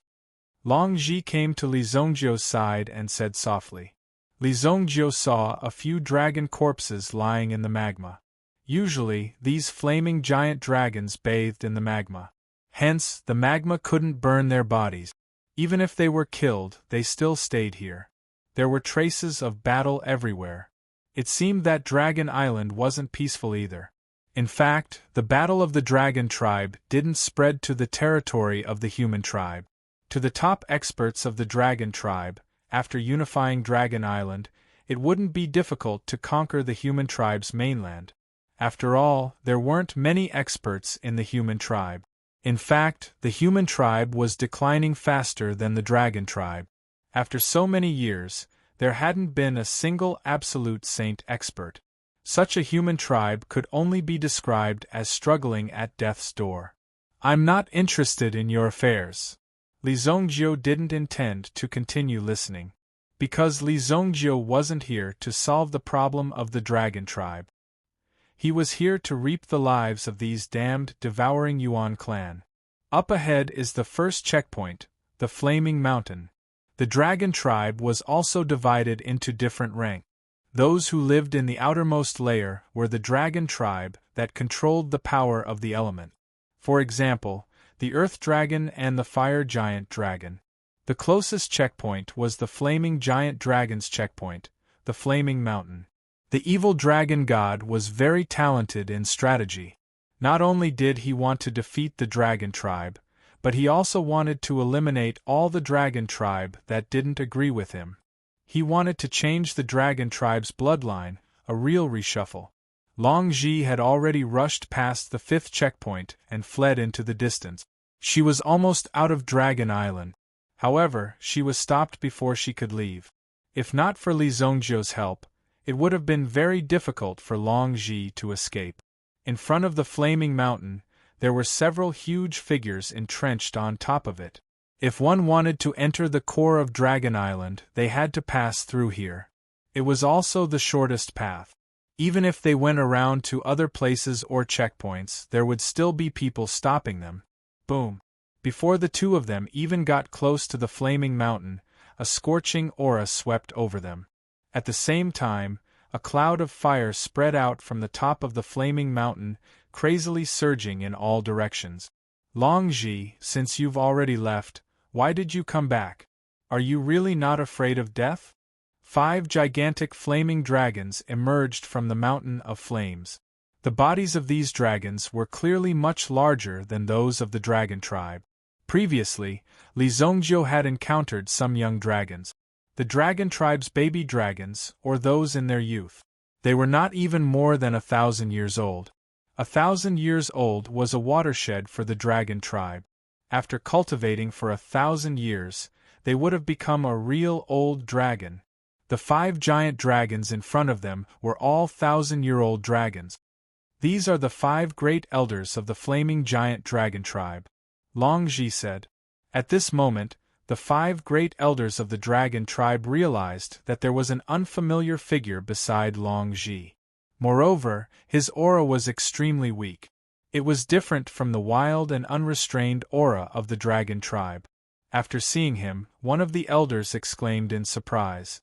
Long Ji came to Li Zhongjio's side and said softly. Li Zhongjio saw a few dragon corpses lying in the magma. Usually, these flaming giant dragons bathed in the magma. Hence, the magma couldn't burn their bodies. Even if they were killed, they still stayed here. There were traces of battle everywhere. It seemed that Dragon Island wasn't peaceful either. In fact, the battle of the Dragon Tribe didn't spread to the territory of the human tribe. To the top experts of the Dragon Tribe, after unifying Dragon Island, it wouldn't be difficult to conquer the human tribe's mainland. After all, there weren't many experts in the human tribe. In fact, the human tribe was declining faster than the Dragon Tribe. After so many years, there hadn't been a single absolute saint expert. Such a human tribe could only be described as struggling at death's door. I'm not interested in your affairs. Li Zhongjiu didn't intend to continue listening. Because Li Zhongjiu wasn't here to solve the problem of the Dragon Tribe. He was here to reap the lives of these damned, devouring Yuan clan. Up ahead is the first checkpoint, the Flaming Mountain. The Dragon Tribe was also divided into different ranks. Those who lived in the outermost layer were the Dragon Tribe that controlled the power of the element. For example, the Earth Dragon and the Fire Giant Dragon. The closest checkpoint was the Flaming Giant Dragon's checkpoint, the Flaming Mountain. The evil dragon god was very talented in strategy. Not only did he want to defeat the Dragon Tribe, but he also wanted to eliminate all the Dragon Tribe that didn't agree with him. He wanted to change the Dragon Tribe's bloodline, a real reshuffle. Long Ji had already rushed past the 5th checkpoint and fled into the distance. She was almost out of Dragon Island. However, she was stopped before she could leave. If not for Li Zhongjiu's help, it would have been very difficult for Long Ji to escape. In front of the Flaming Mountain, there were several huge figures entrenched on top of it. If one wanted to enter the core of Dragon Island, they had to pass through here. It was also the shortest path. Even if they went around to other places or checkpoints, there would still be people stopping them. Boom! Before the two of them even got close to the Flaming Mountain, a scorching aura swept over them. At the same time, a cloud of fire spread out from the top of the Flaming Mountain, crazily surging in all directions. Long Ji, since you've already left, why did you come back? Are you really not afraid of death? 5 gigantic flaming dragons emerged from the mountain of flames. The bodies of these dragons were clearly much larger than those of the Dragon Tribe. Previously, Li Zhongjiu had encountered some young dragons. The Dragon Tribe's baby dragons, or those in their youth. They were not even more than 1,000 years old. 1,000 years old was a watershed for the Dragon Tribe. After cultivating for 1,000 years, they would have become a real old dragon. The 5 giant dragons in front of them were all 1,000-year-old dragons. These are the 5 great elders of the Flaming Giant Dragon Tribe. Long Ji said. At this moment, the 5 great elders of the Dragon Tribe realized that there was an unfamiliar figure beside Long Ji. Moreover, his aura was extremely weak. It was different from the wild and unrestrained aura of the Dragon Tribe. After seeing him, one of the elders exclaimed in surprise.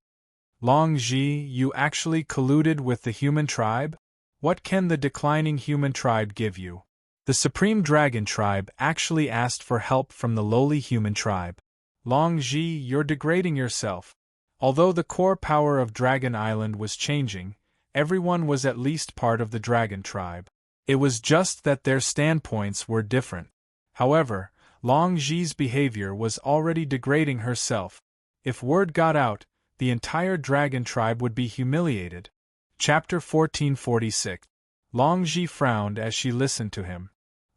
Long Ji, you actually colluded with the human tribe? What can the declining human tribe give you? The Supreme Dragon Tribe actually asked for help from the lowly human tribe. Long Ji, you're degrading yourself. Although the core power of Dragon Island was changing, everyone was at least part of the Dragon Tribe. It was just that their standpoints were different. However, Long Ji's behavior was already degrading herself. If word got out, the entire Dragon Tribe would be humiliated. Chapter 1446. Long Ji frowned as she listened to him.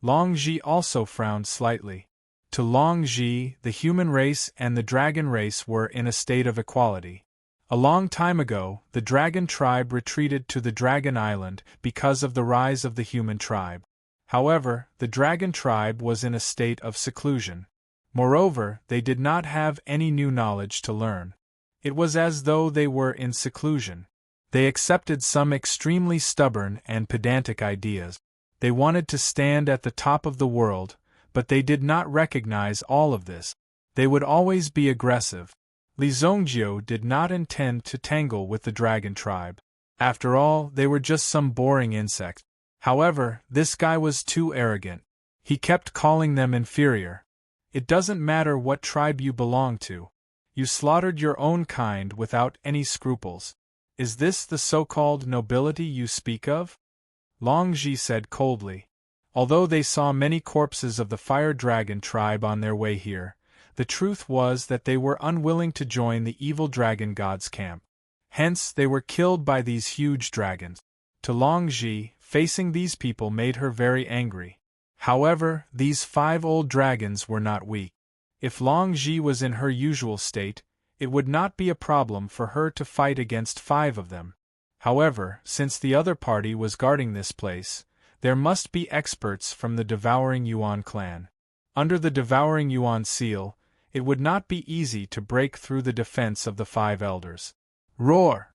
Long Ji also frowned slightly. To Long Ji, the human race and the dragon race were in a state of equality. A long time ago, the Dragon Tribe retreated to the Dragon Island because of the rise of the human tribe. However, the Dragon Tribe was in a state of seclusion. Moreover, they did not have any new knowledge to learn. It was as though they were in seclusion. They accepted some extremely stubborn and pedantic ideas. They wanted to stand at the top of the world, but they did not recognize all of this. They would always be aggressive. Li Zhongjiu did not intend to tangle with the Dragon Tribe. After all, they were just some boring insects. However, this guy was too arrogant. He kept calling them inferior. It doesn't matter what tribe you belong to. You slaughtered your own kind without any scruples. Is this the so-called nobility you speak of? Long Zhi said coldly. Although they saw many corpses of the fire dragon tribe on their way here, the truth was that they were unwilling to join the evil dragon god's camp. Hence, they were killed by these huge dragons. To Long Zhi, facing these people made her very angry. However, these 5 old dragons were not weak. If Long Zhi was in her usual state, it would not be a problem for her to fight against 5 of them. However, since the other party was guarding this place, there must be experts from the Devouring Yuan clan. Under the Devouring Yuan seal, it would not be easy to break through the defense of the 5 elders. Roar!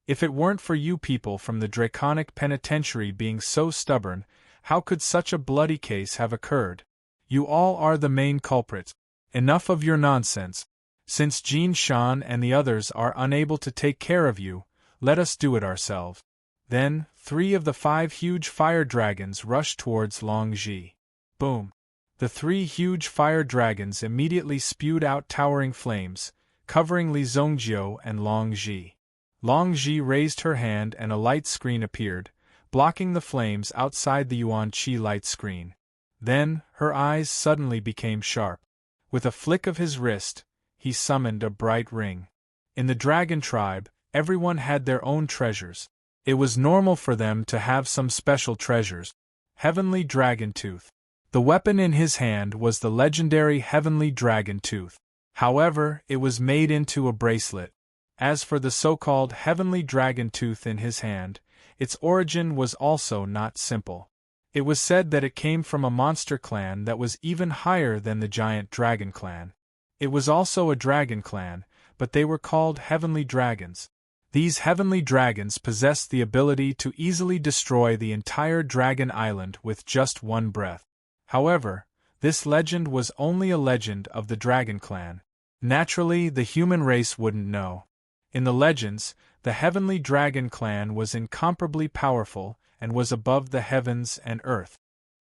If it weren't for you people from the Draconic Penitentiary being so stubborn, how could such a bloody case have occurred? You all are the main culprits. Enough of your nonsense. Since Jin Shan and the others are unable to take care of you, let us do it ourselves. Then, 3 of the 5 huge fire dragons rushed towards Long Zhi. Boom! The 3 huge fire dragons immediately spewed out towering flames, covering Li Zongjiu and Long Zhi. Long Zhi raised her hand and a light screen appeared, blocking the flames outside the Yuan Qi light screen. Then, her eyes suddenly became sharp. With a flick of his wrist, he summoned a bright ring. In the dragon tribe, everyone had their own treasures. It was normal for them to have some special treasures. Heavenly Dragon Tooth. The weapon in his hand was the legendary Heavenly Dragon Tooth. However, it was made into a bracelet. As for the so-called Heavenly Dragon Tooth in his hand, its origin was also not simple. It was said that it came from a monster clan that was even higher than the giant dragon clan. It was also a dragon clan, but they were called Heavenly Dragons. These Heavenly Dragons possessed the ability to easily destroy the entire Dragon Island with just one breath. However, this legend was only a legend of the Dragon Clan. Naturally, the human race wouldn't know. In the legends, the Heavenly Dragon Clan was incomparably powerful and was above the heavens and earth.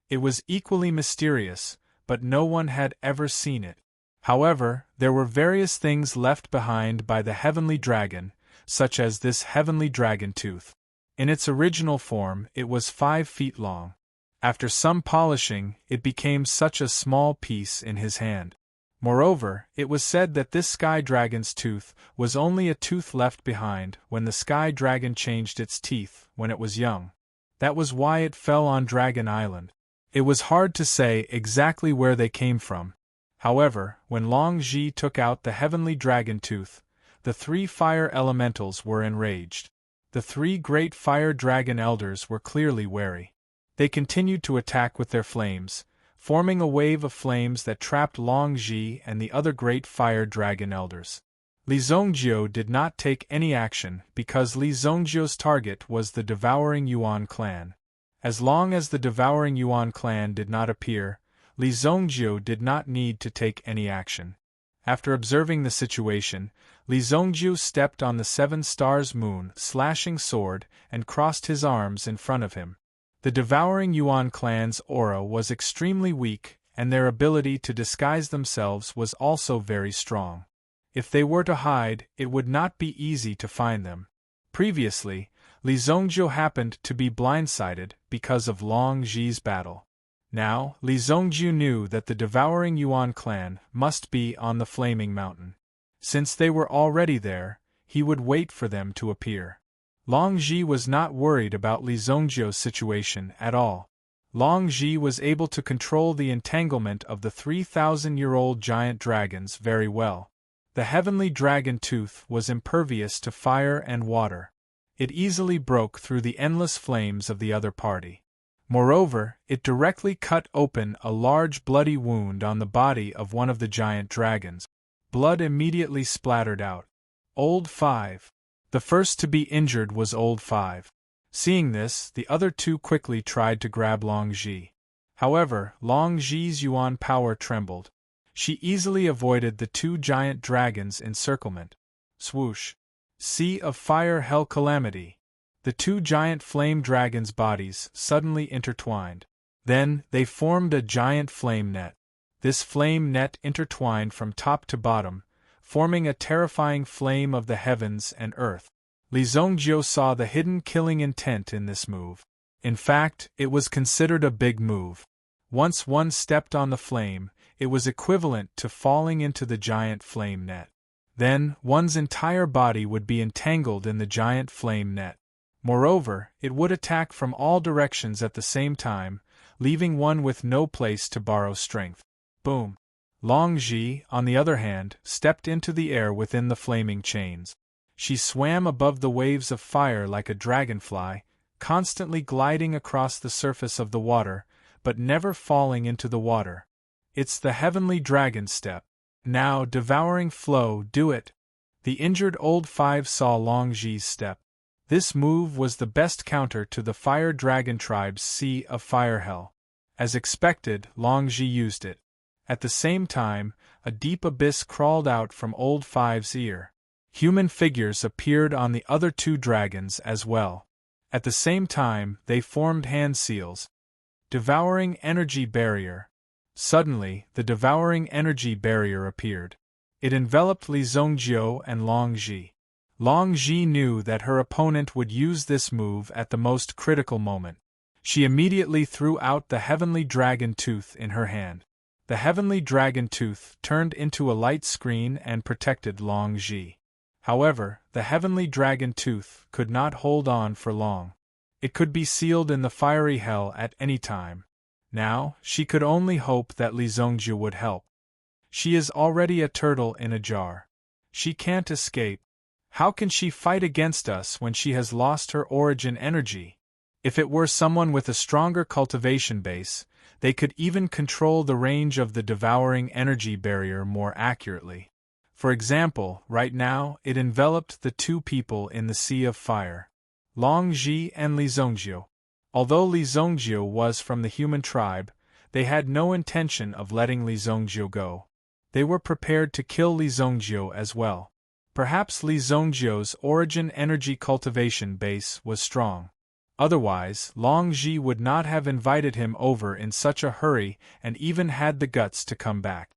It was equally mysterious, but no one had ever seen it. However, there were various things left behind by the Heavenly Dragon, such as this Heavenly Dragon Tooth. In its original form, it was 5 feet long. After some polishing, it became such a small piece in his hand. Moreover, it was said that this Sky Dragon's tooth was only a tooth left behind when the Sky Dragon changed its teeth when it was young. That was why it fell on Dragon Island. It was hard to say exactly where they came from. However, when Long Zhi took out the Heavenly Dragon Tooth, the 3 fire elementals were enraged. The 3 great fire dragon elders were clearly wary. They continued to attack with their flames, forming a wave of flames that trapped Long Zhi and the other great fire dragon elders. Li Zongjiu did not take any action because Li Zongjiu's target was the Devouring Yuan clan. As long as the Devouring Yuan clan did not appear, Li Zongjiu did not need to take any action. After observing the situation, Li Zongjiu stepped on the 7 stars moon slashing sword and crossed his arms in front of him. The Devouring Yuan clan's aura was extremely weak, and their ability to disguise themselves was also very strong. If they were to hide, it would not be easy to find them. Previously, Li Zongjiu happened to be blindsided because of Long Zhi's battle. Now, Li Zongjiu knew that the Devouring Yuan clan must be on the Flaming Mountain. Since they were already there, he would wait for them to appear. Long Zhi was not worried about Li Zongjiu's situation at all. Long Zhi was able to control the entanglement of the 3,000-year-old giant dragons very well. The Heavenly Dragon Tooth was impervious to fire and water. It easily broke through the endless flames of the other party. Moreover, it directly cut open a large bloody wound on the body of one of the giant dragons. Blood immediately splattered out. Old 5. The first to be injured was Old 5. Seeing this, the other 2 quickly tried to grab Long Zhi. However, Long Zhi's Yuan power trembled. She easily avoided the 2 giant dragons' encirclement. Swoosh! Sea of Fire Hell Calamity! The 2 giant flame dragons' bodies suddenly intertwined. Then, they formed a giant flame net. This flame net intertwined from top to bottom, forming a terrifying flame of the heavens and earth. Li Zongjiu saw the hidden killing intent in this move. In fact, it was considered a big move. Once one stepped on the flame, it was equivalent to falling into the giant flame net. Then, one's entire body would be entangled in the giant flame net. Moreover, it would attack from all directions at the same time, leaving one with no place to borrow strength. Boom! Long Ji, on the other hand, stepped into the air within the flaming chains. She swam above the waves of fire like a dragonfly, constantly gliding across the surface of the water, but never falling into the water. It's the heavenly dragon step. Now, devouring flow, do it. The injured old five saw Long Ji's step. This move was the best counter to the fire dragon tribe's Sea of Fire Hell. As expected, Long Ji used it. At the same time, a deep abyss crawled out from old five's ear. Human figures appeared on the other two dragons as well. At the same time, they formed hand seals. Devouring energy barrier. Suddenly, the devouring energy barrier appeared. It enveloped Li Zongjiu and Long Ji. Long Ji knew that her opponent would use this move at the most critical moment. She immediately threw out the heavenly dragon tooth in her hand. The heavenly dragon tooth turned into a light screen and protected Long Ji. However, the heavenly dragon tooth could not hold on for long. It could be sealed in the fiery hell at any time. Now, she could only hope that Li Zongjiu would help. She is already a turtle in a jar. She can't escape. How can she fight against us when she has lost her origin energy? If it were someone with a stronger cultivation base, they could even control the range of the devouring energy barrier more accurately. For example, right now, it enveloped the two people in the Sea of Fire. Long Ji and Li Zongjiu. Although Li Zongjiu was from the human tribe, they had no intention of letting Li Zongjiu go. They were prepared to kill Li Zongjiu as well. Perhaps Li Zongjiu's origin energy cultivation base was strong. Otherwise, Long Ji would not have invited him over in such a hurry and even had the guts to come back.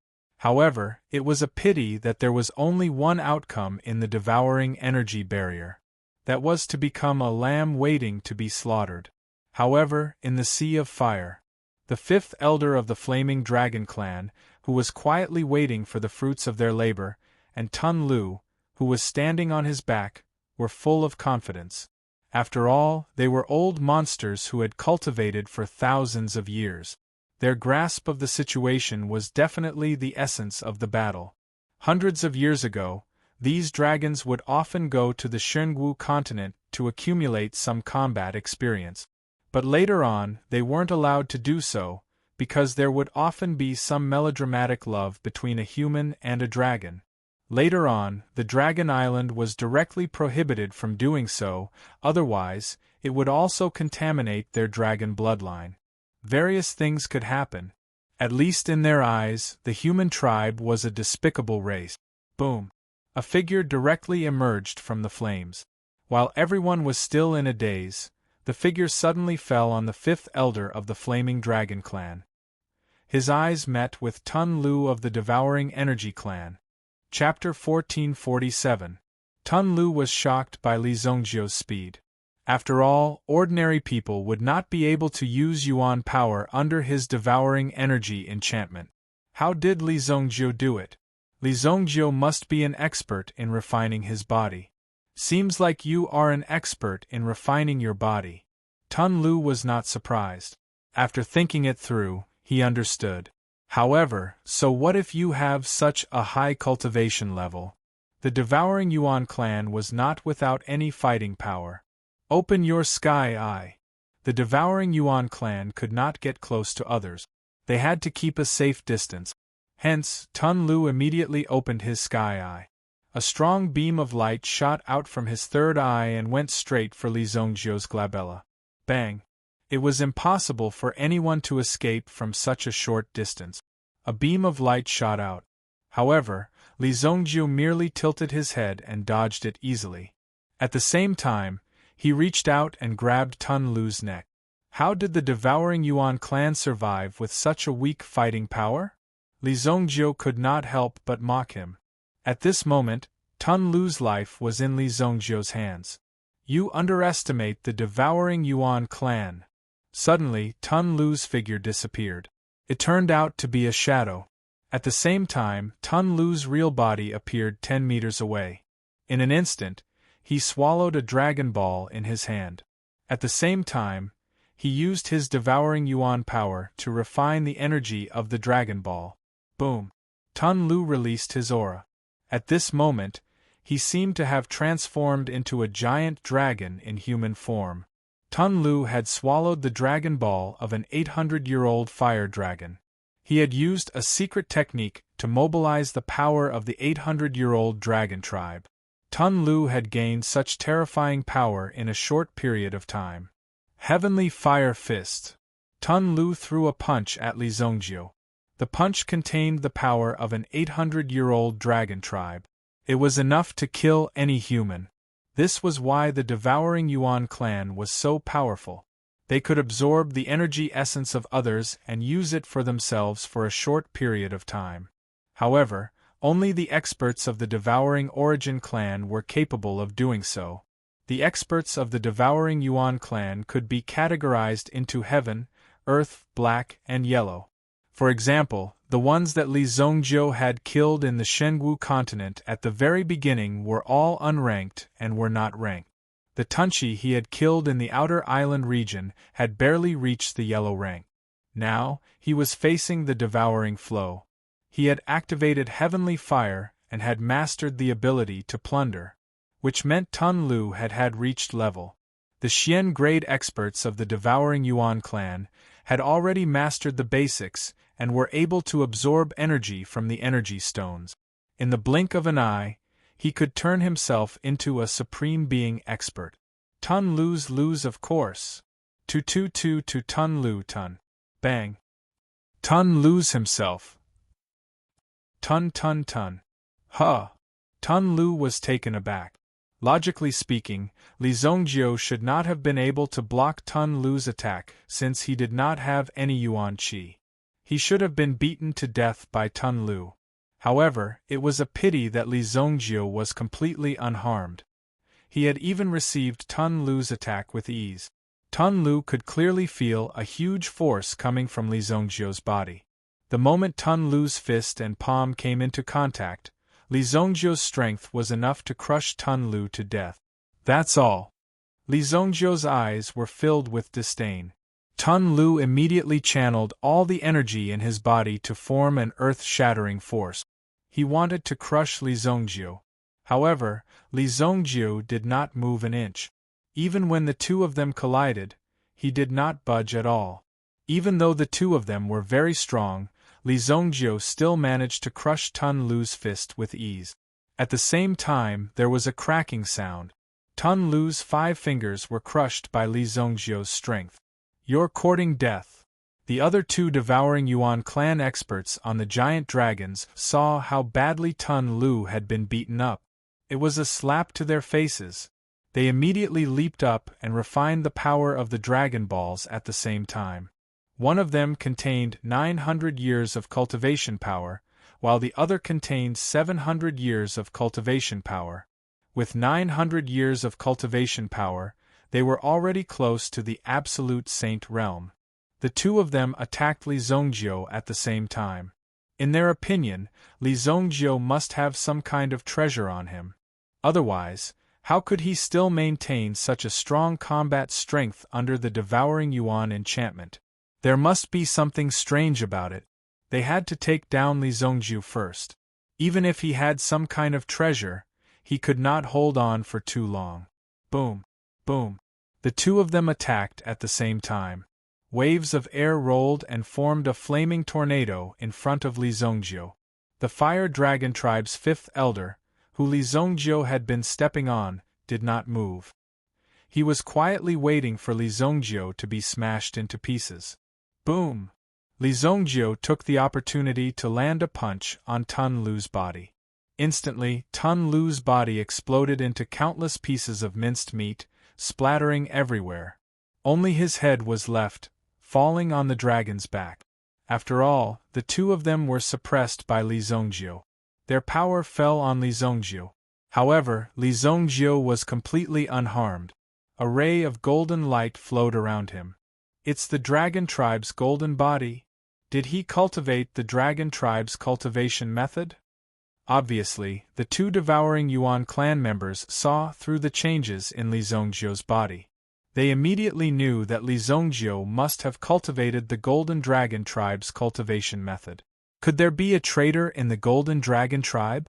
However, it was a pity that there was only one outcome in the devouring energy barrier. That was to become a lamb waiting to be slaughtered. However, in the Sea of Fire, the fifth elder of the Flaming Dragon clan, who was quietly waiting for the fruits of their labor, and Tun Lu, who was standing on his back, were full of confidence. After all, they were old monsters who had cultivated for thousands of years. Their grasp of the situation was definitely the essence of the battle. Hundreds of years ago, these dragons would often go to the Shengwu continent to accumulate some combat experience. But later on, they weren't allowed to do so, because there would often be some melodramatic love between a human and a dragon. Later on, the Dragon Island was directly prohibited from doing so, otherwise, it would also contaminate their dragon bloodline. Various things could happen. At least in their eyes, the human tribe was a despicable race. Boom! A figure directly emerged from the flames. While everyone was still in a daze, the figure suddenly fell on the fifth elder of the Flaming Dragon clan. His eyes met with Tun Lu of the Devouring Energy clan. Chapter 1447. Tun Lu was shocked by Li Zongjiu's speed. After all, ordinary people would not be able to use Yuan power under his devouring energy enchantment. How did Li Zongjiu do it? Li Zongjiu must be an expert in refining his body. Seems like you are an expert in refining your body. Tun Lu was not surprised. After thinking it through, he understood. However, so what if you have such a high cultivation level? The devouring Yuan clan was not without any fighting power. Open your sky eye. The devouring Yuan clan could not get close to others. They had to keep a safe distance. Hence, Tun Lu immediately opened his sky eye. A strong beam of light shot out from his third eye and went straight for Li Zongjiu's glabella. Bang! It was impossible for anyone to escape from such a short distance. A beam of light shot out. However, Li Zongjiu merely tilted his head and dodged it easily. At the same time, he reached out and grabbed Tun Lu's neck. How did the devouring Yuan clan survive with such a weak fighting power? Li Zongjiu could not help but mock him. At this moment, Tun Lu's life was in Li Zongjiu's hands. You underestimate the devouring Yuan clan. Suddenly, Tun Lu's figure disappeared. It turned out to be a shadow. At the same time, Tun Lu's real body appeared 10 meters away. In an instant, he swallowed a dragon ball in his hand. At the same time, he used his devouring Yuan power to refine the energy of the dragon ball. Boom! Tun Lu released his aura. At this moment, he seemed to have transformed into a giant dragon in human form. Tun Lu had swallowed the dragon ball of an 800-year-old fire dragon. He had used a secret technique to mobilize the power of the 800-year-old dragon tribe. Tun Lu had gained such terrifying power in a short period of time. Heavenly Fire Fist. Tun Lu threw a punch at Li Zongjiu. The punch contained the power of an 800-year-old dragon tribe. It was enough to kill any human. This was why the devouring Yuan clan was so powerful. They could absorb the energy essence of others and use it for themselves for a short period of time. However, only the experts of the devouring Origin clan were capable of doing so. The experts of the devouring Yuan clan could be categorized into heaven, earth, black, and yellow. For example, the ones that Li Zongjiu had killed in the Shengwu continent at the very beginning were all unranked and were not ranked. The Tunchi he had killed in the outer island region had barely reached the yellow rank. Now, he was facing the devouring flow. He had activated heavenly fire and had mastered the ability to plunder, which meant Tun Lu had reached level. The Xian grade experts of the devouring Yuan clan had already mastered the basics and were able to absorb energy from the energy stones. In the blink of an eye, he could turn himself into a supreme being expert. Tun Lu's lose, of course. To Tun Lu Tun. Bang. Tun Lu's himself. Tun. Huh. Tun Lu was taken aback. Logically speaking, Li Zongjiu should not have been able to block Tun Lu's attack since he did not have any Yuan Qi. He should have been beaten to death by Tun Lu. However, it was a pity that Li Zongjiu was completely unharmed. He had even received Tun Lu's attack with ease. Tun Lu could clearly feel a huge force coming from Li Zongjiu's body. The moment Tun Lu's fist and palm came into contact, Li Zongjiu's strength was enough to crush Tun Lu to death. That's all. Li Zongjiu's eyes were filled with disdain. Tun Lu immediately channeled all the energy in his body to form an earth-shattering force. He wanted to crush Li Zongjiu. However, Li Zongjiu did not move an inch. Even when the two of them collided, he did not budge at all. Even though the two of them were very strong, Li Zongjiu still managed to crush Tun Lu's fist with ease. At the same time, there was a cracking sound. Tun Lu's 5 fingers were crushed by Li Zongjiu's strength. You're courting death. The other 2 devouring Yuan clan experts on the giant dragons saw how badly Tun Lu had been beaten up. It was a slap to their faces. They immediately leaped up and refined the power of the Dragon Balls at the same time. One of them contained 900 years of cultivation power, while the other contained 700 years of cultivation power. With 900 years of cultivation power, they were already close to the absolute saint realm. The two of them attacked Li Zongjiu at the same time. In their opinion, Li Zongjiu must have some kind of treasure on him. Otherwise, how could he still maintain such a strong combat strength under the devouring Yuan enchantment? There must be something strange about it. They had to take down Li Zongjiu first. Even if he had some kind of treasure, he could not hold on for too long. Boom! Boom! The two of them attacked at the same time. Waves of air rolled and formed a flaming tornado in front of Li Zongjiu. The Fire Dragon tribe's 5th elder, who Li Zongjiu had been stepping on, did not move. He was quietly waiting for Li Zongjiu to be smashed into pieces. Boom! Li Zongjiu took the opportunity to land a punch on Tun Lu's body. Instantly, Tun Lu's body exploded into countless pieces of minced meat, splattering everywhere. Only his head was left, falling on the dragon's back. After all, the two of them were suppressed by Li Zongjiu. Their power fell on Li Zongjiu. However, Li Zongjiu was completely unharmed. A ray of golden light flowed around him. It's the dragon tribe's golden body. Did he cultivate the dragon tribe's cultivation method? Obviously, the two devouring Yuan clan members saw through the changes in Li Zongjiu's body. They immediately knew that Li Zongjiu must have cultivated the Golden Dragon tribe's cultivation method. Could there be a traitor in the Golden Dragon tribe?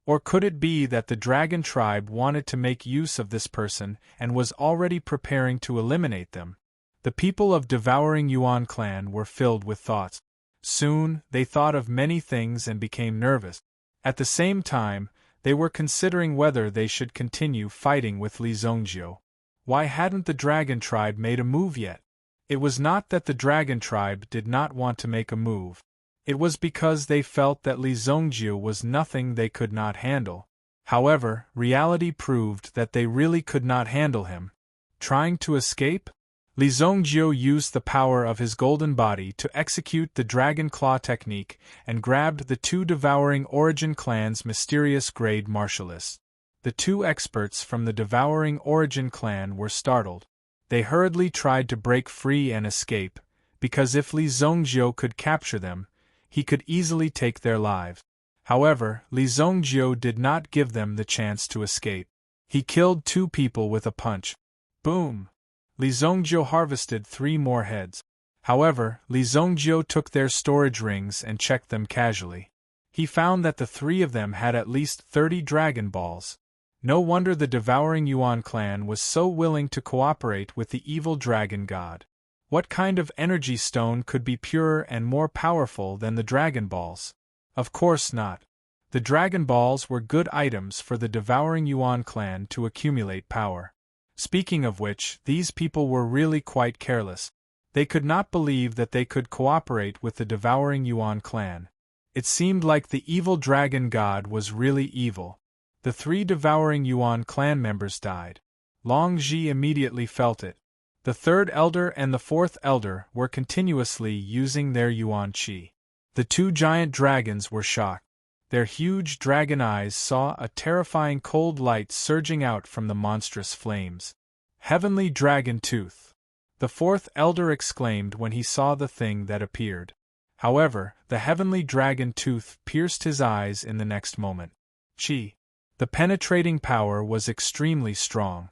Or could it be that the Dragon tribe wanted to make use of this person and was already preparing to eliminate them? The people of devouring Yuan clan were filled with thoughts. Soon, they thought of many things and became nervous. At the same time, they were considering whether they should continue fighting with Li Zongjiu. Why hadn't the Dragon tribe made a move yet? It was not that the Dragon tribe did not want to make a move. It was because they felt that Li Zongjiu was nothing they could not handle. However, reality proved that they really could not handle him. Trying to escape? Li Zongjiu used the power of his golden body to execute the Dragon Claw technique and grabbed the two devouring Origin clan's mysterious grade martialists. The two experts from the devouring Origin clan were startled. They hurriedly tried to break free and escape, because if Li Zongjiu could capture them, he could easily take their lives. However, Li Zongjiu did not give them the chance to escape. He killed two people with a punch. Boom! Li Zongjiu harvested 3 more heads. However, Li Zongjiu took their storage rings and checked them casually. He found that the 3 of them had at least 30 Dragon Balls. No wonder the devouring Yuan clan was so willing to cooperate with the evil dragon god. What kind of energy stone could be purer and more powerful than the Dragon Balls? Of course not. The Dragon Balls were good items for the devouring Yuan clan to accumulate power. Speaking of which, these people were really quite careless. They could not believe that they could cooperate with the devouring Yuan clan. It seemed like the evil dragon god was really evil. The 3 devouring Yuan clan members died. Long Ji immediately felt it. The 3rd elder and the 4th elder were continuously using their Yuan Qi. The 2 giant dragons were shocked. Their huge dragon eyes saw a terrifying cold light surging out from the monstrous flames. Heavenly Dragon Tooth! The 4th elder exclaimed when he saw the thing that appeared. However, the heavenly dragon tooth pierced his eyes in the next moment. Qi. The penetrating power was extremely strong.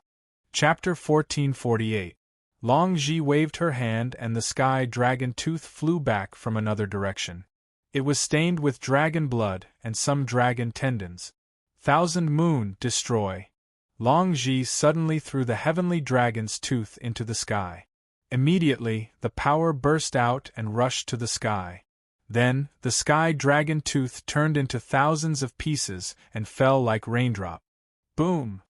Chapter 1448. Long Ji waved her hand and the sky dragon tooth flew back from another direction. It was stained with dragon blood and some dragon tendons. Thousand Moon, destroy! Long Ji suddenly threw the heavenly dragon's tooth into the sky. Immediately, the power burst out and rushed to the sky. Then, the sky dragon tooth turned into thousands of pieces and fell like raindrop. Boom!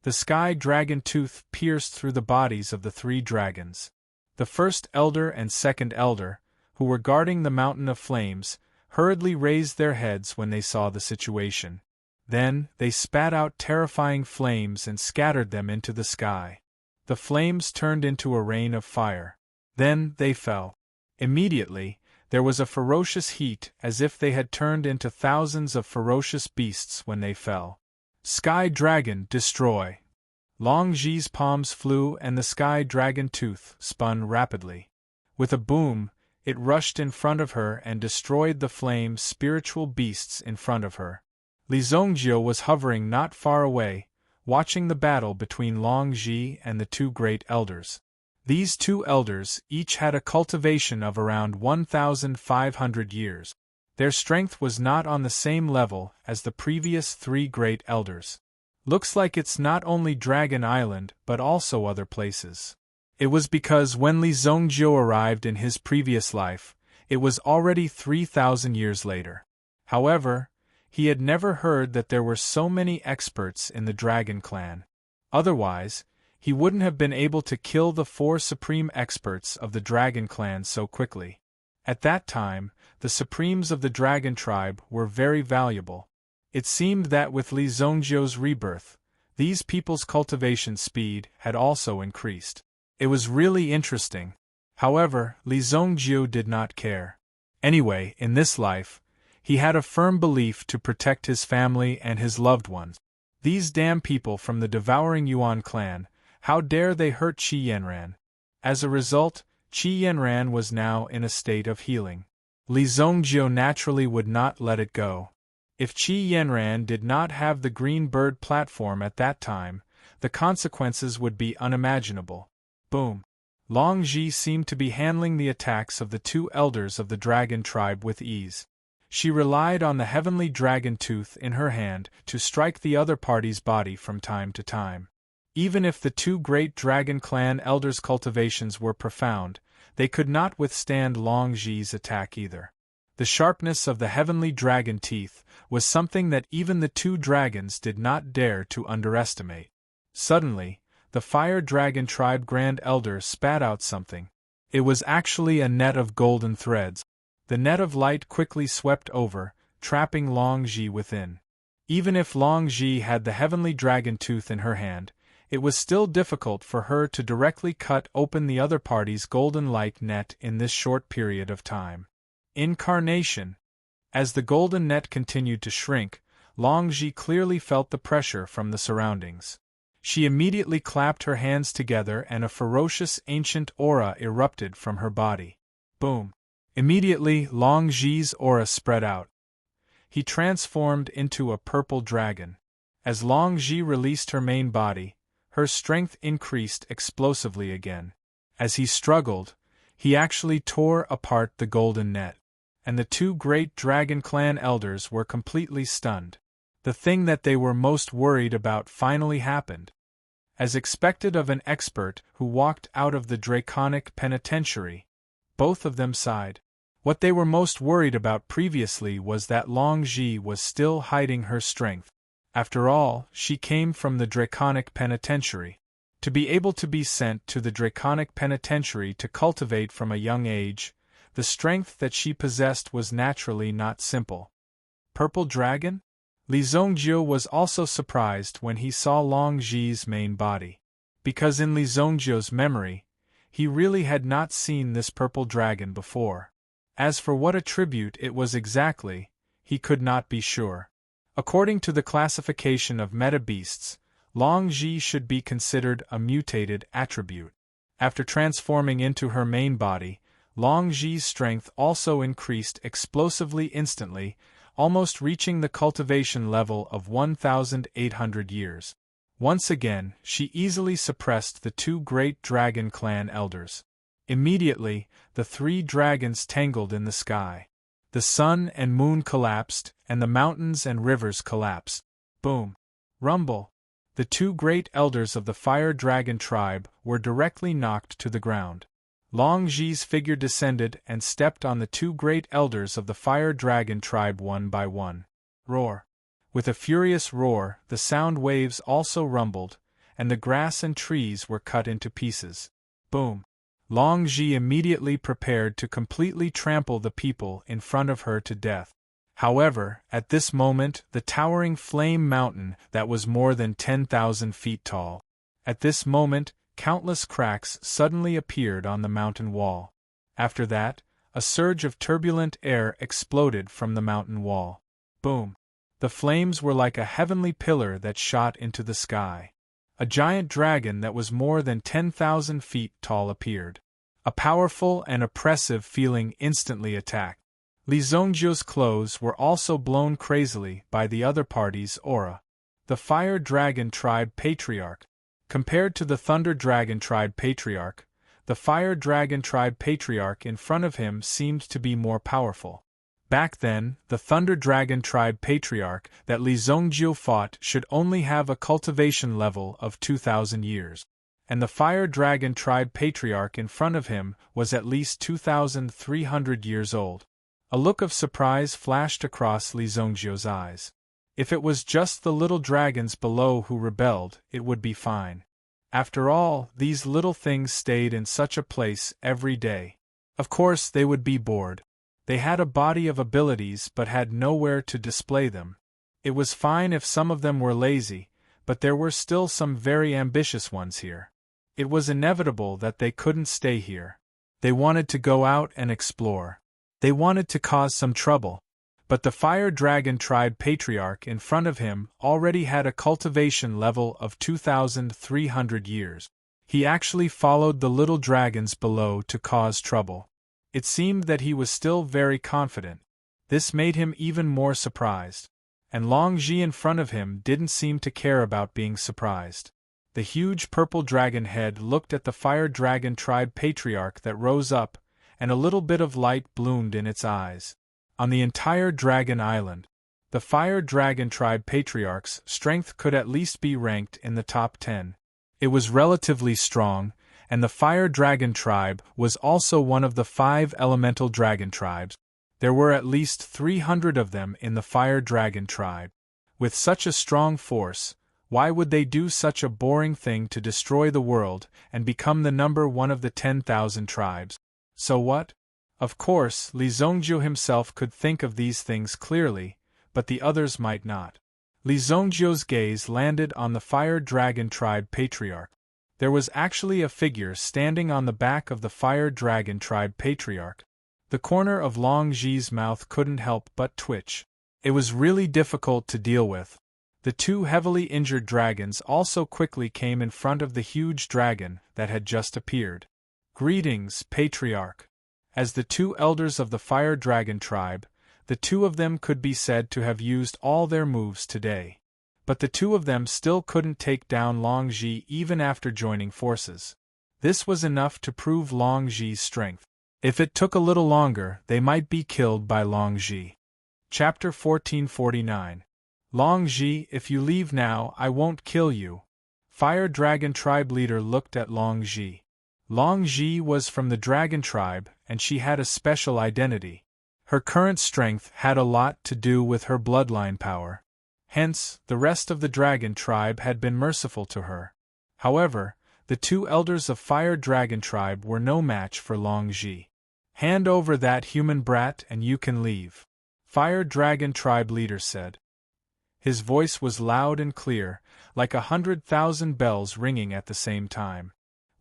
The sky dragon tooth pierced through the bodies of the 3 dragons. The 1st elder and 2nd elder, who were guarding the mountain of flames, hurriedly raised their heads when they saw the situation. Then, they spat out terrifying flames and scattered them into the sky. The flames turned into a rain of fire. Then, they fell. Immediately, there was a ferocious heat as if they had turned into thousands of ferocious beasts when they fell. Sky Dragon, destroy! Long Ji's palms flew and the sky dragon tooth spun rapidly. With a boom, it rushed in front of her and destroyed the flame spiritual beasts in front of her. Li Zongjiu was hovering not far away, watching the battle between Long Ji and the 2 great elders. These 2 elders each had a cultivation of around 1,500 years. Their strength was not on the same level as the previous 3 great elders. Looks like it's not only Dragon Island but also other places. It was because when Li Zongjiu arrived in his previous life, it was already 3,000 years later. However, he had never heard that there were so many experts in the Dragon Clan. Otherwise, he wouldn't have been able to kill the 4 supreme experts of the Dragon Clan so quickly. At that time, the supremes of the Dragon tribe were very valuable. It seemed that with Li Zongjiu's rebirth, these people's cultivation speed had also increased. It was really interesting. However, Li Zongjiu did not care. Anyway, in this life, he had a firm belief to protect his family and his loved ones. These damn people from the devouring Yuan clan, how dare they hurt Qi Yanran? As a result, Qi Yanran was now in a state of healing. Li Zongjiu naturally would not let it go. If Qi Yanran did not have the Green Bird platform at that time, the consequences would be unimaginable. Boom. Long Ji seemed to be handling the attacks of the two elders of the dragon tribe with ease. She relied on the heavenly dragon tooth in her hand to strike the other party's body from time to time. Even if the two great dragon clan elders' cultivations were profound, they could not withstand Long Ji's attack either. The sharpness of the heavenly dragon teeth was something that even the two dragons did not dare to underestimate. Suddenly, the fire dragon tribe grand elder spat out something. It was actually a net of golden threads. The net of light quickly swept over, trapping Long Ji within. Even if Long Ji had the heavenly dragon tooth in her hand, it was still difficult for her to directly cut open the other party's golden light net in this short period of time. Incarnation. As the golden net continued to shrink, Long Ji clearly felt the pressure from the surroundings. She immediately clapped her hands together and a ferocious ancient aura erupted from her body. Boom. Immediately, Long Ji's aura spread out. He transformed into a purple dragon. As Long Ji released her main body, her strength increased explosively again. As he struggled, he actually tore apart the golden net. And the two great dragon clan elders were completely stunned. The thing that they were most worried about finally happened. As expected of an expert who walked out of the draconic penitentiary, both of them sighed. What they were most worried about previously was that Long Ji was still hiding her strength. After all, she came from the draconic penitentiary. To be able to be sent to the draconic penitentiary to cultivate from a young age, the strength that she possessed was naturally not simple. Purple dragon? Li Zongjiu was also surprised when he saw Long Ji's main body. Because in Li Zongjiu's memory, he really had not seen this purple dragon before. As for what attribute it was exactly, he could not be sure. According to the classification of meta-beasts, Long Ji should be considered a mutated attribute. After transforming into her main body, Long Ji's strength also increased explosively instantly, almost reaching the cultivation level of 1,800 years. Once again, she easily suppressed the two great dragon clan elders. Immediately, the three dragons tangled in the sky. The sun and moon collapsed, and the mountains and rivers collapsed. Boom! Rumble! The two great elders of the fire dragon tribe were directly knocked to the ground. Long Ji's figure descended and stepped on the two great elders of the fire dragon tribe one by one. Roar! With a furious roar, the sound waves also rumbled, and the grass and trees were cut into pieces. Boom! Long Ji immediately prepared to completely trample the people in front of her to death. However, at this moment, the towering flame mountain that was more than 10,000 feet tall. At this moment, countless cracks suddenly appeared on the mountain wall. After that, a surge of turbulent air exploded from the mountain wall. Boom! The flames were like a heavenly pillar that shot into the sky. A giant dragon that was more than 10,000 feet tall appeared. A powerful and oppressive feeling instantly attacked. Li Zongjiu's clothes were also blown crazily by the other party's aura. The Fire Dragon Tribe Patriarch. Compared to the Thunder Dragon Tribe Patriarch, the Fire Dragon Tribe Patriarch in front of him seemed to be more powerful. Back then, the Thunder Dragon Tribe Patriarch that Li Zongjiu fought should only have a cultivation level of 2,000 years. And the Fire Dragon Tribe Patriarch in front of him was at least 2,300 years old. A look of surprise flashed across Li Zongjiu's eyes. If it was just the little dragons below who rebelled, it would be fine. After all, these little things stayed in such a place every day. Of course, they would be bored. They had a body of abilities but had nowhere to display them. It was fine if some of them were lazy, but there were still some very ambitious ones here. It was inevitable that they couldn't stay here. They wanted to go out and explore. They wanted to cause some trouble. But the Fire Dragon Tribe Patriarch in front of him already had a cultivation level of 2,300 years. He actually followed the little dragons below to cause trouble. It seemed that he was still very confident. This made him even more surprised. And Long Ji in front of him didn't seem to care about being surprised. The huge purple dragon head looked at the Fire Dragon Tribe Patriarch that rose up, and a little bit of light bloomed in its eyes. On the entire Dragon Island, the Fire Dragon Tribe Patriarch's strength could at least be ranked in the top 10. It was relatively strong, and the Fire Dragon Tribe was also one of the 5 elemental dragon tribes. There were at least 300 of them in the Fire Dragon Tribe. With such a strong force, why would they do such a boring thing to destroy the world and become the number 1 of the 10,000 tribes? So what? Of course, Li Zongjiu himself could think of these things clearly, but the others might not. Li Zongjiu's gaze landed on the Fire Dragon Tribe Patriarch. There was actually a figure standing on the back of the Fire Dragon Tribe Patriarch. The corner of Long Ji's mouth couldn't help but twitch. It was really difficult to deal with. The 2 heavily injured dragons also quickly came in front of the huge dragon that had just appeared. "Greetings, Patriarch." As the 2 elders of the Fire Dragon Tribe, the 2 of them could be said to have used all their moves today. But the 2 of them still couldn't take down Long Ji even after joining forces. This was enough to prove Long Ji's strength. If it took a little longer, they might be killed by Long Ji. Chapter 1449. Long Ji, if you leave now, I won't kill you. Fire Dragon Tribe leader looked at Long Ji. Long Ji was from the Dragon Tribe, and she had a special identity. Her current strength had a lot to do with her bloodline power. Hence, the rest of the Dragon Tribe had been merciful to her. However, the 2 elders of Fire Dragon Tribe were no match for Long Ji. "Hand over that human brat and you can leave," Fire Dragon Tribe leader said. His voice was loud and clear, like 100,000 bells ringing at the same time.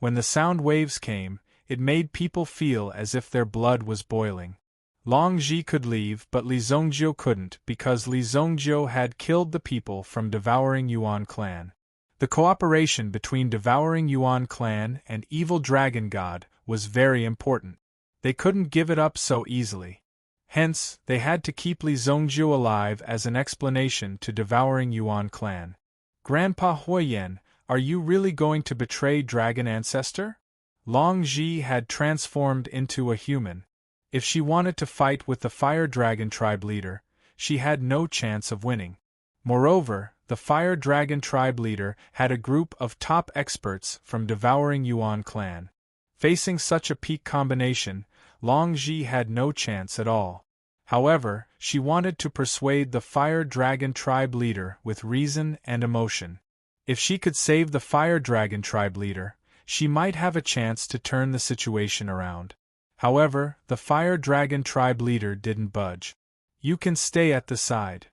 When the sound waves came, it made people feel as if their blood was boiling. Long Ji could leave, but Li Zongjiu couldn't because Li Zongjiu had killed the people from Devouring Yuan Clan. The cooperation between Devouring Yuan Clan and Evil Dragon God was very important. They couldn't give it up so easily. Hence, they had to keep Li Zongjiu alive as an explanation to Devouring Yuan Clan. "Grandpa Huiyan, are you really going to betray Dragon Ancestor?" Long Ji had transformed into a human. If she wanted to fight with the Fire Dragon Tribe leader, she had no chance of winning. Moreover, the Fire Dragon Tribe leader had a group of top experts from Devouring Yuan Clan. Facing such a peak combination, Long Ji had no chance at all. However, she wanted to persuade the Fire Dragon Tribe leader with reason and emotion. If she could save the Fire Dragon Tribe leader, she might have a chance to turn the situation around. However, the Fire Dragon Tribe leader didn't budge. "You can stay at the side."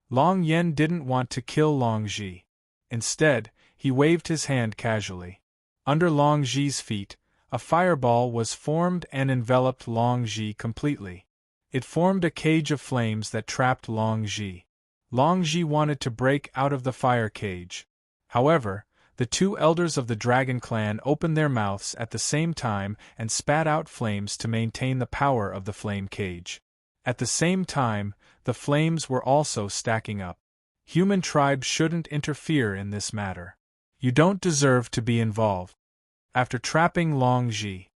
Long Yen didn't want to kill Long Ji. Instead, he waved his hand casually. Under Long Ji's feet, a fireball was formed and enveloped Long Ji completely. It formed a cage of flames that trapped Long Ji. Long Ji wanted to break out of the fire cage. However, the 2 elders of the Dragon Clan opened their mouths at the same time and spat out flames to maintain the power of the flame cage. At the same time, the flames were also stacking up. Human tribes shouldn't interfere in this matter. You don't deserve to be involved. After trapping Long Ji,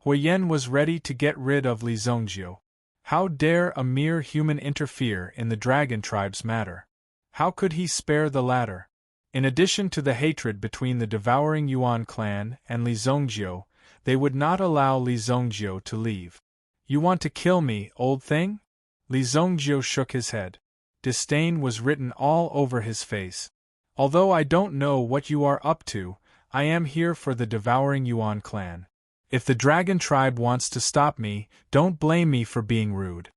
Huiyan was ready to get rid of Li Zongjiu. How dare a mere human interfere in the Dragon Tribe's matter? How could he spare the latter? In addition to the hatred between the Devouring Yuan Clan and Li Zongjiu, they would not allow Li Zongjiu to leave. "You want to kill me, old thing?" Li Zongjiu shook his head. Disdain was written all over his face. "Although I don't know what you are up to, I am here for the Devouring Yuan Clan. If the Dragon Tribe wants to stop me, don't blame me for being rude,"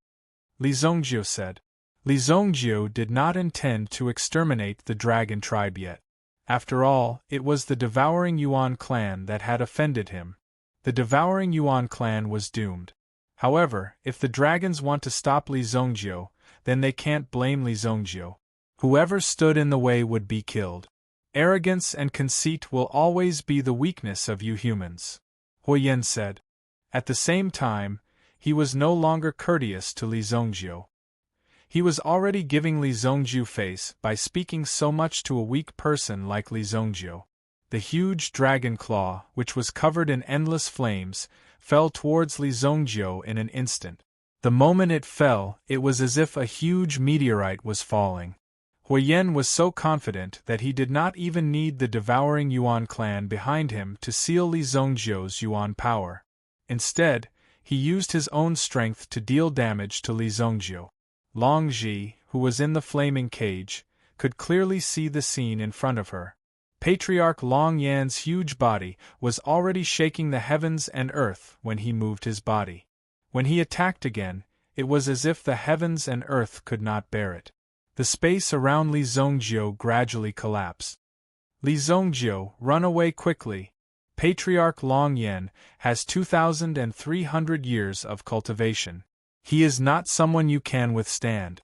Li Zongjiu said. Li Zongjiu did not intend to exterminate the Dragon Tribe yet. After all, it was the Devouring Yuan Clan that had offended him. The Devouring Yuan Clan was doomed. However, if the dragons want to stop Li Zongjiu, then they can't blame Li Zongjiu. Whoever stood in the way would be killed. Arrogance and conceit will always be the weakness of you humans, Huoyan said. At the same time, he was no longer courteous to Li Zongjiu. He was already giving Li Zongjiu face by speaking so much to a weak person like Li Zongjiu. The huge dragon claw, which was covered in endless flames, fell towards Li Zongjiu in an instant. The moment it fell, it was as if a huge meteorite was falling. Huoyan was so confident that he did not even need the devouring Yuan clan behind him to seal Li Zongjiu's Yuan power. Instead, he used his own strength to deal damage to Li Zongjiu. Long Ji, who was in the flaming cage, could clearly see the scene in front of her. Patriarch Long Yan's huge body was already shaking the heavens and earth when he moved his body. When he attacked again, it was as if the heavens and earth could not bear it. The space around Li Zongjiu gradually collapsed. Li Zongjiu, run away quickly. Patriarch Long Yan has 2,300 years of cultivation. He is not someone you can withstand.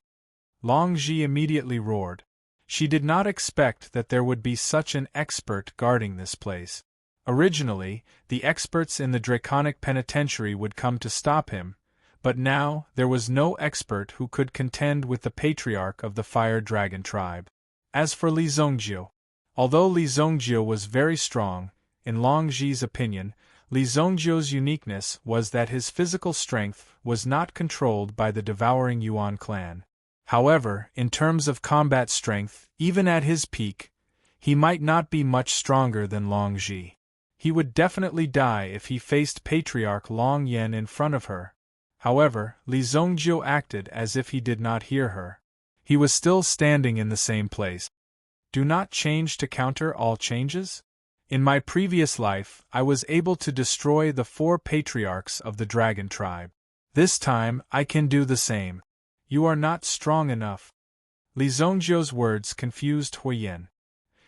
Long Ji immediately roared. She did not expect that there would be such an expert guarding this place. Originally, the experts in the Draconic Penitentiary would come to stop him, but now there was no expert who could contend with the patriarch of the Fire Dragon tribe. As for Li Zongjiu, although Li Zongjiu was very strong, in Long Ji's opinion, Li Zongjiu's uniqueness was that his physical strength was not controlled by the devouring Yuan clan. However, in terms of combat strength, even at his peak, he might not be much stronger than Long Ji. He would definitely die if he faced Patriarch Long Yan in front of her. However, Li Zongjiu acted as if he did not hear her. He was still standing in the same place. Do not change to counter all changes? In my previous life, I was able to destroy the 4 patriarchs of the dragon tribe. This time, I can do the same. You are not strong enough. Li Zongjiu's words confused Huoyan.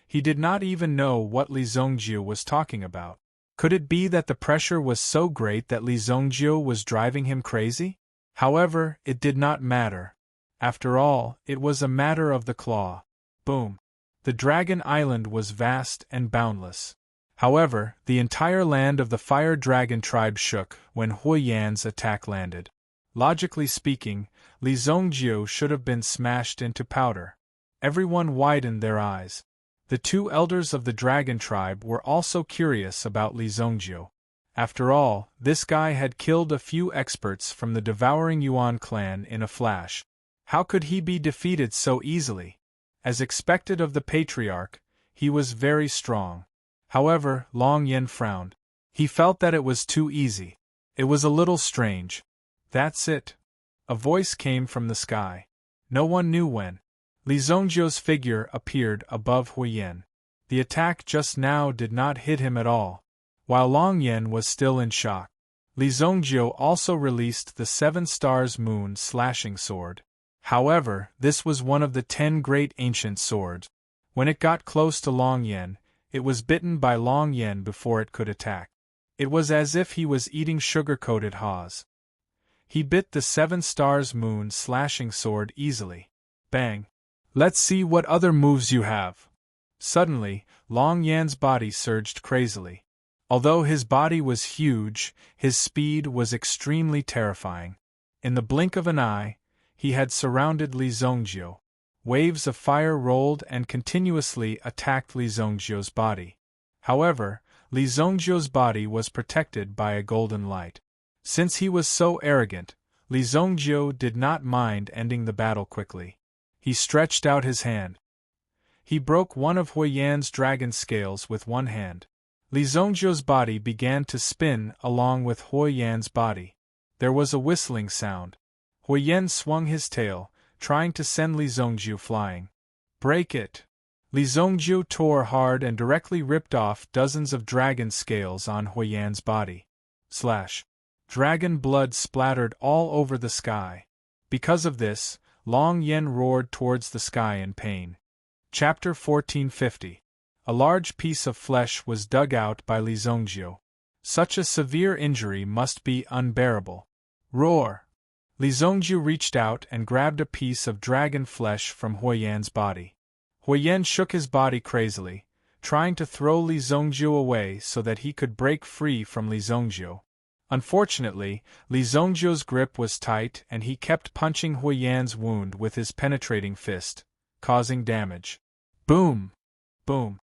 He did not even know what Li Zongjiu was talking about. Could it be that the pressure was so great that Li Zongjiu was driving him crazy? However, it did not matter. After all, it was a matter of the claw. Boom. The Dragon Island was vast and boundless. However, the entire land of the Fire Dragon tribe shook when Huoyan's attack landed. Logically speaking, Li Zongjiu should have been smashed into powder. Everyone widened their eyes. The 2 elders of the dragon tribe were also curious about Li Zongjiu. After all, this guy had killed a few experts from the devouring Yuan clan in a flash. How could he be defeated so easily? As expected of the patriarch, he was very strong. However, Long Yan frowned. He felt that it was too easy. It was a little strange. That's it. A voice came from the sky. No one knew when. Li Zongjiu's figure appeared above Huoyan. The attack just now did not hit him at all. While Long Yan was still in shock, Li Zongjiu also released the 7 Stars Moon slashing sword. However, this was one of the 10 great ancient swords. When it got close to Long Yan, it was bitten by Long Yan before it could attack. It was as if he was eating sugar-coated haws. He bit the 7 Stars Moon slashing sword easily. Bang! Let's see what other moves you have. Suddenly, Long Yan's body surged crazily. Although his body was huge, his speed was extremely terrifying. In the blink of an eye, he had surrounded Li Zongjiu. Waves of fire rolled and continuously attacked Li Zongjiu's body. However, Li Zongjiu's body was protected by a golden light. Since he was so arrogant, Li Zongjiu did not mind ending the battle quickly. He stretched out his hand. He broke one of Huoyan's dragon scales with one hand. Li Zongjiu's body began to spin along with Huoyan's body. There was a whistling sound. Huoyan swung his tail, trying to send Li Zongjiu flying. Break it! Li Zongjiu tore hard and directly ripped off dozens of dragon scales on Huoyan's body. Slash! Dragon blood splattered all over the sky. Because of this, Long Yan roared towards the sky in pain. Chapter 1450. A large piece of flesh was dug out by Li Zongjiu. Such a severe injury must be unbearable. Roar! Li Zongjiu reached out and grabbed a piece of dragon flesh from Huiyan's body. Huiyan shook his body crazily, trying to throw Li Zongjiu away so that he could break free from Li Zongjiu. Unfortunately, Li Zongjiu's grip was tight and he kept punching Huiyan's wound with his penetrating fist, causing damage. Boom! Boom!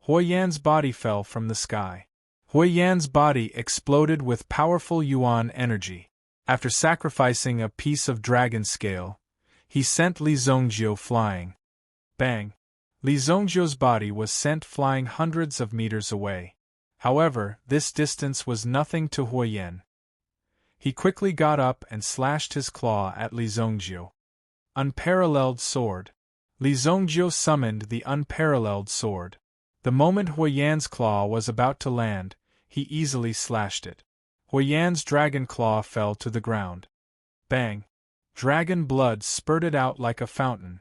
Huiyan's body fell from the sky. Huiyan's body exploded with powerful yuan energy. After sacrificing a piece of dragon scale, he sent Li Zongjiu flying. Bang! Li Zongjiu's body was sent flying hundreds of meters away. However, this distance was nothing to Huiyan. He quickly got up and slashed his claw at Li Zongjiu. Unparalleled sword. Li Zongjiu summoned the unparalleled sword. The moment Huiyan's claw was about to land, he easily slashed it. Huiyan's dragon claw fell to the ground. Bang! Dragon blood spurted out like a fountain.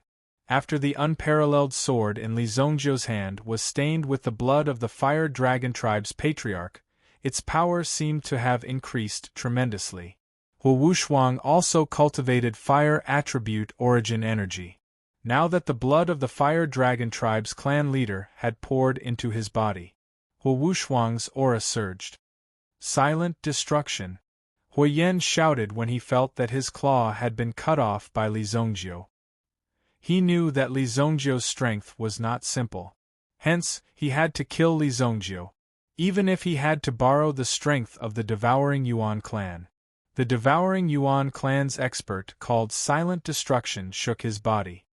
After the unparalleled sword in Li Zongjiu's hand was stained with the blood of the Fire Dragon Tribe's patriarch, its power seemed to have increased tremendously. Hu Wushuang also cultivated fire attribute origin energy. Now that the blood of the Fire Dragon Tribe's clan leader had poured into his body, Hu Wushuang's aura surged. Silent destruction. Huiyan shouted when he felt that his claw had been cut off by Li Zongjiu. He knew that Li Zongjiu's strength was not simple. Hence, he had to kill Li Zongjiu, even if he had to borrow the strength of the Devouring Yuan clan. The Devouring Yuan clan's expert called Silent Destruction shook his body.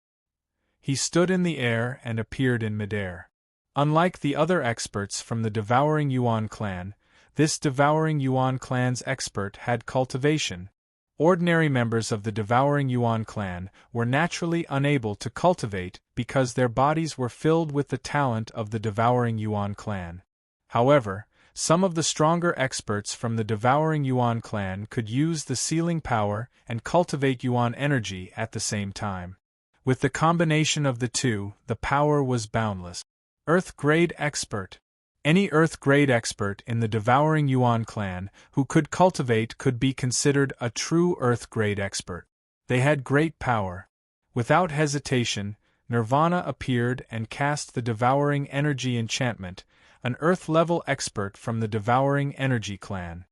He stood in the air and appeared in midair. Unlike the other experts from the Devouring Yuan clan, this Devouring Yuan clan's expert had cultivation. Ordinary members of the Devouring Yuan clan were naturally unable to cultivate because their bodies were filled with the talent of the Devouring Yuan clan. However, some of the stronger experts from the Devouring Yuan clan could use the sealing power and cultivate Yuan energy at the same time. With the combination of the two, the power was boundless. Earth-grade expert. Any Earth-grade expert in the Devouring Yuan clan who could cultivate could be considered a true Earth-grade expert. They had great power. Without hesitation, Nirvana appeared and cast the Devouring Energy enchantment, an Earth-level expert from the Devouring Energy clan.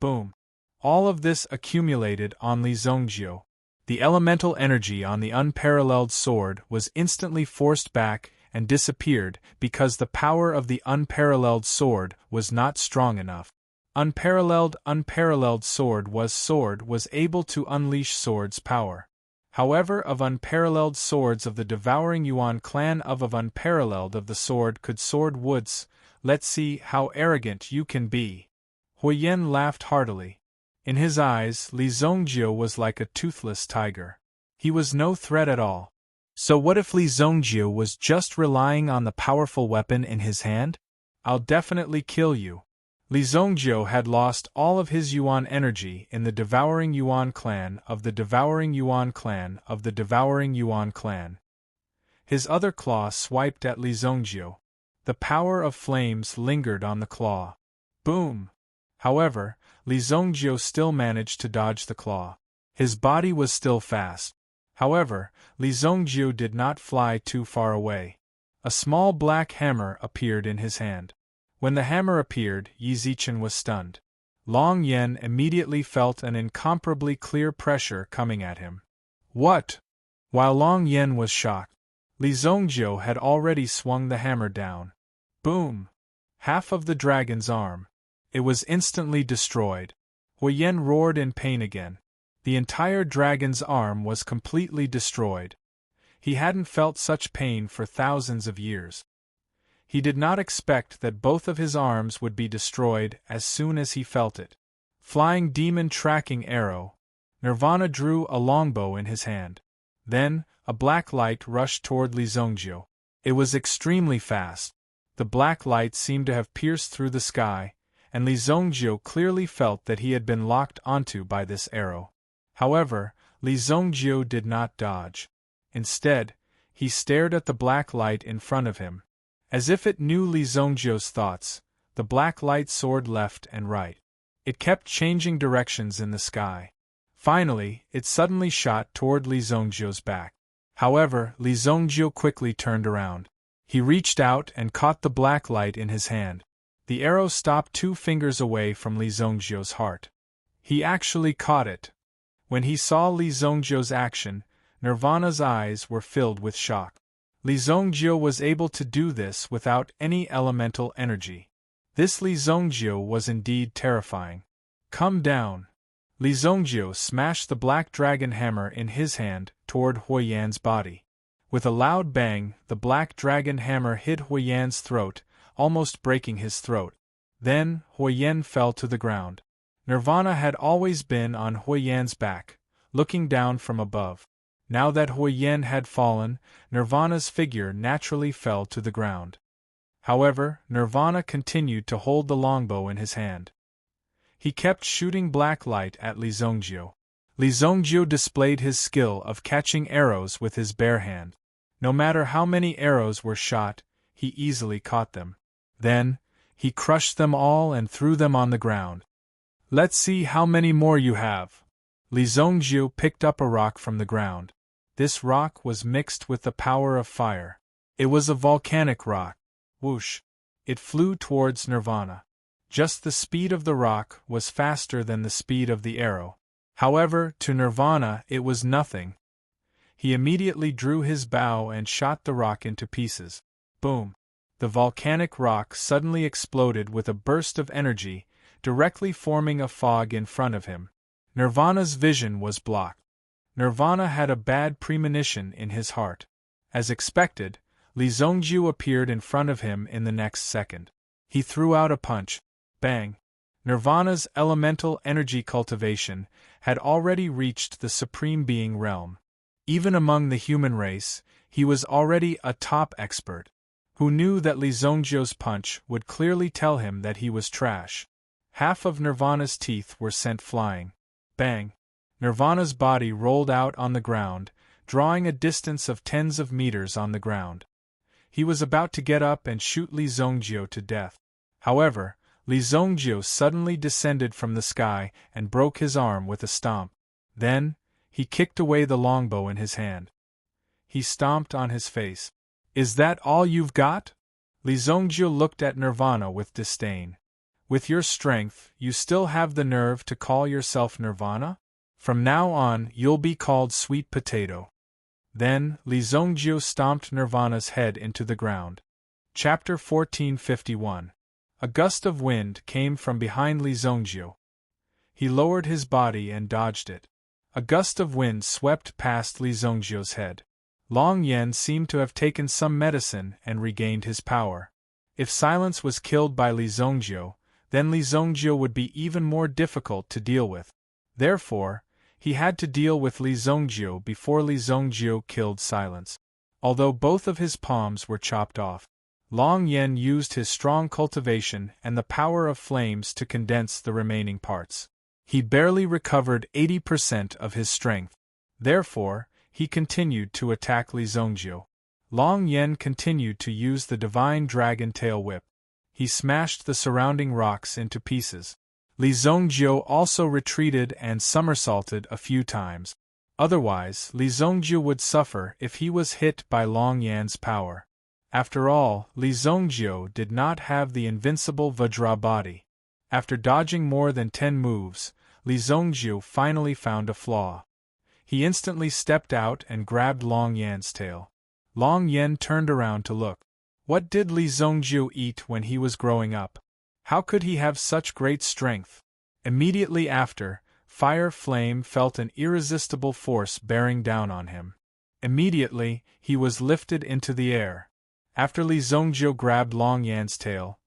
Boom! All of this accumulated on Li Zongjiu. The elemental energy on the unparalleled sword was instantly forced back and disappeared because the power of the unparalleled sword was not strong enough. Unparalleled sword was able to unleash sword's power. However, of unparalleled swords of the Devouring Yuan clan of unparalleled of the sword could sword woods, let's see how arrogant you can be. Huiyan laughed heartily. In his eyes, Li Zongjiu was like a toothless tiger. He was no threat at all. So what if Li Zongjiu was just relying on the powerful weapon in his hand? I'll definitely kill you. Li Zongjiu had lost all of his Yuan energy in the Devouring Yuan clan of the Devouring Yuan clan of the Devouring Yuan clan. His other claw swiped at Li Zongjiu. The power of flames lingered on the claw. Boom! However, Li Zongjiu still managed to dodge the claw. His body was still fast. However, Li Zongjiu did not fly too far away. A small black hammer appeared in his hand. When the hammer appeared, Yi Zichen was stunned. Long Yan immediately felt an incomparably clear pressure coming at him. What? While Long Yan was shocked, Li Zongjiu had already swung the hammer down. Boom! Half of the dragon's arm. It was instantly destroyed. Huiyan roared in pain again. The entire dragon's arm was completely destroyed. He hadn't felt such pain for thousands of years. He did not expect that both of his arms would be destroyed as soon as he felt it. Flying demon tracking arrow. Nirvana drew a longbow in his hand. Then, a black light rushed toward Li Zongjiu. It was extremely fast. The black light seemed to have pierced through the sky, and Li Zongjiu clearly felt that he had been locked onto by this arrow. However, Li Zongjiu did not dodge. Instead, he stared at the black light in front of him. As if it knew Li Zongjiu's thoughts, the black light soared left and right. It kept changing directions in the sky. Finally, it suddenly shot toward Li Zongjiu's back. However, Li Zongjiu quickly turned around. He reached out and caught the black light in his hand. The arrow stopped 2 fingers away from Li Zongjiu's heart. He actually caught it. When he saw Li Zongjiu's action, Nirvana's eyes were filled with shock. Li Zongjiu was able to do this without any elemental energy. This Li Zongjiu was indeed terrifying. Come down. Li Zongjiu smashed the black dragon hammer in his hand toward Huiyan's body. With a loud bang, the black dragon hammer hit Huiyan's throat, almost breaking his throat. Then, Huiyan fell to the ground. Nirvana had always been on Huiyan's back, looking down from above. Now that Huiyan had fallen, Nirvana's figure naturally fell to the ground. However, Nirvana continued to hold the longbow in his hand. He kept shooting black light at Li Zongjiu. Li Zongjiu displayed his skill of catching arrows with his bare hand. No matter how many arrows were shot, he easily caught them. Then, he crushed them all and threw them on the ground. Let's see how many more you have. Li Zongjiu picked up a rock from the ground. This rock was mixed with the power of fire. It was a volcanic rock. Whoosh! It flew towards Nirvana. Just the speed of the rock was faster than the speed of the arrow. However, to Nirvana it was nothing. He immediately drew his bow and shot the rock into pieces. Boom! The volcanic rock suddenly exploded with a burst of energy, directly forming a fog in front of him. Nirvana's vision was blocked. Nirvana had a bad premonition in his heart. As expected, Li Zongjiu appeared in front of him in the next second. He threw out a punch. Bang! Nirvana's elemental energy cultivation had already reached the Supreme Being realm. Even among the human race, he was already a top expert. Who knew that Li Zongjiu's punch would clearly tell him that he was trash? Half of Nirvana's teeth were sent flying. Bang! Nirvana's body rolled out on the ground, drawing a distance of tens of meters on the ground. He was about to get up and shoot Li Zongjiu to death. However, Li Zongjiu suddenly descended from the sky and broke his arm with a stomp. Then, he kicked away the longbow in his hand. He stomped on his face. Is that all you've got? Li Zongjiu looked at Nirvana with disdain. With your strength, you still have the nerve to call yourself Nirvana? From now on, you'll be called Sweet Potato. Then, Li Zongjiu stomped Nirvana's head into the ground. Chapter 1451. A gust of wind came from behind Li Zongjiu. He lowered his body and dodged it. A gust of wind swept past Li Zongjiu's head. Long Yen seemed to have taken some medicine and regained his power. If Silence was killed by Li Zongjiu, then Li Zongjiu would be even more difficult to deal with. Therefore, he had to deal with Li Zongjiu before Li Zongjiu killed Silence. Although both of his palms were chopped off, Long Yen used his strong cultivation and the power of flames to condense the remaining parts. He barely recovered 80% of his strength. Therefore, he continued to attack Li Zongjiu. Long Yen continued to use the divine dragon tail whip. He smashed the surrounding rocks into pieces. Li Zongjiu also retreated and somersaulted a few times. Otherwise, Li Zongjiu would suffer if he was hit by Long Yan's power. After all, Li Zongjiu did not have the invincible Vajra body. After dodging more than 10 moves, Li Zongjiu finally found a flaw. He instantly stepped out and grabbed Long Yan's tail. Long Yan turned around to look. What did Li Zongjiu eat when he was growing up? How could he have such great strength? Immediately after, Fire Flame felt an irresistible force bearing down on him. Immediately, he was lifted into the air. After Li Zongjiu grabbed Long Yan's tail,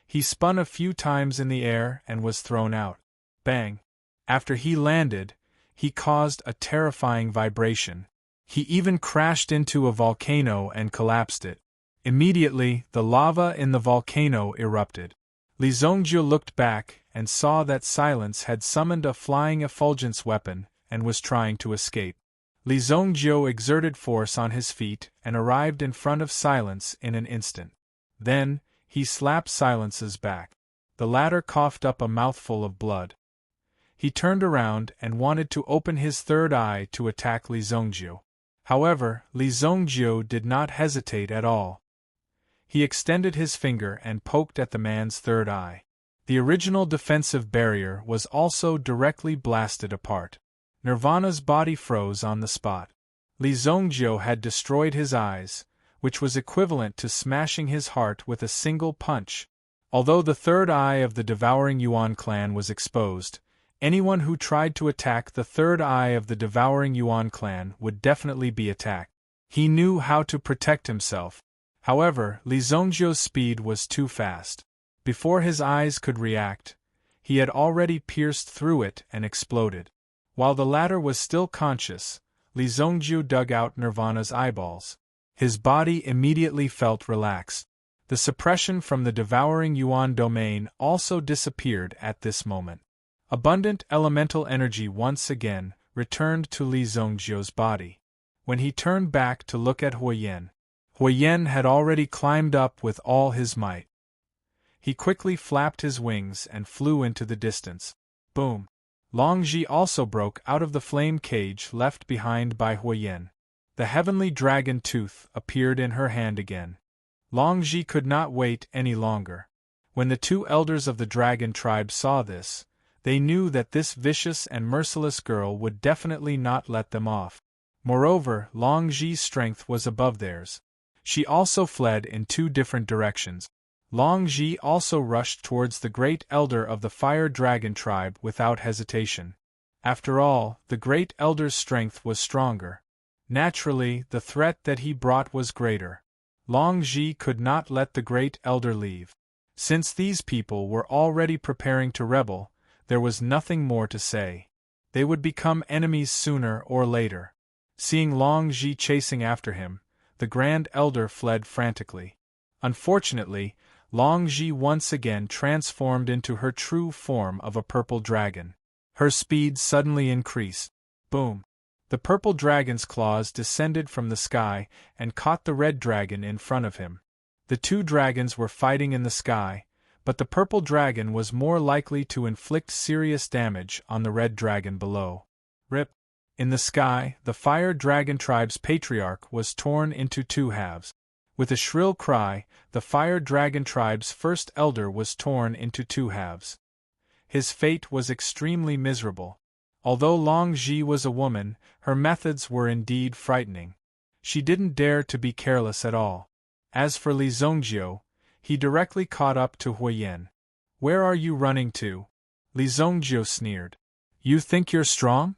he spun a few times in the air and was thrown out. Bang! After he landed, he caused a terrifying vibration. He even crashed into a volcano and collapsed it. Immediately, the lava in the volcano erupted. Li Zongjiu looked back and saw that Silence had summoned a flying effulgence weapon and was trying to escape. Li Zongjiu exerted force on his feet and arrived in front of Silence in an instant. Then, he slapped Silence's back. The latter coughed up a mouthful of blood. He turned around and wanted to open his third eye to attack Li Zongjiu. However, Li Zongjiu did not hesitate at all. He extended his finger and poked at the man's third eye. The original defensive barrier was also directly blasted apart. Nirvana's body froze on the spot. Li Zongjiu had destroyed his eyes, which was equivalent to smashing his heart with a single punch. Although the third eye of the devouring Yuan clan was exposed, anyone who tried to attack the third eye of the devouring Yuan clan would definitely be attacked. He knew how to protect himself. However, Li Zongjiu's speed was too fast. Before his eyes could react, he had already pierced through it and exploded. While the latter was still conscious, Li Zongjiu dug out Nirvana's eyeballs. His body immediately felt relaxed. The suppression from the devouring Yuan domain also disappeared at this moment. Abundant elemental energy once again returned to Li Zongjiu's body. When he turned back to look at Huoyan, Huoyan had already climbed up with all his might. He quickly flapped his wings and flew into the distance. Boom! Longji also broke out of the flame cage left behind by Huoyan. The heavenly dragon tooth appeared in her hand again. Longji could not wait any longer. When the two elders of the dragon tribe saw this, they knew that this vicious and merciless girl would definitely not let them off. Moreover, Longji's strength was above theirs. She also fled in two different directions. Longji also rushed towards the great elder of the fire dragon tribe without hesitation. After all, the great elder's strength was stronger. Naturally, the threat that he brought was greater. Longji could not let the great elder leave. Since these people were already preparing to rebel, there was nothing more to say. They would become enemies sooner or later. Seeing Longji chasing after him, the Grand Elder fled frantically. Unfortunately, Longji once again transformed into her true form of a purple dragon. Her speed suddenly increased. Boom! The purple dragon's claws descended from the sky and caught the red dragon in front of him. The two dragons were fighting in the sky, but the purple dragon was more likely to inflict serious damage on the red dragon below. Rip! In the sky, the fire dragon tribe's patriarch was torn into two halves. With a shrill cry, the fire dragon tribe's first elder was torn into two halves. His fate was extremely miserable. Although Longji was a woman, her methods were indeed frightening. She didn't dare to be careless at all. As for Li Zongjiu, he directly caught up to Huoyan. "Where are you running to?" Li Zongjiu sneered. "You think you're strong?"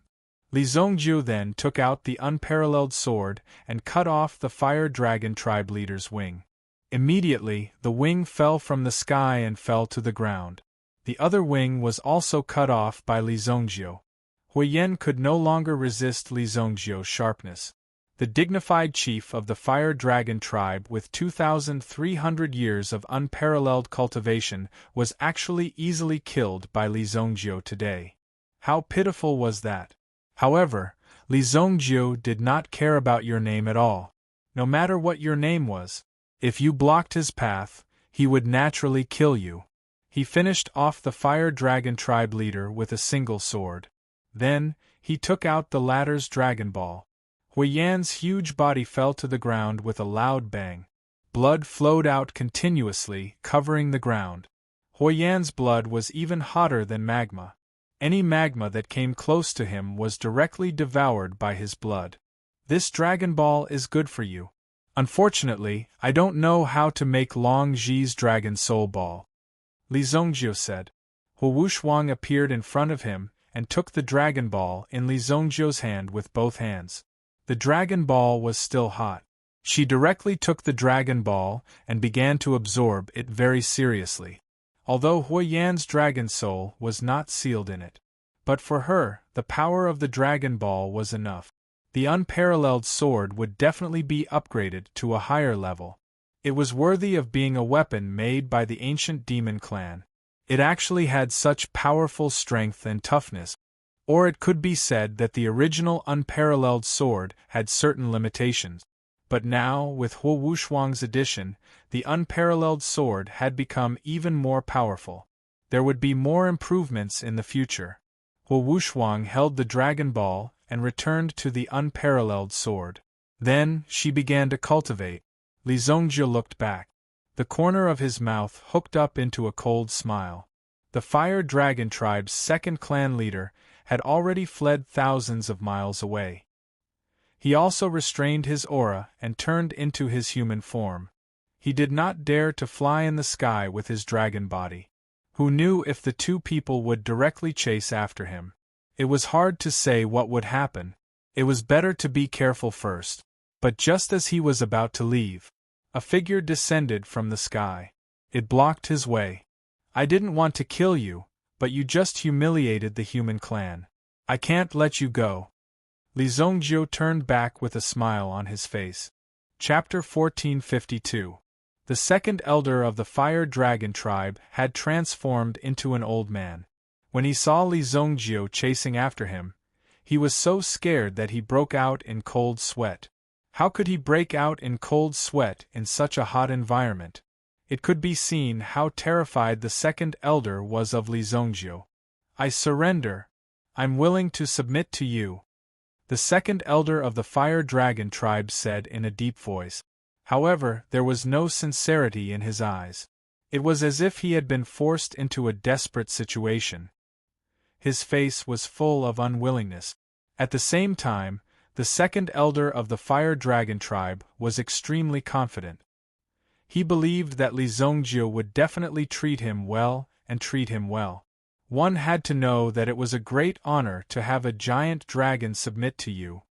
Li Zongjiu then took out the unparalleled sword and cut off the fire dragon tribe leader's wing. Immediately, the wing fell from the sky and fell to the ground. The other wing was also cut off by Li Zongjiu. Huoyan could no longer resist Li Zongjiu's sharpness. The dignified chief of the fire dragon tribe with 2,300 years of unparalleled cultivation was actually easily killed by Li Zongjiu today. How pitiful was that? However, Li Zongjiu did not care about your name at all. No matter what your name was, if you blocked his path, he would naturally kill you. He finished off the fire dragon tribe leader with a single sword. Then, he took out the latter's dragon ball. Huoyan's huge body fell to the ground with a loud bang. Blood flowed out continuously, covering the ground. Huoyan's blood was even hotter than magma. Any magma that came close to him was directly devoured by his blood. "This Dragon Ball is good for you. Unfortunately, I don't know how to make Longji's Dragon Soul Ball," Li Zongjiu said. Huo appeared in front of him and took the Dragon Ball in Li Zongjiu's hand with both hands. The Dragon Ball was still hot. She directly took the Dragon Ball and began to absorb it very seriously. Although Huoyan's Dragon Soul was not sealed in it. But for her, the power of the Dragon Ball was enough. The unparalleled sword would definitely be upgraded to a higher level. It was worthy of being a weapon made by the ancient demon clan. It actually had such powerful strength and toughness. Or it could be said that the original unparalleled sword had certain limitations. But now, with Huo Wushang's addition, the unparalleled sword had become even more powerful. There would be more improvements in the future. Wu Wushuang held the dragon ball and returned to the unparalleled sword. Then, she began to cultivate. Li Zongjiu looked back. The corner of his mouth hooked up into a cold smile. The Fire Dragon Tribe's second clan leader had already fled thousands of miles away. He also restrained his aura and turned into his human form. He did not dare to fly in the sky with his dragon body. Who knew if the two people would directly chase after him? It was hard to say what would happen. It was better to be careful first. But just as he was about to leave, a figure descended from the sky. It blocked his way. I didn't want to kill you, but you just humiliated the human clan. I can't let you go. Li Zongjiu turned back with a smile on his face. Chapter 1452. The second elder of the Fire Dragon Tribe had transformed into an old man. When he saw Li Zongjiu chasing after him, he was so scared that he broke out in cold sweat. How could he break out in cold sweat in such a hot environment? It could be seen how terrified the second elder was of Li Zongjiu. I surrender. I'm willing to submit to you. The second elder of the Fire Dragon Tribe said in a deep voice. However, there was no sincerity in his eyes. It was as if he had been forced into a desperate situation. His face was full of unwillingness. At the same time, the second elder of the Fire Dragon Tribe was extremely confident. He believed that Li Zongjiu would definitely treat him well and treat him well. One had to know that it was a great honor to have a giant dragon submit to you.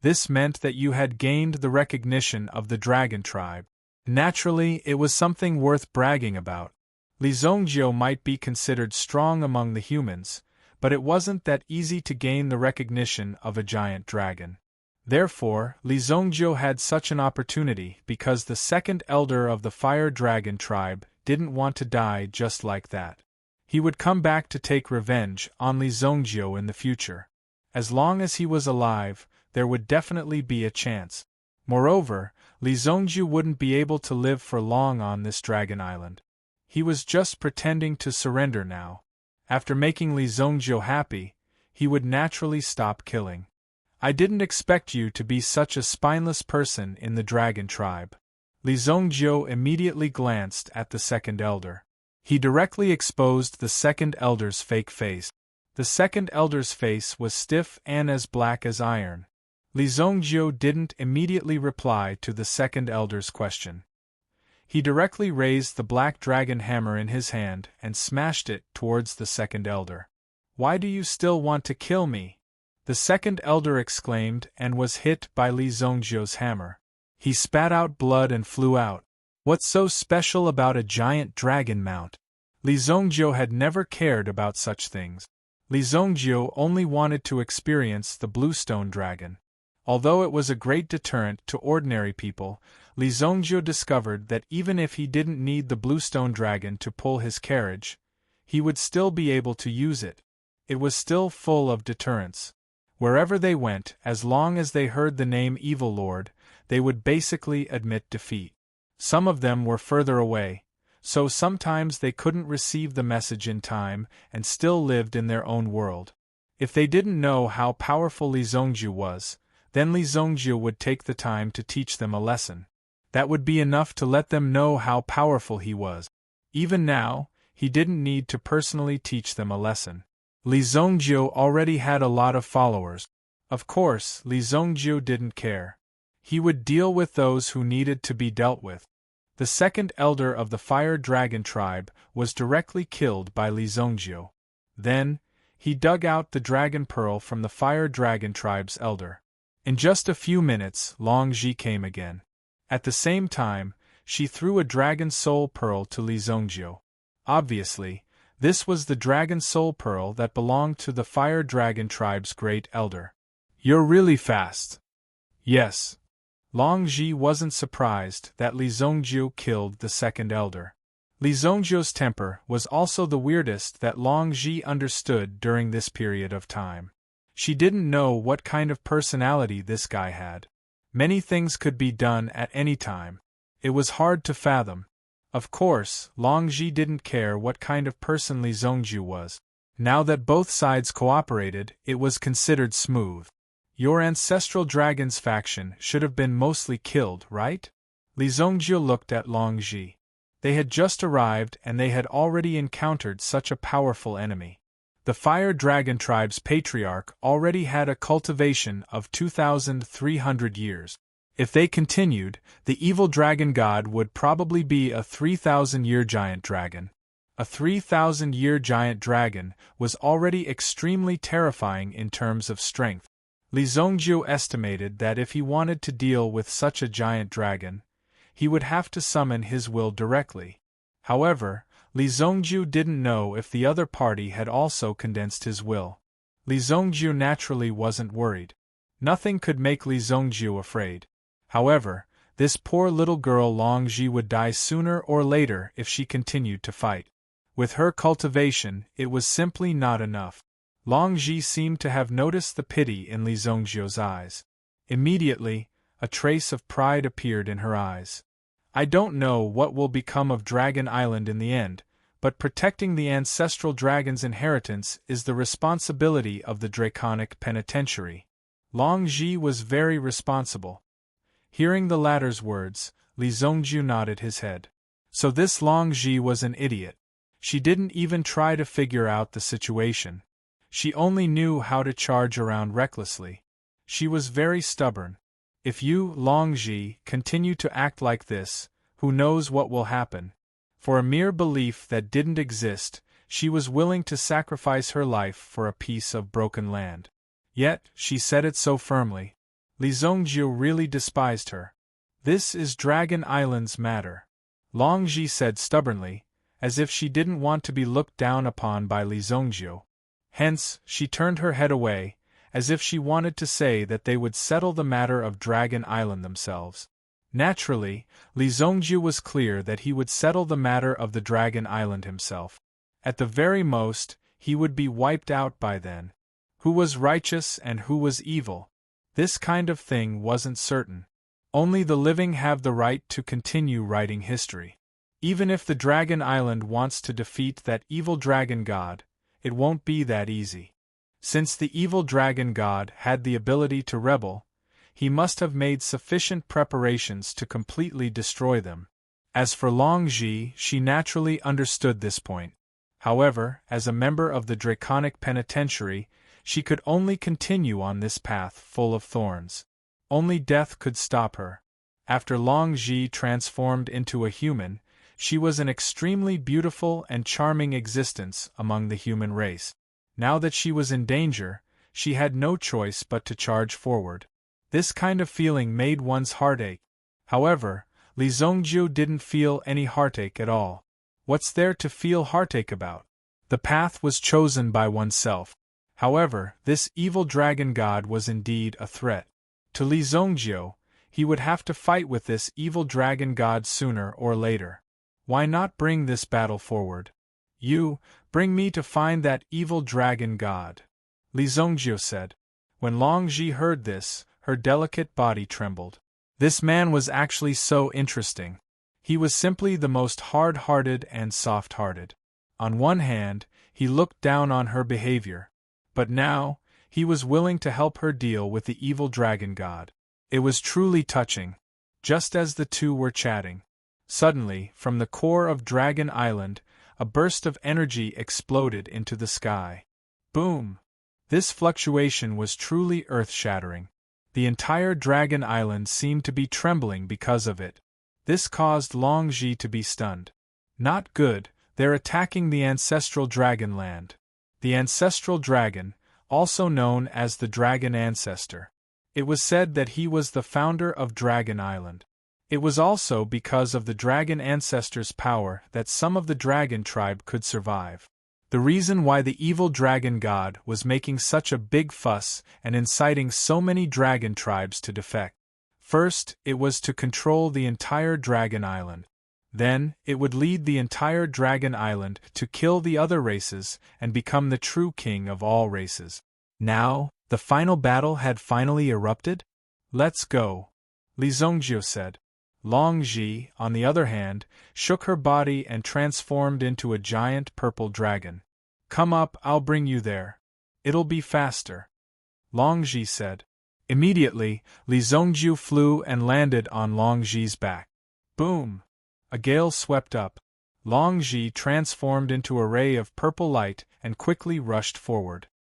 This meant that you had gained the recognition of the dragon tribe. Naturally, it was something worth bragging about. Li Zongjiu might be considered strong among the humans, but it wasn't that easy to gain the recognition of a giant dragon. Therefore, Li Zongjiu had such an opportunity because the second elder of the Fire Dragon Tribe didn't want to die just like that. He would come back to take revenge on Li Zongjiu in the future. As long as he was alive, there would definitely be a chance. Moreover, Li Zongjiu wouldn't be able to live for long on this dragon island. He was just pretending to surrender now. After making Li Zongjiu happy, he would naturally stop killing. I didn't expect you to be such a spineless person in the dragon tribe. Li Zongjiu immediately glanced at the second elder. He directly exposed the second elder's fake face. The second elder's face was stiff and as black as iron. Li Zongjiu didn't immediately reply to the second elder's question. He directly raised the black dragon hammer in his hand and smashed it towards the second elder. Why do you still want to kill me? The second elder exclaimed and was hit by Li Zongjiu's hammer. He spat out blood and flew out. What's so special about a giant dragon mount? Li Zongjiu had never cared about such things. Li Zongjiu only wanted to experience the bluestone dragon. Although it was a great deterrent to ordinary people, Li Zongjiu discovered that even if he didn't need the bluestone dragon to pull his carriage, he would still be able to use it. It was still full of deterrence. Wherever they went, as long as they heard the name Evil Lord, they would basically admit defeat. Some of them were further away, so sometimes they couldn't receive the message in time and still lived in their own world. If they didn't know how powerful Li Zongjiu was, then Li Zongjiu would take the time to teach them a lesson. That would be enough to let them know how powerful he was. Even now, he didn't need to personally teach them a lesson. Li Zongjiu already had a lot of followers. Of course, Li Zongjiu didn't care. He would deal with those who needed to be dealt with. The second elder of the Fire Dragon Tribe was directly killed by Li Zongjiu. Then, he dug out the dragon pearl from the Fire Dragon Tribe's elder. In just a few minutes, Long Ji came again. At the same time, she threw a dragon soul pearl to Li Zongjiu. Obviously, this was the dragon soul pearl that belonged to the Fire Dragon Tribe's great elder. You're really fast. Yes. Long Ji wasn't surprised that Li Zongjiu killed the second elder. Li Zongjiu's temper was also the weirdest that Long Ji understood during this period of time. She didn't know what kind of personality this guy had. Many things could be done at any time. It was hard to fathom. Of course, Long Ji didn't care what kind of person Li Zongjiu was. Now that both sides cooperated, it was considered smooth. Your ancestral dragon's faction should have been mostly killed, right? Li Zongjiu looked at Long Ji. They had just arrived and they had already encountered such a powerful enemy. The Fire Dragon Tribe's patriarch already had a cultivation of 2,300 years. If they continued, the evil dragon god would probably be a 3,000-year giant dragon. A 3,000-year giant dragon was already extremely terrifying in terms of strength. Li Zongjiu estimated that if he wanted to deal with such a giant dragon, he would have to summon his will directly. However, Li Zongjiu didn't know if the other party had also condensed his will. Li Zongjiu naturally wasn't worried. Nothing could make Li Zongjiu afraid. However, this poor little girl Long Ji would die sooner or later if she continued to fight. With her cultivation, it was simply not enough. Long Ji seemed to have noticed the pity in Li Zongjiu's eyes. Immediately, a trace of pride appeared in her eyes. I don't know what will become of Dragon Island in the end, but protecting the ancestral dragon's inheritance is the responsibility of the Draconic Penitentiary. Long Ji was very responsible. Hearing the latter's words, Li Zongjiu nodded his head. So this Long Ji was an idiot. She didn't even try to figure out the situation. She only knew how to charge around recklessly. She was very stubborn. If you, Long Ji, continue to act like this, who knows what will happen? For a mere belief that didn't exist, she was willing to sacrifice her life for a piece of broken land. Yet, she said it so firmly. Li Zongjiu really despised her. This is Dragon Island's matter. Long Ji said stubbornly, as if she didn't want to be looked down upon by Li Zongjiu. Hence, she turned her head away, as if she wanted to say that they would settle the matter of Dragon Island themselves. Naturally, Li Zongjiu was clear that he would settle the matter of the Dragon Island himself. At the very most, he would be wiped out by then. Who was righteous and who was evil? This kind of thing wasn't certain. Only the living have the right to continue writing history. Even if the Dragon Island wants to defeat that evil dragon god, it won't be that easy. Since the evil dragon god had the ability to rebel, he must have made sufficient preparations to completely destroy them. As for Long Ji, she naturally understood this point. However, as a member of the Draconic Penitentiary, she could only continue on this path full of thorns. Only death could stop her. After Long Ji transformed into a human, she was an extremely beautiful and charming existence among the human race. Now that she was in danger, she had no choice but to charge forward. This kind of feeling made one's heart ache. However, Li Zongjiu didn't feel any heartache at all. What's there to feel heartache about? The path was chosen by oneself. However, this evil dragon god was indeed a threat. To Li Zongjiu, he would have to fight with this evil dragon god sooner or later. Why not bring this battle forward? You, bring me to find that evil dragon god, Li Zongjiu said. When Long Ji heard this, her delicate body trembled. This man was actually so interesting. He was simply the most hard-hearted and soft-hearted. On one hand, he looked down on her behavior. But now, he was willing to help her deal with the evil dragon god. It was truly touching. Just as the two were chatting, suddenly, from the core of Dragon Island, a burst of energy exploded into the sky. Boom! This fluctuation was truly earth-shattering. The entire Dragon Island seemed to be trembling because of it. This caused Long Ji to be stunned. Not good, they're attacking the ancestral dragon land. The ancestral dragon, also known as the Dragon Ancestor. It was said that he was the founder of Dragon Island. It was also because of the Dragon Ancestor's power that some of the dragon tribe could survive. The reason why the evil dragon god was making such a big fuss and inciting so many dragon tribes to defect. First, it was to control the entire Dragon Island. Then, it would lead the entire Dragon Island to kill the other races and become the true king of all races. Now, the final battle had finally erupted? Let's go, Li Zongjiu said. Long Ji, on the other hand, shook her body and transformed into a giant purple dragon. Come up, I'll bring you there. It'll be faster. Longji said. Immediately, Li Zongju flew and landed on Longji's back. Boom! A gale swept up. Longji transformed into a ray of purple light and quickly rushed forward.